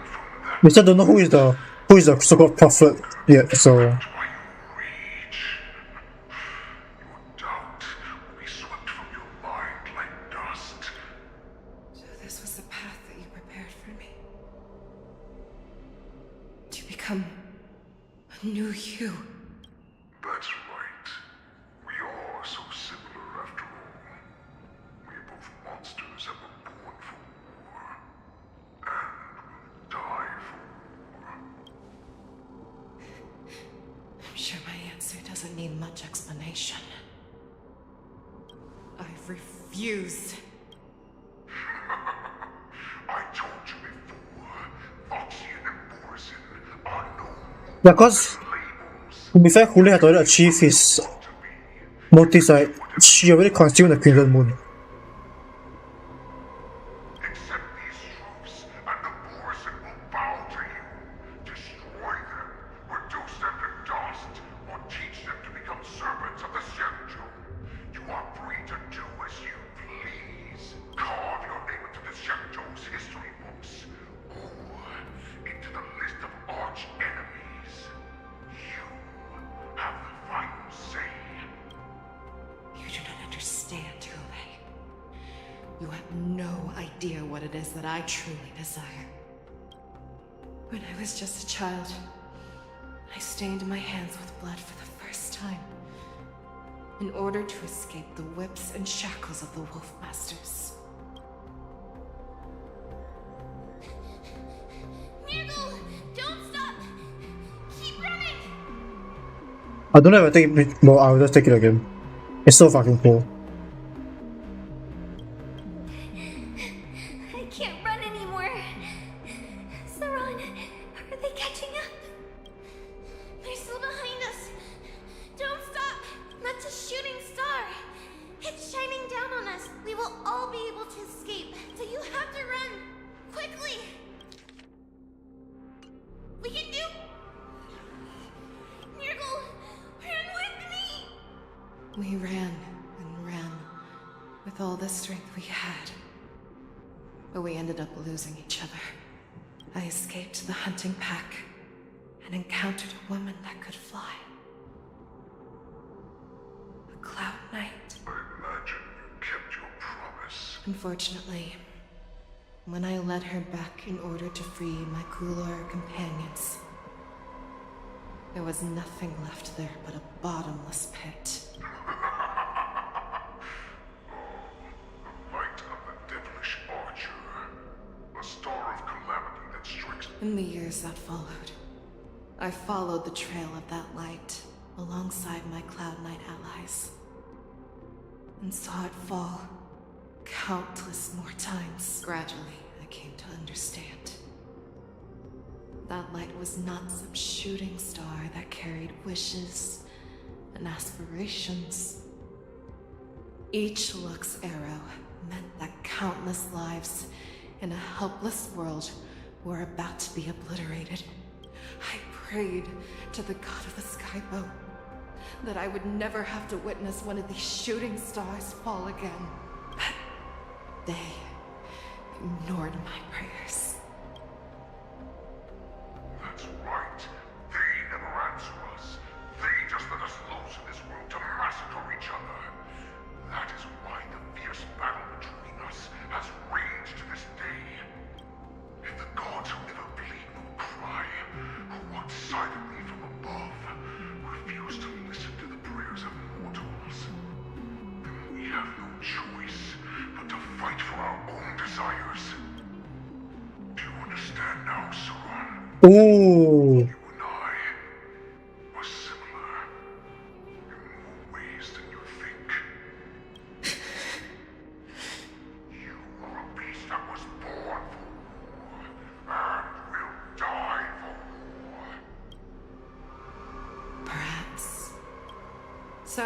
K: From that
A: We still don't know who is the so-called Prophet yet, so
K: doubt will be swept from your mind like dust.
H: So this was the path that you prepared for me. To become a new you.
K: That's right. We are so similar after all. We are both monsters that were born for war, and will die for war.
H: I'm sure my answer doesn't need much explanation. I refuse.
K: I told you before, Foxian and Borzan are no
A: yeah, cause to be fair, Hule had already achieved his motives, like she already consumed the Crimson Moon.
K: Accept these troops, and the Borzan will bow to you. Destroy them, reduce them to dust, or teach them to become servants of the Xianzhou. You are free to do as you please. Carve your name into the Xianzhou's history books, or into the list of arch enemies. You have the final say.
H: You do not understand, Hule. You have no idea what it is that I truly desire. When I was just a child, I stained my hands with blood for the first time, in order to escape the whips and shackles of the Wolf Masters.
E: Nirgal, don't stop! Keep running!
A: I don't know if I take it, but I'll just take it again. It's so fucking cool.
B: I can't run anymore. Saran, are they catching up? They're still behind us. Don't stop. That's a shooting star. It's shining down on us. We will all be able to escape. So you have to run. Quickly. We can do. Nurgle, run with me.
H: We ran and ran with all the strength we had. But we ended up losing each other. I escaped the hunting pack and encountered a woman that could fly. A Cloud Knight.
K: I imagine you kept your promise.
H: Unfortunately, when I led her back in order to free my Kulor companions, there was nothing left there but a bottomless pit.
K: Light of the devilish archer. A star of calamity that strikes.
H: In the years that followed, I followed the trail of that light alongside my Cloud Knight allies, and saw it fall countless more times. Gradually, I came to understand. That light was not some shooting star that carried wishes and aspirations. Each Lux arrow meant that countless lives in a helpless world were about to be obliterated. I prayed to the god of the Skybow that I would never have to witness one of these shooting stars fall again. But they ignored my prayers.
K: That's right. They never answer us. They just let us loose in this world to massacre each other. That is why the fierce battle between us has raged to this day. If the gods who never bleed nor cry, who walk silently from above, refuse to listen to the prayers of mortals, then we have no choice but to fight for our own desires. Do you understand now, Saran?
A: Ooh.
K: You and I are similar in more ways than you think. You are a beast that was born for war and will die for war.
H: Perhaps. So,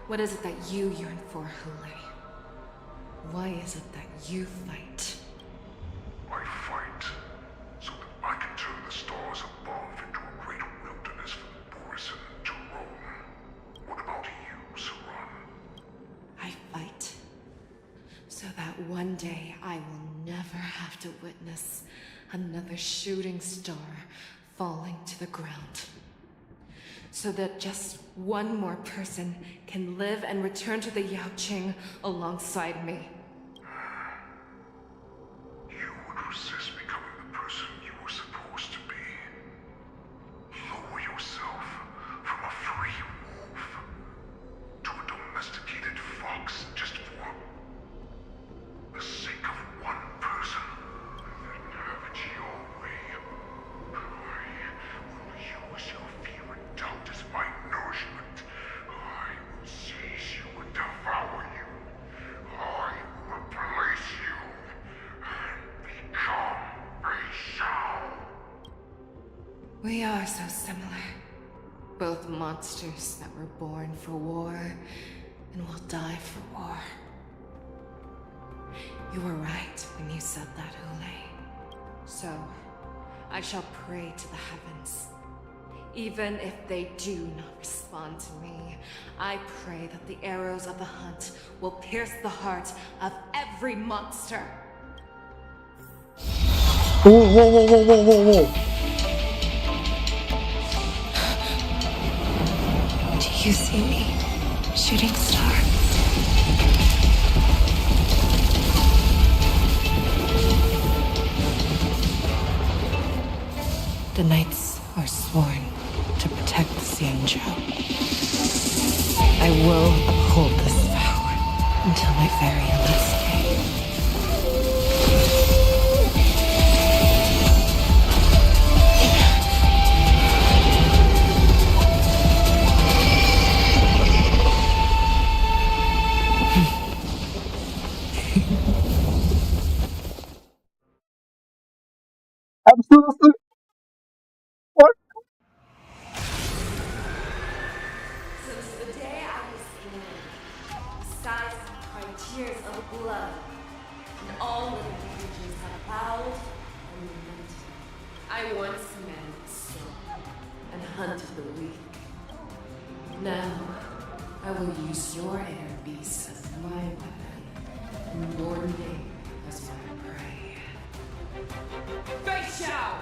H: what is it that you yearn for, Hule? Why is it that you fight?
K: I fight so that I can turn the stars above into a great wilderness for Borison to roam. What about you, Saran?
H: I fight so that one day I will never have to witness another shooting star falling to the ground. So that just one more person can live and return to the Yaoqing alongside me.
K: You would resist becoming the person you were supposed to be. Lower yourself from a free wolf to a domesticated fox just for the sake of one person. Then have it your way. I will use your fear and doubt as my nourishment. I will seize you and devour you. I will replace you and become a Shao.
H: We are so similar. Both monsters that were born for war and will die for war. You were right when you said that, Hule. So, I shall pray to the heavens. Even if they do not respond to me, I pray that the arrows of the hunt will pierce the heart of every monster.
A: Whoa, whoa, whoa, whoa, whoa, whoa, whoa.
H: Do you see me, shooting star? The knights are sworn to protect the Xianzhou. I will uphold this vow until my very last day.
A: What?
D: Since the day I was born, the skies have cried tears of blood, and all living creatures have bowed and lamented. I once commanded the storm and hunted the weak. Now, I will use your air beasts as my weapon, and your name as my prey. Fei Xiao!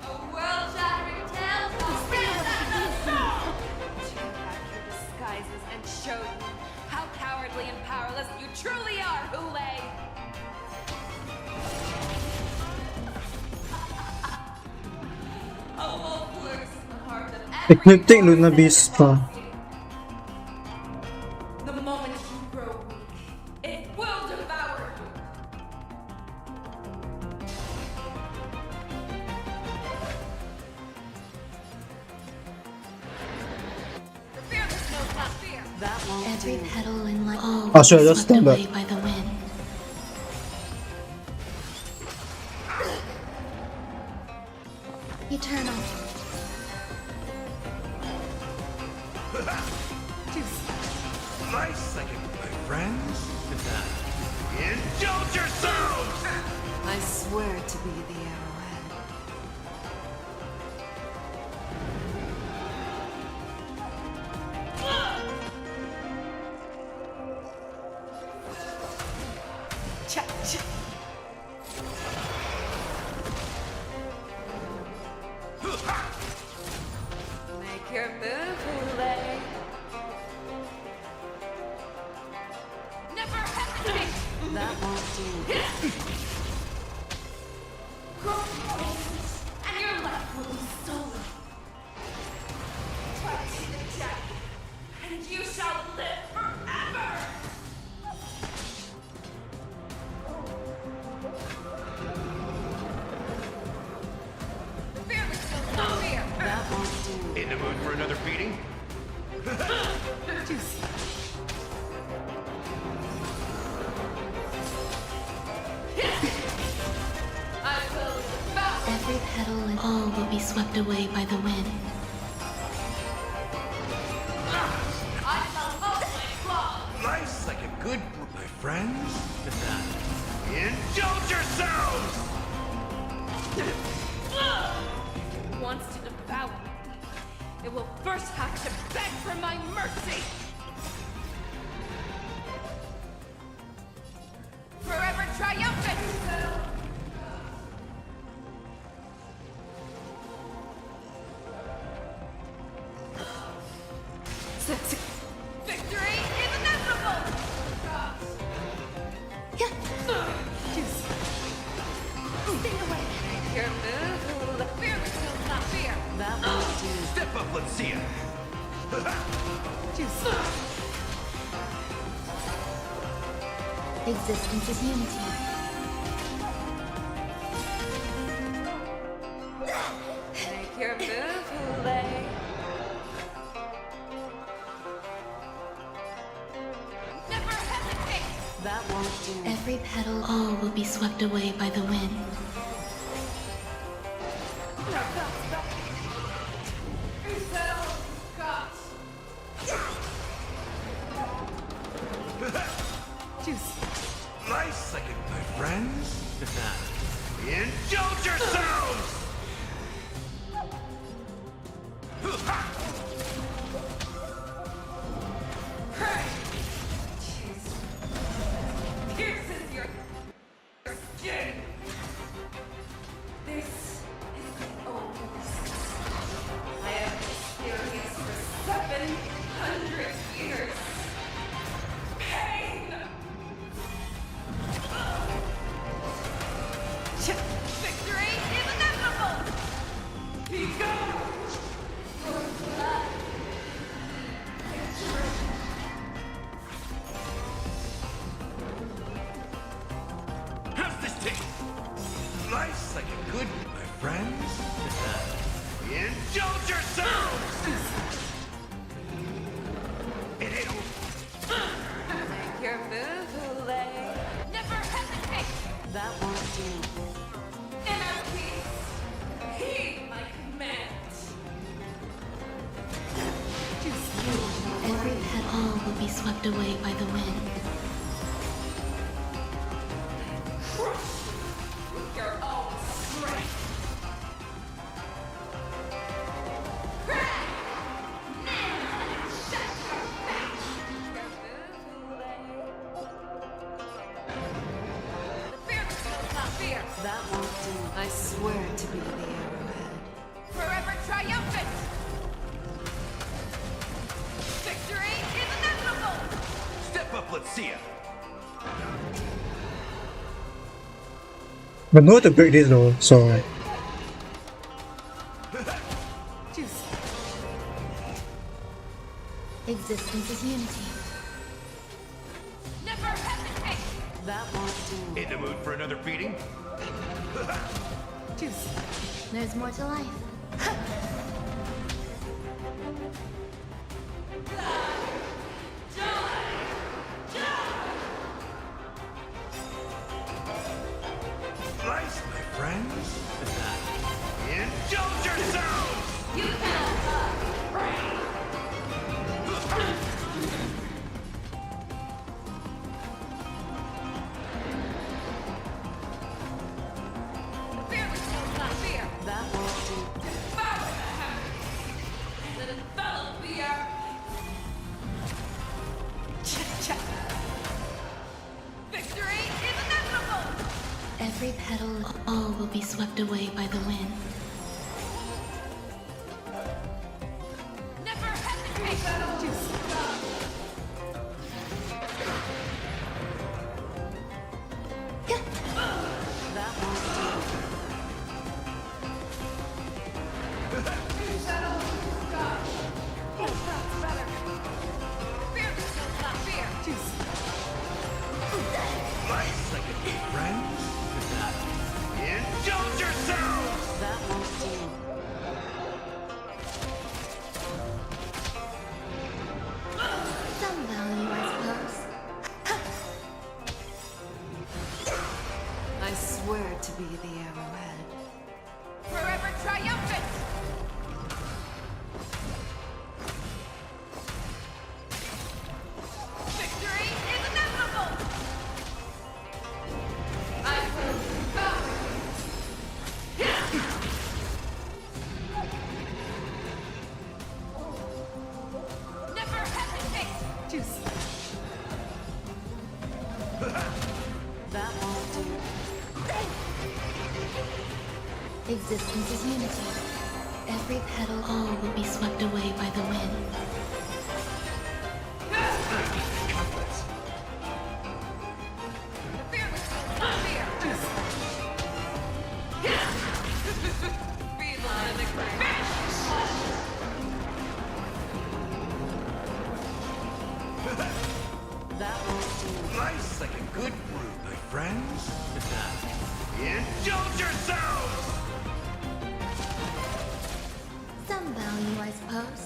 D: A world-shattering tale comes out of the storm!
T: Take back your disguises and show you how cowardly and powerless you truly are, Hule!
D: A wolf lurks in the heart of
A: Ecliptic Lunar Beast.
D: The moment you grow weak, it will devour you.
T: The fearless knows not fear.
H: That won't
L: Every
H: do.
L: petal in life all
A: Oh, sure,
L: will be
A: just
L: swept
A: stand up.
L: away by the wind. Eternal.
U: Nice second, my friends. Indulge yourselves!
H: I swear to be the arrowhead.
T: Cha cha. Make your move, Hule. Never hesitate!
H: That won't do.
D: And your life will be stolen. Try to take the jack, and you shall live forever!
T: The fearless knows not fear.
H: That won't do.
U: In the mood for another beating?
D: I will devour
L: Every petal and all will be swept away by the wind.
D: I shall hold my claws!
U: Life's like a good, my friends. Indulge yourselves!
D: If it wants to devour me, it will first have to beg for my mercy! Forever triumphant! Victory is inevitable! Stay away!
T: Make your move,
D: The fearless knows not fear!
H: That won't do.
U: Step up, let's see it.
L: Existence is unity.
T: Make your move, Hule.
D: Never hesitate!
H: That won't do.
L: Every petal, all will be swept away by the wind.
U: Nice second, my friends. Indulge yourselves!
D: Pierces your skin! This is the oldest I have experienced for 700 years. Pain! Victory is inevitable! Be gone! Your blood! Victory!
U: How's this taste? Life's like a good, my friends. Indulge yourselves! It ain't over.
T: Make your move, Hule.
D: Never hesitate!
H: That won't do.
D: In a
L: all will be swept away by the wind.
T: With your own strength.
H: That won't do. I swear to be the arrowhead.
T: Forever triumphant! Victory is inevitable!
U: Step up, let's see it.
A: But no way to break this though, so
L: Existence is unity.
T: Never hesitate!
H: That won't do.
U: In the mood for another beating?
L: There's more to life.
U: Slice, my friends. Indulge yourselves!
T: You cannot pray! Fear which knows not fear!
H: That won't do.
T: Let it envelop the earth! Victory is inevitable!
L: Every petal, all will be swept away by the wind.
T: Never hesitate!
H: That won't
T: Fear which knows not fear!
U: Slice like a friends. Indulge yourselves!
H: That won't do.
L: Some value, I suppose.
H: I swear to be the arrowhead.
T: Forever triumphant! Victory is inevitable! I will bow! Never hesitate!
H: That won't do.
L: Existence is unity. Every petal, all will be swept away by the wind.
T: Fear which knows not fear! Be the mimicry!
H: That won't do.
U: Slice like a good brew, my friends. Indulge yourselves!
L: Some value, I suppose.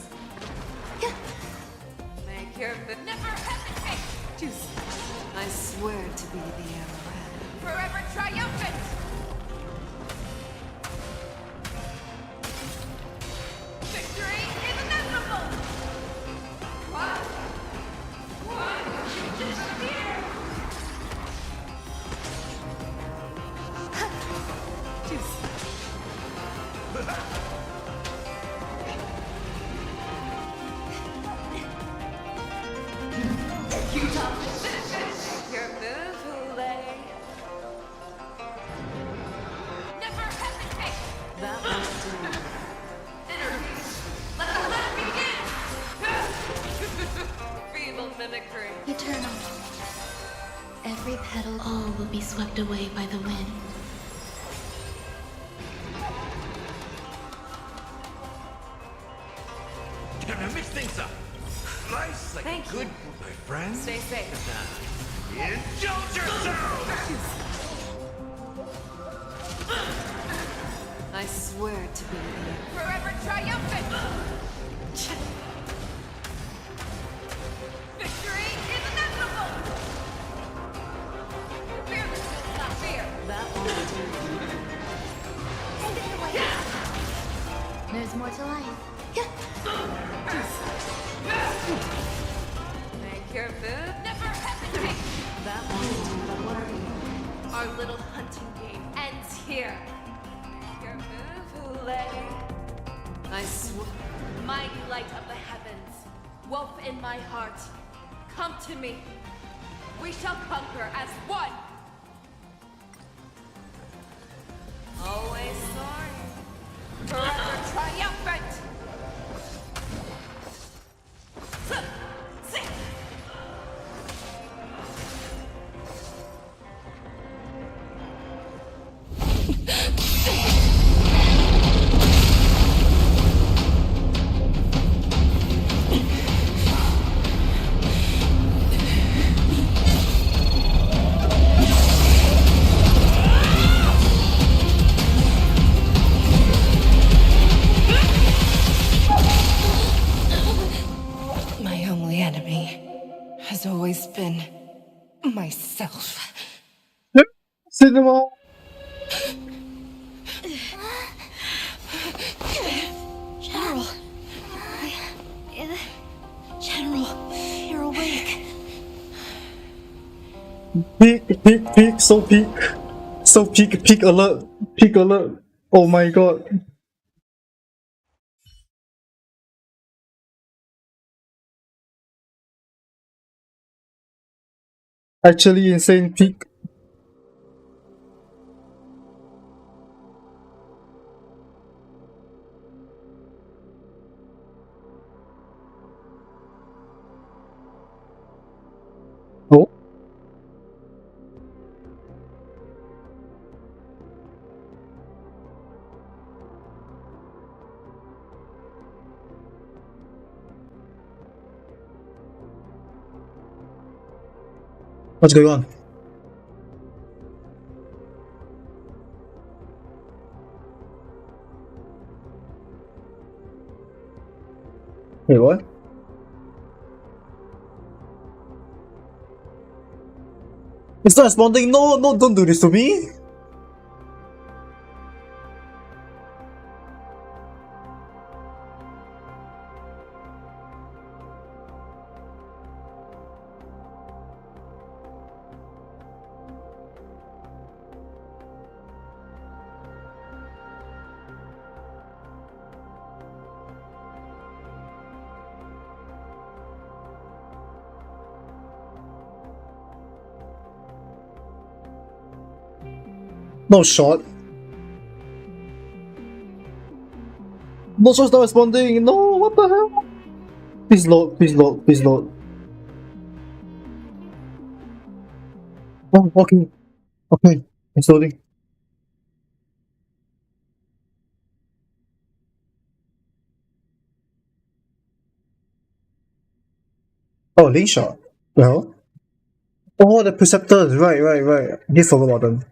T: Make your never hesitate!
H: I swear to be the arrowhead.
T: Forever triumphant! Victory is inevitable! What? You disappear! You don't make your move, lay. Never hesitate!
H: That won't do.
T: Energies, let the hunt begin! Feeble mimicry.
L: Eternal. Every petal, all will be swept away by the wind.
U: Gonna mix things up. Slice like
T: Thank
U: a good brew, my friends.
T: Stay safe.
U: Indulge yourselves!
H: I swear to be the
T: Forever triumphant! Victory is inevitable! Fear which knows not fear!
H: That won't do.
L: There's more to life.
D: Our little hunting game ends here. Your move, Letty. I swear. Mighty light of the heavens, wolf in my heart, come to me. We shall conquer as one. Always soaring, forever triumphant.
H: My only enemy has always been myself.
A: Cinema.
L: General. General, you're awake.
A: Peak, so peak. So peak alert. Peak alert. Oh my god. Actually insane peak. Oh. What's going on? Wait, what? It's not responding. No, don't do this to me. No shot. No shot's not responding. No, what the hell? Please load, please load, please load. Oh, okay. Okay, it's loading. Oh, link shot. Well. Oh, the preceptors. Right. I did forget about them.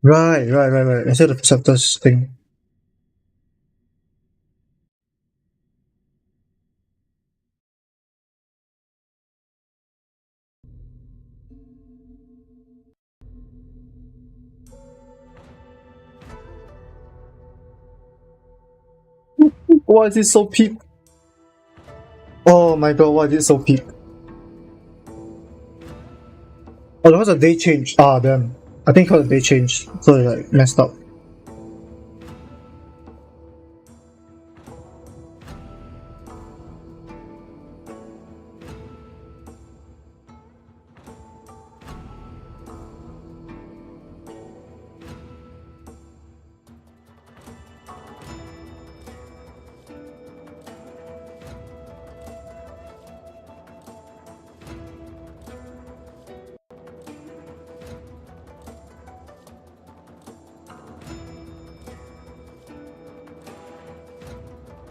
A: Right. I said the preceptors thing. Why is it so peak? Oh my god, why is it so peak? Oh, that was a day change. Ah, damn. I think it was a day change, so it like messed up.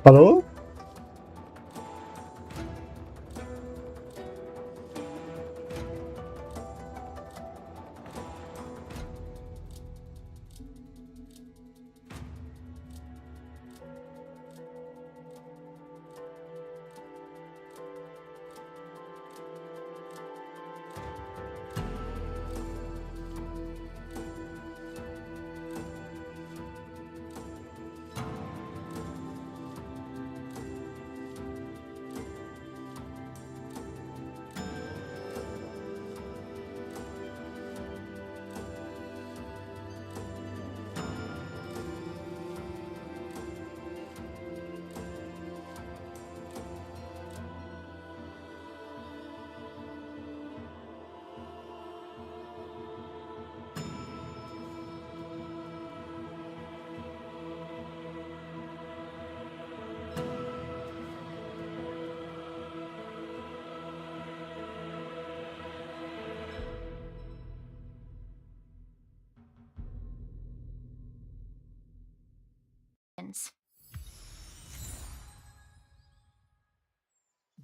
A: Hello?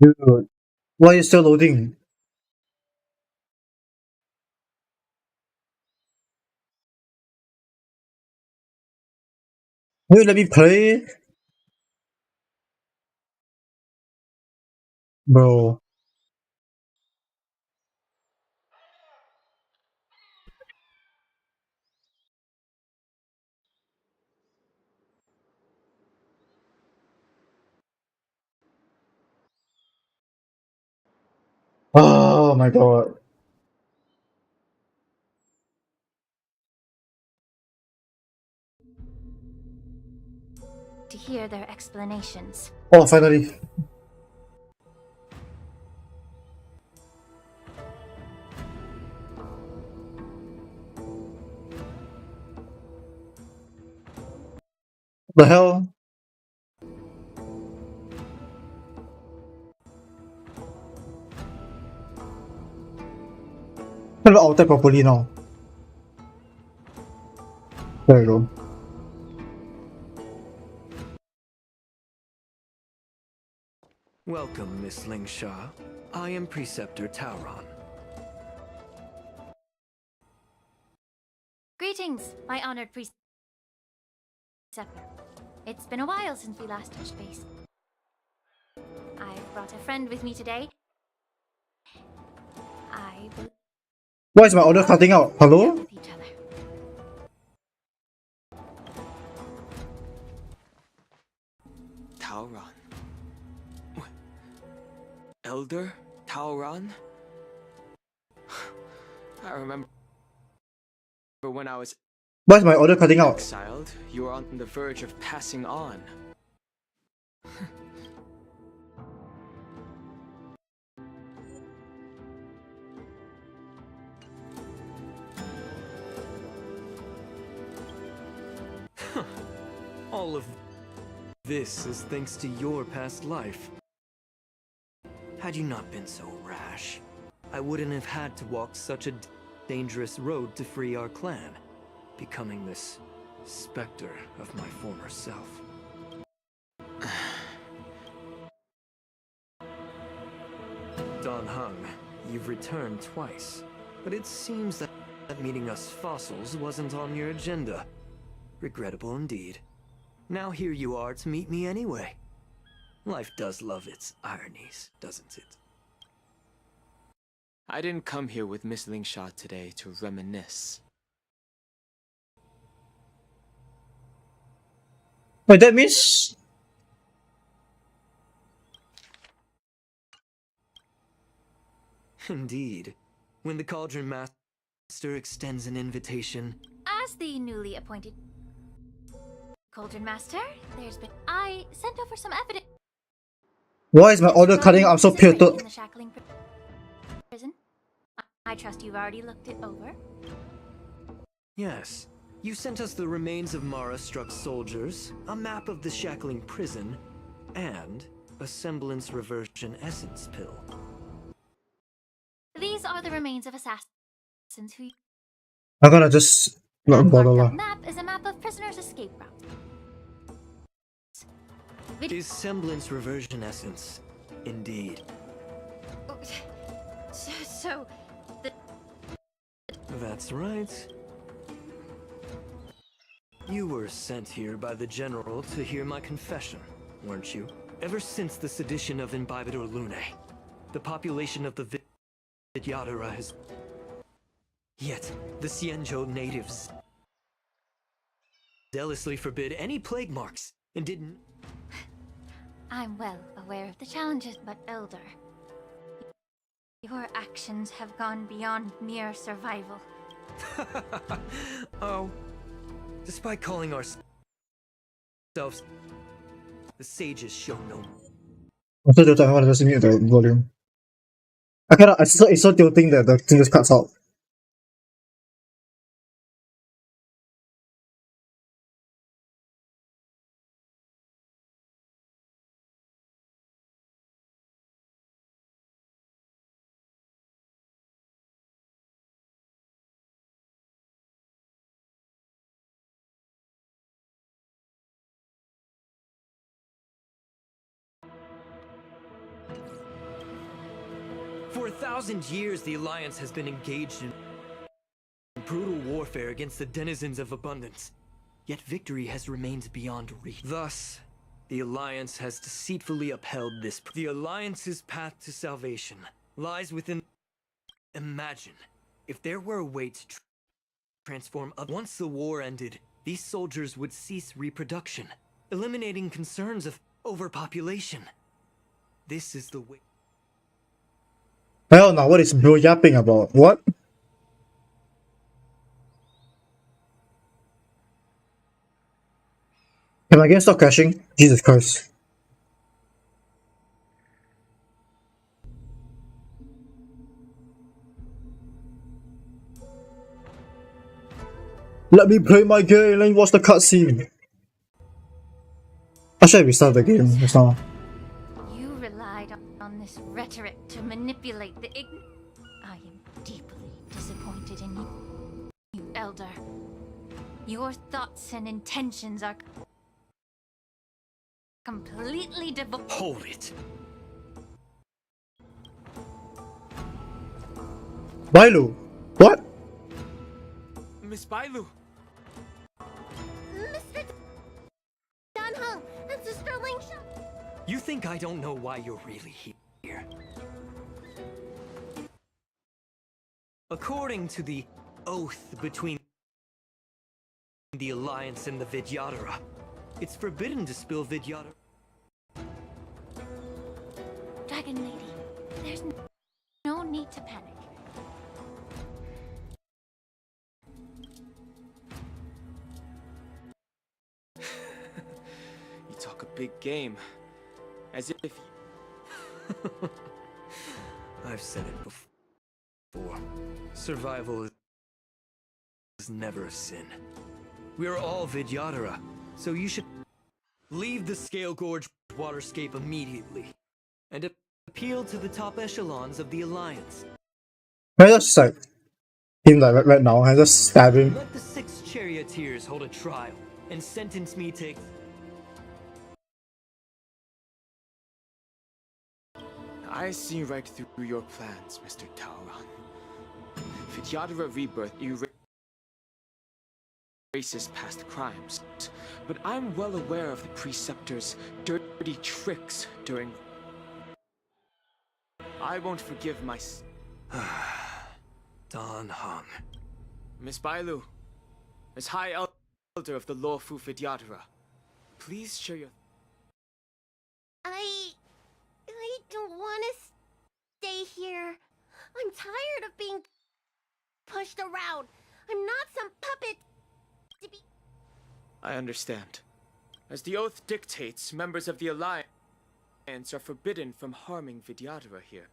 A: Dude, why are you still loading? Will you let me play? Bro. Oh my god.
B: To hear their explanations.
A: Oh, finally. The hell? Can't even alt properly now. There you go.
C: Welcome, Miss Lingshaw. I am Preceptor Tauron.
B: Greetings, my honored preceptor. It's been a while since we last touched base. I've brought a friend with me today.
A: Why is my order cutting out? Hello?
B: With each other.
O: Tauron. Elder Tauron? I remember when I was
A: Why is my order cutting out?
O: exiled, you were on the verge of passing on.
C: All of this is thanks to your past life. Had you not been so rash, I wouldn't have had to walk such a dangerous road to free our clan, becoming this specter of my former self. Dan Heng, you've returned twice, but it seems that meeting us fossils wasn't on your agenda. Regrettable indeed. Now here you are to meet me anyway. Life does love its ironies, doesn't it?
O: I didn't come here with Miss Lingshaw today to reminisce.
A: Wait, that means...
C: Indeed. When the Cauldron Master extends an invitation...
B: As the newly appointed Cauldron Master, I sent over some evidence.
A: Why is my order cutting out? I'm so pissed.
B: In the shackling prison. I trust you've already looked it over.
C: Yes. You sent us the remains of Mara-struck soldiers, a map of the shackling prison, and a semblance reversion essence pill.
B: These are the remains of assassins who...
A: I'm gonna just... not bother
B: The
A: lah.
B: map is a map of prisoners' escape routes.
C: Is semblance reversion essence, indeed.
B: So,
C: That's right. You were sent here by the General to hear my confession, weren't you? Ever since the sedition of Imbibidor Lunae, the population of the Vidyadhara has... Yet, the Xianzhou natives zealously forbid any plague marks, and didn't...
B: I'm well aware of the challenges, but Elder, your actions have gone beyond mere survival.
C: Oh. Despite calling ourselves the sages show no...
A: I'm so tilted, I wanna just mute the volume. I cannot, it's so tilting that the thing just cuts out.
F: For 1,000 years, the Alliance has been engaged in brutal warfare against the denizens of abundance. Yet victory has remained beyond reach. Thus, the Alliance has deceitfully upheld this. The Alliance's path to salvation lies within. Imagine if there were a way to transform. Once the war ended, these soldiers would cease reproduction, eliminating concerns of overpopulation. This is the way.
A: Hell no, what is bro yapping about? What? Can my game stop crashing? Jesus Christ. Let me play my game, let me watch the cutscene. I should restart the game just now.
E: You relied on this rhetoric to manipulate the I am deeply disappointed in you, Elder. Your thoughts and intentions are completely devoid.
F: Hold it.
A: Bailu! What?
F: Miss Bailu!
B: Mr. Danheng and Sister Lingsha.
F: You think I don't know why you're really here? According to the oath between the Alliance and the Vidyadhara, it's forbidden to spill Vidyadhara.
E: Dragon Lady, there's no need to panic.
F: You talk a big game, as if I've said it before. Survival is never a sin. We're all Vidyadhara, so you should leave the Scale Gorge waterscape immediately and appeal to the top echelons of the Alliance.
A: Can I just like him like right now? I just stab him.
F: Let the 6 charioteers hold a trial and sentence me to.
P: I see right through your plans, Mr. Taoran. Vidyadhara Rebirth erases past crimes, but I'm well aware of the Preceptor's dirty tricks during. I won't forgive my.
F: Danheng.
P: Miss Bailu, as High Elder of the Lawfu Vidyadhara, please share your.
B: I don't want to stay here. I'm tired of being pushed around. I'm not some puppet to be.
P: I understand. As the oath dictates, members of the Alliance are forbidden from harming Vidyadhara here.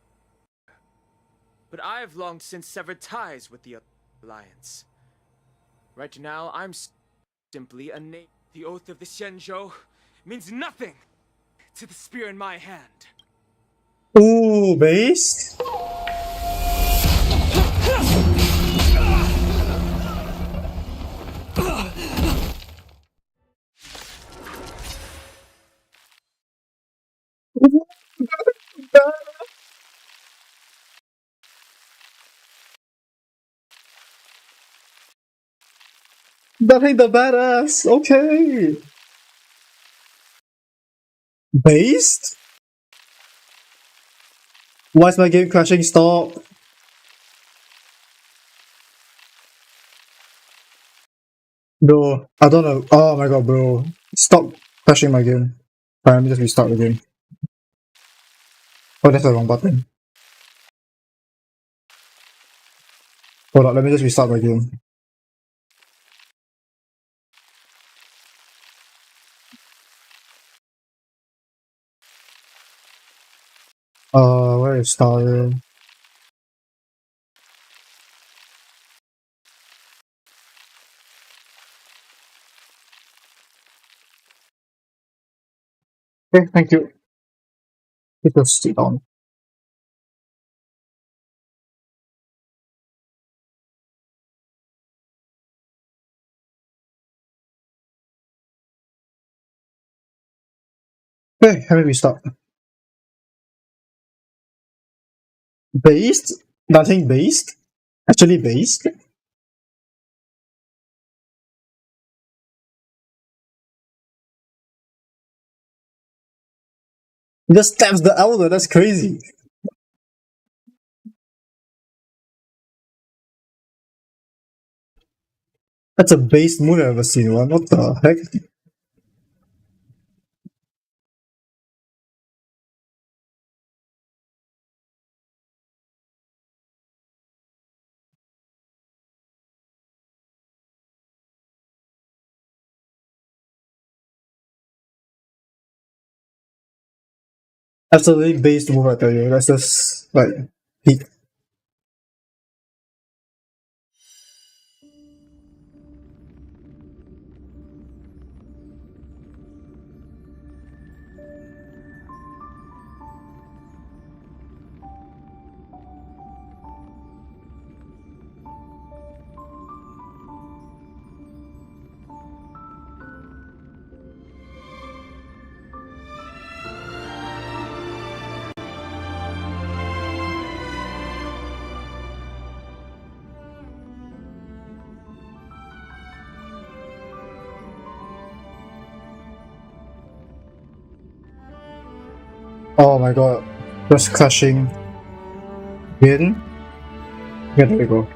P: But I have long since severed ties with the Alliance. Right now, I'm simply a name. The oath of the Xianzhou means nothing to the spear in my hand.
A: Ooh, base? That ain't the badass. Okay. Based? Why is my game crashing? Stop. Bro, I don't know. Oh my god, bro. Stop crashing my game. Alright, let me just restart the game. Oh, that's the wrong button. Hold on, let me just restart my game. Where is Starry? Okay, thank you. It will stay on. Okay, let me restart. Based? Nothing based? Actually based? He just stabs the elder, that's crazy. That's a based move I've ever seen, one. What the heck? Absolutely based move, I tell you. That's just like peak. Oh my god. Just crushing. Again? Yeah, there we go.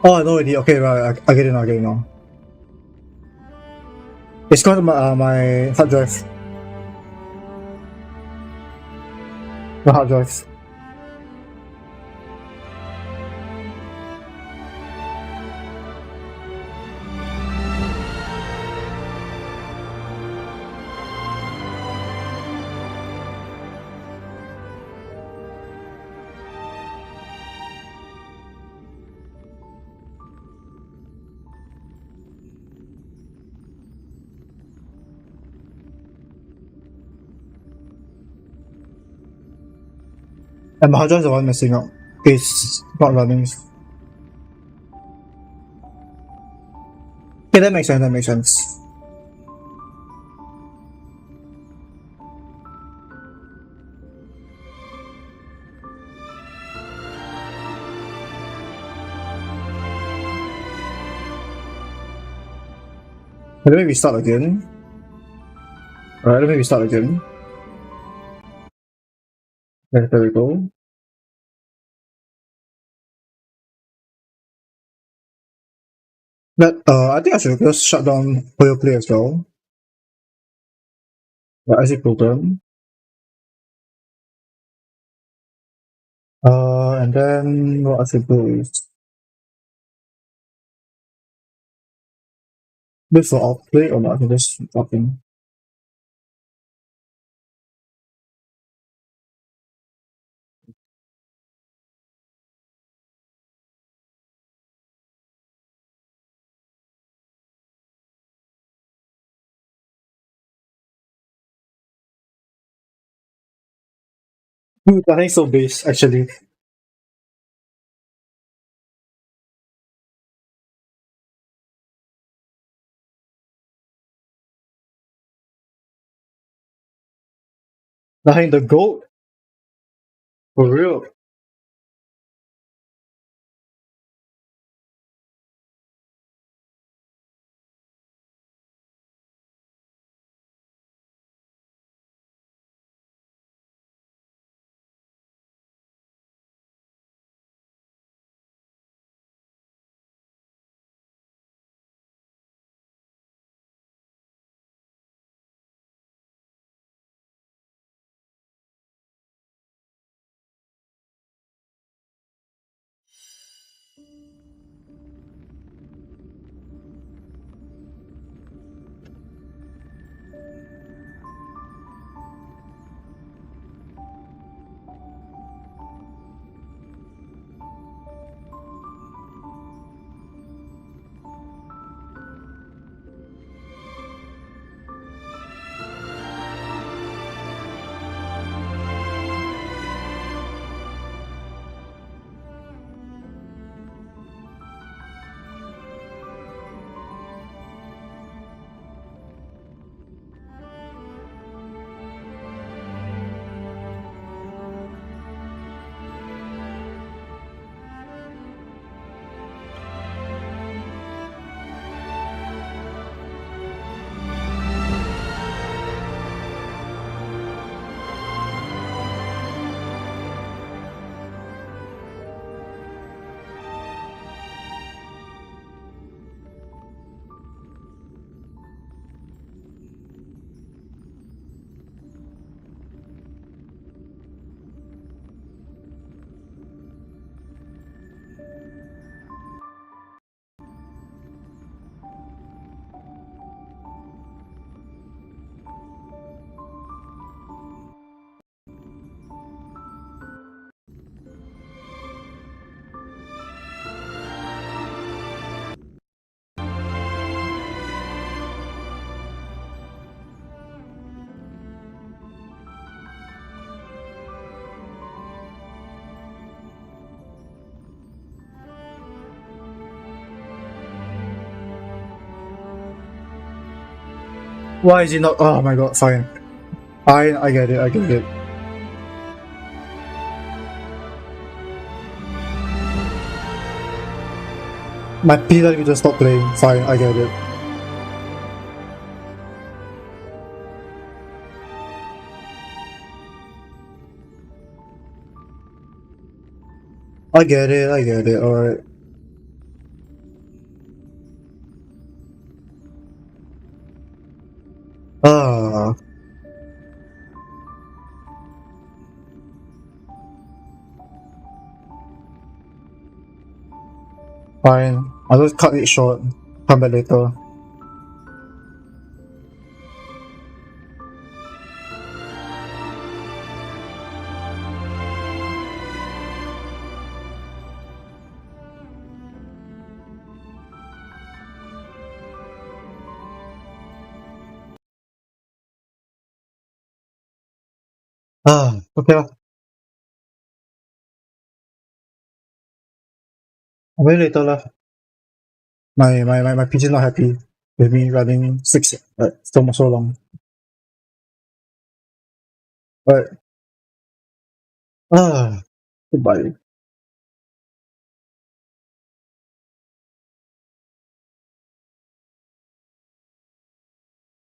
A: Oh, I know already. Okay, right. I get it now. I get it now. It's got my hard drive. The hard drive. And my hard drive is the one messing up. It's not running. Okay, that makes sense. That makes sense. Let me restart again. Alright, let me restart again. There we go. But I think I should just shut down Puyo Play as well. The IC program. And then what I should do is wait for outplay or not. I can just drop in. Dude, I think so base actually. I think the goat for real. Why is he not? Oh my god, fine. I get it, I get it. My P let me just stop playing. Fine, I get it. I get it, alright. Ah. Fine. I'll just cut it short. Come back later. Okay lah. I'll wait later lah. My PC is not happy with me running 6 so long. But goodbye.